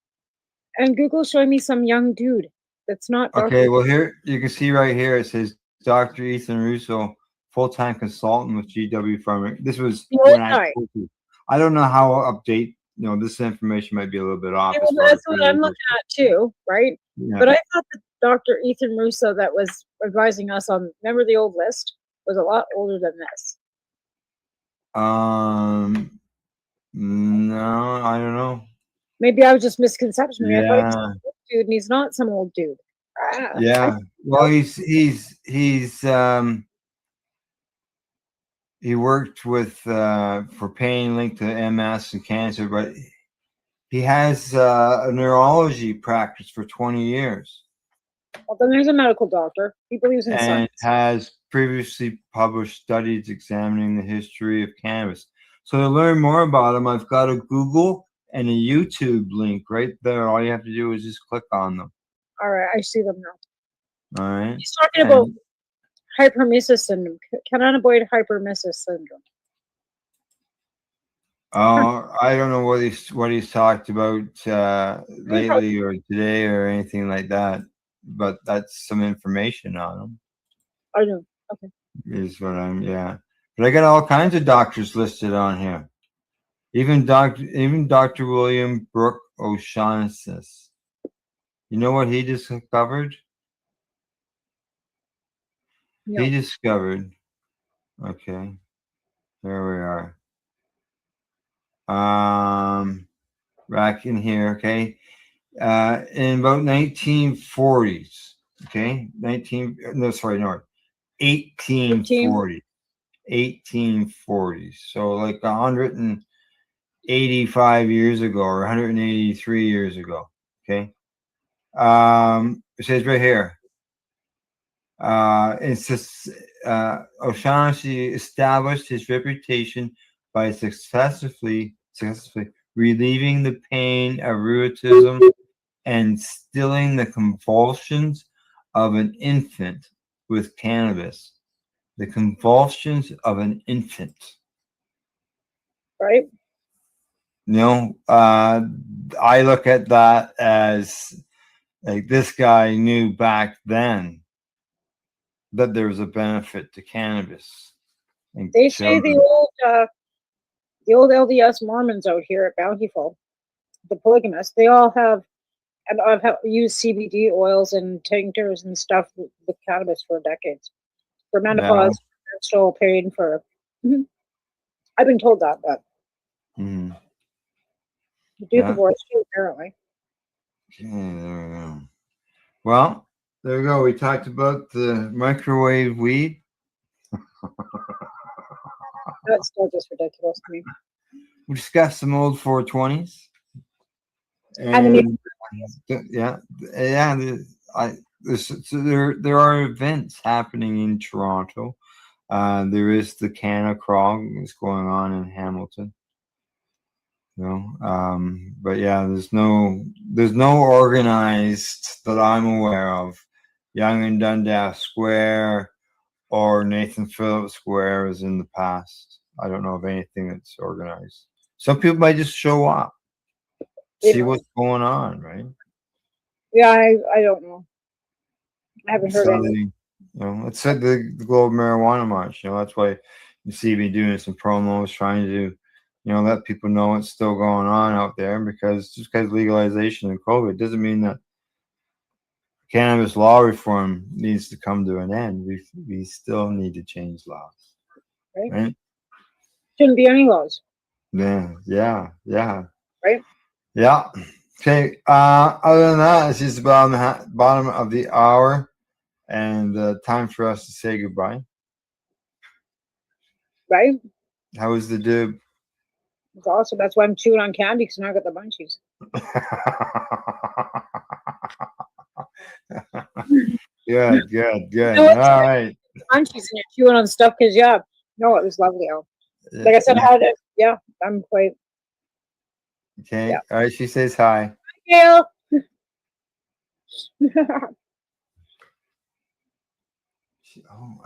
and Google's showing me some young dude that's not. Okay, well here you can see right here it says Dr. Ethan Russo, full-time consultant with GW Pharma. This was when I spoke to you. I don't know how update. This information might be a little bit off. Yeah, well, that's what I'm looking at too, right? Yeah. But I thought that Dr. Ethan Russo that was advising us on, remember the old list, was a lot older than this. No, I don't know. Maybe I was just misconception. I thought he was Yeah. some old dude, and he's not some old dude. Yeah. Well, he worked with for pain linked to MS and cancer, but he has a neurology practice for 20 years. Well, then there's a medical doctor. He believes in And science. has previously published studies examining the history of cannabis. So to learn more about him, I've got a Google and a YouTube link right there. All you have to do is just click on them. All right, I see them now. All right. He's talking about hypermesis syndrome, cannabinoid hypermesis syndrome. I don't know what he's talked about lately or today or anything like that, but that's some information on him. I know. Okay. Is what but I got all kinds of doctors listed on here. Even Dr. William Brooke O'Shaughnessy. You know what he discovered? No. He discovered. Okay, there we are. Back in here. Okay, in about 1940s. Okay, 1840. 1840s. So like 185 years ago or 183 years ago. Okay. It says right here. It's just O'Shaughnessy established his reputation by successfully relieving the pain of rheumatism and stilling the convulsions of an infant with cannabis. The convulsions of an infant. Right. I look at that as like this guy knew back then that there was a benefit to cannabis. They say the old LDS Mormons out here at Bountiful, the polygamists, they all have, and I've used CBD oils and tinctures and stuff with cannabis for decades. For menopause, menstrual pain, for I've been told that, but do divorce too, apparently. Okay, there we go. Well, there we go. We talked about the microwave weed. That's still just ridiculous to me. We discussed some old 420s. And there are events happening in Toronto. There is the Canna Crawl that's going on in Hamilton. But yeah, there's no organized that I'm aware of. Yonge and Dundas Square or Nathan Phillips Square is in the past. I don't know of anything that's organized. Some people might just show up, see what's going on, right? Yeah, I don't know. I haven't heard anything. Let's set the Global Marijuana March. That's why you see me doing some promos, trying to let people know what's still going on out there, because just because legalization and COVID doesn't mean that cannabis law reform needs to come to an end. We still need to change laws. Right? Shouldn't be any laws. Yeah. Right? Yeah. Okay. Other than that, it's just about on the bottom of the hour, and time for us to say goodbye. Right? How was the dub? It's awesome. That's why I'm chewing on candy, because now I got the munchies. Good. All right. Munchies and you're chewing on stuff because it was lovely. Like I said, I'm quite. Okay. Yeah. All right. She says hi. Hi, Gail.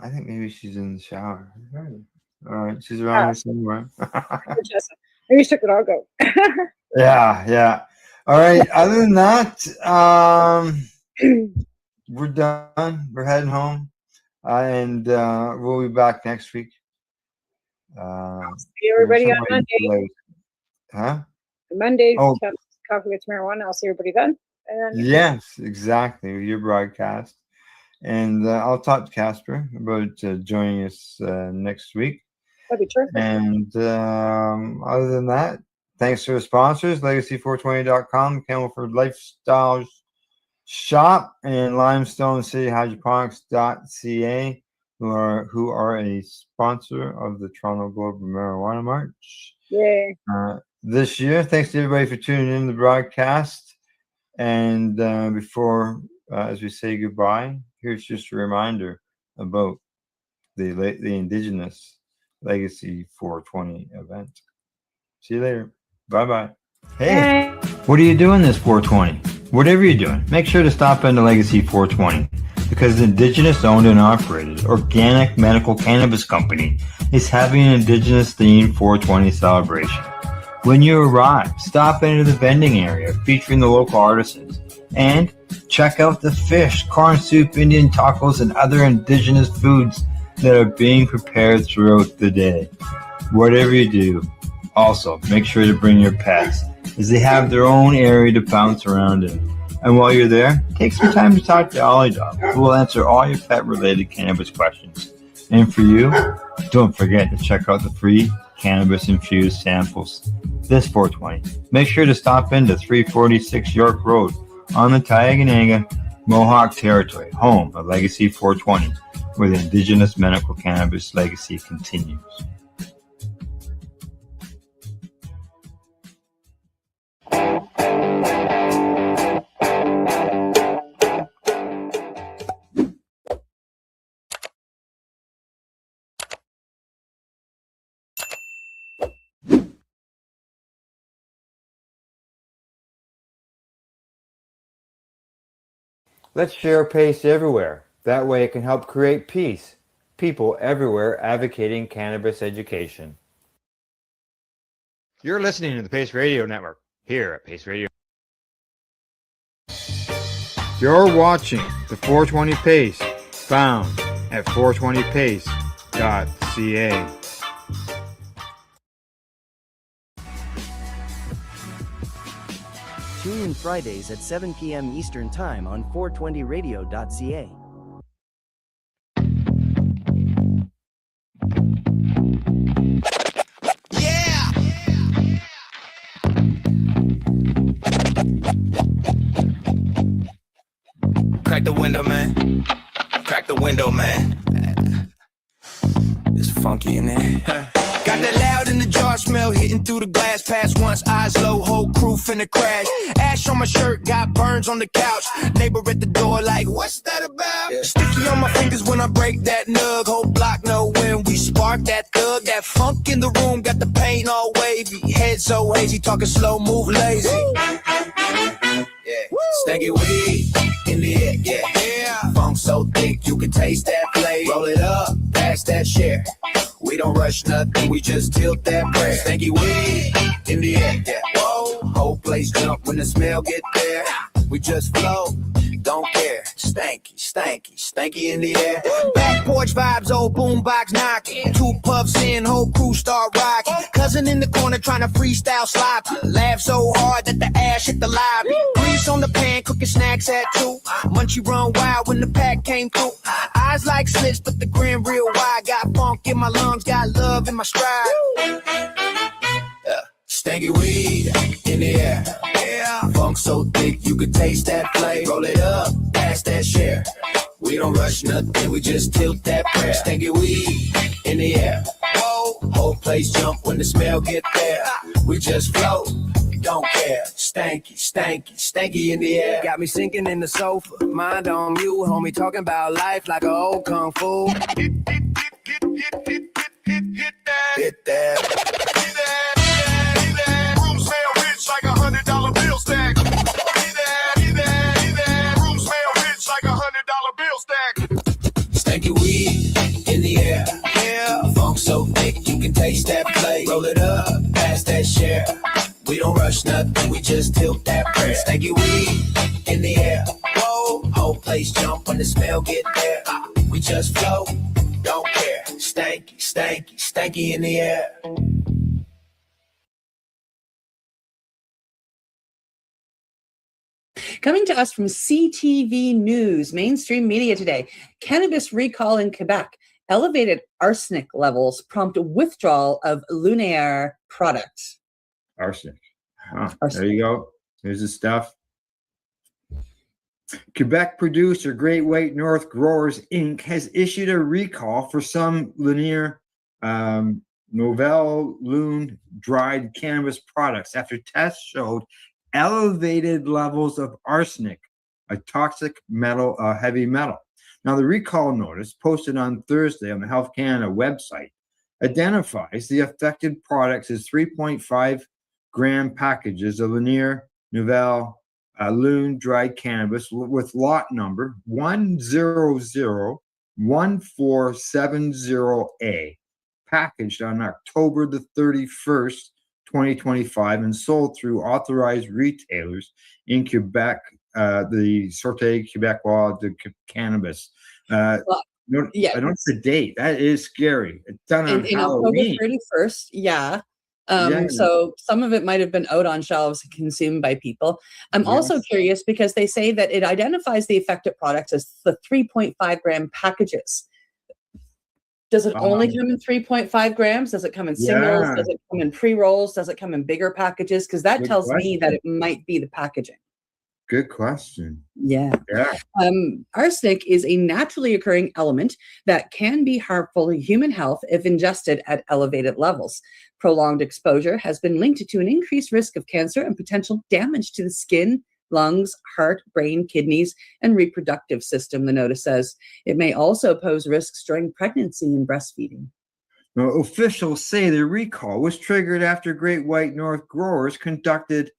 I think maybe she's in the shower. All right. She's around here somewhere. Maybe she took the dog out. Yeah. All right. Other than that, we're done. We're heading home, and we'll be back next week. See everybody on Monday. Huh? Monday, Coffee with Marijuana. I'll see everybody then. Yes, exactly. Your broadcast, and I'll talk to Casper about joining us next week. That'd be terrific. And other than that, thanks to our sponsors, Legacy420.com, Camelford Lifestyle Shop, and Limestone City Hydroponics.ca, who are a sponsor of the Toronto Global Marijuana March. Yay. This year. Thanks to everybody for tuning in to the broadcast. And before, as we say goodbye, here's just a reminder about the Indigenous Legacy 420 event. See you later. Bye-bye. Hey, what are you doing this 420? Whatever you're doing, make sure to stop into Legacy 420, because the Indigenous owned and operated organic medical cannabis company is having an Indigenous themed 420 celebration. When you arrive, stop into the vending area featuring the local artisans and check out the fish, corn soup, Indian tacos, and other Indigenous foods that are being prepared throughout the day. Whatever you do, Also, make sure to bring your pets, as they have their own area to bounce around in. And while you're there, take some time to talk to Ollie Dog, who will answer all your pet-related cannabis questions. And for you, don't forget to check out the free cannabis-infused samples this 420. Make sure to stop into 346 York Road on the Tioga Mohawk Territory, home of Legacy 420, where the Indigenous medical cannabis legacy continues. Let's share PACE everywhere. That way it can help create peace. People everywhere advocating cannabis education. You're listening to the PACE Radio Network, here at PACE Radio. You're watching the 420 PACE, found at 420pace.ca. Tune in Fridays at 7 p.m. Eastern Time on 420radio.ca. Crack the window, man. Crack the window, man. It's funky in there. Got that loud in the jar smell hitting through the glass. Pass once, eyes low, whole crew finna crash. Ash on my shirt, got burns on the couch. Neighbor at the door like, what's that about? Sticky on my fingers when I break that nug. Whole block know when we spark that thug. That funk in the room, got the paint all wavy. Head so hazy, talking slow, move lazy. Yeah, stanky weed in the air, yeah. Funk so thick you can taste that flavor. Roll it up, pass that share. We don't rush nothing, we just tilt that bread. Stanky weed in the air, yeah. Whoa, whole place jump when the smell get there. We just flow, don't care. Stanky, stanky, stanky in the air. Back porch vibes, old boombox knocking. 2 puffs in, whole crew start rocking. Cousin in the corner trying to freestyle sloppy. Laugh so hard that the ash hit the lobby. Grease on the pan, cooking snacks at 2. Munchie run wild when the pack came through. Eyes like slits, but the grin real wide. Got funk in my lungs, got love in my stride. Stanky weed in the air. Yeah. Funk so thick you could taste that flavor. Roll it up, pass that share. We don't rush nothing, we just tilt that prayer. Stanky weed in the air. Whoa, whole place jump when the smell get there. We just flow, don't care. Stanky, stanky, stanky in the air. Got me sinking in the sofa, mind on you, homie, talking about life like a old kung fu. Hit that. Room smell rich like $100 bill stack. Room smell rich like $100 bill stack. Stanky weed in the air. Yeah. Funk so thick you can taste that flavor. Roll it up, pass that share. We don't rush nothing, we just tilt that prayer. Stanky weed in the air. Whoa, whole place jump when the smell get there. We just flow, don't care. Stanky, stanky, stanky in the air. Coming to us from CTV News, mainstream media today, cannabis recall in Quebec. Elevated arsenic levels prompt withdrawal of Lunaire products. Arsenic. There you go. There's the stuff. Quebec producer Great White North Growers Inc. has issued a recall for some Lunaire Nouvelle Lune dried cannabis products after tests showed elevated levels of arsenic, a toxic metal, heavy metal. Now, the recall notice posted on Thursday on the Health Canada website identifies the affected products as 3.5 gram packages of Lunaire Nouvelle Lune dried cannabis with lot number 1001470A, packaged on October the 31st, 2025, and sold through authorized retailers in Quebec, the Sûreté Québécoise de Cannabis. I don't see the date. That is scary. It's done on In October Halloween. 31st, yeah. Yeah. So some of it might have been out on shelves and consumed by people. I'm also Yes. curious because they say that it identifies the affected products as the 3.5 gram packages. Does it only come in 3.5 grams? Does it come in singles? Yeah. Does it come in pre-rolls? Does it come in bigger packages? Because that Good tells me that question. it might be the packaging. Good question. Yeah. Yeah. Arsenic is a naturally occurring element that can be harmful to human health if ingested at elevated levels. Prolonged exposure has been linked to an increased risk of cancer and potential damage to the skin, lungs, heart, brain, kidneys, and reproductive system, the notice says. It may also pose risks during pregnancy and breastfeeding. Now, officials say the recall was triggered after Great White North growers conducted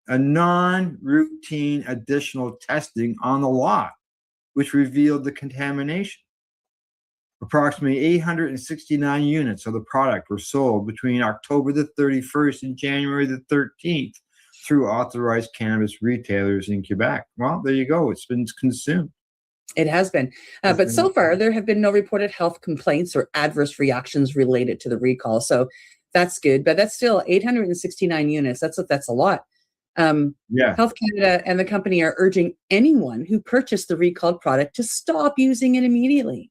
a non-routine additional testing on the lot, which revealed the contamination. Approximately 869 units of the product were sold between October the 31st and January the 13th through authorized cannabis retailers in Quebec. Well, there you go. It's been consumed. It has been. But so far, there have been no reported health complaints or adverse reactions related to the recall. So that's good. But that's still 869 units. That's a lot. Health Canada and the company are urging anyone who purchased the recalled product to stop using it immediately.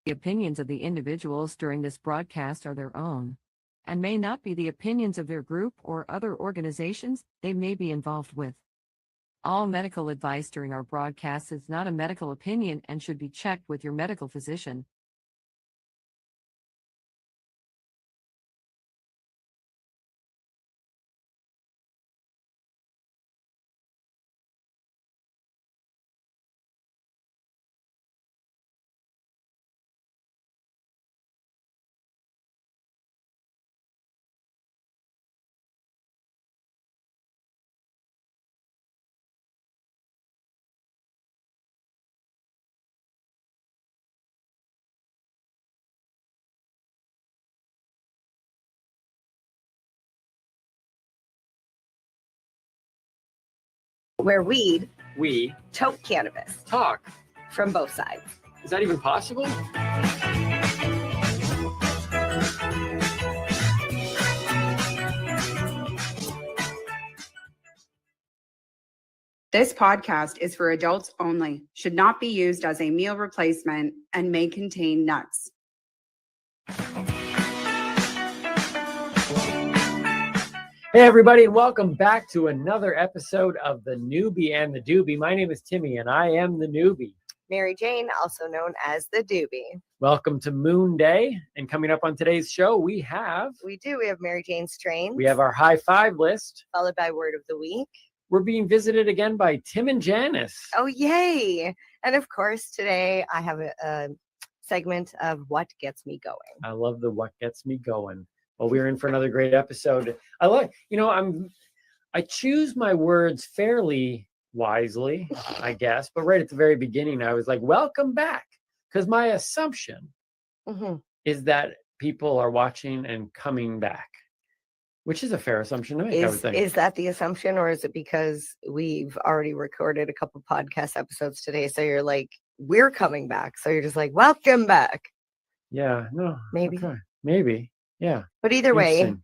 The opinions of the individuals during this broadcast are their own and may not be the opinions of their group or other organizations they may be involved with. All medical advice during our broadcast is not a medical opinion and should be checked with your medical physician. Where we We toke cannabis talk. from both sides. Is that even possible? This podcast is for adults only, should not be used as a meal replacement, and may contain nuts. Hey, everybody, and welcome back to another episode of The Newbie and the Doobie. My name is Timmy, and I am the newbie. Mary Jane, also known as the Doobie. Welcome to Moon Day. And coming up on today's show, we have Mary Jane Strain. We have our high five list. Followed by Word of the Week. We're being visited again by Tim and Janice. Oh, yay. And of course, today I have a segment of What Gets Me Going. I love the What Gets Me Going. Well, we're in for another great episode. I choose my words fairly wisely, I guess. But right at the very beginning, I was like, welcome back. Because my assumption is that people are watching and coming back, which is a fair assumption to make, I would think. Is that the assumption, or is it because we've already recorded a couple podcast episodes today? So you're like, we're coming back. So you're just like, welcome back. Yeah, no. Maybe. Okay. Maybe. Yeah. But either way,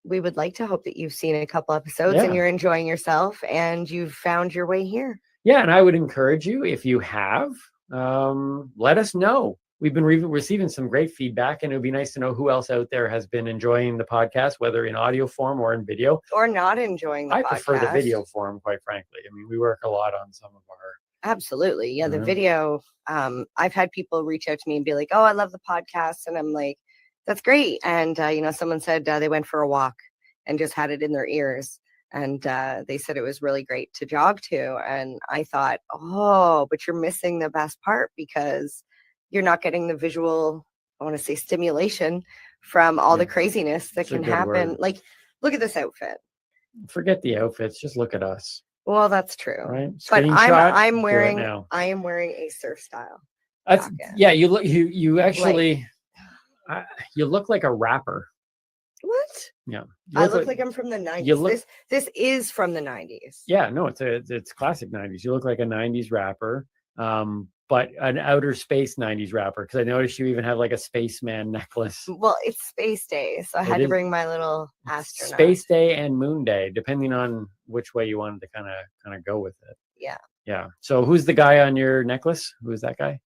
we would like to hope that you've seen a couple episodes and you're enjoying yourself and you've found your way here. Yeah, and I would encourage you, if you have, let us know. We've been receiving some great feedback, and it would be nice to know who else out there has been enjoying the podcast, whether in audio form or in video. Or not enjoying the podcast. I prefer the video form, quite frankly. I mean, we work a lot on some of our Absolutely. Yeah, the Mhm. video, I've had people reach out to me and be like, "Oh, I love the podcast." And I'm like, "That's great." And someone said they went for a walk and just had it in their ears. And they said it was really great to jog to. And I thought, oh, but you're missing the best part because you're not getting the visual, I want to say, stimulation from all the Yeah. craziness that It's a can good happen. word. Like, look at this outfit. Forget the outfits. Just look at us. Well, that's true. Right? But Screenshot, I'm do it wearing now. I am wearing a surf style. That's, jacket. yeah, you look. You actually. You look like a rapper. What? Yeah. I look like I'm from the 90s. You look. This is from the 90s. Yeah, no, it's classic 90s. You look like a 90s rapper, but an outer space 90s rapper, because I noticed you even have like a spaceman necklace. Well, it's space day, so I It had to is. bring my little astronaut. Space Day and Moon Day, depending on which way you wanted to kind of go with it. Yeah. Yeah. So who's the guy on your necklace? Who is that guy?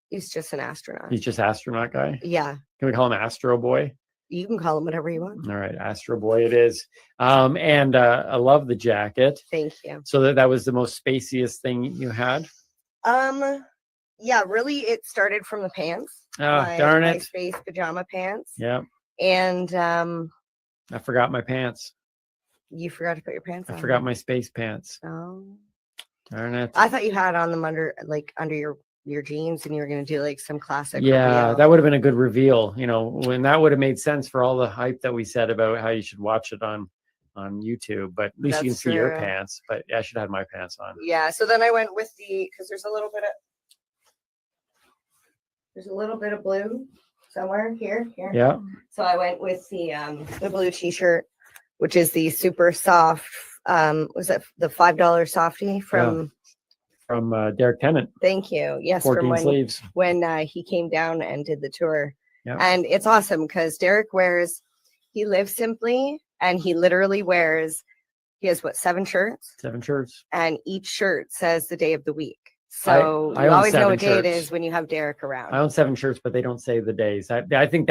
He's just an astronaut. He's just astronaut guy? Yeah. Can we call him Astro Boy? You can call him whatever you want. All right, Astro Boy it is. And I love the jacket. Thank you. So that was the most spaciest thing you had? Yeah, really it started from the pants. Oh, darn My it. space pajama pants. Yeah. And I forgot my pants. you forgot to put your pants on. I forgot my space pants. Oh. Darn it. I thought you had on them under your jeans and you were gonna do like some classic Yeah, reveal. that would have been a good reveal, when that would have made sense for all the hype that we said about how you should watch it on YouTube. But at least you can That's see your true. pants. But I should have had my pants on. Yeah, so then I went with because there's a little bit of blue somewhere here. Yeah. So I went with the blue t-shirt, which is the super soft, was that the $5 softie from Derek Tennant. Thank you. Yes, 14 from sleeves. when he came down and did the tour. Yeah. And it's awesome because Derek he lives simply and he literally he has 7 shirts? 7 shirts. And each shirt says the day of the week. So I you own always know 7 what day it shirts. is when you have Derek around. I own 7 shirts, but they don't say the days. I think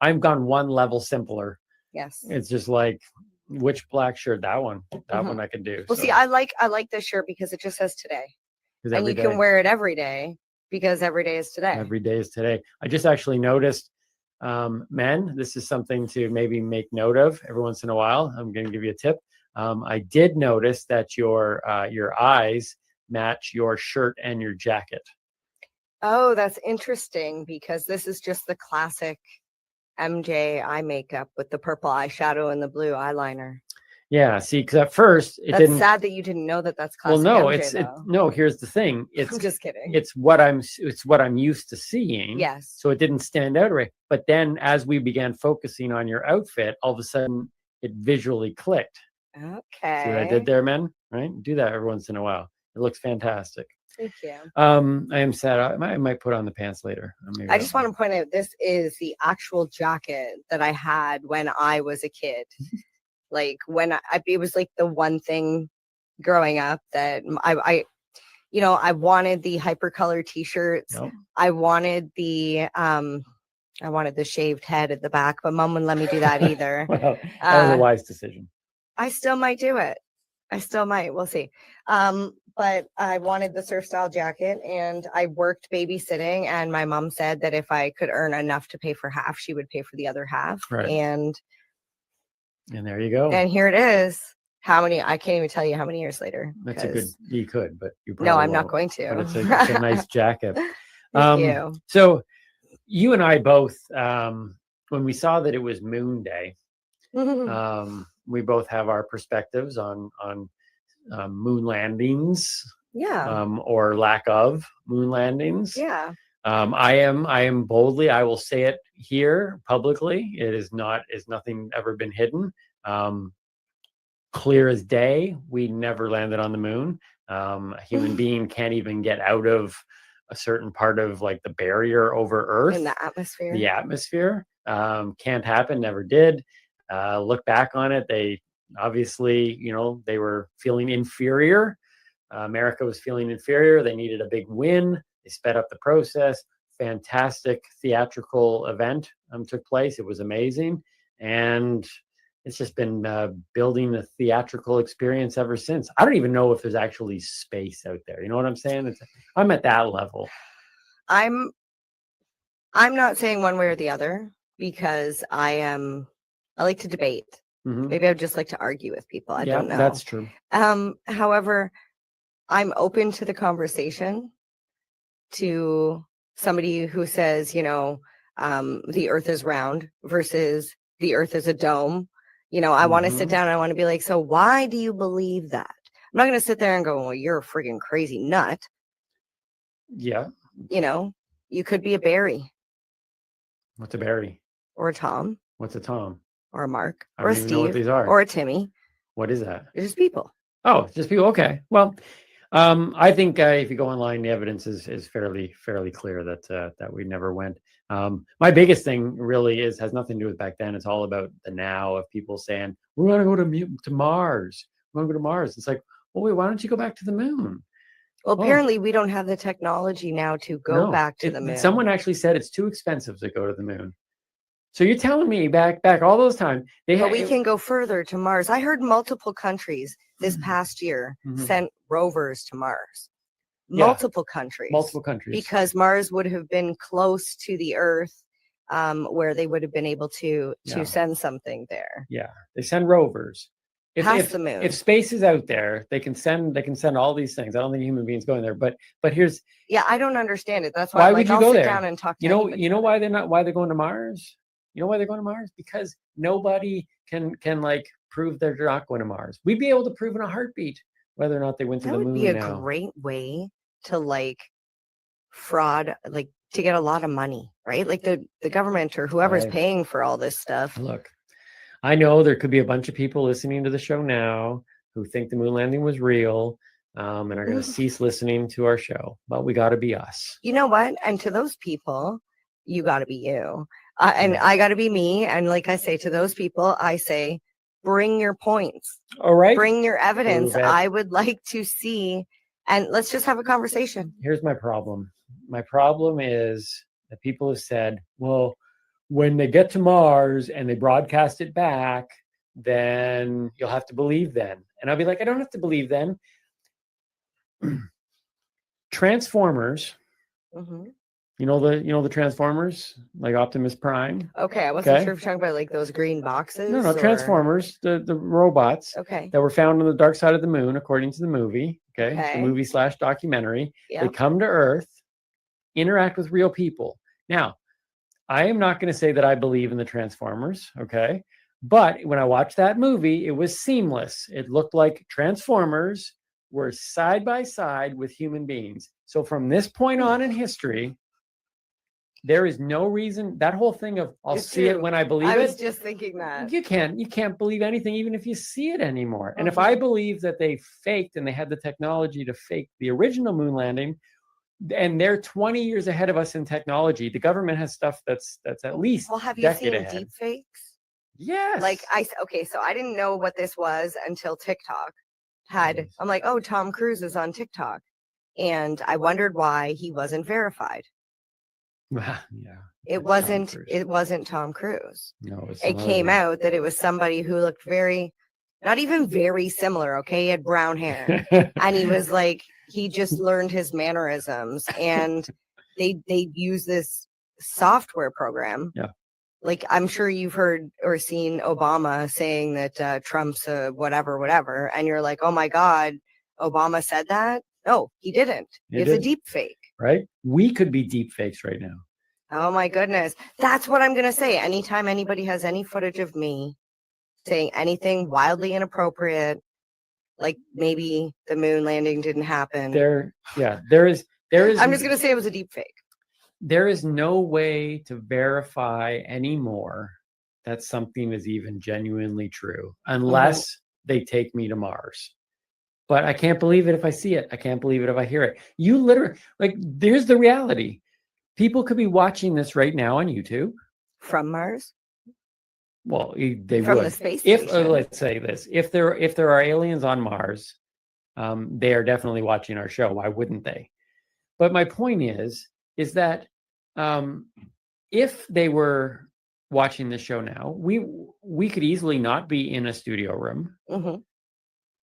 I've gone one level simpler. Yes. It's just like, which black shirt? That one. That Mhm. one I can do. Well, see, I like this shirt because it just says today. 'Cause And every you can day- wear it every day because every day is today. Every day is today. I just actually noticed, men, this is something to maybe make note of every once in a while. I'm going to give you a tip. I did notice that your eyes match your shirt and your jacket. Oh, that's interesting because this is just the classic MJ eye makeup with the purple eyeshadow and the blue eyeliner. Yeah, see, because at first it That's didn't. sad that you didn't know that that's Well, classic no, MJ, though. no. Here's the thing. It's I'm just kidding. It's what I'm used to seeing. Yes. So it didn't stand out right. But then as we began focusing on your outfit, all of a sudden it visually clicked. Okay. See what I did there, men? Right? Do that every once in a while. It looks fantastic. Thank you. I am sad. I might put on the pants later. Maybe I just want to point out this is the actual jacket that I had when I was a kid. Like when it was like the one thing growing up that I wanted the hypercolor t-shirts. Nope. I wanted the shaved head at the back, but mom wouldn't let me do that either. Well, that was a wise decision. I still might do it. I still might. We'll see. But I wanted the surf style jacket and I worked babysitting and my mom said that if I could earn enough to pay for half, she would pay for the other half. Right. And there you go. And here it is. I can't even tell you how many years later. That's a good. You could, but you probably No, I'm not won't. going to. But it's a nice jacket. Thank you. So you and I both, when we saw that it was Moon Day, we both have our perspectives on moon landings. Yeah. Or lack of moon landings. Yeah. I am boldly, I will say it here publicly. It is nothing ever been hidden. Clear as day, we never landed on the moon. A human being can't even get out of a certain part of like the barrier over Earth. In the atmosphere. The atmosphere. Can't happen, never did. Look back on it, they obviously, they were feeling inferior. America was feeling inferior. They needed a big win. They sped up the process. Fantastic theatrical event took place. It was amazing. And it's just been building the theatrical experience ever since. I don't even know if there's actually space out there. You know what I'm saying? I'm at that level. I'm not saying one way or the other because I like to debate. Maybe I would just like to argue with people. I don't know. That's true. However, I'm open to the conversation to somebody who says, the earth is round versus the earth is a dome. I want to sit down and I want to be like, so why do you believe that? I'm not going to sit there and go, well, you're a friggin' crazy nut. Yeah. You could be a Barry. What's a Barry? Or a Tom. What's a Tom? Or a Mark. I Or a don't even know what Steve. these are. Or a Timmy. What is that? They're just people. Oh, it's just people. Okay. Well, I think if you go online, the evidence is fairly clear that we never went. My biggest thing really has nothing to do with back then. It's all about the now of people saying, we want to go to Mars. We want to go to Mars. It's like, well, wait, why don't you go back to the moon? Well, apparently we don't have the technology now to go back to the moon. Someone actually said it's too expensive to go to the moon. So you're telling me back all those times but we can go further to Mars. I heard multiple countries this past year sent rovers to Mars. Multiple countries. Because Mars would have been close to the Earth, where they would have been able to send something there. Yeah, they send rovers. Past the moon. If space is out there, they can send all these things. I don't think human beings going there, but here's I don't understand it. That's why would you I'll go sit there? down and talk to You know why they're going to Mars? You know why they're going to Mars? Because nobody can like prove they're not going to Mars. We'd be able to prove in a heartbeat whether or not they went to the moon. That would be a great way to fraud, to get a lot of money, right? Like the government or whoever's paying for all this stuff. Look, I know there could be a bunch of people listening to the show now who think the moon landing was real and are going to cease listening to our show. But we got to be us. You know what? And to those people, you got to be you. And I got to be me. And like I say to those people, I say, bring your points. All right. Bring your evidence. I would like to see, and let's just have a conversation. Here's my problem. My problem is that people have said, well, when they get to Mars and they broadcast it back, then you'll have to believe then. And I'll be like, I don't have to believe then. Transformers. You know the Transformers, like Optimus Prime. Okay, I wasn't sure if you're talking about those green boxes. No, Transformers, the robots. Okay. That were found on the dark side of the moon, according to the movie. Okay. The movie / documentary. Yep. They come to Earth, interact with real people. Now, I am not going to say that I believe in the Transformers. Okay. But when I watched that movie, it was seamless. It looked like Transformers were side by side with human beings. So from this point on in history, there is no reason that whole thing of I'll see it when I believe it. I was just thinking that. You can't believe anything, even if you see it anymore. And if I believe that they faked and they had the technology to fake the original moon landing, and they're 20 years ahead of us in technology, the government has stuff that's at least have you decade seen ahead. deep fakes? Yes. So I didn't know what this was until TikTok I'm like, oh, Tom Cruise is on TikTok. And I wondered why he wasn't verified. Yeah. It wasn't Tom Cruise. No, it came out that it was somebody who looked not even very similar. Okay. He had brown hair and he was he just learned his mannerisms, and they use this software program. Yeah. I'm sure you've heard or seen Obama saying that Trump's whatever. And you're like, oh my God, Obama said that? No, he didn't. It's a deep fake. Right? We could be deep fakes right now. Oh my goodness. That's what I'm going to say. Anytime anybody has any footage of me saying anything wildly inappropriate, like maybe the moon landing didn't happen. There is. I'm just going to say it was a deep fake. There is no way to verify anymore that something is even genuinely true unless they take me to Mars. But I can't believe it if I see it. I can't believe it if I hear it. You literally, there's the reality. People could be watching this right now on YouTube. From Mars? Well, they from would. The space if station. Let's say this: if there are aliens on Mars, they are definitely watching our show. Why wouldn't they? But my point is that if they were watching the show now, we could easily not be in a studio room. Mhm.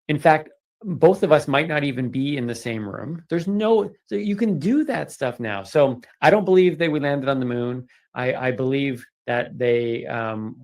In fact, both of us might not even be in the same room. So you can do that stuff now. So I don't believe we landed on the moon. I believe that they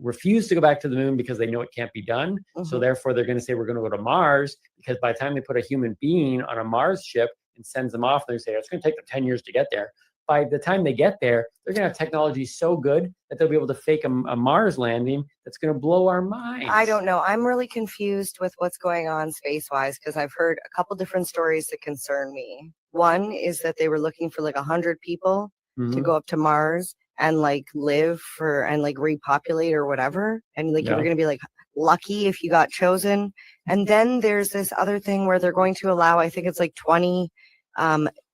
refuse to go back to the moon because they know it can't be done. So Mhm. therefore, they're going to say we're going to go to Mars, because by the time they put a human being on a Mars ship and sends them off, they say it's going to take them 10 years to get there. By the time they get there, they're going to have technology so good that they'll be able to fake a Mars landing that's going to blow our minds. I don't know. I'm really confused with what's going on space-wise, because I've heard a couple different stories that concern me. One is that they were looking for like 100 people to Mhm. go up to Mars and like live for and like repopulate or whatever. And like you were Yeah. going to be like lucky if you got chosen. And then there's this other thing where they're going to allow, I think it's like 20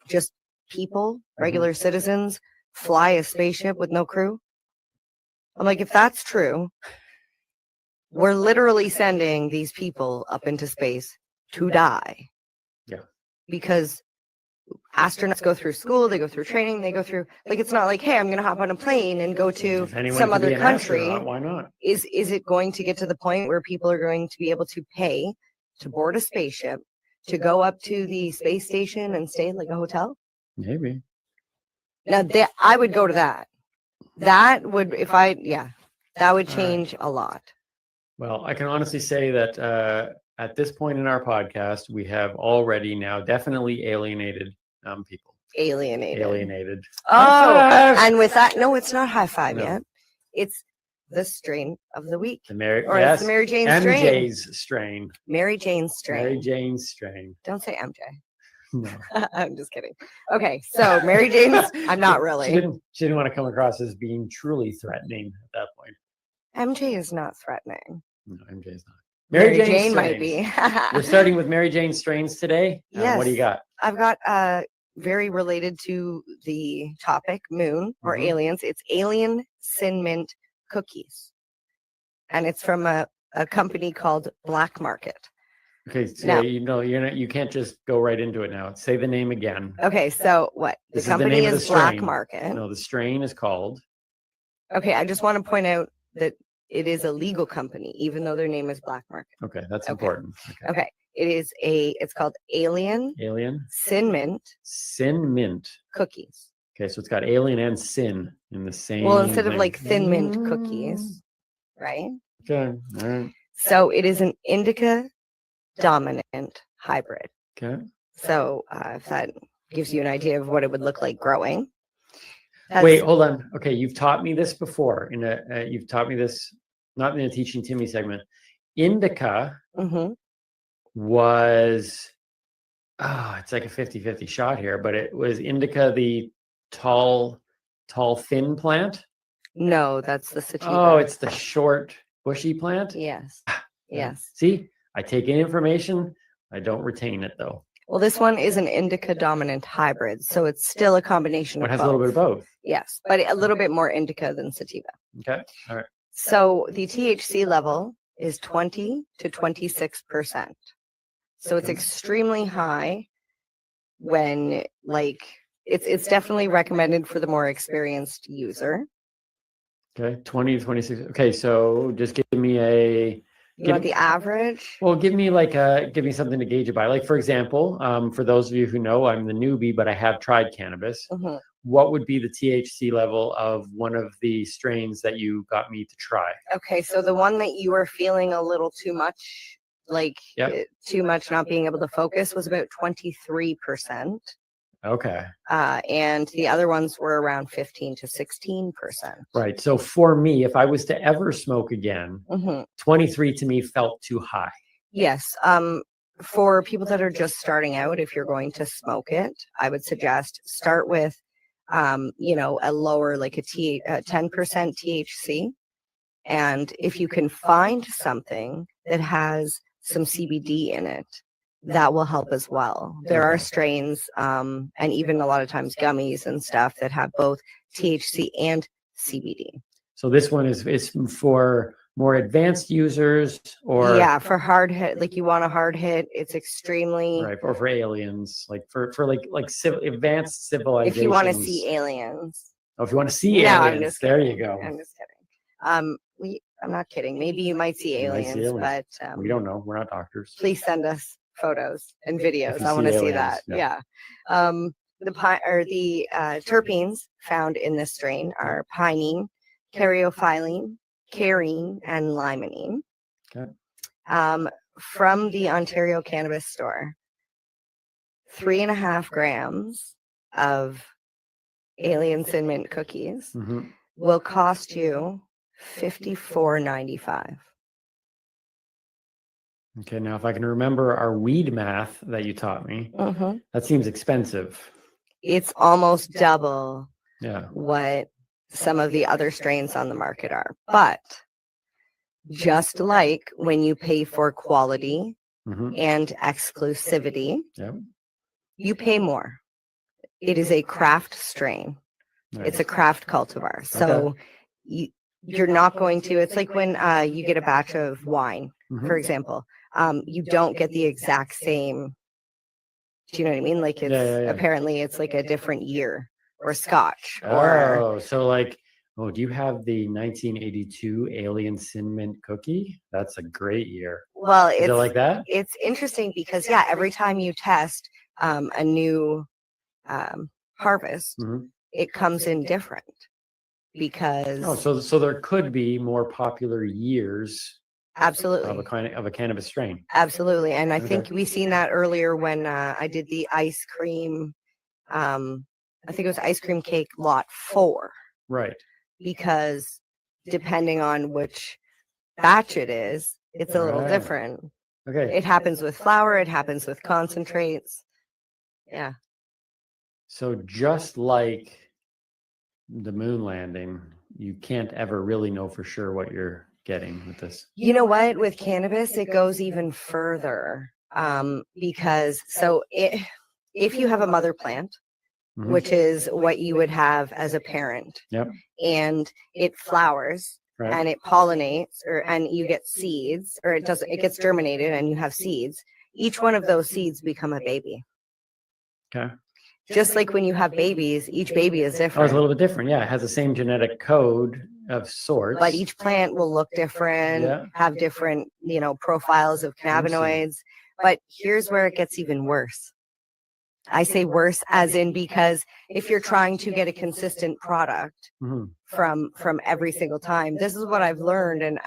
just people, regular citizens, fly a spaceship with no crew. I'm like, if that's true, we're literally sending these people up into space to die. Yeah. Because astronauts go through school, they go through training, they go through, like, it's not like, hey, I'm going to hop on a plane and go to If anyone some can be other an country. astronaut, why not? Is it going to get to the point where people are going to be able to pay to board a spaceship, to go up to the space station and stay in like a hotel? Maybe. Now, I would go to that. That would, that would change a lot. Well, I can honestly say that at this point in our podcast, we have already now definitely alienated people. Alienated. High Oh, five! and with that, no, it's not high five No. yet. It's the strain of the week. The Mary, Or yes, it's the Mary Jane strain. MJ's strain. Mary Jane strain. Mary Jane's strain. Don't say MJ. No. I'm just kidding. Okay, so Mary Jane's, I'm not really. She didn't want to come across as being truly threatening at that point. MJ is not threatening. No, MJ's not. Mary Jane Jane might strains. be. We're starting with Mary Jane strains today. Yes. What do you got? I've got very related to the topic, moon or Mhm. aliens. It's alien sin mint cookies. And it's from a company called Black Market. Okay, so Now- you can't just go right into it now. Say the name again. Okay, so what? The This company name of the is Black strain. Market. No, the strain is called. Okay, I just want to point out that it is a legal company, even though their name is Black Market. Okay, that's Okay. important. Okay, it's called Alien Alien Sin Mint Sin Mint. Cookies. Okay, so it's got alien and sin in the same. Well, instead of thing. like thin mint cookies, right? Okay, all right. So it is an indica dominant hybrid. Okay. So if that gives you an idea of what it would look like growing. Wait, hold on. Okay, you've taught me this before. You've taught me this, not in a Teaching Timmy segment. Indica Mhm. was, it's like a 50-50 shot here, but it was indica, the tall, thin plant. No, that's the sativa. Oh, it's the short, bushy plant. Yes. Yes. See, I take in information. I don't retain it though. Well, this one is an indica dominant hybrid, so it's still a combination It of has both. a little bit of both. Yes, but a little bit more indica than sativa. Okay. All right. So the THC level is 20 to 26%. So it's extremely high when it's definitely recommended for the more experienced user. Okay. 20 to 26. Okay. So just give me You want the average? Well, give me something to gauge it by. Like, for example, for those of you who know, I'm the newbie, but I have tried cannabis. Mhm. What would be the THC level of one of the strains that you got me to try? Okay, so the one that you were feeling a little too much, too much not being able to focus, was about 23%. Okay. And the other ones were around 15 to 16%. Right. So for me, if I was to ever smoke again, Mhm. 23 to me felt too high. Yes. For people that are just starting out, if you're going to smoke it, I would suggest start with, a lower, like a 10% THC. And if you can find something that has some CBD in it, that will help as well. There are strains, and even a lot of times gummies and stuff that have both THC and CBD. So this one is for more advanced users, or Yeah, for hard hit, like you want a hard hit, it's extremely. right, or for aliens, like for advanced civilizations. If you want to see aliens. Oh, if you want to see No, I'm aliens, just there kidding. you go. I'm just kidding. I'm not kidding. Maybe you might see You might see aliens, but we don't know. We're not doctors. please send us photos and videos. you I want to see see aliens, that. Yeah. The terpenes found in this strain are pinene, caryophyllene, carine, and limonene. Okay. From the Ontario Cannabis Store, 3.5 grams of alien Sin Mint cookies Mhm. will cost you $54.95. Okay, now if I can remember our weed math that you taught me, Mhm. that seems expensive. It's almost double Yeah. what some of the other strains on the market are. But just like when you pay for quality Mhm. and exclusivity, Yep. you pay more. It is a craft strain. It's a craft cultivar. So you're not going to, it's like when you get a batch of wine, for Mhm. example, you don't get the exact same. Do you know what I mean? Like it's Yeah. apparently it's like a different year or scotch or Oh, so like, oh, do you have the 1982 Alien Sin Mint cookie? That's a great year. well, Is it like that? It's interesting because yeah, every time you test a new harvest, Mhm. it comes in different because Oh, so there could be more popular years absolutely. of a cannabis strain. Absolutely. And I Okay. think we seen that earlier when I did the ice cream. I think it was ice cream cake lot 4. Right. Because depending on which batch it is, it's a little Right. different. Okay. It happens with flour, it happens with concentrates. Yeah. So just like the moon landing, you can't ever really know for sure what you're getting with this. You know what? With cannabis, it goes even further because if you have a mother plant, Mhm. which is what you would have as a parent, Yep. and it flowers Right. and it pollinates and you get seeds, or it gets germinated and you have seeds. Each one of those seeds become a baby. Okay. Just like when you have babies, each baby is Oh, different. it's a little bit different. Yeah, it has the same genetic code of sorts. But each plant will look different, Yeah. have different, profiles of cannabinoids. But here's where it gets even worse. I say worse as in because if you're trying to get a consistent product Mhm. from every single time, this is what I've learned. And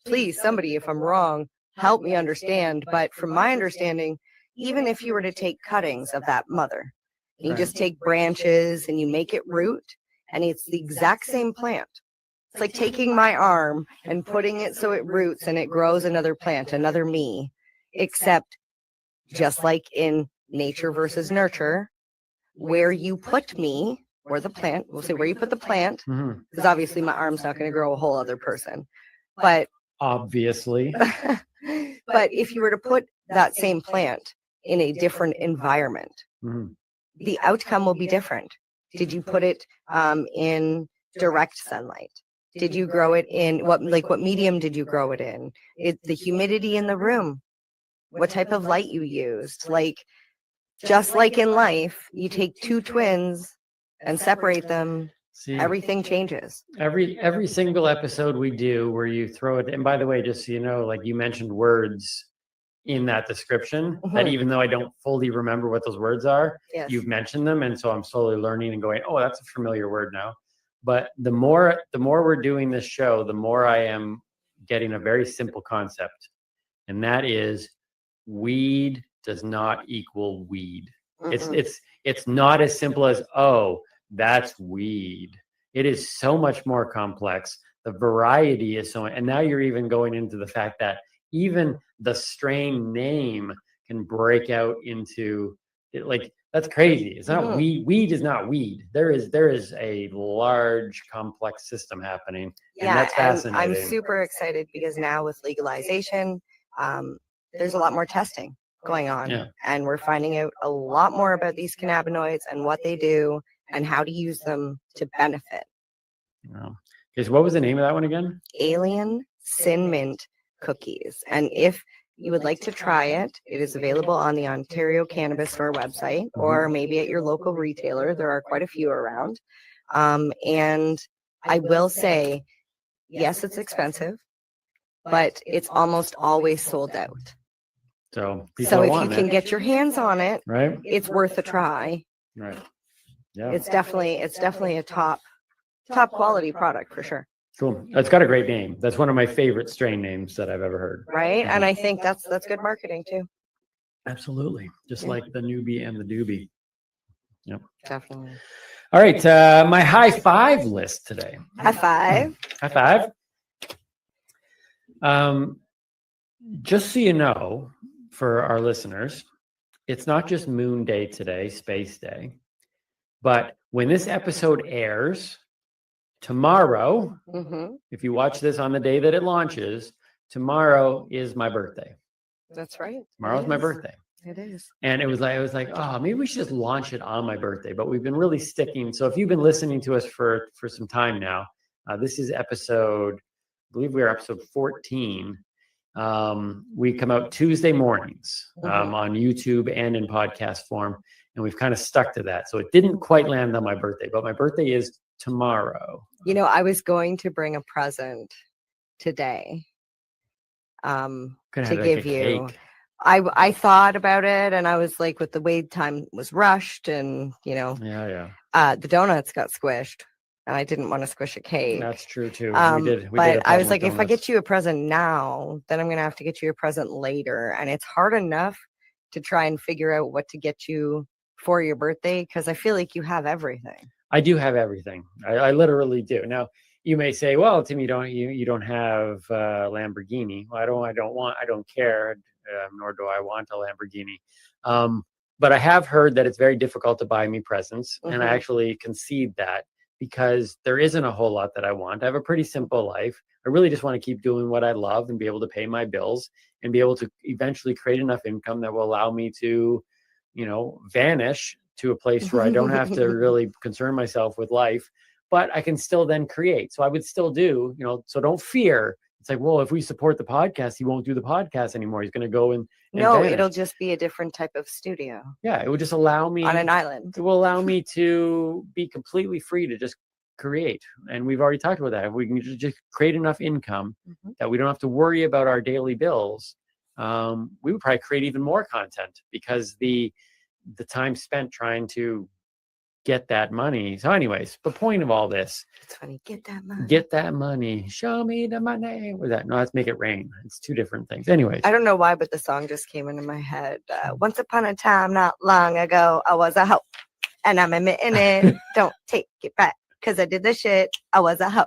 please, somebody, if I'm wrong, help me understand. But from my understanding, even if you were to take cuttings of that mother, you Right. just take branches and you make it root, and it's the exact same plant. It's like taking my arm and putting it so it roots and it grows another plant, another me, except just like in nature versus nurture, where you put me or the plant, we'll say where you put the plant, Mhm. because obviously my arm's not going to grow a whole other person. But Obviously. but if you were to put that same plant in a different environment, Mhm. the outcome will be different. Did you put it in direct sunlight? Did you grow it in what medium did you grow it in? The humidity in the room, what type of light you used. Like, just like in life, you take two twins and separate them, See, everything changes. every single episode we do where you throw it, and by the way, just so you know, like you mentioned words in that description that Mhm. even though I don't fully remember what those words are, Yes. you've mentioned them, and so I'm slowly learning and going, oh, that's a familiar word now. But the more we're doing this show, the more I am getting a very simple concept, and that is weed does not equal weed. It's not as simple as, oh, that's weed. It is so much more complex. The variety is so, and now you're even going into the fact that even the strain name can break out into it, like that's crazy. It's not Mhm. weed. Weed is not weed. There is a large complex system happening, and that's And fascinating. I'm super excited because now with legalization, there's a lot more testing going on. Yeah. And we're finding out a lot more about these cannabinoids and what they do and how to use them to benefit. Wow. Okay, so what was the name of that one again? Alien Sin Mint cookies. And if you would like to try it, it is available on the Ontario Cannabis Store website or maybe at your local retailer. There are quite a few around. And I will say, yes, it's expensive, but it's almost always sold out. So people So are if you wanting can it, get your hands on it, right? it's worth a try. Right. Yeah. It's definitely a top quality product for sure. Cool. It's got a great name. That's one of my favorite strain names that I've ever heard. Right? And I think that's good marketing too. Absolutely. Just like the newbie and the doobie. Yep. Definitely. All right. My high five list today. High five. High five. Just so you know, for our listeners, it's not just Moon Day today, Space Day, but when this episode airs tomorrow, Mm-hmm. if you watch this on the day that it launches, tomorrow is my birthday. That's right. Tomorrow's It my is. birthday. It is. And it was like, oh, maybe we should just launch it on my birthday. But we've been really sticking. So if you've been listening to us for some time now, this is episode, I believe we are episode 14. We come out Tuesday mornings on YouTube and in podcast form. And we've kind of stuck to that. So it didn't quite land on my birthday, but my birthday is tomorrow. You know, I was going to bring a present today Could to have like give a you. cake. I thought about it, and I was like, with the wait time was rushed, and Yeah. the donuts got squished, and I didn't want to squish a cake. That's true too. We did but a I was problem like, with if I donuts. get you a present now, then I'm gonna have to get you a present later, and it's hard enough to try and figure out what to get you for your birthday because I feel like you have everything. I do have everything. I literally do. Now you may say, well, Tim, you don't have Lamborghini. Well, I don't care, nor do I want a Lamborghini. But I have heard that it's very difficult to buy me presents, and I Mhm. actually concede that because there isn't a whole lot that I want. I have a pretty simple life. I really just want to keep doing what I love and be able to pay my bills and be able to eventually create enough income that will allow me to, vanish to a place where I don't have to really concern myself with life, but I can still then create. So I would still do, so don't fear. It's like, well, if we support the podcast, he won't do the podcast anymore. He's going to go and No, vanish. it'll just be a different type of studio Yeah, it would just allow me on an island. It will allow me to be completely free to just create. And we've already talked about that. If we can just create enough income that we don't have to worry about our daily bills, we would probably create even more content because the time spent trying to get that money. So anyways, the point of all this, It's funny. Get that money. get that money, show me the money. Or that? No, let's make it rain. It's two different things. Anyways, I don't know why, but the song just came into my head. Once upon a time, not long ago, I was a hoe, and I'm admitting it. Don't take it back, because I did the shit. I was a hoe.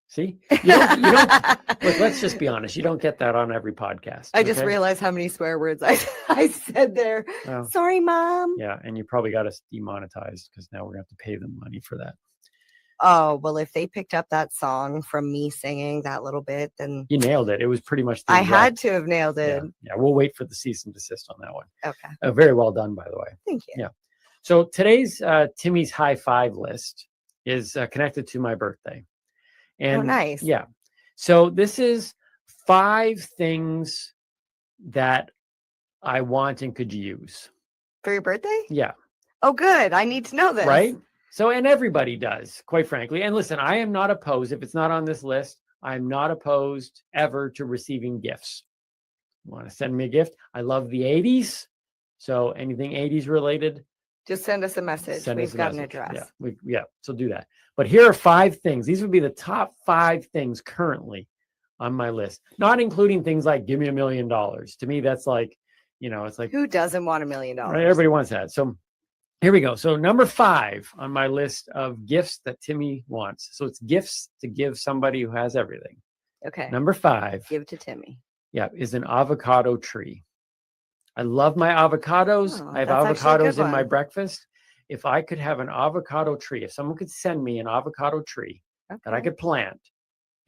see, you don't look, let's just be honest. You don't get that on every podcast. I just okay? realized how many swear words I said there. Oh. Sorry, Mom. Yeah, and you probably got us demonetized because now we're gonna have to pay them money for that. Oh, well, if they picked up that song from me singing that little bit, then You nailed it. It was pretty much. The I exact- had to have nailed it. Yeah, we'll wait for the cease and desist on that one. Okay. Very well done, by the way. Thank you. Yeah. So today's Timmy's high five list is connected to my birthday. And nice. Yeah. So this is 5 things that I want and could use. For your birthday? Yeah. Oh, good. I need to know this. Right? So, and everybody does, quite frankly. And listen, I am not opposed. If it's not on this list, I'm not opposed ever to receiving gifts. You want to send me a gift? I love the 80s. So anything 80s related, Just send us a message. send We've us a got an message. address. Yeah, so do that. But here are 5 things. These would be the top 5 things currently on my list, not including things like give me $1 million. To me, that's like, it's like, Who doesn't want $1 million? right, everybody wants that. So here we go. So number 5 on my list of gifts that Timmy wants. So it's gifts to give somebody who has everything. Okay. Number 5. Give to Timmy. Yeah, is an avocado tree. I love my avocados. Oh, I have that's actually a avocados good in my one. breakfast. If I could have an avocado tree, if someone could send me an avocado tree that I Okay. could plant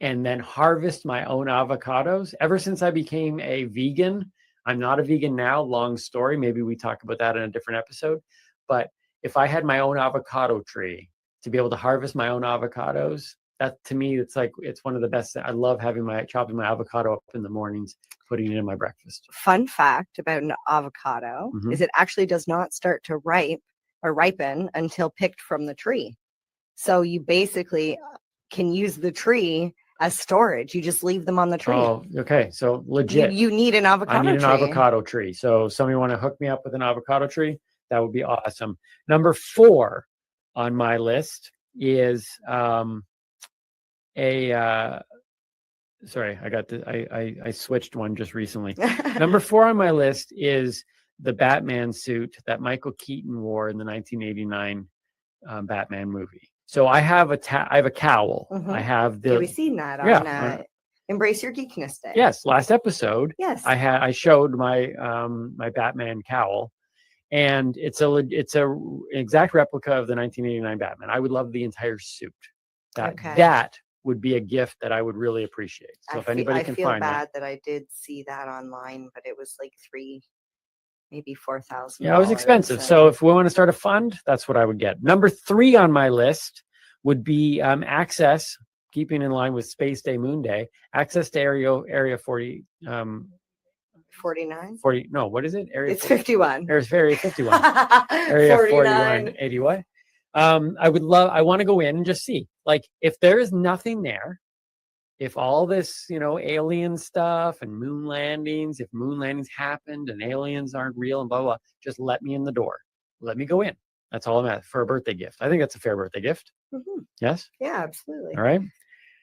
and then harvest my own avocados. Ever since I became a vegan, I'm not a vegan now, long story. Maybe we talk about that in a different episode. But if I had my own avocado tree to be able to harvest my own avocados, that to me, it's one of the best. I love chopping my avocado up in the mornings, putting it in my breakfast. Fun fact about an avocado Mhm. is it actually does not start to ripen until picked from the tree. So you basically, can use the tree as storage. You just leave them on the tree. Oh, okay. So legit. You need an avocado I need an tree. avocado tree. So somebody want to hook me up with an avocado tree? That would be awesome. Number 4 on my list is sorry, I switched one just recently. Number 4 on my list is the Batman suit that Michael Keaton wore in the 1989 Batman movie. So I have a cowl. I have the. Yeah, we've seen that on Embrace Your Geekness Day. Yes, last episode. Yes. I showed my my Batman cowl, and it's an exact replica of the 1989 Batman. I would love the entire suit. That would be a gift that I would really appreciate. So if anybody can find I feel bad that I did see that online, but it was like maybe $4,000. Yeah, it was expensive. So if we want to start a fund, that's what I would get. Number 3 on my list would be access, keeping in line with Space Day, Moon Day, access to Area 40. 49? 40. No, what is it? It's 51. Area 51. Area 4180. What? I want to go in and just see. Like, if there is nothing there, if all this, alien stuff and moon landings, if moon landings happened and aliens aren't real and blah, blah, just let me in the door. Let me go in. That's all I'm at for a birthday gift. I think that's a fair birthday gift. Yes? Yeah, absolutely. All right.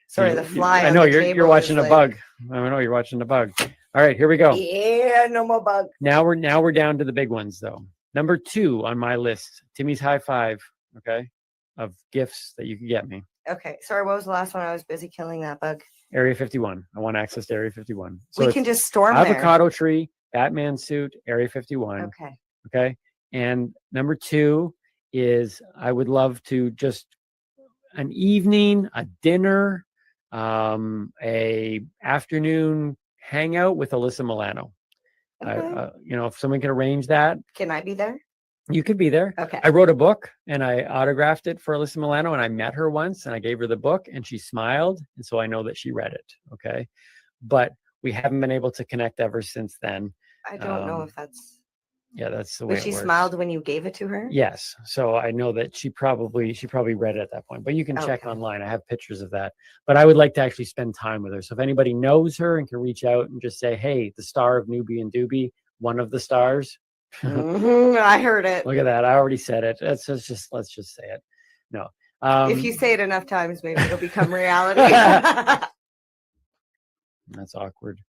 Sorry, the fly. I know you're watching a bug. I know you're watching a bug. All right, here we go. Yeah, no more bug. Now we're down to the big ones though. Number 2 on my list, Timmy's high five, okay, of gifts that you can get me. Okay. Sorry, what was the last one? I was busy killing that bug. Area 51. I want access to Area 51. So we can just storm avocado tree, Batman suit, Area 51. Okay. Okay. And number 2 is I would love to just an evening, a dinner, a afternoon hangout with Alyssa Milano. Okay. If someone can arrange that. Can I be there? You could be there. Okay. I wrote a book and I autographed it for Alyssa Milano, and I met her once and I gave her the book and she smiled. And so I know that she read it. Okay. But we haven't been able to connect ever since then. I don't know if that's. Yeah, that's the way But she it works. smiled when you gave it to her? Yes. So I know that she probably read it at that point, but you can check online. I have pictures of that, but I would like to actually spend time with her. So if anybody knows her and can reach out and just say, hey, the star of Newbie and Doobie, one of the stars. I heard it. Look at that. I already said it. Let's just say it. No. If you say it enough times, maybe it'll become reality. That's awkward.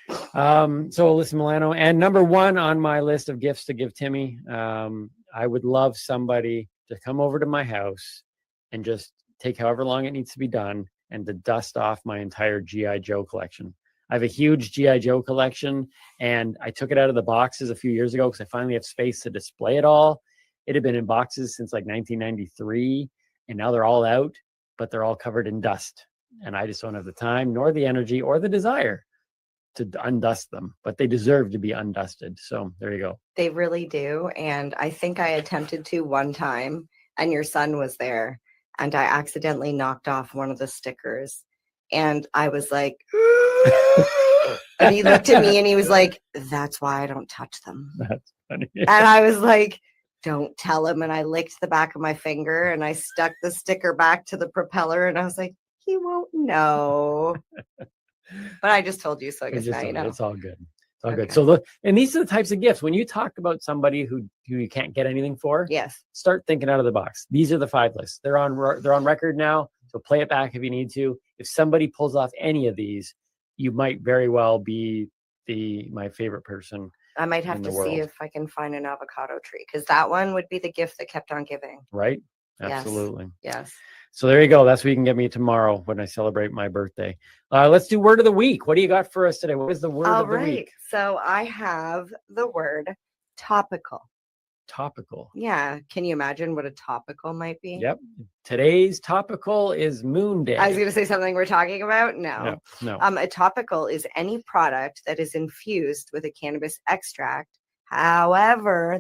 So Alyssa Milano, and number 1 on my list of gifts to give Timmy, I would love somebody to come over to my house and just take however long it needs to be done and to dust off my entire G.I. Joe collection. I have a huge G.I. Joe collection, and I took it out of the boxes a few years ago because I finally have space to display it all. It had been in boxes since like 1993, and now they're all out, but they're all covered in dust. And I just don't have the time, nor the energy, or the desire to undust them, but they deserve to be undusted. So there you go. They really do. And I think I attempted to one time, and your son was there, and I accidentally knocked off one of the stickers. And I was like, and he looked at me and he was like, that's why I don't touch them. That's funny. And I was like, don't tell him. And I licked the back of my finger and I stuck the sticker back to the propeller. And I was like, he won't know. But I just told you, so I guess now you know. It's all good. It's all good. So look, and these are the types of gifts. When you talk about somebody who you can't get anything for, yes, start thinking out of the box. These are the 5 lists. They're on record now. So play it back if you need to. If somebody pulls off any of these, you might very well be my favorite person. I might have to see if I can find an avocado tree, because that one would be the gift that kept on giving. Right? Absolutely. Yes. So there you go. That's what you can get me tomorrow when I celebrate my birthday. Let's do word of the week. What do you got for us today? What is the word of the week? So I have the word topical. Topical. Yeah. Can you imagine what a topical might be? Yep. Today's topical is Moon Day. I was going to say something we're talking about. No. A topical is any product that is infused with a cannabis extract. However,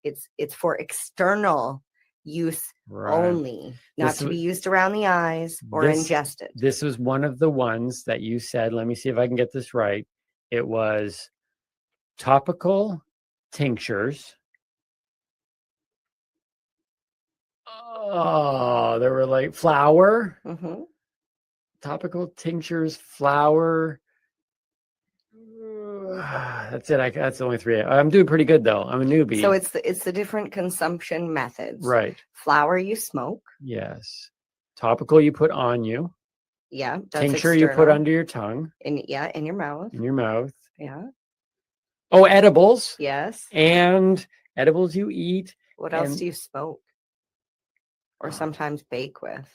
it's for external use only, not to be used around the eyes or ingested. This was one of the ones that you said. Let me see if I can get this right. It was topical tinctures Oh, there were like flour, Mm-hmm. topical tinctures, flour. That's it. That's only 3. I'm doing pretty good though. I'm a newbie. So it's the different consumption methods. Right. Flour you smoke. Yes. Topical you put on you. Yeah. That's Tincture you put external. under your tongue. In your mouth. In your mouth. Yeah. Oh, edibles. Yes. And edibles you eat. What else do you smoke? Or sometimes bake with?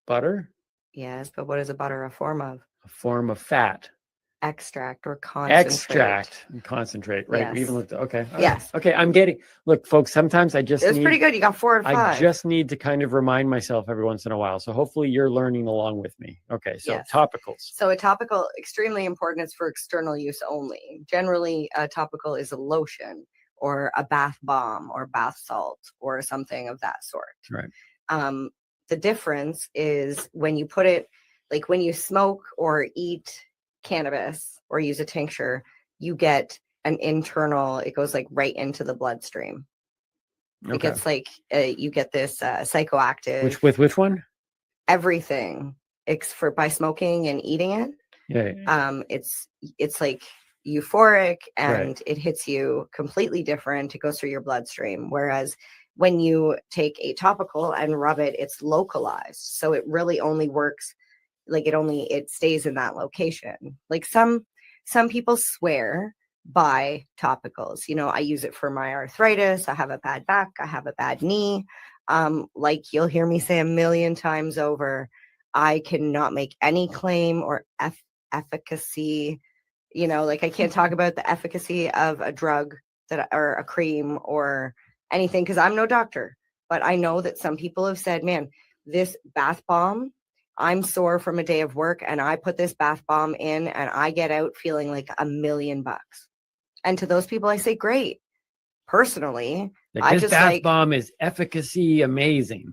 Butter. Yes, but what is a butter a form of? A form of fat. Extract or concentrate. Extract and concentrate, right? We even Yes. looked. Okay. Yes. Okay. I'm getting. Look, folks. Sometimes I just. It was need, pretty good. You got 4 out of 5. I just need to kind of remind myself every once in a while. So hopefully you're learning along with me. Okay. So Yes. topicals. So a topical, extremely important. It's for external use only. Generally, a topical is a lotion or a bath bomb or bath salt or something of that sort. Right. The difference is when you put it, like when you smoke or eat cannabis or use a tincture, you get an internal, it goes like right into the bloodstream. It Okay. gets like, you get this psychoactive. Which one? Everything by smoking and eating it. Yeah. It's like euphoric and Right. it hits you completely different. It goes through your bloodstream. Whereas when you take a topical and rub it, it's localized. So it really only works, like it stays in that location. Like some people swear by topicals. I use it for my arthritis. I have a bad back. I have a bad knee. Like you'll hear me say a million times over, I cannot make any claim or efficacy. Like I can't talk about the efficacy of a drug or a cream or anything because I'm no doctor. But I know that some people have said, man, this bath bomb, I'm sore from a day of work and I put this bath bomb in and I get out feeling like $1 million. And to those people, I say, great. Personally, Like this bath bomb is efficacy amazing.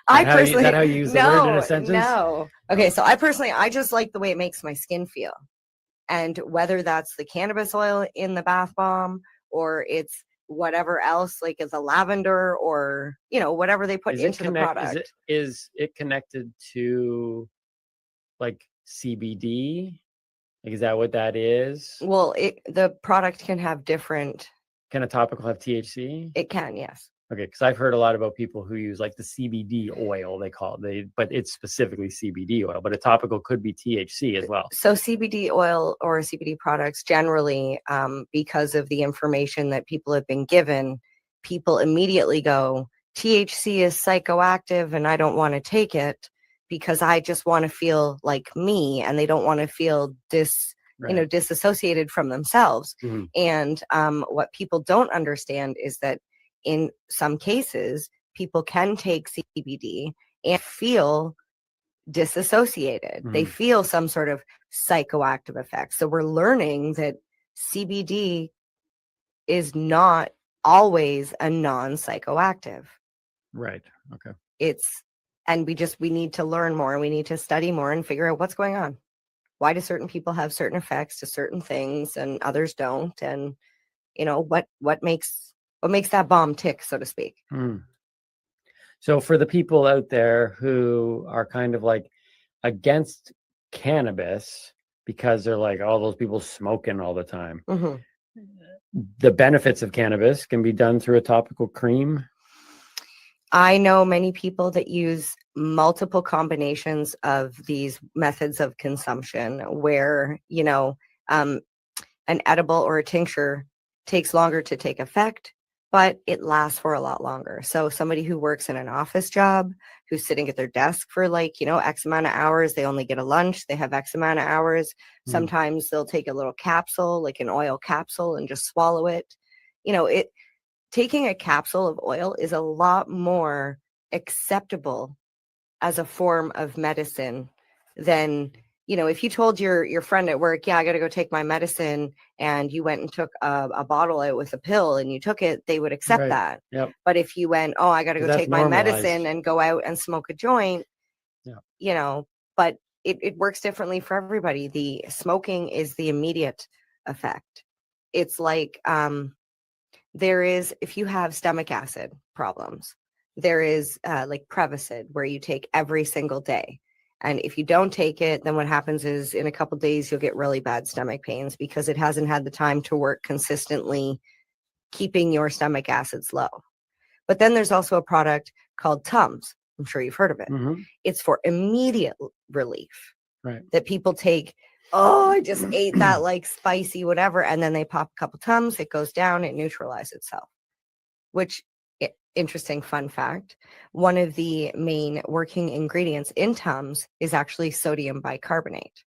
I Is that how you use the word in a sentence? No. Okay, so I just like the way it makes my skin feel. And whether that's the cannabis oil in the bath bomb or it's whatever else, like it's a lavender or, whatever they put into the product. Is it connected to like CBD? Like, is that what that is? Well, the product can have different. Can a topical have THC? It can, yes. Okay, because I've heard a lot about people who use like the CBD oil, they call it, but it's specifically CBD oil, but a topical could be THC as well. So CBD oil or CBD products generally, because of the information that people have been given, people immediately go, THC is psychoactive and I don't want to take it because I just want to feel like me, and they don't want to feel disassociated from themselves. Mm-hmm. And what people don't understand is that in some cases, people can take CBD and feel disassociated. Mm-hmm. They feel some sort of psychoactive effect. So we're learning that CBD is not always a non-psychoactive. Right. Okay. And we need to learn more and we need to study more and figure out what's going on. Why do certain people have certain effects to certain things and others don't? And what makes that bomb tick, so to speak. So for the people out there who are kind of like against cannabis because they're like, all those people smoking all the time, mm-hmm. The benefits of cannabis can be done through a topical cream. I know many people that use multiple combinations of these methods of consumption where, an edible or a tincture takes longer to take effect, but it lasts for a lot longer. So somebody who works in an office job, who's sitting at their desk for X amount of hours, they only get a lunch, they have X amount of hours. Sometimes they'll take a little capsule, like an oil capsule, and just swallow it. Taking a capsule of oil is a lot more acceptable as a form of medicine than, if you told your friend at work, yeah, I got to go take my medicine, and you went and took a bottle out with a pill and you took it, they would accept that. Yep. But if you went, oh, I got to go take my medicine and go out and smoke a joint, but it works differently for everybody. The smoking is the immediate effect. It's like, if you have stomach acid problems, there is like Prevacid, where you take every single day. And if you don't take it, then what happens is in a couple days, you'll get really bad stomach pains because it hasn't had the time to work consistently, keeping your stomach acids low. But then there's also a product called Tums. I'm sure you've heard of it. Mm-hmm. It's for immediate relief Right. that people take. Oh, I just ate that like spicy whatever. And then they pop a couple Tums, it goes down, it neutralizes itself, which interesting fun fact. One of the main working ingredients in Tums is actually sodium bicarbonate,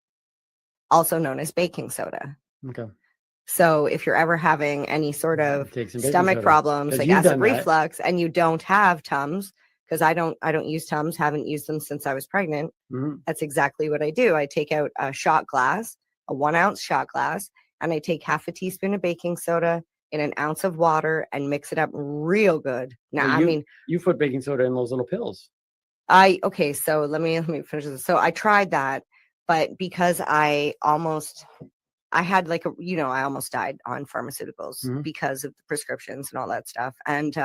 also known as baking soda. Okay. So if you're ever having any sort of Take some baking stomach soda. problems 'Cause like you've acid done that. reflux and you don't have Tums, because I don't use Tums, haven't used them since I was pregnant. Mhm. That's exactly what I do. I take out a shot glass, a 1 ounce shot glass, and I take half a teaspoon of baking soda in an ounce of water and mix it up real good. Now, Well, you put baking soda in those little pills. okay, so let me finish this. So I tried that, but because I had like I almost died on pharmaceuticals Mhm. because of the prescriptions and all that stuff. And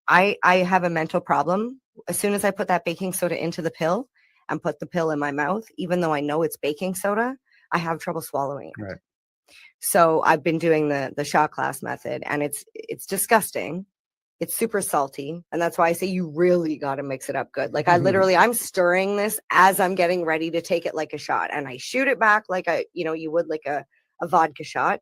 I have a mental problem. As soon as I put that baking soda into the pill and put the pill in my mouth, even though I know it's baking soda, I have trouble swallowing it. Right. So I've been doing the shot glass method, and it's disgusting. It's super salty, and that's why I say you really got to mix it up good. Like I'm stirring this as I'm getting ready to take it like a shot, and I shoot it back like you would like a vodka shot.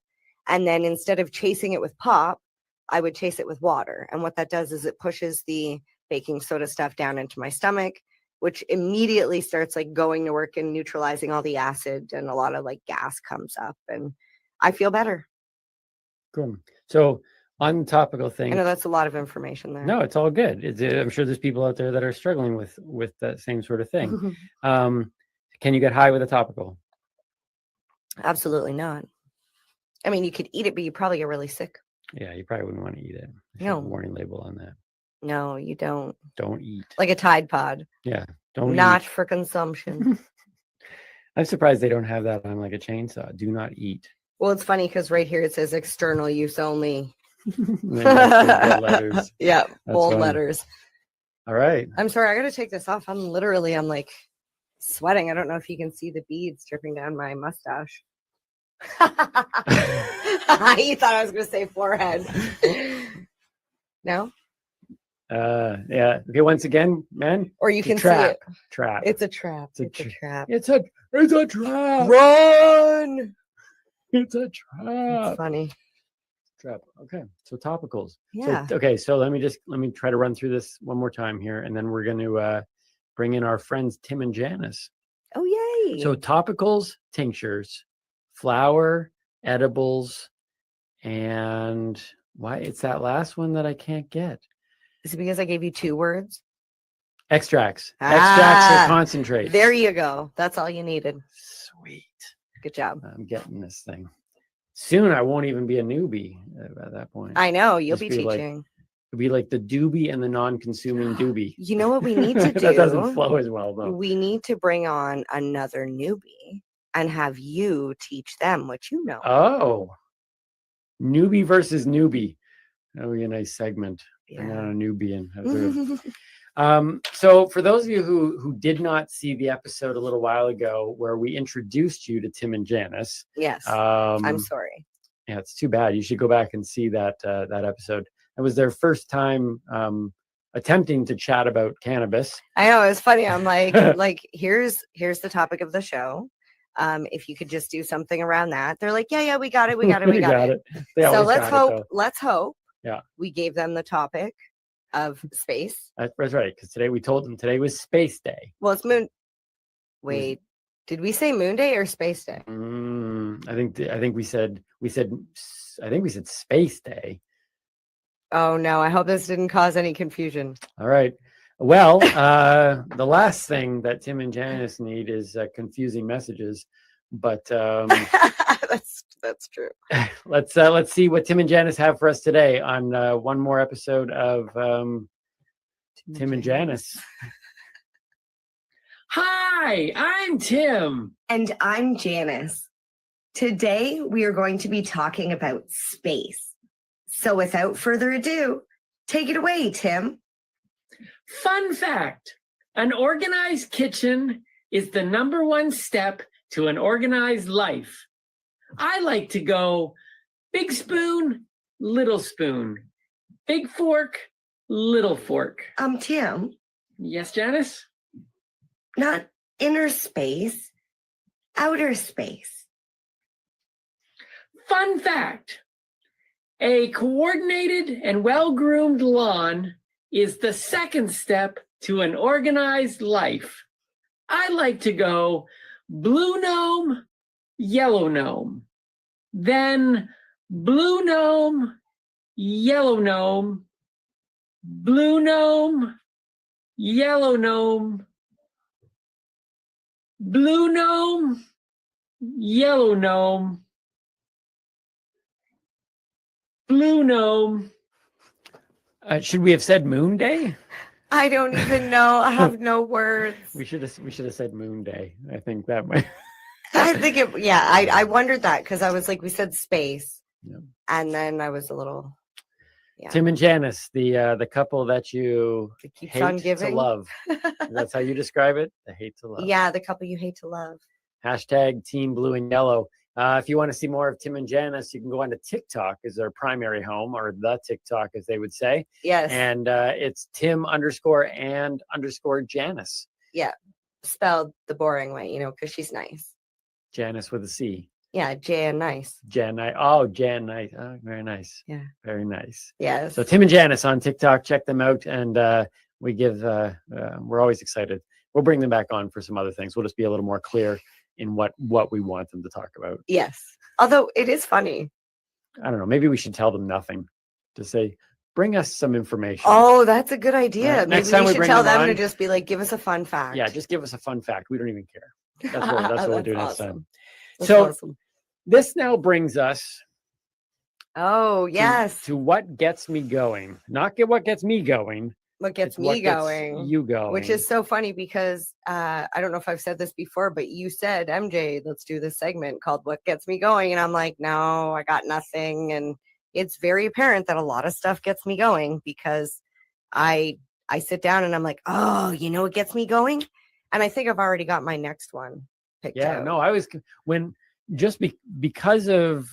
And then instead of chasing it with pop, I would chase it with water. And what that does is it pushes the baking soda stuff down into my stomach, which immediately starts like going to work and neutralizing all the acid, and a lot of like gas comes up, and I feel better. Cool. So on the topical thing, I know that's a lot of information there. no, it's all good. I'm sure there's people out there that are struggling with that same sort of thing. Can you get high with a topical? Absolutely not. I mean, you could eat it, but you probably get really sick. Yeah, you probably wouldn't want to eat it. There's No. a warning label on that. No, you don't. Don't eat. Like a Tide Pod. Yeah, don't Not eat. for consumption. I'm surprised they don't have that on like a chainsaw. Do not eat. Well, it's funny because right here it says external use only. And then that's the bold letters. Yeah, That's bold funny. letters. All right. I'm sorry, I gotta take this off. I'm like sweating. I don't know if you can see the beads dripping down my mustache. You thought I was gonna say forehead. No? Yeah. Okay, once again, man. Or you it's a can see trap. it. Trap. It's a trap. It's a It's a trap. It's a trap. Run! It's a trap. It's funny. Trap. Okay. So topicals. Yeah. So let me try to run through this one more time here, and then we're going to bring in our friends Tim and Janice. Oh yay. So topicals, tinctures, flour, edibles, and why it's that last one that I can't get. Is it because I gave you 2 words? Extracts. Extracts Ah, or concentrates. There you go. That's all you needed. Sweet. Good job. I'm getting this thing. Soon I won't even be a newbie at that point. I know. You'll Just be like- teaching. It'll be like the doobie and the non-consuming doobie. You know what we need to do? That doesn't flow as well, though. We need to bring on another newbie and have you teach them what you know. Oh, newbie versus newbie. That would be a nice segment. Bring on a newbie and have their- so for those of you who did not see the episode a little while ago where we introduced you to Tim and Janice. Yes. I'm sorry. Yeah, it's too bad. You should go back and see that episode. It was their first time attempting to chat about cannabis. I know, it's funny. I'm like, here's the topic of the show. If you could just do something around that. They're like, yeah, we got it. We got it. We got it. They So always let's got it, hope. though. Let's hope. Yeah. We gave them the topic of space. That's right. Because today we told them today was Space Day. Well, it's moon. Wait, did we say Moon Day or Space Day? I think we said Space Day. Oh no! I hope this didn't cause any confusion. All right. Well, the last thing that Tim and Janice need is confusing messages, but that's true. Let's see what Tim and Janice have for us today on one more episode of Tim and Janice. Hi, I'm Tim. And I'm Janice. Today, we are going to be talking about space. So without further ado, take it away, Tim. Fun fact, an organized kitchen is the #1 step to an organized life. I like to go big spoon, little spoon, big fork, little fork. Tim. Yes, Janice? Not inner space, outer space. Fun fact, a coordinated and well-groomed lawn is the 2nd step to an organized life. I like to go blue gnome, yellow gnome, then blue gnome, yellow gnome, blue gnome, yellow gnome, blue gnome, yellow gnome, blue gnome. Should we have said Moon Day? I don't even know. I have no words. We should have said Moon Day. I think that might. I think it. Yeah, I wondered that because I was like, we said space, and then I was a little. Yeah. Tim and Janice, the couple that you keeps hate on to giving. love. That's how you describe it. The hate to love. Yeah, the couple you hate to love. Hashtag Team Blue and Yellow. If you want to see more of Tim and Janice, you can go on to TikTok as their primary home, or the TikTok as they would say. Yes. And it's Tim_and_Janice. Yeah, spelled the boring way, because she's nice. Janice with a C. Yeah, Jan nice. Jan nice. Oh, Jan nice. Oh, very nice. Yeah. Very nice. Yes. So Tim and Janice on TikTok, check them out, and we give. We're always excited. We'll bring them back on for some other things. We'll just be a little more clear in what we want them to talk about. Yes. Although it is funny. I don't know. Maybe we should tell them nothing. To say, bring us some information. Oh, that's a good idea. Right. Maybe Next time we we should bring tell them them to on- just be like, give us a fun fact. Yeah, just give us a fun fact. We don't even care. That's what we'll do next time. That's So awesome. this now brings us Oh, yes. to what gets me going. Not get what gets me going. What gets It's what me gets going. you going. Which is so funny because I don't know if I've said this before, but you said, MJ, let's do this segment called What Gets Me Going. And I'm like, no, I got nothing. And it's very apparent that a lot of stuff gets me going because I sit down and I'm like, oh, you know what gets me going? And I think I've already got my next one picked out. No, I was because of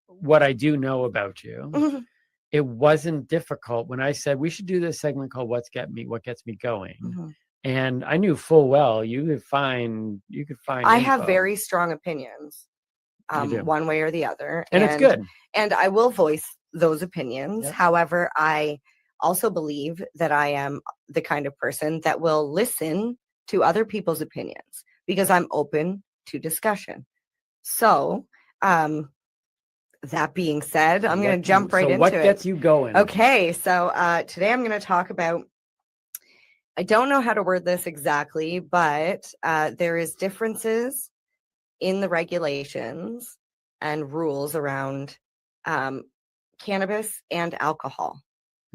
what I do know about you. Mhm. It wasn't difficult when I said we should do this segment called What Gets Me Going. Mhm. And I knew full well you could find I have info. very strong opinions, You do. one way or the other. And it's good. And I will voice those opinions. Yep. However, I also believe that I am the kind of person that will listen to other people's opinions because I'm open to discussion. So, that being said, I'm going to jump right into it. What gets you going? Okay, so today I'm going to talk about, I don't know how to word this exactly, but there is differences in the regulations and rules around cannabis and alcohol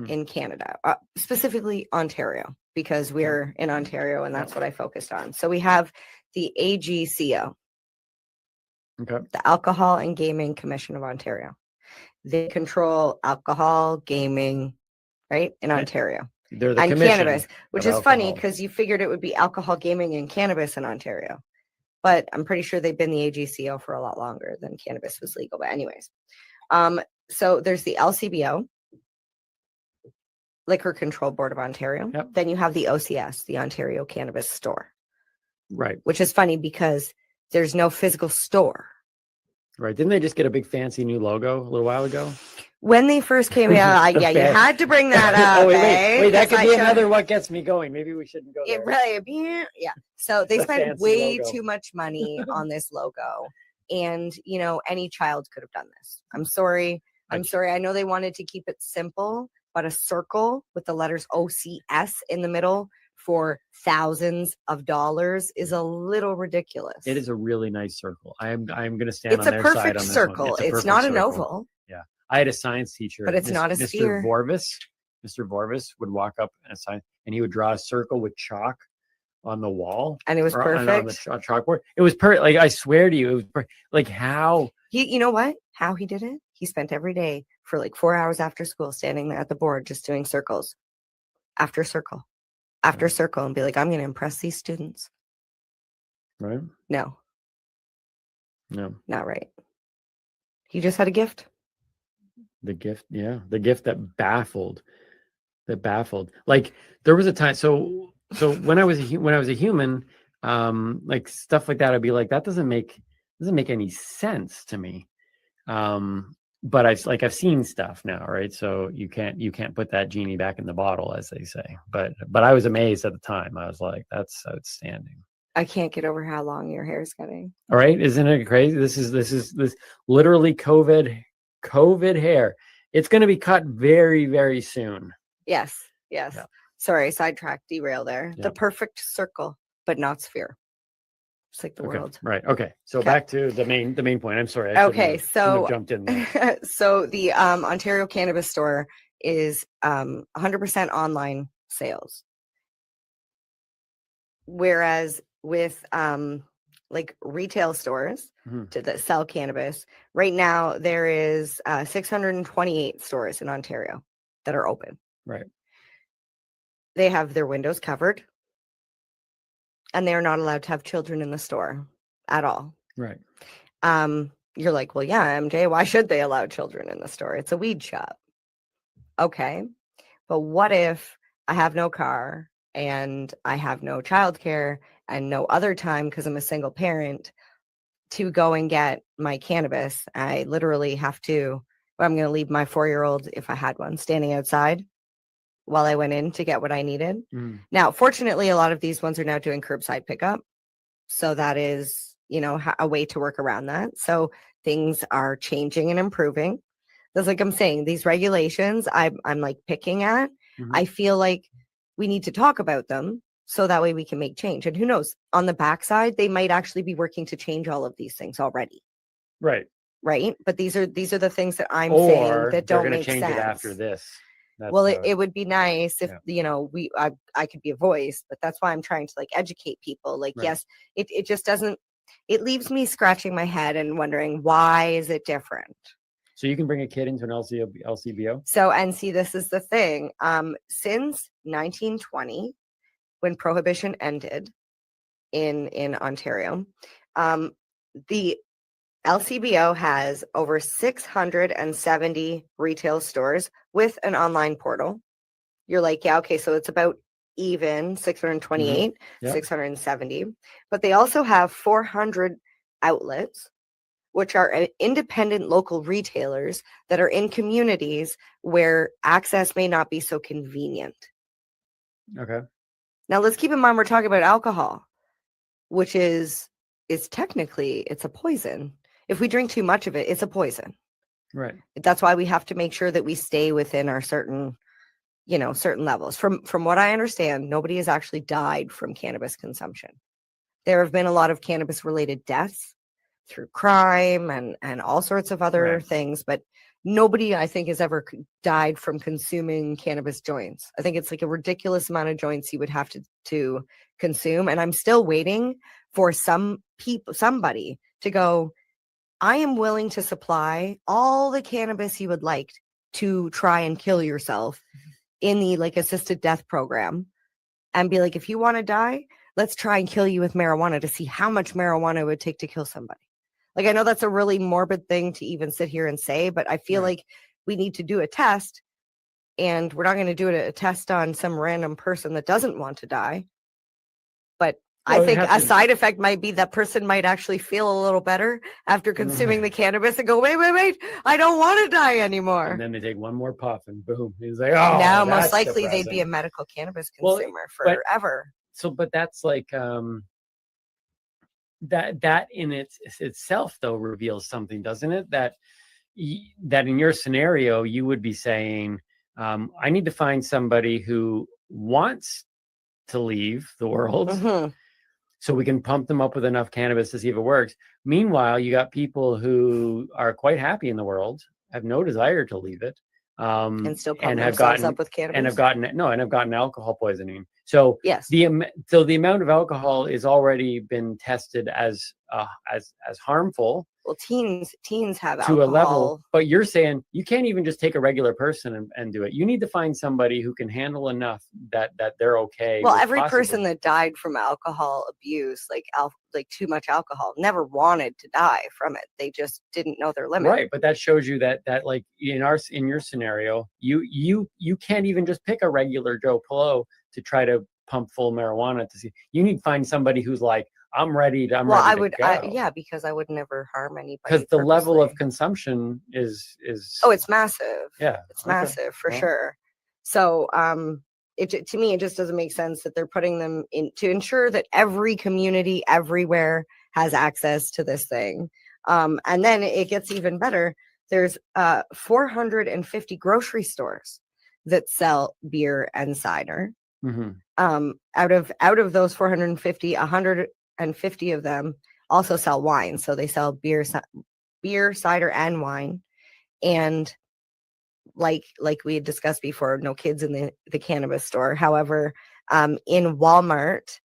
in Canada, specifically Ontario, because we're in Ontario and that's what I focused on. So we have the AGCO. Okay. The Alcohol and Gaming Commission of Ontario. They control alcohol, gaming, right, in Ontario. They're the and commission cannabis, which of is funny alcohol. because you figured it would be alcohol, gaming, and cannabis in Ontario. But I'm pretty sure they've been the AGCO for a lot longer than cannabis was legal. But anyways, so there's the LCBO, Liquor Control Board of Ontario. Yep. Then you have the OCS, the Ontario Cannabis Store, Right. which is funny because there's no physical store. Right. Didn't they just get a big fancy new logo a little while ago? When they first came out, The yeah, you fan- had to bring that up. Oh, wait, eh? wait, that 'Cause could I be showed- another what gets me going. Maybe we shouldn't go there. It really, yeah. So they The spent fancy way logo. too much money on this logo, and any child could have done this. I'm sorry. I know they wanted to keep it simple, but a circle with the letters OCS in the middle for thousands of dollars is a little ridiculous. It is a really nice circle. I am going to stand It's on a their side perfect on this circle. one. It's perfect not an circle. oval. Yeah. I had a science teacher, But it's not a Mr. sphere. Vorvis. Mr. Vorvis would walk up and he would draw a circle with chalk on the wall. And it was or on perfect. the chalkboard. It was perfect. Like, I swear to you, it was like how You know what? How he did it? He spent every day for like 4 hours after school standing there at the board just doing circles after circle after circle and be like, I'm going to impress these students. Right? No, No. not right. He just had a gift. The gift, yeah, the gift that baffled. Like there was a time. So when I was a human, like stuff like that, I'd be like, that doesn't make any sense to me. But I've seen stuff now, right? So you can't put that genie back in the bottle, as they say. But I was amazed at the time. I was like, that's outstanding. I can't get over how long your hair is getting. All right, isn't it crazy? This is literally COVID hair. It's going to be cut very, very soon. Yes. Yeah. Sorry, sidetrack, derail there. Yeah. The perfect circle, but not sphere. It's like the Okay, world. right. Okay. So back to the main point. I'm sorry. Okay, shouldn't have jumped in there. So the Ontario Cannabis Store is 100% online sales. Whereas with like retail stores that sell cannabis, right now there is 628 stores in Ontario that are open. Right. They have their windows covered, and they are not allowed to have children in the store at all. Right. You're like, well, yeah, MJ, why should they allow children in the store? It's a weed shop. Okay. But what if I have no car and I have no childcare and no other time because I'm a single parent to go and get my cannabis? I literally have to, I'm going to leave my 4-year-old, if I had one, standing outside while I went in to get what I needed. Now, fortunately, a lot of these ones are now doing curbside pickup. So that is, a way to work around that. So things are changing and improving. That's like I'm saying, these regulations I'm like picking at. I feel like we need to talk about them so that way we can make change. And who knows, on the backside, they might actually be working to change all of these things already. Right. Right. But these are the things that I'm Or saying that don't they're make change sense it after this. That's well, how it would be nice if, I could be a voice, but that's why I'm trying to like educate people. Like, Right. yes, it just doesn't, it leaves me scratching my head and wondering, why is it different? So you can bring a kid into an LCBO? So, and see, this is the thing. Since 1920, when prohibition ended in Ontario, the LCBO has over 670 retail stores with an online portal. You're like, yeah, okay, so it's about even 628, Yep. 670. But they also have 400 outlets, which are independent local retailers that are in communities where access may not be so convenient. Okay. Now, let's keep in mind we're talking about alcohol, which is technically, it's a poison. If we drink too much of it, it's a poison. Right. That's why we have to make sure that we stay within our certain levels. From what I understand, nobody has actually died from cannabis consumption. There have been a lot of cannabis related deaths through crime and all sorts of other things, but nobody, I think, has ever died from consuming cannabis joints. I think it's like a ridiculous amount of joints you would have to consume. And I'm still waiting for somebody to go, I am willing to supply all the cannabis you would like to try and kill yourself in the like assisted death program, and be like, if you want to die, let's try and kill you with marijuana to see how much marijuana it would take to kill somebody. Like, I know that's a really morbid thing to even sit here and say, but I feel like we need to do a test, and we're not going to do a test on some random person that doesn't want to die. But I think a side effect might be that person might actually feel a little better after consuming the cannabis and go, wait, I don't want to die anymore. And then they take one more puff and boom. He's like, oh, now most that's likely they'd depressing. be a medical cannabis Well, consumer but- forever. But that's like that in itself though reveals something, doesn't it? That in your scenario you would be saying, I need to find somebody who wants to leave the world. So we can pump them up with enough cannabis to see if it works. Meanwhile, you got people who are quite happy in the world, have no desire to leave it, And still pump have themselves gotten up with cannabis. and have gotten alcohol poisoning. So yes, the amount of alcohol is already been tested as harmful. Well, teens have to a level, alcohol. but you're saying you can't even just take a regular person and do it. You need to find somebody who can handle enough that they're okay. Well, with every possibly- person that died from alcohol abuse, like too much alcohol, never wanted to die from it. They just didn't know their limit. Right, but that shows you that like in your scenario, you can't even just pick a regular Joe Blow to try to pump full marijuana to see. You need to find somebody who's like, I'm ready to. Well, ready to go. yeah, because I would never harm anybody. Because the level purposely. of consumption is. Oh, it's massive. Yeah, it's massive for sure. So, to me, it just doesn't make sense that they're putting them in to ensure that every community everywhere has access to this thing. And then it gets even better. There's 450 grocery stores that sell beer and cider. Mm-hmm. Out of those 450, 150 of them also sell wine. So they sell beer, cider, and wine. And like we had discussed before, no kids in the cannabis store. However, in Walmart,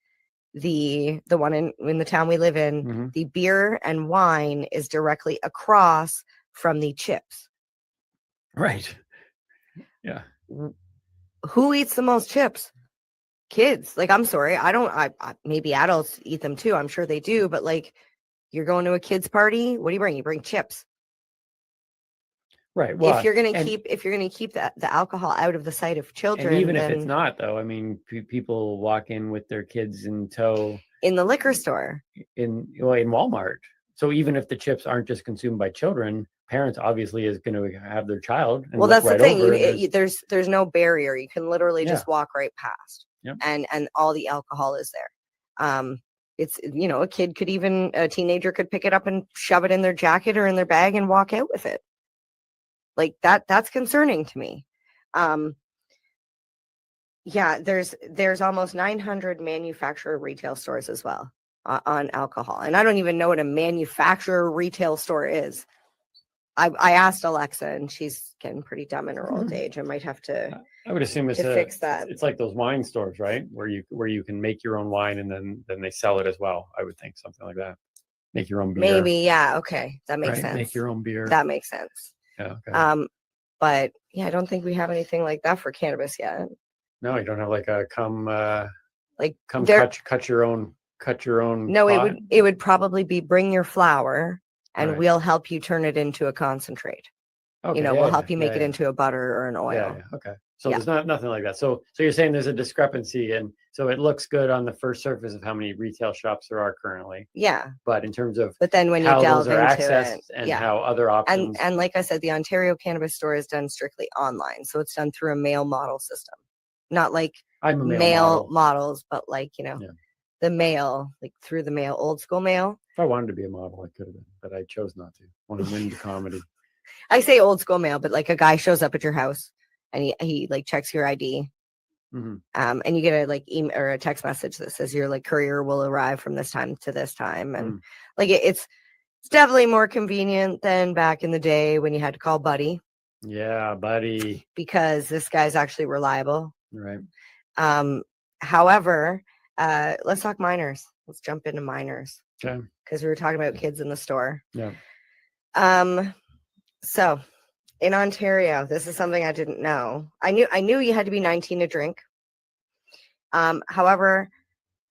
the one in the town we live in, the beer and wine is directly across from the chips. Right. Yeah. Who eats the most chips? Kids. Like, I'm sorry, I maybe adults eat them too. I'm sure they do, but like, you're going to a kid's party, what do you bring? You bring chips. Right. Well, if you're gonna keep the alcohol out of the sight of children, and even if it's not, though, I mean, people walk in with their kids in tow in the liquor store, in Walmart. So even if the chips aren't just consumed by children, parents obviously is going to have their child. And well, that's right the thing. over There's no barrier. You can literally Yeah. just walk right past, Yep. and all the alcohol is there. It's a teenager could pick it up and shove it in their jacket or in their bag and walk out with it. Like that's concerning to me. Yeah, there's almost 900 manufacturer retail stores as well on alcohol. And I don't even know what a manufacturer retail store is. I asked Alexa, and she's getting pretty dumb in her old age. I might have to. I would assume it's fix that. It's like those wine stores, right? Where you can make your own wine and then they sell it as well. I would think something like that. Make your own beer. Maybe, yeah, okay, that makes Right? sense. Make your own beer. That makes sense. Yeah. Okay. But yeah, I don't think we have anything like that for cannabis yet. No, you don't have like a come there- cut your own No, pot? it would probably be bring your flour and Right. we'll help you turn it into a concentrate. Okay, we'll yeah, help you make yeah, it yeah. into a butter or an oil. Yeah, okay. So Yeah. there's nothing like that. So you're saying there's a discrepancy, and so it looks good on the first surface of how many retail shops there are currently. Yeah. But in terms of But then when you how delve those are into accessed it, and yeah. how other options And like I said, the Ontario Cannabis Store is done strictly online. So it's done through a mail model system. Not like I'm a mail mail model. models, but like, the mail, like through the mail, old school mail. If I wanted to be a model, I could have been, but I chose not to. Want to win the comedy. I say old school mail, but like a guy shows up at your house and he like checks your ID. Mhm. And you get a like email or a text message that says your like courier will arrive from this time to this time. And like it's definitely more convenient than back in the day when you had to call Buddy, Yeah, buddy. because this guy's actually reliable. Right. However, let's talk minors. Let's jump into minors Okay. because we were talking about kids in the store. Yeah. So in Ontario, this is something I didn't know. I knew you had to be 19 to drink. However,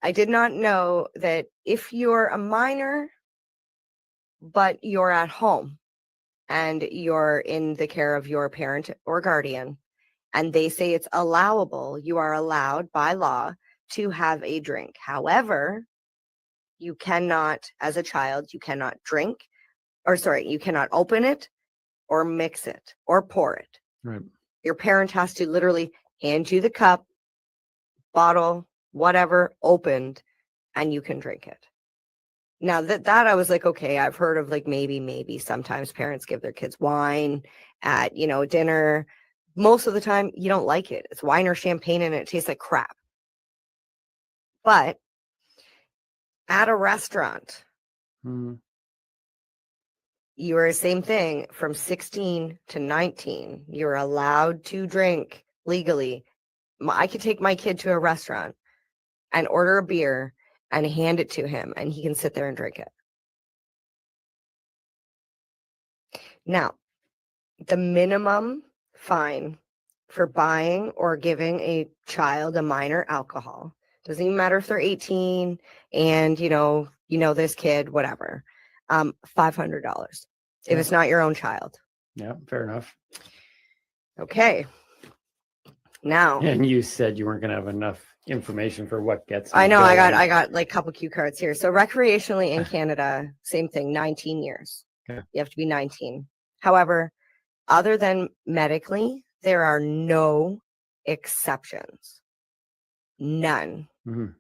I did not know that if you're a minor, but you're at home and you're in the care of your parent or guardian, and they say it's allowable, you are allowed by law to have a drink. However, you cannot, as a child, you cannot you cannot open it or mix it or pour it. Right. Your parent has to literally hand you the cup, bottle, whatever, opened, and you can drink it. Now that I was like, okay, I've heard of like maybe sometimes parents give their kids wine at, dinner. Most of the time you don't like it. It's wine or champagne and it tastes like crap. But at a restaurant, you are the same thing from 16 to 19. You're allowed to drink legally. I could take my kid to a restaurant and order a beer and hand it to him, and he can sit there and drink it. Now, the minimum fine for buying or giving a child, a minor, alcohol, doesn't even matter if they're 18 and you know this kid, whatever, $500 if it's not your own child. Yeah, fair enough. Okay. Now, And you said you weren't going to have enough information for what gets. I know going. I got like a couple cue cards here. So recreationally in Canada, same thing, 19 years. Okay. You have to be 19. However, other than medically, there are no exceptions. None. Mhm.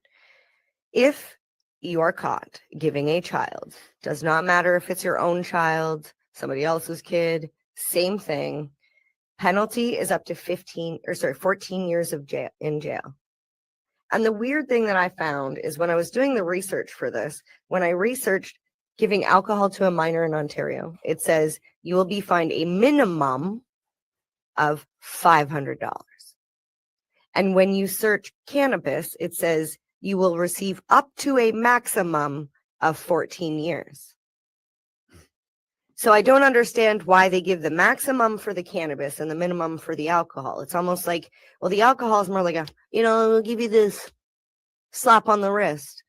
If you are caught giving a child, does not matter if it's your own child, somebody else's kid, same thing. Penalty is up to 14 years of jail in jail. And the weird thing that I found is when I was doing the research for this, when I researched giving alcohol to a minor in Ontario, it says you will be fined a minimum of $500. And when you search cannabis, it says you will receive up to a maximum of 14 years. So I don't understand why they give the maximum for the cannabis and the minimum for the alcohol. It's almost like, well, the alcohol is more like we'll give you this slap on the wrist.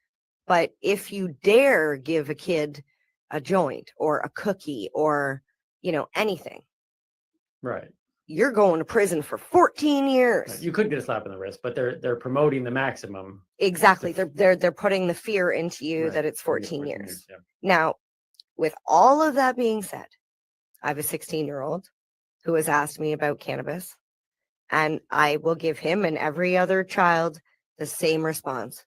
But if you dare give a kid a joint or a cookie or, anything, Right. you're going to prison for 14 years. You could get a slap in the wrist, but they're promoting the maximum. Exactly. They're putting the fear into you Right. that it's 14 years. Yeah. Now, with all of that being said, I have a 16-year-old who has asked me about cannabis, and I will give him and every other child the same response.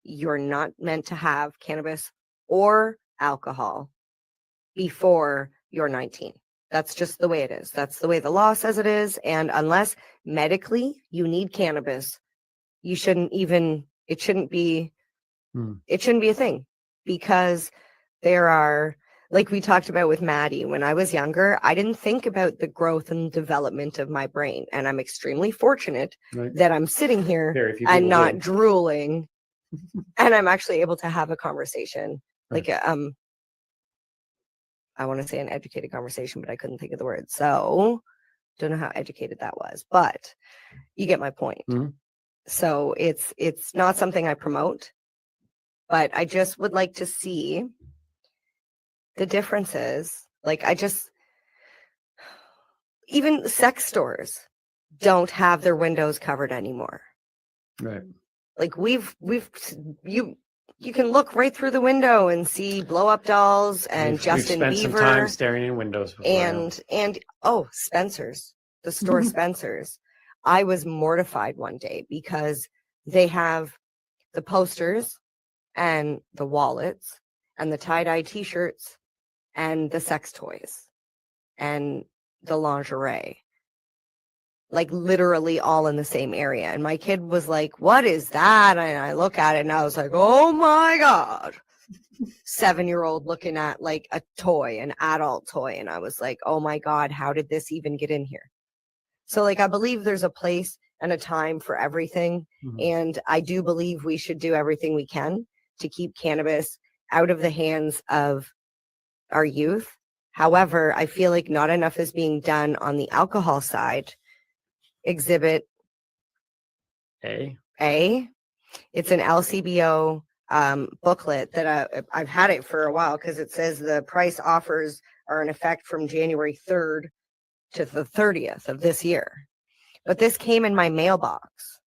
You're not meant to have cannabis or alcohol before you're 19. That's just the way it is. That's the way the law says it is. And unless medically you need cannabis, it shouldn't be a thing, because there are, like we talked about with Maddie, when I was younger, I didn't think about the growth and development of my brain. And I'm extremely fortunate that I'm sitting here Very few and people not do. drooling, and I'm actually able to have a conversation, like I want to say an educated conversation, but I couldn't think of the word. So don't know how educated that was, but you get my point. Mhm. So it's not something I promote, but I just would like to see the differences. Like even sex stores don't have their windows covered anymore. Right. Like you can look right through the window and see blow up dolls and Justin we've spent Bieber some time staring in windows before. and Spencer's, the store Spencer's. I was mortified one day because they have the posters and the wallets and the tie-dye t-shirts and the sex toys and the lingerie, like literally all in the same area. And my kid was like, what is that? And I look at it and I was like, oh my God. 7-year-old looking at like a toy, an adult toy. And I was like, oh my God, how did this even get in here? So like, I believe there's a place and a time for everything. And I do believe we should do everything we can to keep cannabis out of the hands of our youth. However, I feel like not enough is being done on the alcohol side. Exhibit A. It's an LCBO booklet that I've had it for a while, because it says the price offers are in effect from January 3rd to the 30th of this year. But this came in my mailbox,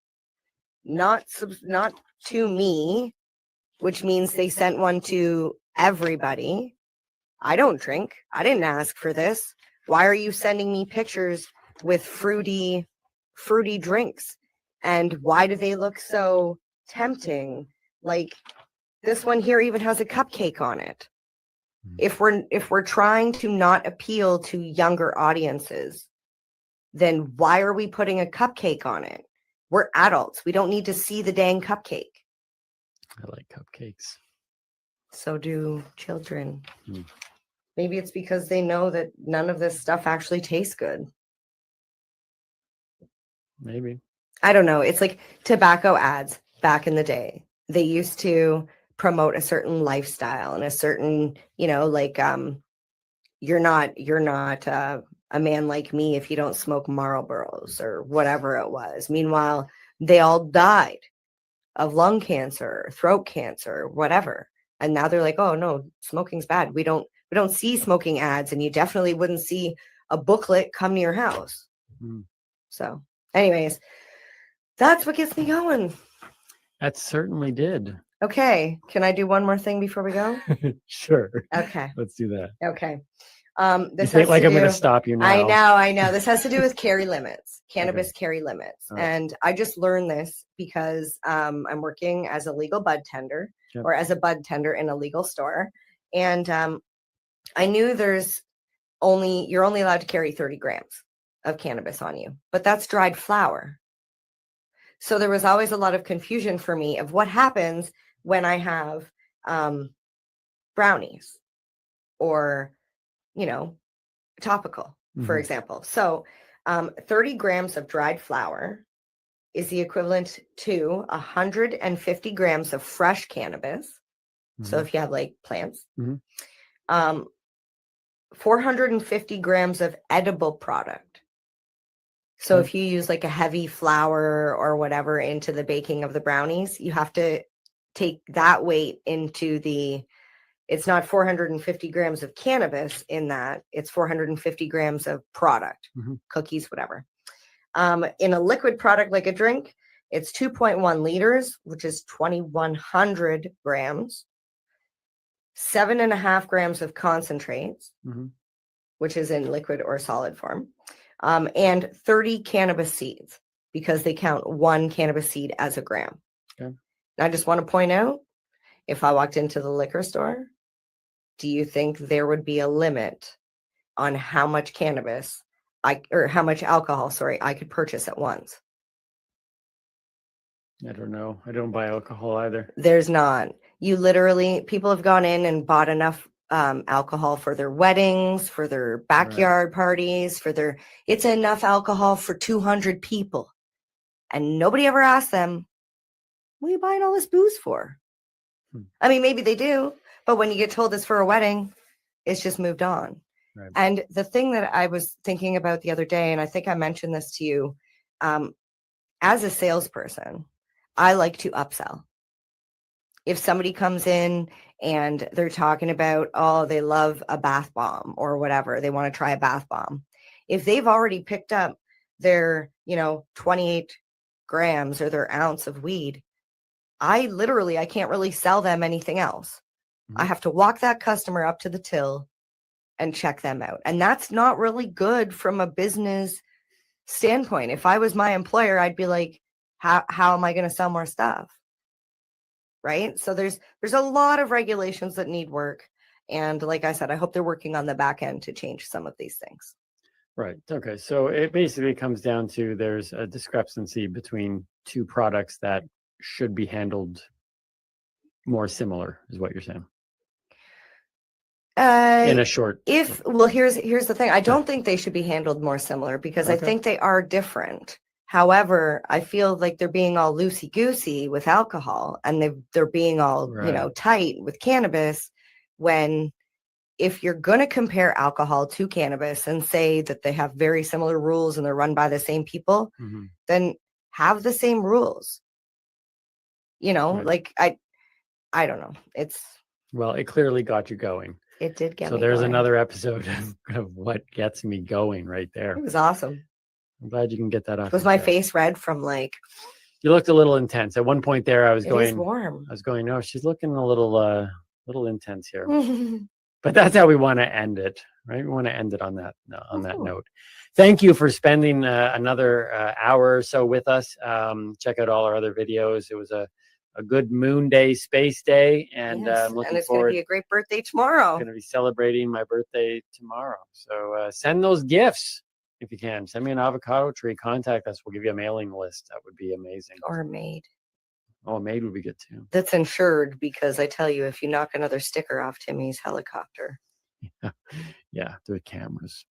not to me, which means they sent one to everybody. I don't drink. I didn't ask for this. Why are you sending me pictures with fruity drinks? And why do they look so tempting? Like this one here even has a cupcake on it. If we're trying to not appeal to younger audiences, then why are we putting a cupcake on it? We're adults. We don't need to see the dang cupcake. I like cupcakes. So do children. Maybe it's because they know that none of this stuff actually tastes good. Maybe. I don't know. It's like tobacco ads back in the day. They used to promote a certain lifestyle and a certain, you're not a man like me if you don't smoke Marlboros or whatever it was. Meanwhile, they all died of lung cancer, throat cancer, whatever. And now they're like, oh no, smoking's bad. We don't see smoking ads, and you definitely wouldn't see a booklet come to your house. So anyways, that's what gets me going. That certainly did. Okay. Can I do one more thing before we go? Sure. Okay. Let's do that. Okay. You This think has like to I'm going to do- stop you now. I know. This has to do with carry limits, cannabis carry limits. All right. And I just learned this because I'm working as a legal bud tender Yep. or as a bud tender in a legal store. And I knew you're only allowed to carry 30 grams of cannabis on you, but that's dried flower. So there was always a lot of confusion for me of what happens when I have brownies or, topical, for Mhm. example. So 30 grams of dried flower is the equivalent to 150 grams of fresh cannabis. So Mhm. if you have like plants, Mhm. 450 grams of edible product. So Okay. if you use like a heavy flour or whatever into the baking of the brownies, you have to take that weight into it's not 450 grams of cannabis in that, it's 450 grams of product, Mhm. cookies, whatever. In a liquid product like a drink, it's 2.1 liters, which is 2,100 grams, 7.5 grams of concentrates, Mhm. which is in liquid or solid form, and 30 cannabis seeds, because they count one cannabis seed as a gram. Okay. And I just want to point out, if I walked into the liquor store, do you think there would be a limit on how much cannabis or how much alcohol, I could purchase at once? I don't know. I don't buy alcohol either. There's not. People have gone in and bought enough alcohol for their weddings, for their backyard parties, it's enough alcohol for 200 people. And nobody ever asked them, what are you buying all this booze for? I mean, maybe they do, but when you get told it's for a wedding, it's just moved on. Right. And the thing that I was thinking about the other day, and I think I mentioned this to you, as a salesperson, I like to upsell. If somebody comes in and they're talking about, oh, they love a bath bomb or whatever, they want to try a bath bomb. If they've already picked up their, 28 grams or their ounce of weed, I can't really sell them anything else. I have to walk that customer up to the till and check them out. And that's not really good from a business standpoint. If I was my employer, I'd be like, how am I going to sell more stuff? Right? So there's a lot of regulations that need work. And like I said, I hope they're working on the back end to change some of these things. Right. Okay. So it basically comes down to there's a discrepancy between two products that should be handled more similar, is what you're saying. In a short. Here's the thing. I don't think they should be handled more similar because I Okay. think they are different. However, I feel like they're being all loosey-goosey with alcohol, and they're being all, Right. tight with cannabis, when if you're going to compare alcohol to cannabis and say that they have very similar rules and they're run by the same people, Mhm. then have the same rules. Right. Like I don't know. Well, it clearly got you going. It did get So me there's going. another episode of what gets me going right there. It was awesome. I'm glad you can get that off. Was your my chest. face red from like, You looked a little intense. At one point there, I was it going. is warm. I was going. No, she's looking a little intense here. But that's how we want to end it, right? We want to end it on that note. Thank you for spending another hour or so with us. Check out all our other videos. It was a good moon day, space day, and Yes, I'm looking and it's going to forward. be a great birthday tomorrow. I'm going to be celebrating my birthday tomorrow. So send those gifts if you can. Send me an avocado tree. Contact us. We'll give you a mailing list. That would be amazing. Or a maid. Oh, a maid would be good too. That's insured, because I tell you, if you knock another sticker off Timmy's helicopter. Yeah, there are cameras.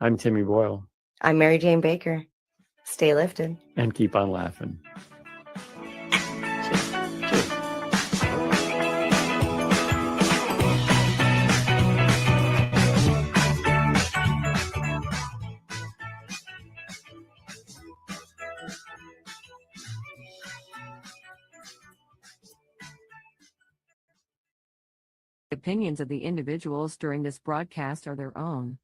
I'm Timmy Boyle. I'm Mary Jane Baker. Stay lifted. And keep on laughing. Opinions of the individuals during this broadcast are their own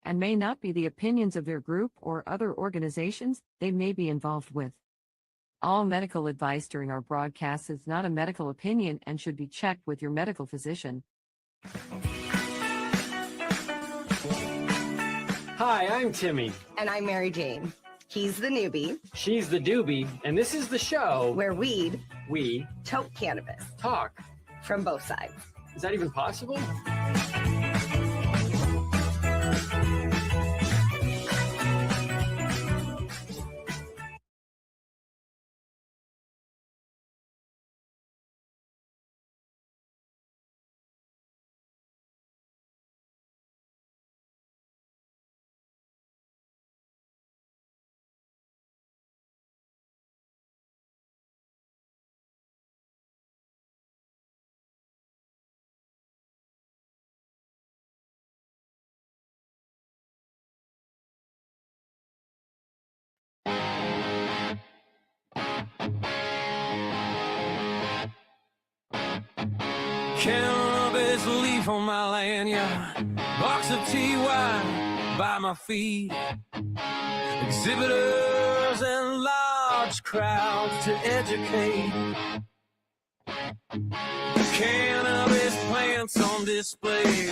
and may not be the opinions of their group or other organizations they may be involved with. All medical advice during our broadcast is not a medical opinion and should be checked with your medical physician. Hi, I'm Timmy. And I'm Mary Jane. He's the newbie. She's the doobie, and this is the show where we toke cannabis. Talk. From both sides. Is that even possible? Cannabis leaf on my lanyard, box of TY by my feet, exhibitors and large crowds to educate. Cannabis plants on display,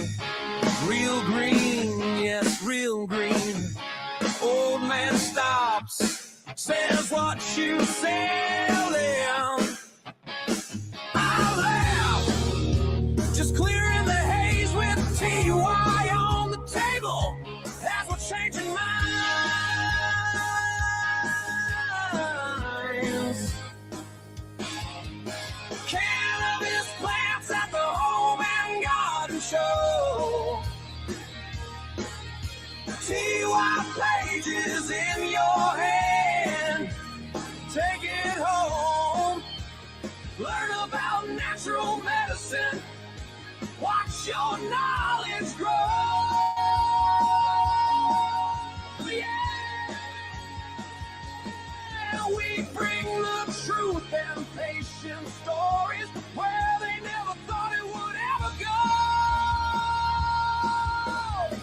real green, yes, real green. Old man stops, says what you selling. I laugh, just clearing the haze with TY on the table. That's what's changing minds. Cannabis plants at the Home and Garden Show. TY pages in your hand. Take it home. Learn about natural medicine. Watch your knowledge grow. Yeah. We bring the truth and patient stories where they never thought it would ever go.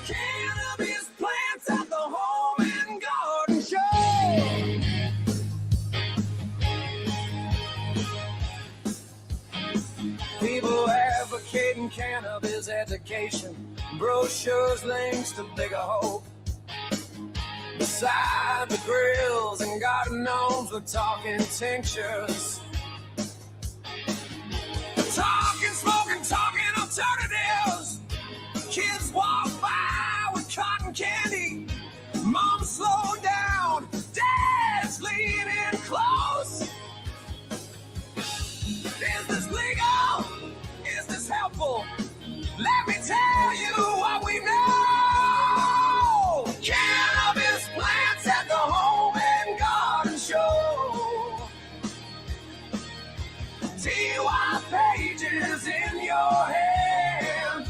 Cannabis plants at the Home and Garden Show. People advocating cannabis education, brochures, links to bigger hope. Beside the grills and garden gnomes, we're talking tinctures. Talking, smoking, talking alternatives. Kids walk by with cotton candy. Mom, slow down. Dad's leaning close. Is this legal? Is this helpful? Let me tell you what we know. Cannabis plants at the Home and Garden Show. TY pages in your hand.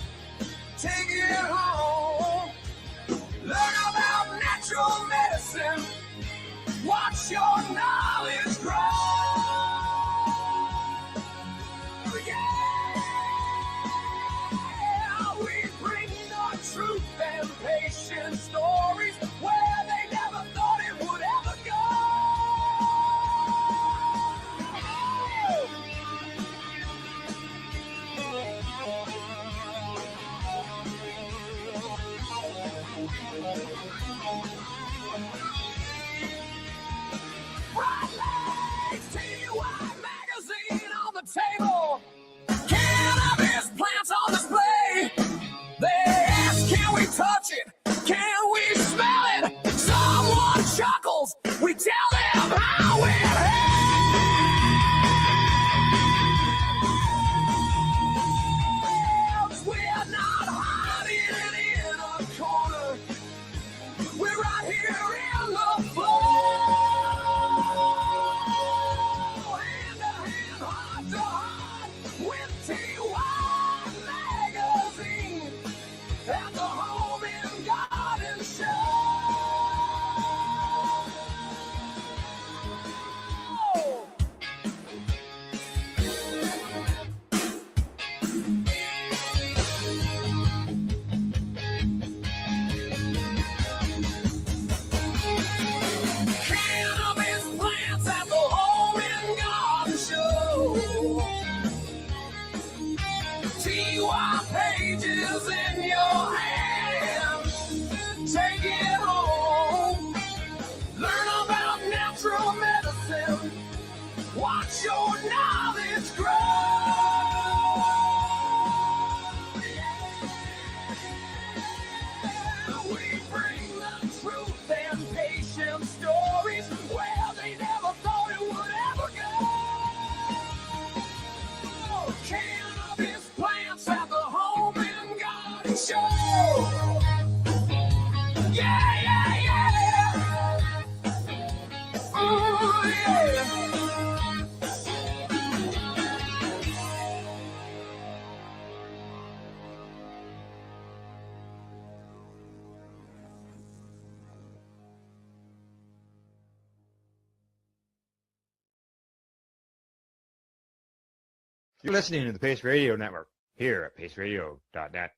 Take it home. Learn You're listening to the Pace Radio Network here at paceradio.net.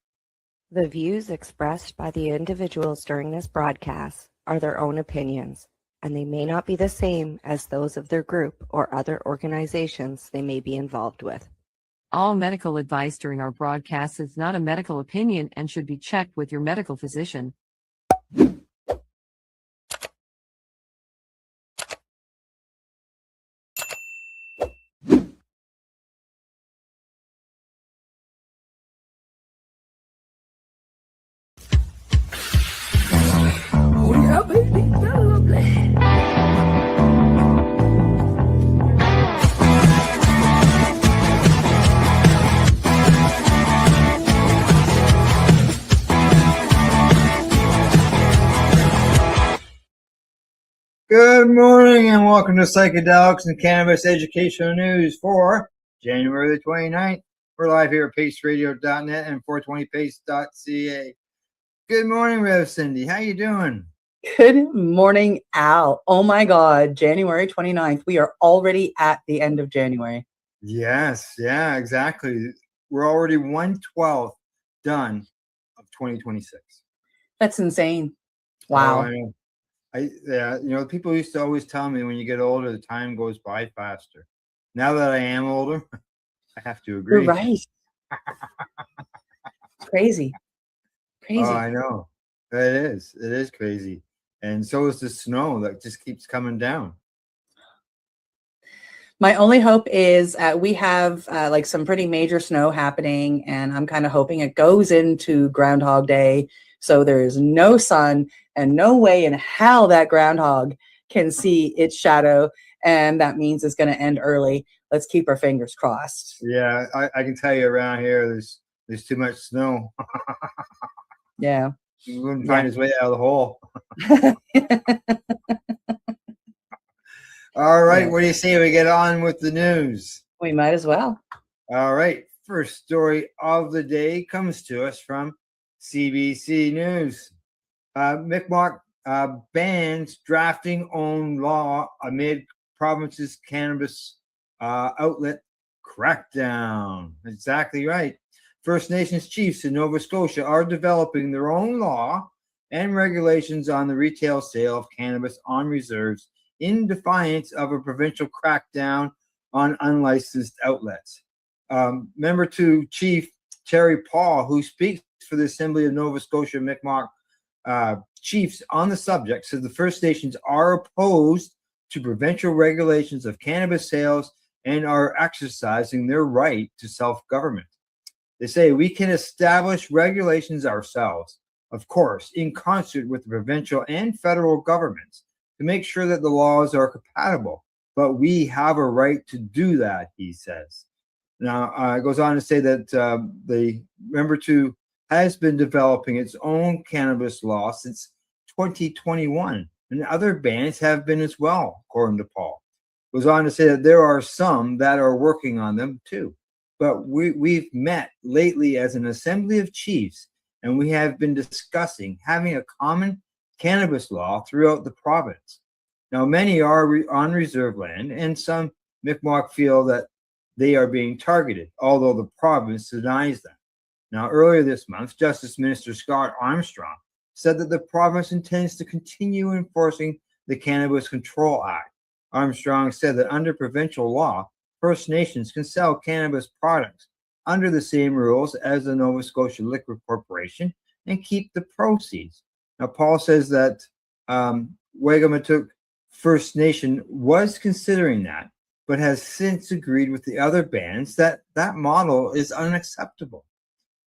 The views expressed by the individuals during this broadcast are their own opinions, and they may not be the same as those of their group or other organizations they may be involved with. All medical advice during our broadcast is not a medical opinion and should be checked with your medical physician. Good morning and welcome to Psychedelics and Cannabis Educational News for January the 29th. We're live here at paceradio.net and 420pace.ca. Good morning, Rev Cindy. How you doing? Good morning, Al. Oh my God, January 29th. We are already at the end of January. Yes, yeah, exactly. We're already 1/12 done of 2026. That's insane. Wow. Oh, I know. People used to always tell me when you get older, the time goes by faster. Now that I am older, I have to agree. You're right. Crazy. Crazy. Oh, I know. It is. It is crazy. And so is the snow that just keeps coming down. My only hope is we have like some pretty major snow happening, and I'm kind of hoping it goes into Groundhog Day. So there's no sun and no way in hell that groundhog can see its shadow. And that means it's going to end early. Let's keep our fingers crossed. Yeah, I can tell you around here, there's too much snow. Yeah. He wouldn't find his way out of the hole. All right, what do you say we get on with the news? We might as well. All right, first story of the day comes to us from CBC News. Mi'kmaq bans drafting own law amid province's cannabis outlet crackdown. Exactly right. First Nations chiefs in Nova Scotia are developing their own law and regulations on the retail sale of cannabis on reserves in defiance of a provincial crackdown on unlicensed outlets. Member 2 Chief Terry Paul, who speaks for the Assembly of Nova Scotia Mi'kmaq chiefs on the subject, said the First Nations are opposed to provincial regulations of cannabis sales and are exercising their right to self-government. They say we can establish regulations ourselves, of course, in concert with the provincial and federal governments to make sure that the laws are compatible, but we have a right to do that, he says. Now, it goes on to say that the Member 2 has been developing its own cannabis law since 2021, and other bans have been as well, according to Paul. It goes on to say that there are some that are working on them too. But we've met lately as an assembly of chiefs, and we have been discussing having a common cannabis law throughout the province. Now, many are on reserve land, and some Mi'kmaq feel that they are being targeted, although the province denies them. Now, earlier this month, Justice Minister Scott Armstrong said that the province intends to continue enforcing the Cannabis Control Act. Armstrong said that under provincial law, First Nations can sell cannabis products under the same rules as the Nova Scotia Liquor Corporation and keep the proceeds. Now, Paul says that Wagamatuk First Nation was considering that, but has since agreed with the other bands that that model is unacceptable.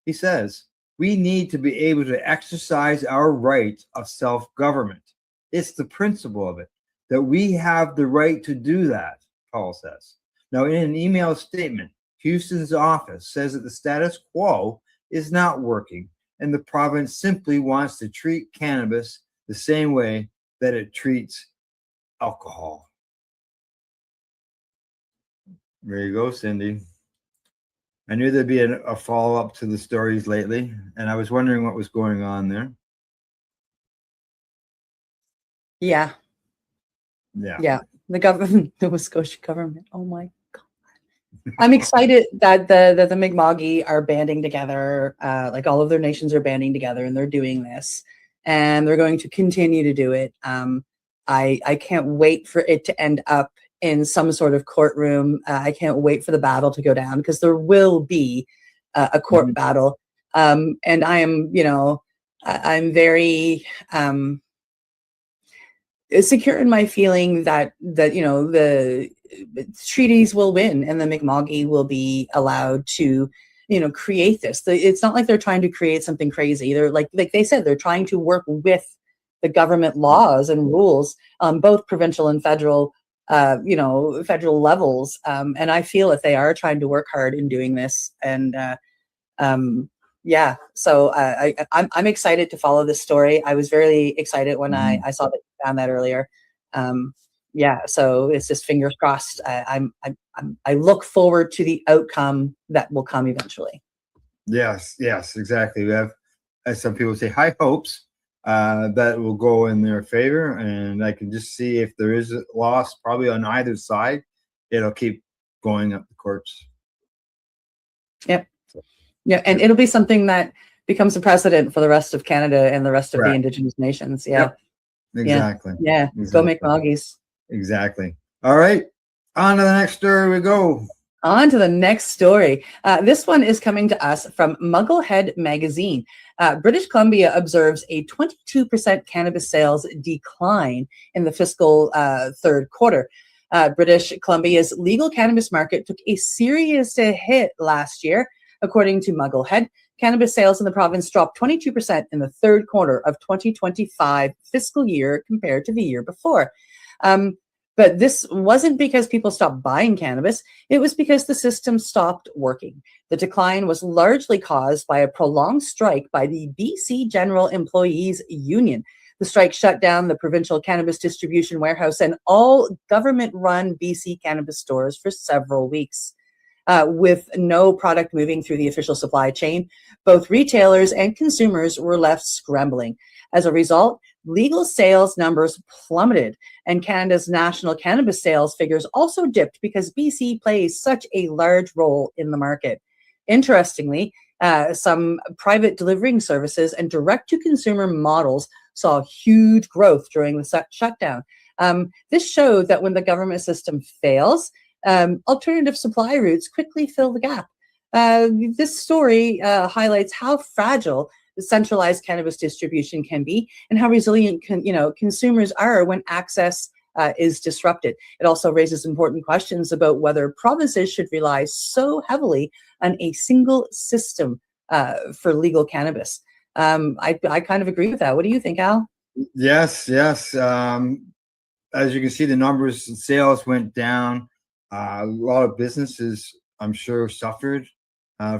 He says, we need to be able to exercise our right of self-government. It's the principle of it, that we have the right to do that, Paul says. Now, in an email statement, Houston's office says that the status quo is not working, and the province simply wants to treat cannabis the same way that it treats alcohol. There you go, Cindy. I knew there'd be a follow-up to the stories lately, and I was wondering what was going on there. Yeah. Yeah. The government, the Nova Scotia government. Oh my God. I'm excited that the Mi'kma'ki are banding together. Like all of their nations are banding together, and they're doing this, and they're going to continue to do it. I can't wait for it to end up in some sort of courtroom. I can't wait for the battle to go down, because there will be a court battle. And I am, I'm very secure in my feeling that the treaties will win, and the Mi'kma'ki will be allowed to create this. It's not like they're trying to create something crazy. They're like they said, they're trying to work with the government laws and rules on both provincial and federal federal levels. And I feel that they are trying to work hard in doing this. And so I'm excited to follow this story. I was very excited when I saw that you found that earlier. So it's just fingers crossed. I look forward to the outcome that will come eventually. Yes, exactly. We have, as some people say, high hopes that will go in their favor, and I can just see if there is a loss, probably on either side, it'll keep going up the courts. Yep. Yeah, and it'll be something that becomes a precedent for the rest of Canada and the rest of the Indigenous nations. Yeah. Yep. Exactly. Yeah. Go Mi'kma'kis. Exactly. All right. On to the next story we go. On to the next story. This one is coming to us from Mugglehead Magazine. British Columbia observes a 22% cannabis sales decline in the fiscal third quarter. British Columbia's legal cannabis market took a serious hit last year. According to Mugglehead, cannabis sales in the province dropped 22% in the third quarter of 2025 fiscal year compared to the year before. But this wasn't because people stopped buying cannabis. It was because the system stopped working. The decline was largely caused by a prolonged strike by the BC General Employees Union. The strike shut down the provincial cannabis distribution warehouse and all government-run BC cannabis stores for several weeks. With no product moving through the official supply chain, both retailers and consumers were left scrambling. As a result, legal sales numbers plummeted, and Canada's national cannabis sales figures also dipped because BC plays such a large role in the market. Interestingly, some private delivering services and direct-to-consumer models saw huge growth during the shutdown. This showed that when the government system fails, alternative supply routes quickly fill the gap. This story highlights how fragile the centralized cannabis distribution can be, and how resilient consumers are when access is disrupted. It also raises important questions about whether provinces should rely so heavily on a single system for legal cannabis. I kind of agree with that. What do you think, Al? Yes. As you can see, the numbers, sales went down. A lot of businesses, I'm sure, suffered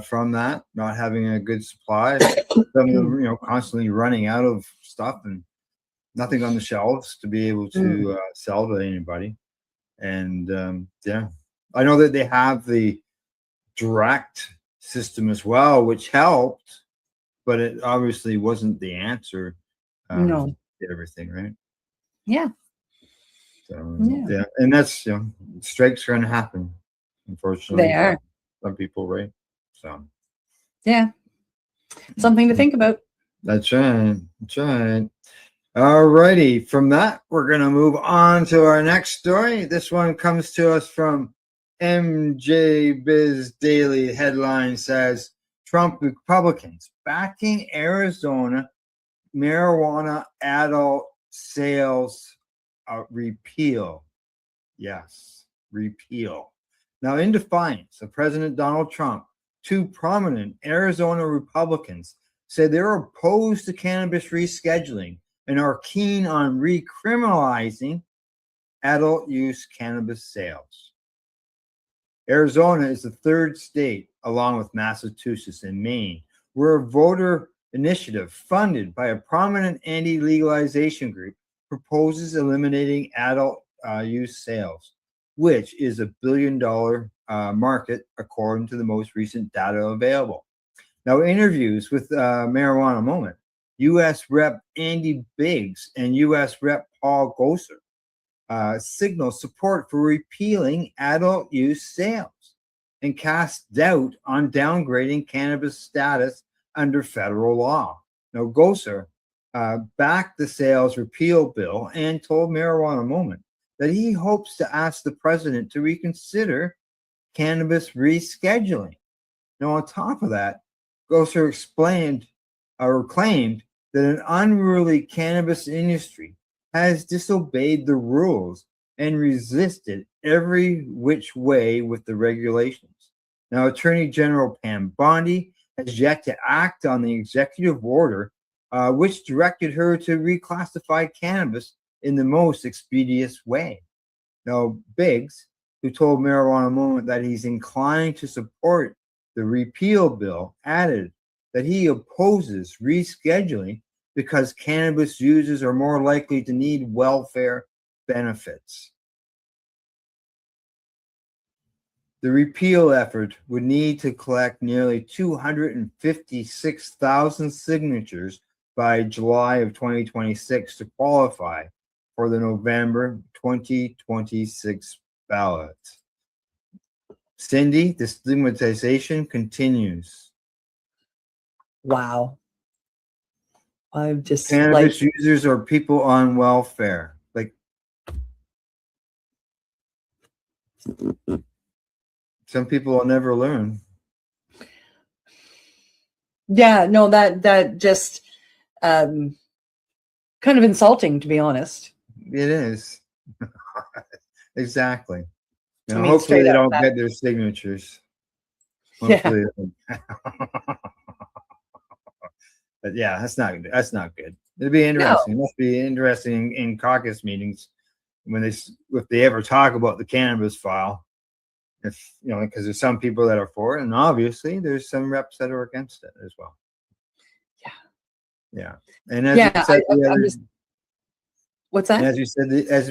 from that, not having a good supply. Some of them, constantly running out of stuff and nothing on the shelves to be able to sell to anybody. And I know that they have the direct system as well, which helped, but it obviously wasn't the answer to everything, right? Yeah. So, and that's, strikes are going to happen, unfortunately. They are. Some people, right? So, yeah, something to think about. That's right. All righty. From that, we're going to move on to our next story. This one comes to us from MJ Biz Daily. Headline says, Trump Republicans backing Arizona marijuana adult sales repeal. Yes, repeal. Now, in defiance of President Donald Trump, two prominent Arizona Republicans say they're opposed to cannabis rescheduling and are keen on recriminalizing adult use cannabis sales. Arizona is the third state, along with Massachusetts and Maine, where a voter initiative funded by a prominent anti-legalization group proposes eliminating adult use sales. which is $1 billion market according to the most recent data available. Now, interviews with Marijuana Moment, U.S. Rep. Andy Biggs and U.S. Rep. Paul Gosar signal support for repealing adult use sales and cast doubt on downgrading cannabis status under federal law. Now, Gosar backed the sales repeal bill and told Marijuana Moment that he hopes to ask the president to reconsider cannabis rescheduling. Now, on top of that, Gosar explained or claimed that an unruly cannabis industry has disobeyed the rules and resisted every which way with the regulations. Now, Attorney General Pam Bondi has yet to act on the executive order, which directed her to reclassify cannabis in the most expeditious way. Now, Biggs, who told Marijuana Moment that he's inclined to support the repeal bill, added that he opposes rescheduling because cannabis users are more likely to need welfare benefits. The repeal effort would need to collect nearly 256,000 signatures by July of 2026 to qualify for the November 2026 ballot. Cindy, the stigmatization continues. Wow. I'm just cannabis users are people on welfare. Like, some people will never learn. Yeah, no, that just kind of insulting, to be honest. It is. Exactly. You know, I mean, hopefully they straight up, don't that- get their signatures. Yeah. Hopefully they don't. But yeah, that's not good. It'd be interesting. It must be interesting in caucus meetings when if they ever talk about the cannabis file. If you know, because there's some people that are for it, and obviously there's some reps that are against it as well. Yeah. And as Yeah, you said what's that? As we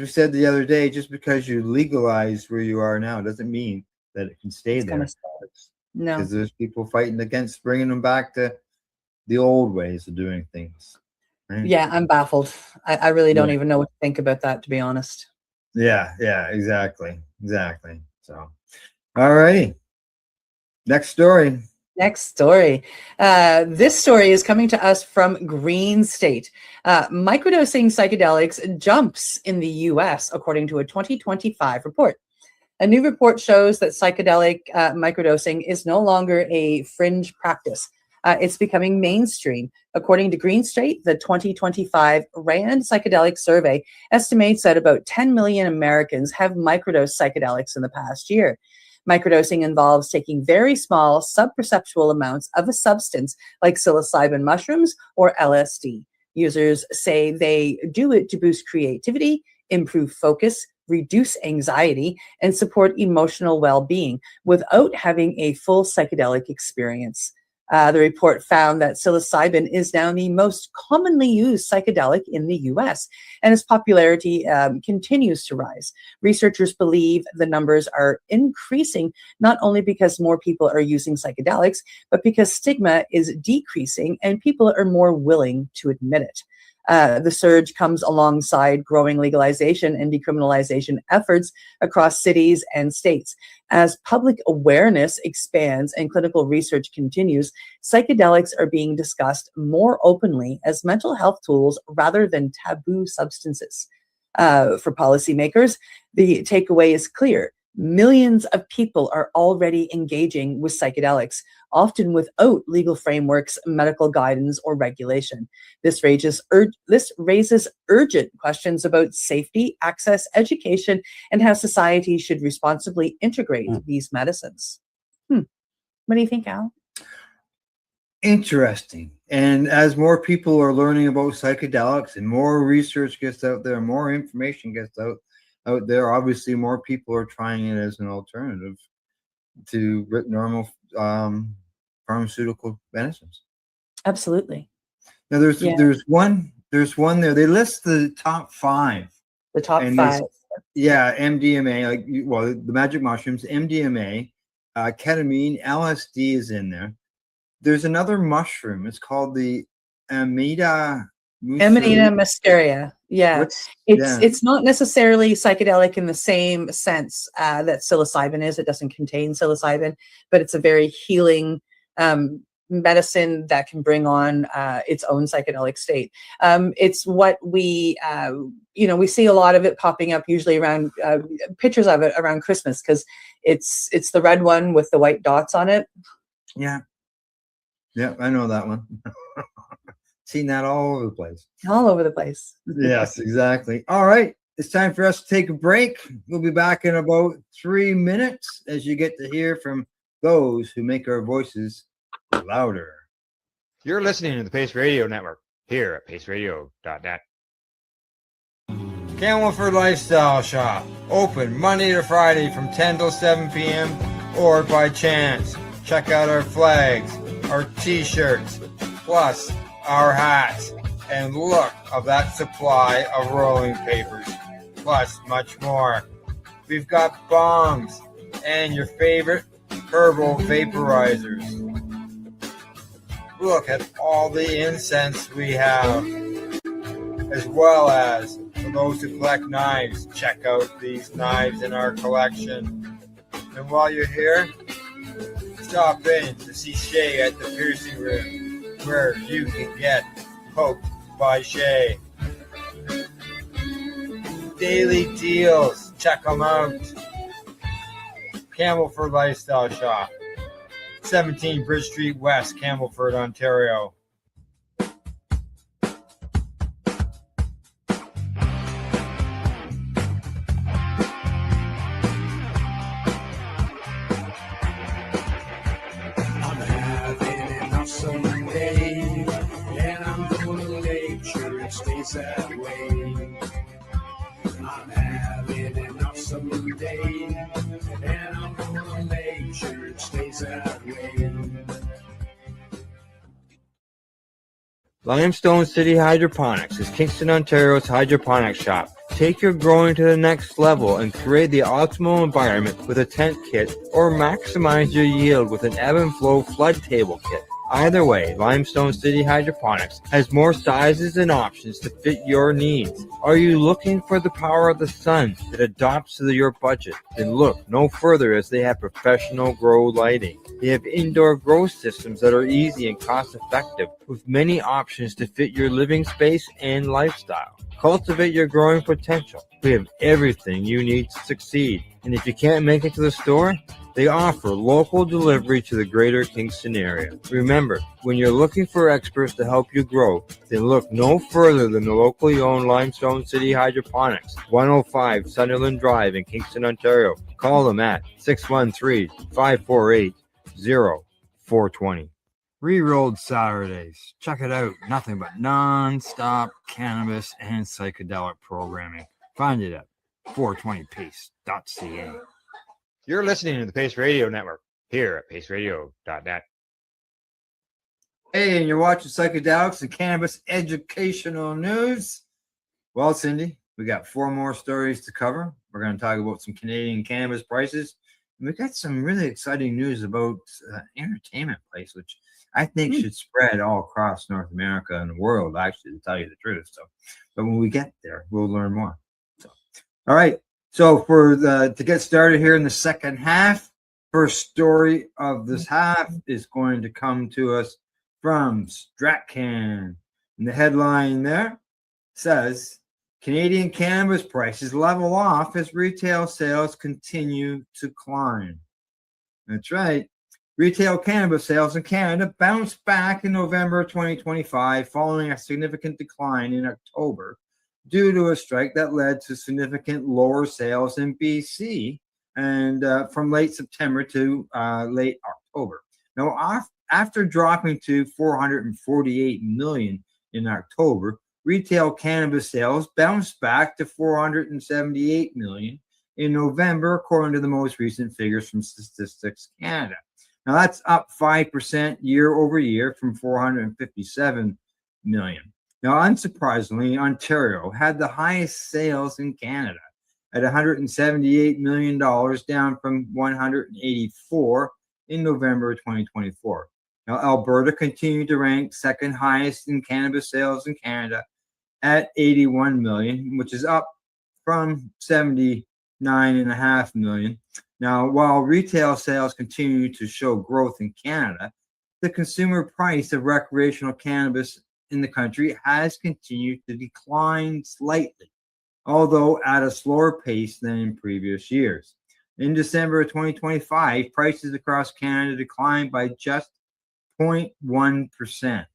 said the other day, just because you legalize where you are now doesn't mean that it can stay there. No. Because there's people fighting against bringing them back to the old ways of doing things. Right? Yeah, I'm baffled. I really don't even know what to think about that, to be honest. Yeah, exactly. So, all righty. Next story. Next story. This story is coming to us from Green State. Microdosing psychedelics jumps in the US, according to a 2025 report. A new report shows that psychedelic microdosing is no longer a fringe practice. It's becoming mainstream. According to Green State, the 2025 RAND Psychedelic Survey estimates that about 10 million Americans have microdosed psychedelics in the past year. Microdosing involves taking very small, subperceptual amounts of a substance like psilocybin mushrooms or LSD. Users say they do it to boost creativity, improve focus, reduce anxiety, and support emotional well-being without having a full psychedelic experience. The report found that psilocybin is now the most commonly used psychedelic in the US, and its popularity continues to rise. Researchers believe the numbers are increasing not only because more people are using psychedelics, but because stigma is decreasing and people are more willing to admit it. The surge comes alongside growing legalization and decriminalization efforts across cities and states. As public awareness expands and clinical research continues, psychedelics are being discussed more openly as mental health tools rather than taboo substances. For policymakers, the takeaway is clear. Millions of people are already engaging with psychedelics, often without legal frameworks, medical guidance, or regulation. This raises urgent questions about safety, access, education, and how society should responsibly integrate these medicines. What do you think, Al? Interesting. And as more people are learning about psychedelics and more research gets out there, more information gets out there, obviously more people are trying it as an alternative to normal pharmaceutical medicines. Absolutely. Now there's one there. They list the top 5. The top 5. Yeah, MDMA, the magic mushrooms, MDMA, ketamine, LSD is in there. There's another mushroom. It's called the Amanita Amanita muscaria. Yeah. Yeah. It's not necessarily psychedelic in the same sense that psilocybin is. It doesn't contain psilocybin, but it's a very healing medicine that can bring on its own psychedelic state. It's what we see a lot of it popping up usually around pictures of it around Christmas, because it's the red one with the white dots on it. Yeah. Yeah, I know that one. Seen that all over the place. All over the place. Yes, exactly. All right. It's time for us to take a break. We'll be back in about 3 minutes as you get to hear from those who make our voices louder. You're listening to the Pace Radio Network here at paceradio.net. Camelford Lifestyle Shop. Open Monday to Friday from 10 till 7 p.m. or by chance. Check out our flags, our t-shirts, plus our hats, and look of that supply of rolling papers, plus much more. We've got bombs and your favorite herbal vaporizers. Look at all the incense we have, as well as for those who collect knives, check out these knives in our collection. And while you're here, stop in to see Shay at the piercing room, where you can get poked by Shay. Daily deals, check them out. Camelford Lifestyle Shop, 17 Bridge Street West, Camelford, Ontario. I'm having an awesome day, and I'm gonna make sure it stays that way. I'm having an awesome day, and I'm gonna make sure it stays that way. Limestone City Hydroponics is Kingston, Ontario's hydroponics shop. Take your growing to the next level and create the optimal environment with a tent kit, or maximize your yield with an ebb and flow flood table kit. Either way, Limestone City Hydroponics has more sizes and options to fit your needs. Are you looking for the power of the sun that adapts to your budget? Then look no further, as they have professional grow lighting. They have indoor grow systems that are easy and cost effective, with many options to fit your living space and lifestyle. Cultivate your growing potential. We have everything you need to succeed. And if you can't make it to the store, they offer local delivery to the greater Kingston area. Remember, when you're looking for experts to help you grow, then look no further than the locally owned Limestone City Hydroponics, 105 Sunderland Drive in Kingston, Ontario. Call them at 613-548-0420. Rerolled Saturdays. Check it out. Nothing but non-stop cannabis and psychedelic programming. Find it at 420pace.ca. You're listening to the Pace Radio Network here at paceradio.net. Hey, and you're watching Psychedelics and Cannabis Educational News. Well, Cindy, we got 4 more stories to cover. We're going to talk about some Canadian cannabis prices. And we got some really exciting news about entertainment place, which I think should spread all across North America and the world, actually, to tell you the truth. So, but when we get there, we'll learn more. So, all right. So to get started here in the second half, first story of this half is going to come to us from StratCan. And the headline there says, Canadian cannabis prices level off as retail sales continue to climb. That's right. Retail cannabis sales in Canada bounced back in November 2025 following a significant decline in October due to a strike that led to significant lower sales in BC and from late September to late October. Now, after dropping to $448 million in October, retail cannabis sales bounced back to $478 million in November, according to the most recent figures from Statistics Canada. Now, that's up 5% year over year from $457 million. Now, unsurprisingly, Ontario had the highest sales in Canada at $178 million, down from 184 in November of 2024. Now, Alberta continued to rank second highest in cannabis sales in Canada at 81 million, which is up from 79.5 million. Now, while retail sales continue to show growth in Canada, the consumer price of recreational cannabis in the country has continued to decline slightly, although at a slower pace than in previous years. In December of 2025, prices across Canada declined by just 0.1%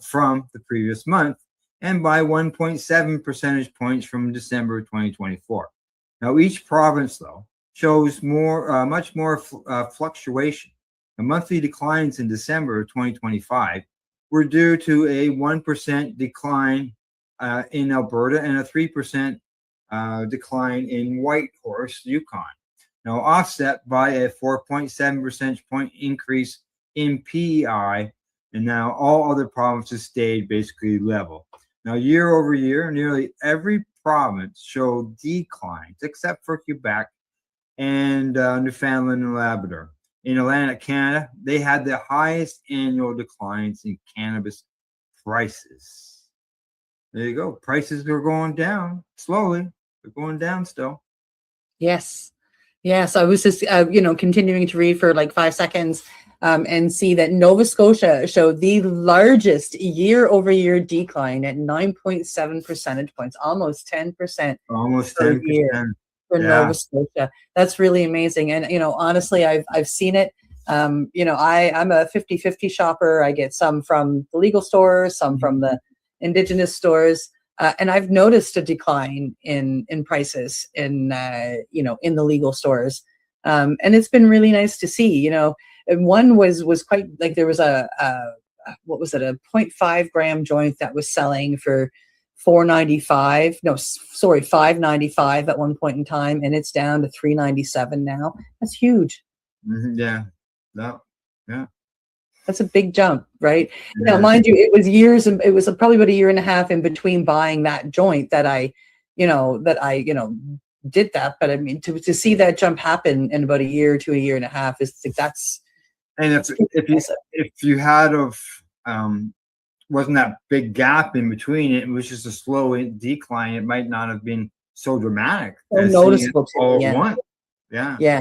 from the previous month, and by 1.7 percentage points from December of 2024. Now, each province, though, shows much more fluctuation. The monthly declines in December of 2025 were due to a 1% decline in Alberta and a 3% decline in Whitehorse, Yukon. Now, offset by a 4.7 percentage point increase in PEI, and now all other provinces stayed basically level. Now, year over year, nearly every province showed declines except for Quebec and Newfoundland and Labrador. In Atlantic Canada, they had the highest annual declines in cannabis prices. There you go. Prices are going down slowly. They're going down still. Yes. Yes. I was just, continuing to read for like 5 seconds and see that Nova Scotia showed the largest year-over-year decline at 9.7 percentage points, almost 10%. Almost per 10%. year for Nova Scotia. That's really amazing. And, honestly, I've seen it. I'm a 50-50 shopper. I get some from the legal stores, some from the Indigenous stores. And I've noticed a decline in prices in the legal stores. And it's been really nice to see, and one was quite like, there was a 0.5 gram joint that was selling for $5.95 at one point in time, and it's down to $3.97 now. That's huge. Yeah. No. Yeah. That's a big jump, right? Yeah. Now, mind you, it was years, and it was probably about a year and a half in between buying that joint that I did that. But I mean, to see that jump happen in about a year to a year and a half that's. And if you had wasn't that big gap in between it was just a slow decline, it might not have been so dramatic. So noticeable all to me, at once. Yeah. Yeah.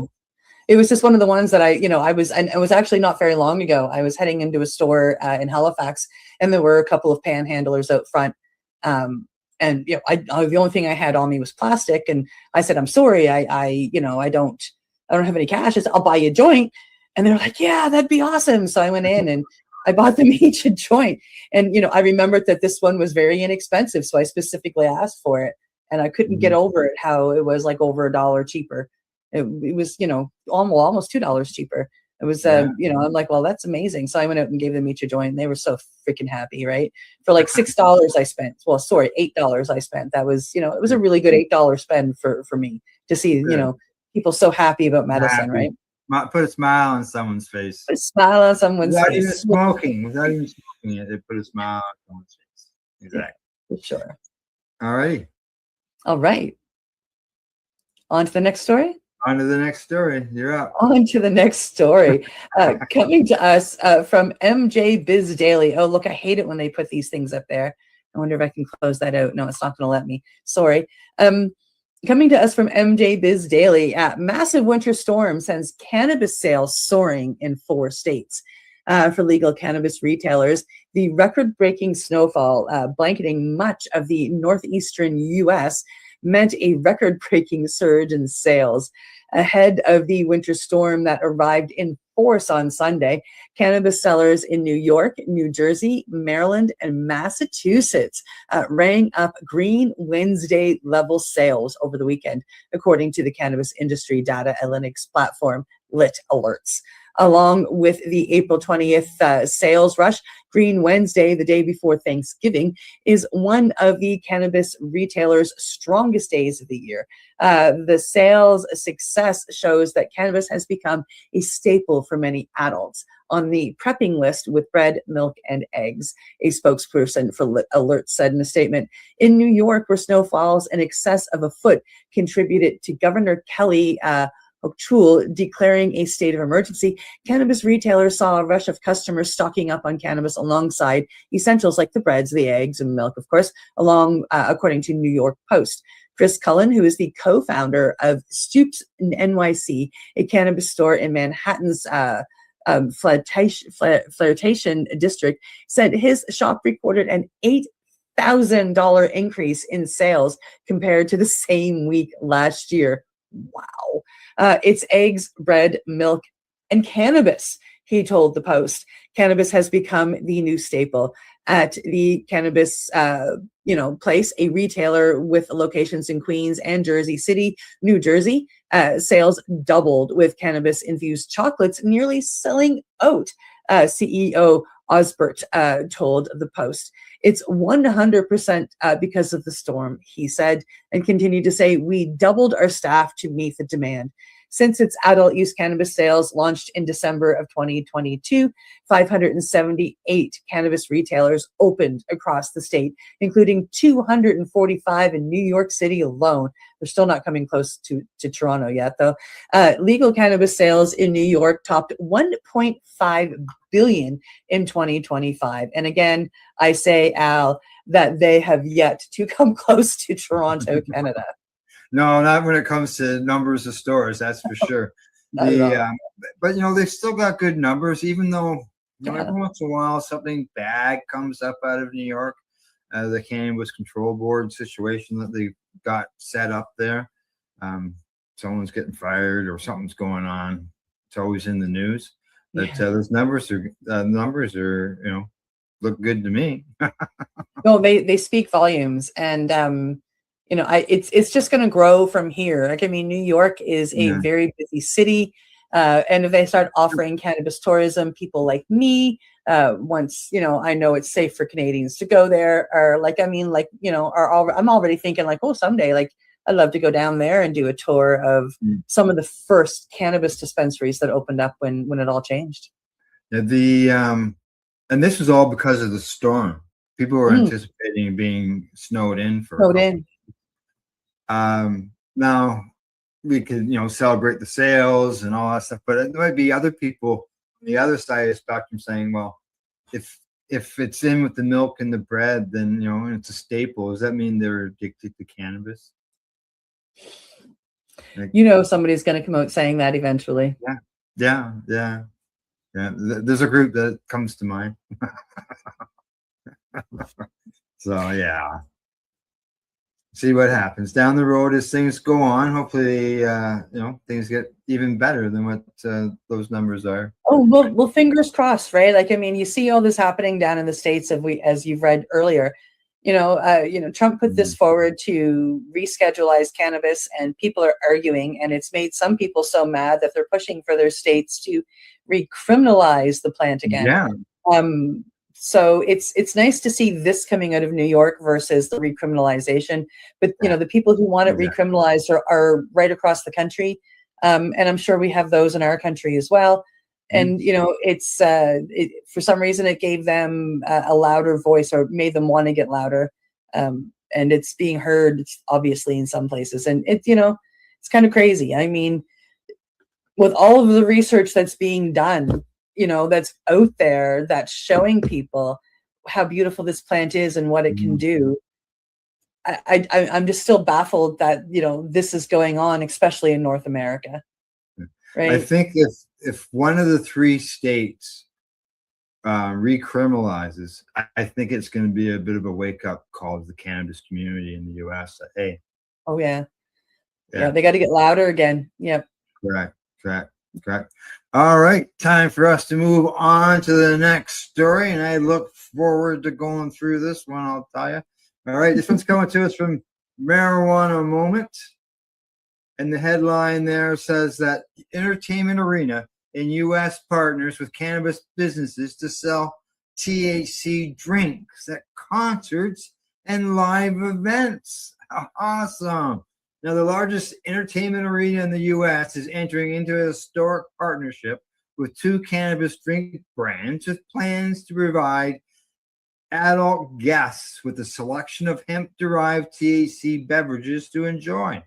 It was just one of the ones that I was, and it was actually not very long ago. I was heading into a store in Halifax, and there were a couple of panhandlers out front. And the only thing I had on me was plastic, and I said, "I'm sorry, I don't have any cash. I'll buy you a joint." And they're like, "Yeah, that'd be awesome." So I went in and I bought them each a joint. And I remembered that this one was very inexpensive, so I specifically asked for it, and I couldn't get over it how it was like over $1 cheaper. It was, almost $2 cheaper. It was, I'm like, well, that's amazing. So I went out and gave them each a joint, and they were so freaking happy, right? For like $6 I spent. Well, sorry, $8 I spent. That was, it was a really good $8 spend for me to see, people so happy about medicine, right? Put a smile on someone's face. Put a smile on someone's without face. Even smoking, without even smoking it, they put a smile on someone's face. Exactly. Yeah, for sure. All right. All right. On to the next story. On to the next story. You're up. On to the next story. Coming to us from MJ Biz Daily. Oh, look, I hate it when they put these things up there. I wonder if I can close that out. No, it's not going to let me. Sorry. Coming to us from MJ Biz Daily. Massive winter storm sends cannabis sales soaring in 4 states. For legal cannabis retailers, the record-breaking snowfall blanketing much of the northeastern U.S. meant a record-breaking surge in sales. Ahead of the winter storm that arrived in force on Sunday, cannabis sellers in New York, New Jersey, Maryland, and Massachusetts rang up Green Wednesday level sales over the weekend, according to the cannabis industry data analytics platform Lit Alerts. Along with the April 20th sales rush, Green Wednesday, the day before Thanksgiving, is one of the cannabis retailers' strongest days of the year. The sales success shows that cannabis has become a staple for many adults on the prepping list with bread, milk, and eggs, a spokesperson for Alert said in a statement. In New York, where snow falls in excess of a foot contributed to Governor Kelly Hochul declaring a state of emergency, cannabis retailers saw a rush of customers stocking up on cannabis alongside essentials like the breads, the eggs, and milk, of course, according to New York Post. Chris Cullen, who is the co-founder of Stoops NYC, a cannabis store in Manhattan's Flirtation district, said his shop recorded an $8,000 increase in sales compared to the same week last year. Wow. It's eggs, bread, milk, and cannabis, he told the Post. Cannabis has become the new staple at the cannabis place, a retailer with locations in Queens and Jersey City, New Jersey. Sales doubled with cannabis-infused chocolates nearly selling out, CEO Osbert told the Post. It's 100% because of the storm, he said, and continued to say, we doubled our staff to meet the demand. Since its adult use cannabis sales launched in December of 2022, 578 cannabis retailers opened across the state, including 245 in New York City alone. They're still not coming close to Toronto yet, though. Legal cannabis sales in New York topped $1.5 billion in 2025. And again, I say, Al, that they have yet to come close to Toronto, Canada. No, not when it comes to numbers of stores, that's for sure. But they've still got good numbers, even though every once in a while something bad comes up out of New York. The Cannabis Control Board situation that they got set up there. Someone's getting fired or something's going on. It's always in the news. But those numbers are look good to me. No, they speak volumes, and it's just going to grow from here. Like, I mean, New York is a very busy city, and if they start offering cannabis tourism, people like me, once I know it's safe for Canadians to go there, I'm already thinking like, oh, someday, like, I'd love to go down there and do a tour of some of the first cannabis dispensaries that opened up when it all changed. Yeah, and this was all because of the storm. People were anticipating being snowed in now we could celebrate the sales and all that stuff, but there might be other people on the other side of the spectrum saying, well, if it's in with the milk and the bread, then and it's a staple, does that mean they're addicted to cannabis? Somebody's going to come out saying that eventually. Yeah. There's a group that comes to mind. So yeah, see what happens down the road as things go on. Hopefully, things get even better than what those numbers are. Oh, well, fingers crossed, right? Like, I mean, you see all this happening down in the States, as you've read earlier. Trump put this forward to reschedule cannabis, and people are arguing, and it's made some people so mad that they're pushing for their states to recriminalize the plant again. Yeah. So it's nice to see this coming out of New York versus the recriminalization. But the people who want it recriminalized are right across the country, and I'm sure we have those in our country as well. And it's for some reason it gave them a louder voice, or made them want to get louder. And it's being heard, obviously, in some places. And it's kind of crazy. I mean, with all of the research that's being done, that's out there, that's showing people how beautiful this plant is and what it can do. I'm just still baffled that this is going on, especially in North America. Right? I think if one of the three states recriminalizes, I think it's going to be a bit of a wake up call to the cannabis community in the U.S. That, hey, oh yeah, they got to get louder again. Yep. Correct. All right, time for us to move on to the next story, and I look forward to going through this one, I'll tell you. All right, this one's coming to us from Marijuana Moment, and the headline there says that entertainment arena and U.S. partners with cannabis businesses to sell THC drinks at concerts and live events. How awesome. Now, the largest entertainment arena in the U.S. is entering into a historic partnership with 2 cannabis drink brands with plans to provide adult guests with a selection of hemp-derived THC beverages to enjoy.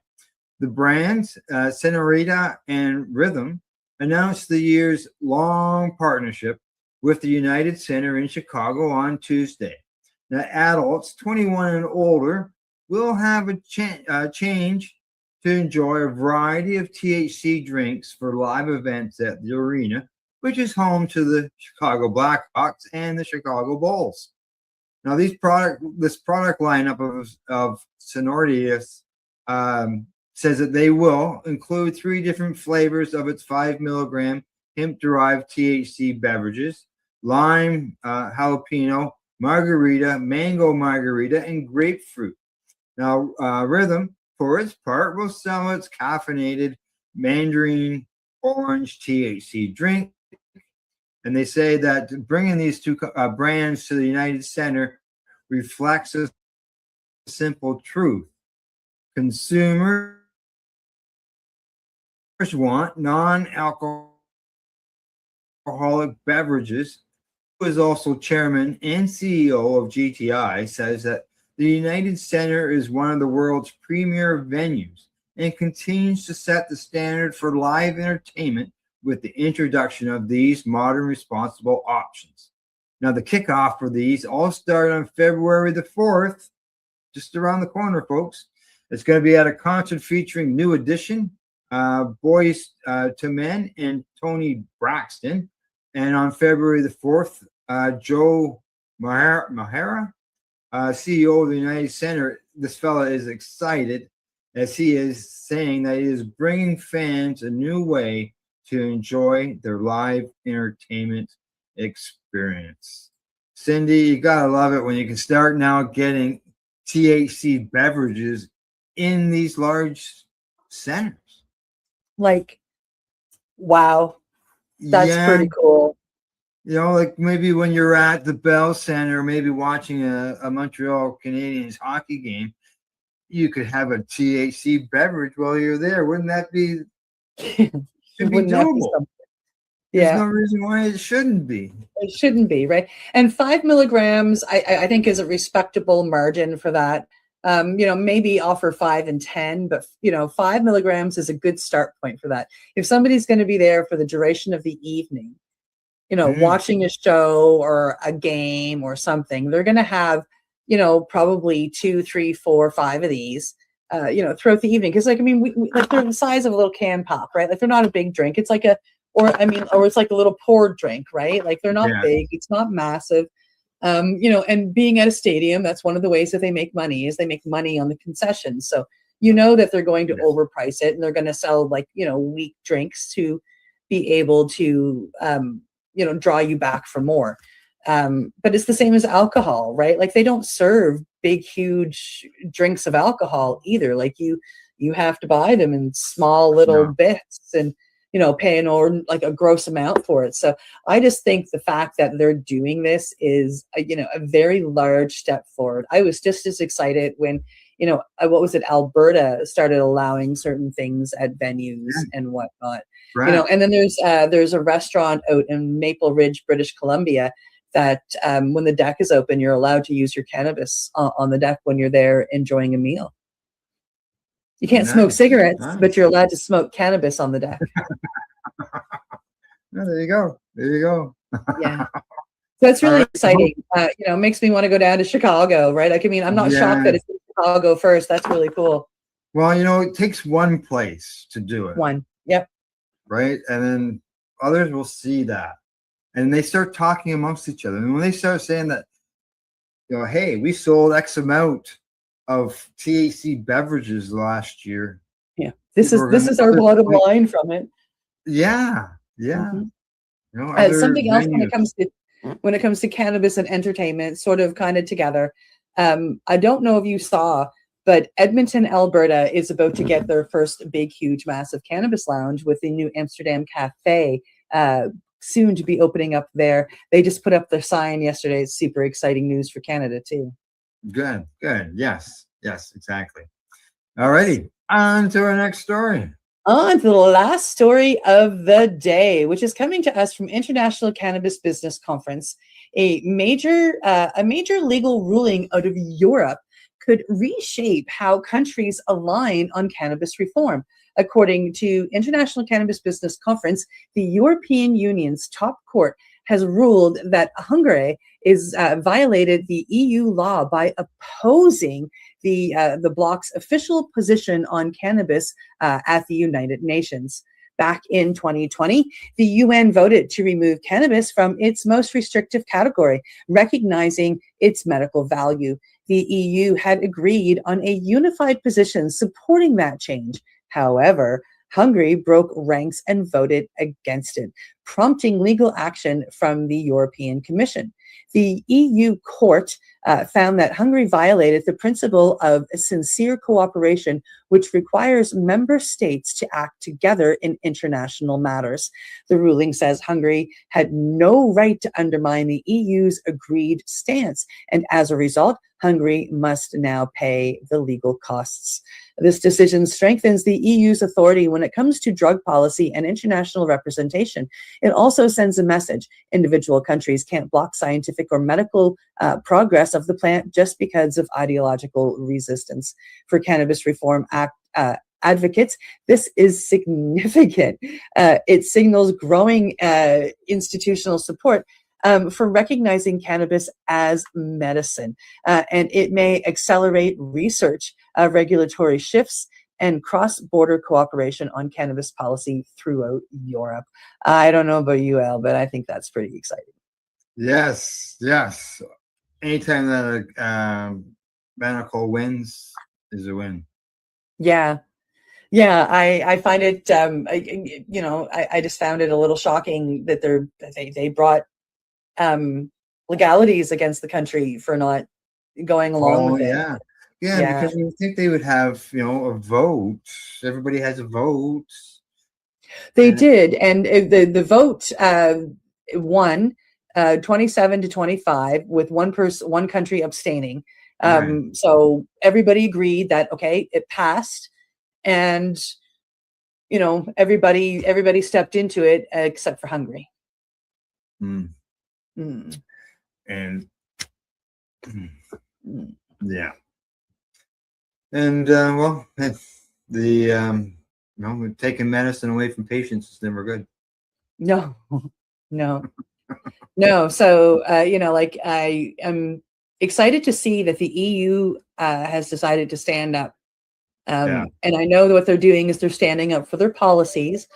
The brands, Senorita and Rhythm, announced the year's long partnership with the United Center in Chicago on Tuesday. Now, adults 21 and older will have a change to enjoy a variety of THC drinks for live events at the arena, which is home to the Chicago Blackhawks and the Chicago Bulls. Now, this product lineup of Sonoritas says that they will include 3 different flavors of its 5 milligram hemp-derived THC beverages: lime, jalapeno, margarita, mango margarita, and grapefruit. Now, Rhythm, for its part, will sell its caffeinated mandarin orange THC drink. And they say that bringing these 2 brands to the United Center reflects a simple truth. Consumers want non-alcoholic beverages. Who is also chairman and CEO of GTI, says that the United Center is one of the world's premier venues and continues to set the standard for live entertainment with the introduction of these modern responsible options. Now, the kickoff for these all start on February the 4th, just around the corner, folks. It's going to be at a concert featuring New Edition, Boys to Men, and Tony Braxton. And on February the 4th, Joe Mahara, CEO of the United Center, this fella is excited as he is saying that he is bringing fans a new way to enjoy their live entertainment experience. Cindy, you gotta love it when you can start now getting THC beverages in these large centers. Like, wow, that's pretty cool. You know, like maybe when you're at the Bell Center, maybe watching a Montreal Canadiens hockey game, you could have a THC beverage while you're there. Wouldn't that be? Should be doable. There's no reason why it shouldn't be. It shouldn't be, right? And 5 milligrams, I think, is a respectable margin for that. Maybe offer 5 and 10, but 5 milligrams is a good start point for that. If somebody's going to be there for the duration of the evening, watching a show or a game or something, they're going to have, probably 2, 3, 4, 5 of these, throughout the evening. Because, like they're the size of a little can pop, right? Like they're not a big drink. It's like or it's like a little poured drink, right? Like they're not big. It's not massive. And being at a stadium, that's one of the ways that they make money is they make money on the concessions. So that they're going to overprice it and they're going to sell weak drinks to be able to draw you back for more. But it's the same as alcohol, right? Like they don't serve big, huge drinks of alcohol either. Like you have to buy them in small little bits and paying or like a gross amount for it. So I just think the fact that they're doing this is, a very large step forward. I was just as excited when, what was it? Alberta started allowing certain things at venues and whatnot, Right. And then there's a restaurant out in Maple Ridge, British Columbia that when the deck is open, you're allowed to use your cannabis on the deck when you're there enjoying a meal. You can't smoke cigarettes, but you're allowed to smoke cannabis on the deck. There you go. There you go. Yeah. That's really exciting. Makes me want to go down to Chicago, right? Like, I'm not shocked that it's in Chicago first. That's really cool. Well, it takes one place to do it. One. Yep. Right. And then others will see that. And they start talking amongst each other. And when they start saying that, hey, we sold X amount of THC beverages last year. Yeah. This is our bottom line from it. Yeah. Yeah. Mm-hmm. Something else when it comes to cannabis and entertainment, sort of kind of together. I don't know if you saw, but Edmonton, Alberta is about to get their first big, huge, massive cannabis lounge with the new Amsterdam Cafe soon to be opening up there. They just put up their sign yesterday. It's super exciting news for Canada too. Good. Yes, exactly. All righty, on to our next story. On to the last story of the day, which is coming to us from International Cannabis Business Conference. A major legal ruling out of Europe could reshape how countries align on cannabis reform. According to International Cannabis Business Conference, the European Union's top court has ruled that Hungary is violated the EU law by opposing the bloc's official position on cannabis at the United Nations. Back in 2020, the UN voted to remove cannabis from its most restrictive category, recognizing its medical value. The EU had agreed on a unified position supporting that change. However, Hungary broke ranks and voted against it, prompting legal action from the European Commission. The EU court found that Hungary violated the principle of sincere cooperation, which requires member states to act together in international matters. The ruling says Hungary had no right to undermine the EU's agreed stance, and as a result, Hungary must now pay the legal costs. This decision strengthens the EU's authority when it comes to drug policy and international representation. It also sends a message. Individual countries can't block scientific or medical progress of the plant just because of ideological resistance. For Cannabis Reform Act advocates, this is significant. It signals growing institutional support for recognizing cannabis as medicine, and it may accelerate research, regulatory shifts, and cross-border cooperation on cannabis policy throughout Europe. I don't know about you, Al, but I think that's pretty exciting. Yes. Anytime that a medical wins is a win. Yeah, I find it. I just found it a little shocking that they brought legalities against the country for not going along with it. Yeah, because you think they would have, a vote. Everybody has a vote. They did, and the vote won 27 to 25 with one country abstaining. So everybody agreed that it passed, and everybody stepped into it except for Hungary. And yeah, and taking medicine away from patients is never good. No. So I am excited to see that the EU has decided to stand up, and I know that what they're doing is they're standing up for their policies,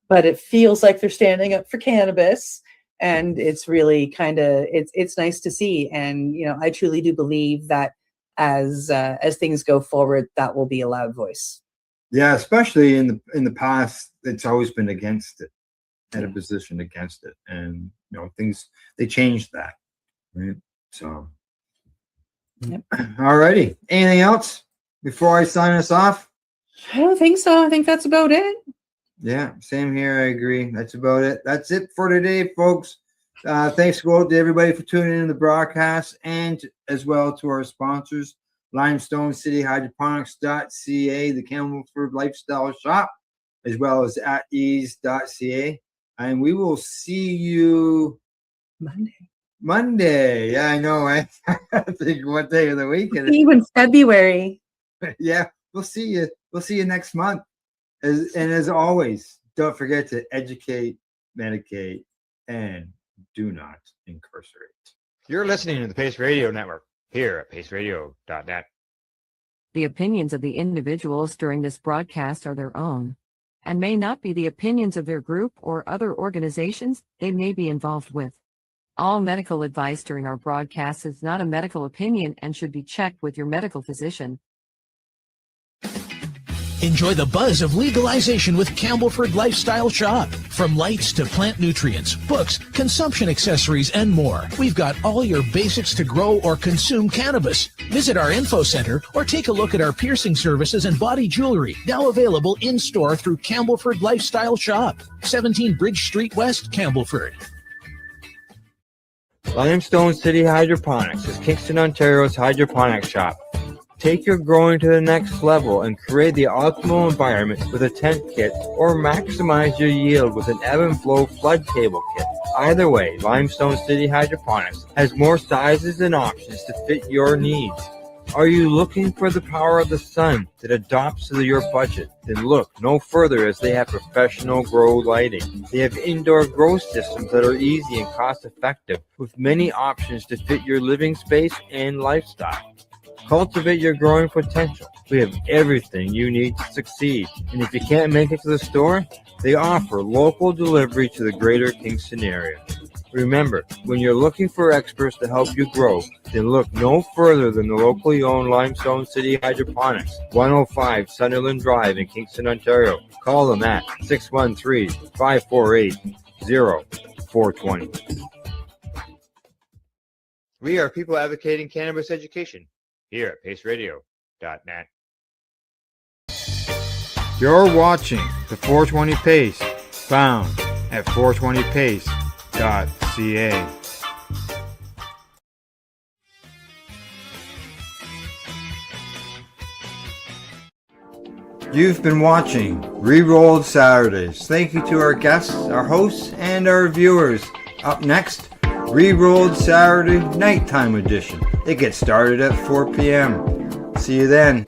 but it feels like they're standing up for cannabis. And it's really it's nice to see. And, I truly do believe that as things go forward, that will be a loud voice. Yeah, especially in the past, it's always been against it, had a position against it. And, they changed that. Right. So, all righty. Anything else before I sign us off? I don't think so. I think that's about it. Yeah, same here. I agree. That's about it. That's it for today, folks. Thanks to everybody for tuning in to the broadcast, and as well to our sponsors, Limestone City Hydroponics.ca, the Campbellford Lifestyle Shop, as well as at ease.ca. And we will see you Monday. Yeah, I know. I think what day of the week it is. Even February. Yeah, we'll see you. We'll see you next month. As always, don't forget to educate, medicate, and do not incarcerate. You're listening to the Pace Radio Network here at paceradio.net. The opinions of the individuals during this broadcast are their own, and may not be the opinions of their group or other organizations they may be involved with. All medical advice during our broadcast is not a medical opinion and should be checked with your medical physician. Enjoy the buzz of legalization with Campbellford Lifestyle Shop. From lights to plant nutrients, books, consumption accessories, and more, we've got all your basics to grow or consume cannabis. Visit our info center or take a look at our piercing services and body jewelry, now available in-store through Campbellford Lifestyle Shop, 17 Bridge Street West, Campbellford. Limestone City Hydroponics is Kingston, Ontario's hydroponics shop. Take your growing to the next level and create the optimal environment with a tent kit or maximize your yield with an ebb and flow flood table kit. Either way, Limestone City Hydroponics has more sizes and options to fit your needs. Are you looking for the power of the sun that adapts to your budget? Then look no further, as they have professional grow lighting. They have indoor grow systems that are easy and cost effective with many options to fit your living space and lifestyle. Cultivate your growing potential. We have everything you need to succeed. And if you can't make it to the store, they offer local delivery to the greater Kingston area. Remember, when you're looking for experts to help you grow, then look no further than the locally owned Limestone City Hydroponics, 105 Sunderland Drive in Kingston, Ontario. Call them at 613-548-0420. We are people advocating cannabis education here at paceradio.net. You're watching the 420 Pace, found at 420pace.ca. You've been watching Rerolled Saturdays. Thank you to our guests, our hosts, and our viewers. Up next, Rerolled Saturday Nighttime Edition. It gets started at 4 p.m. See you then.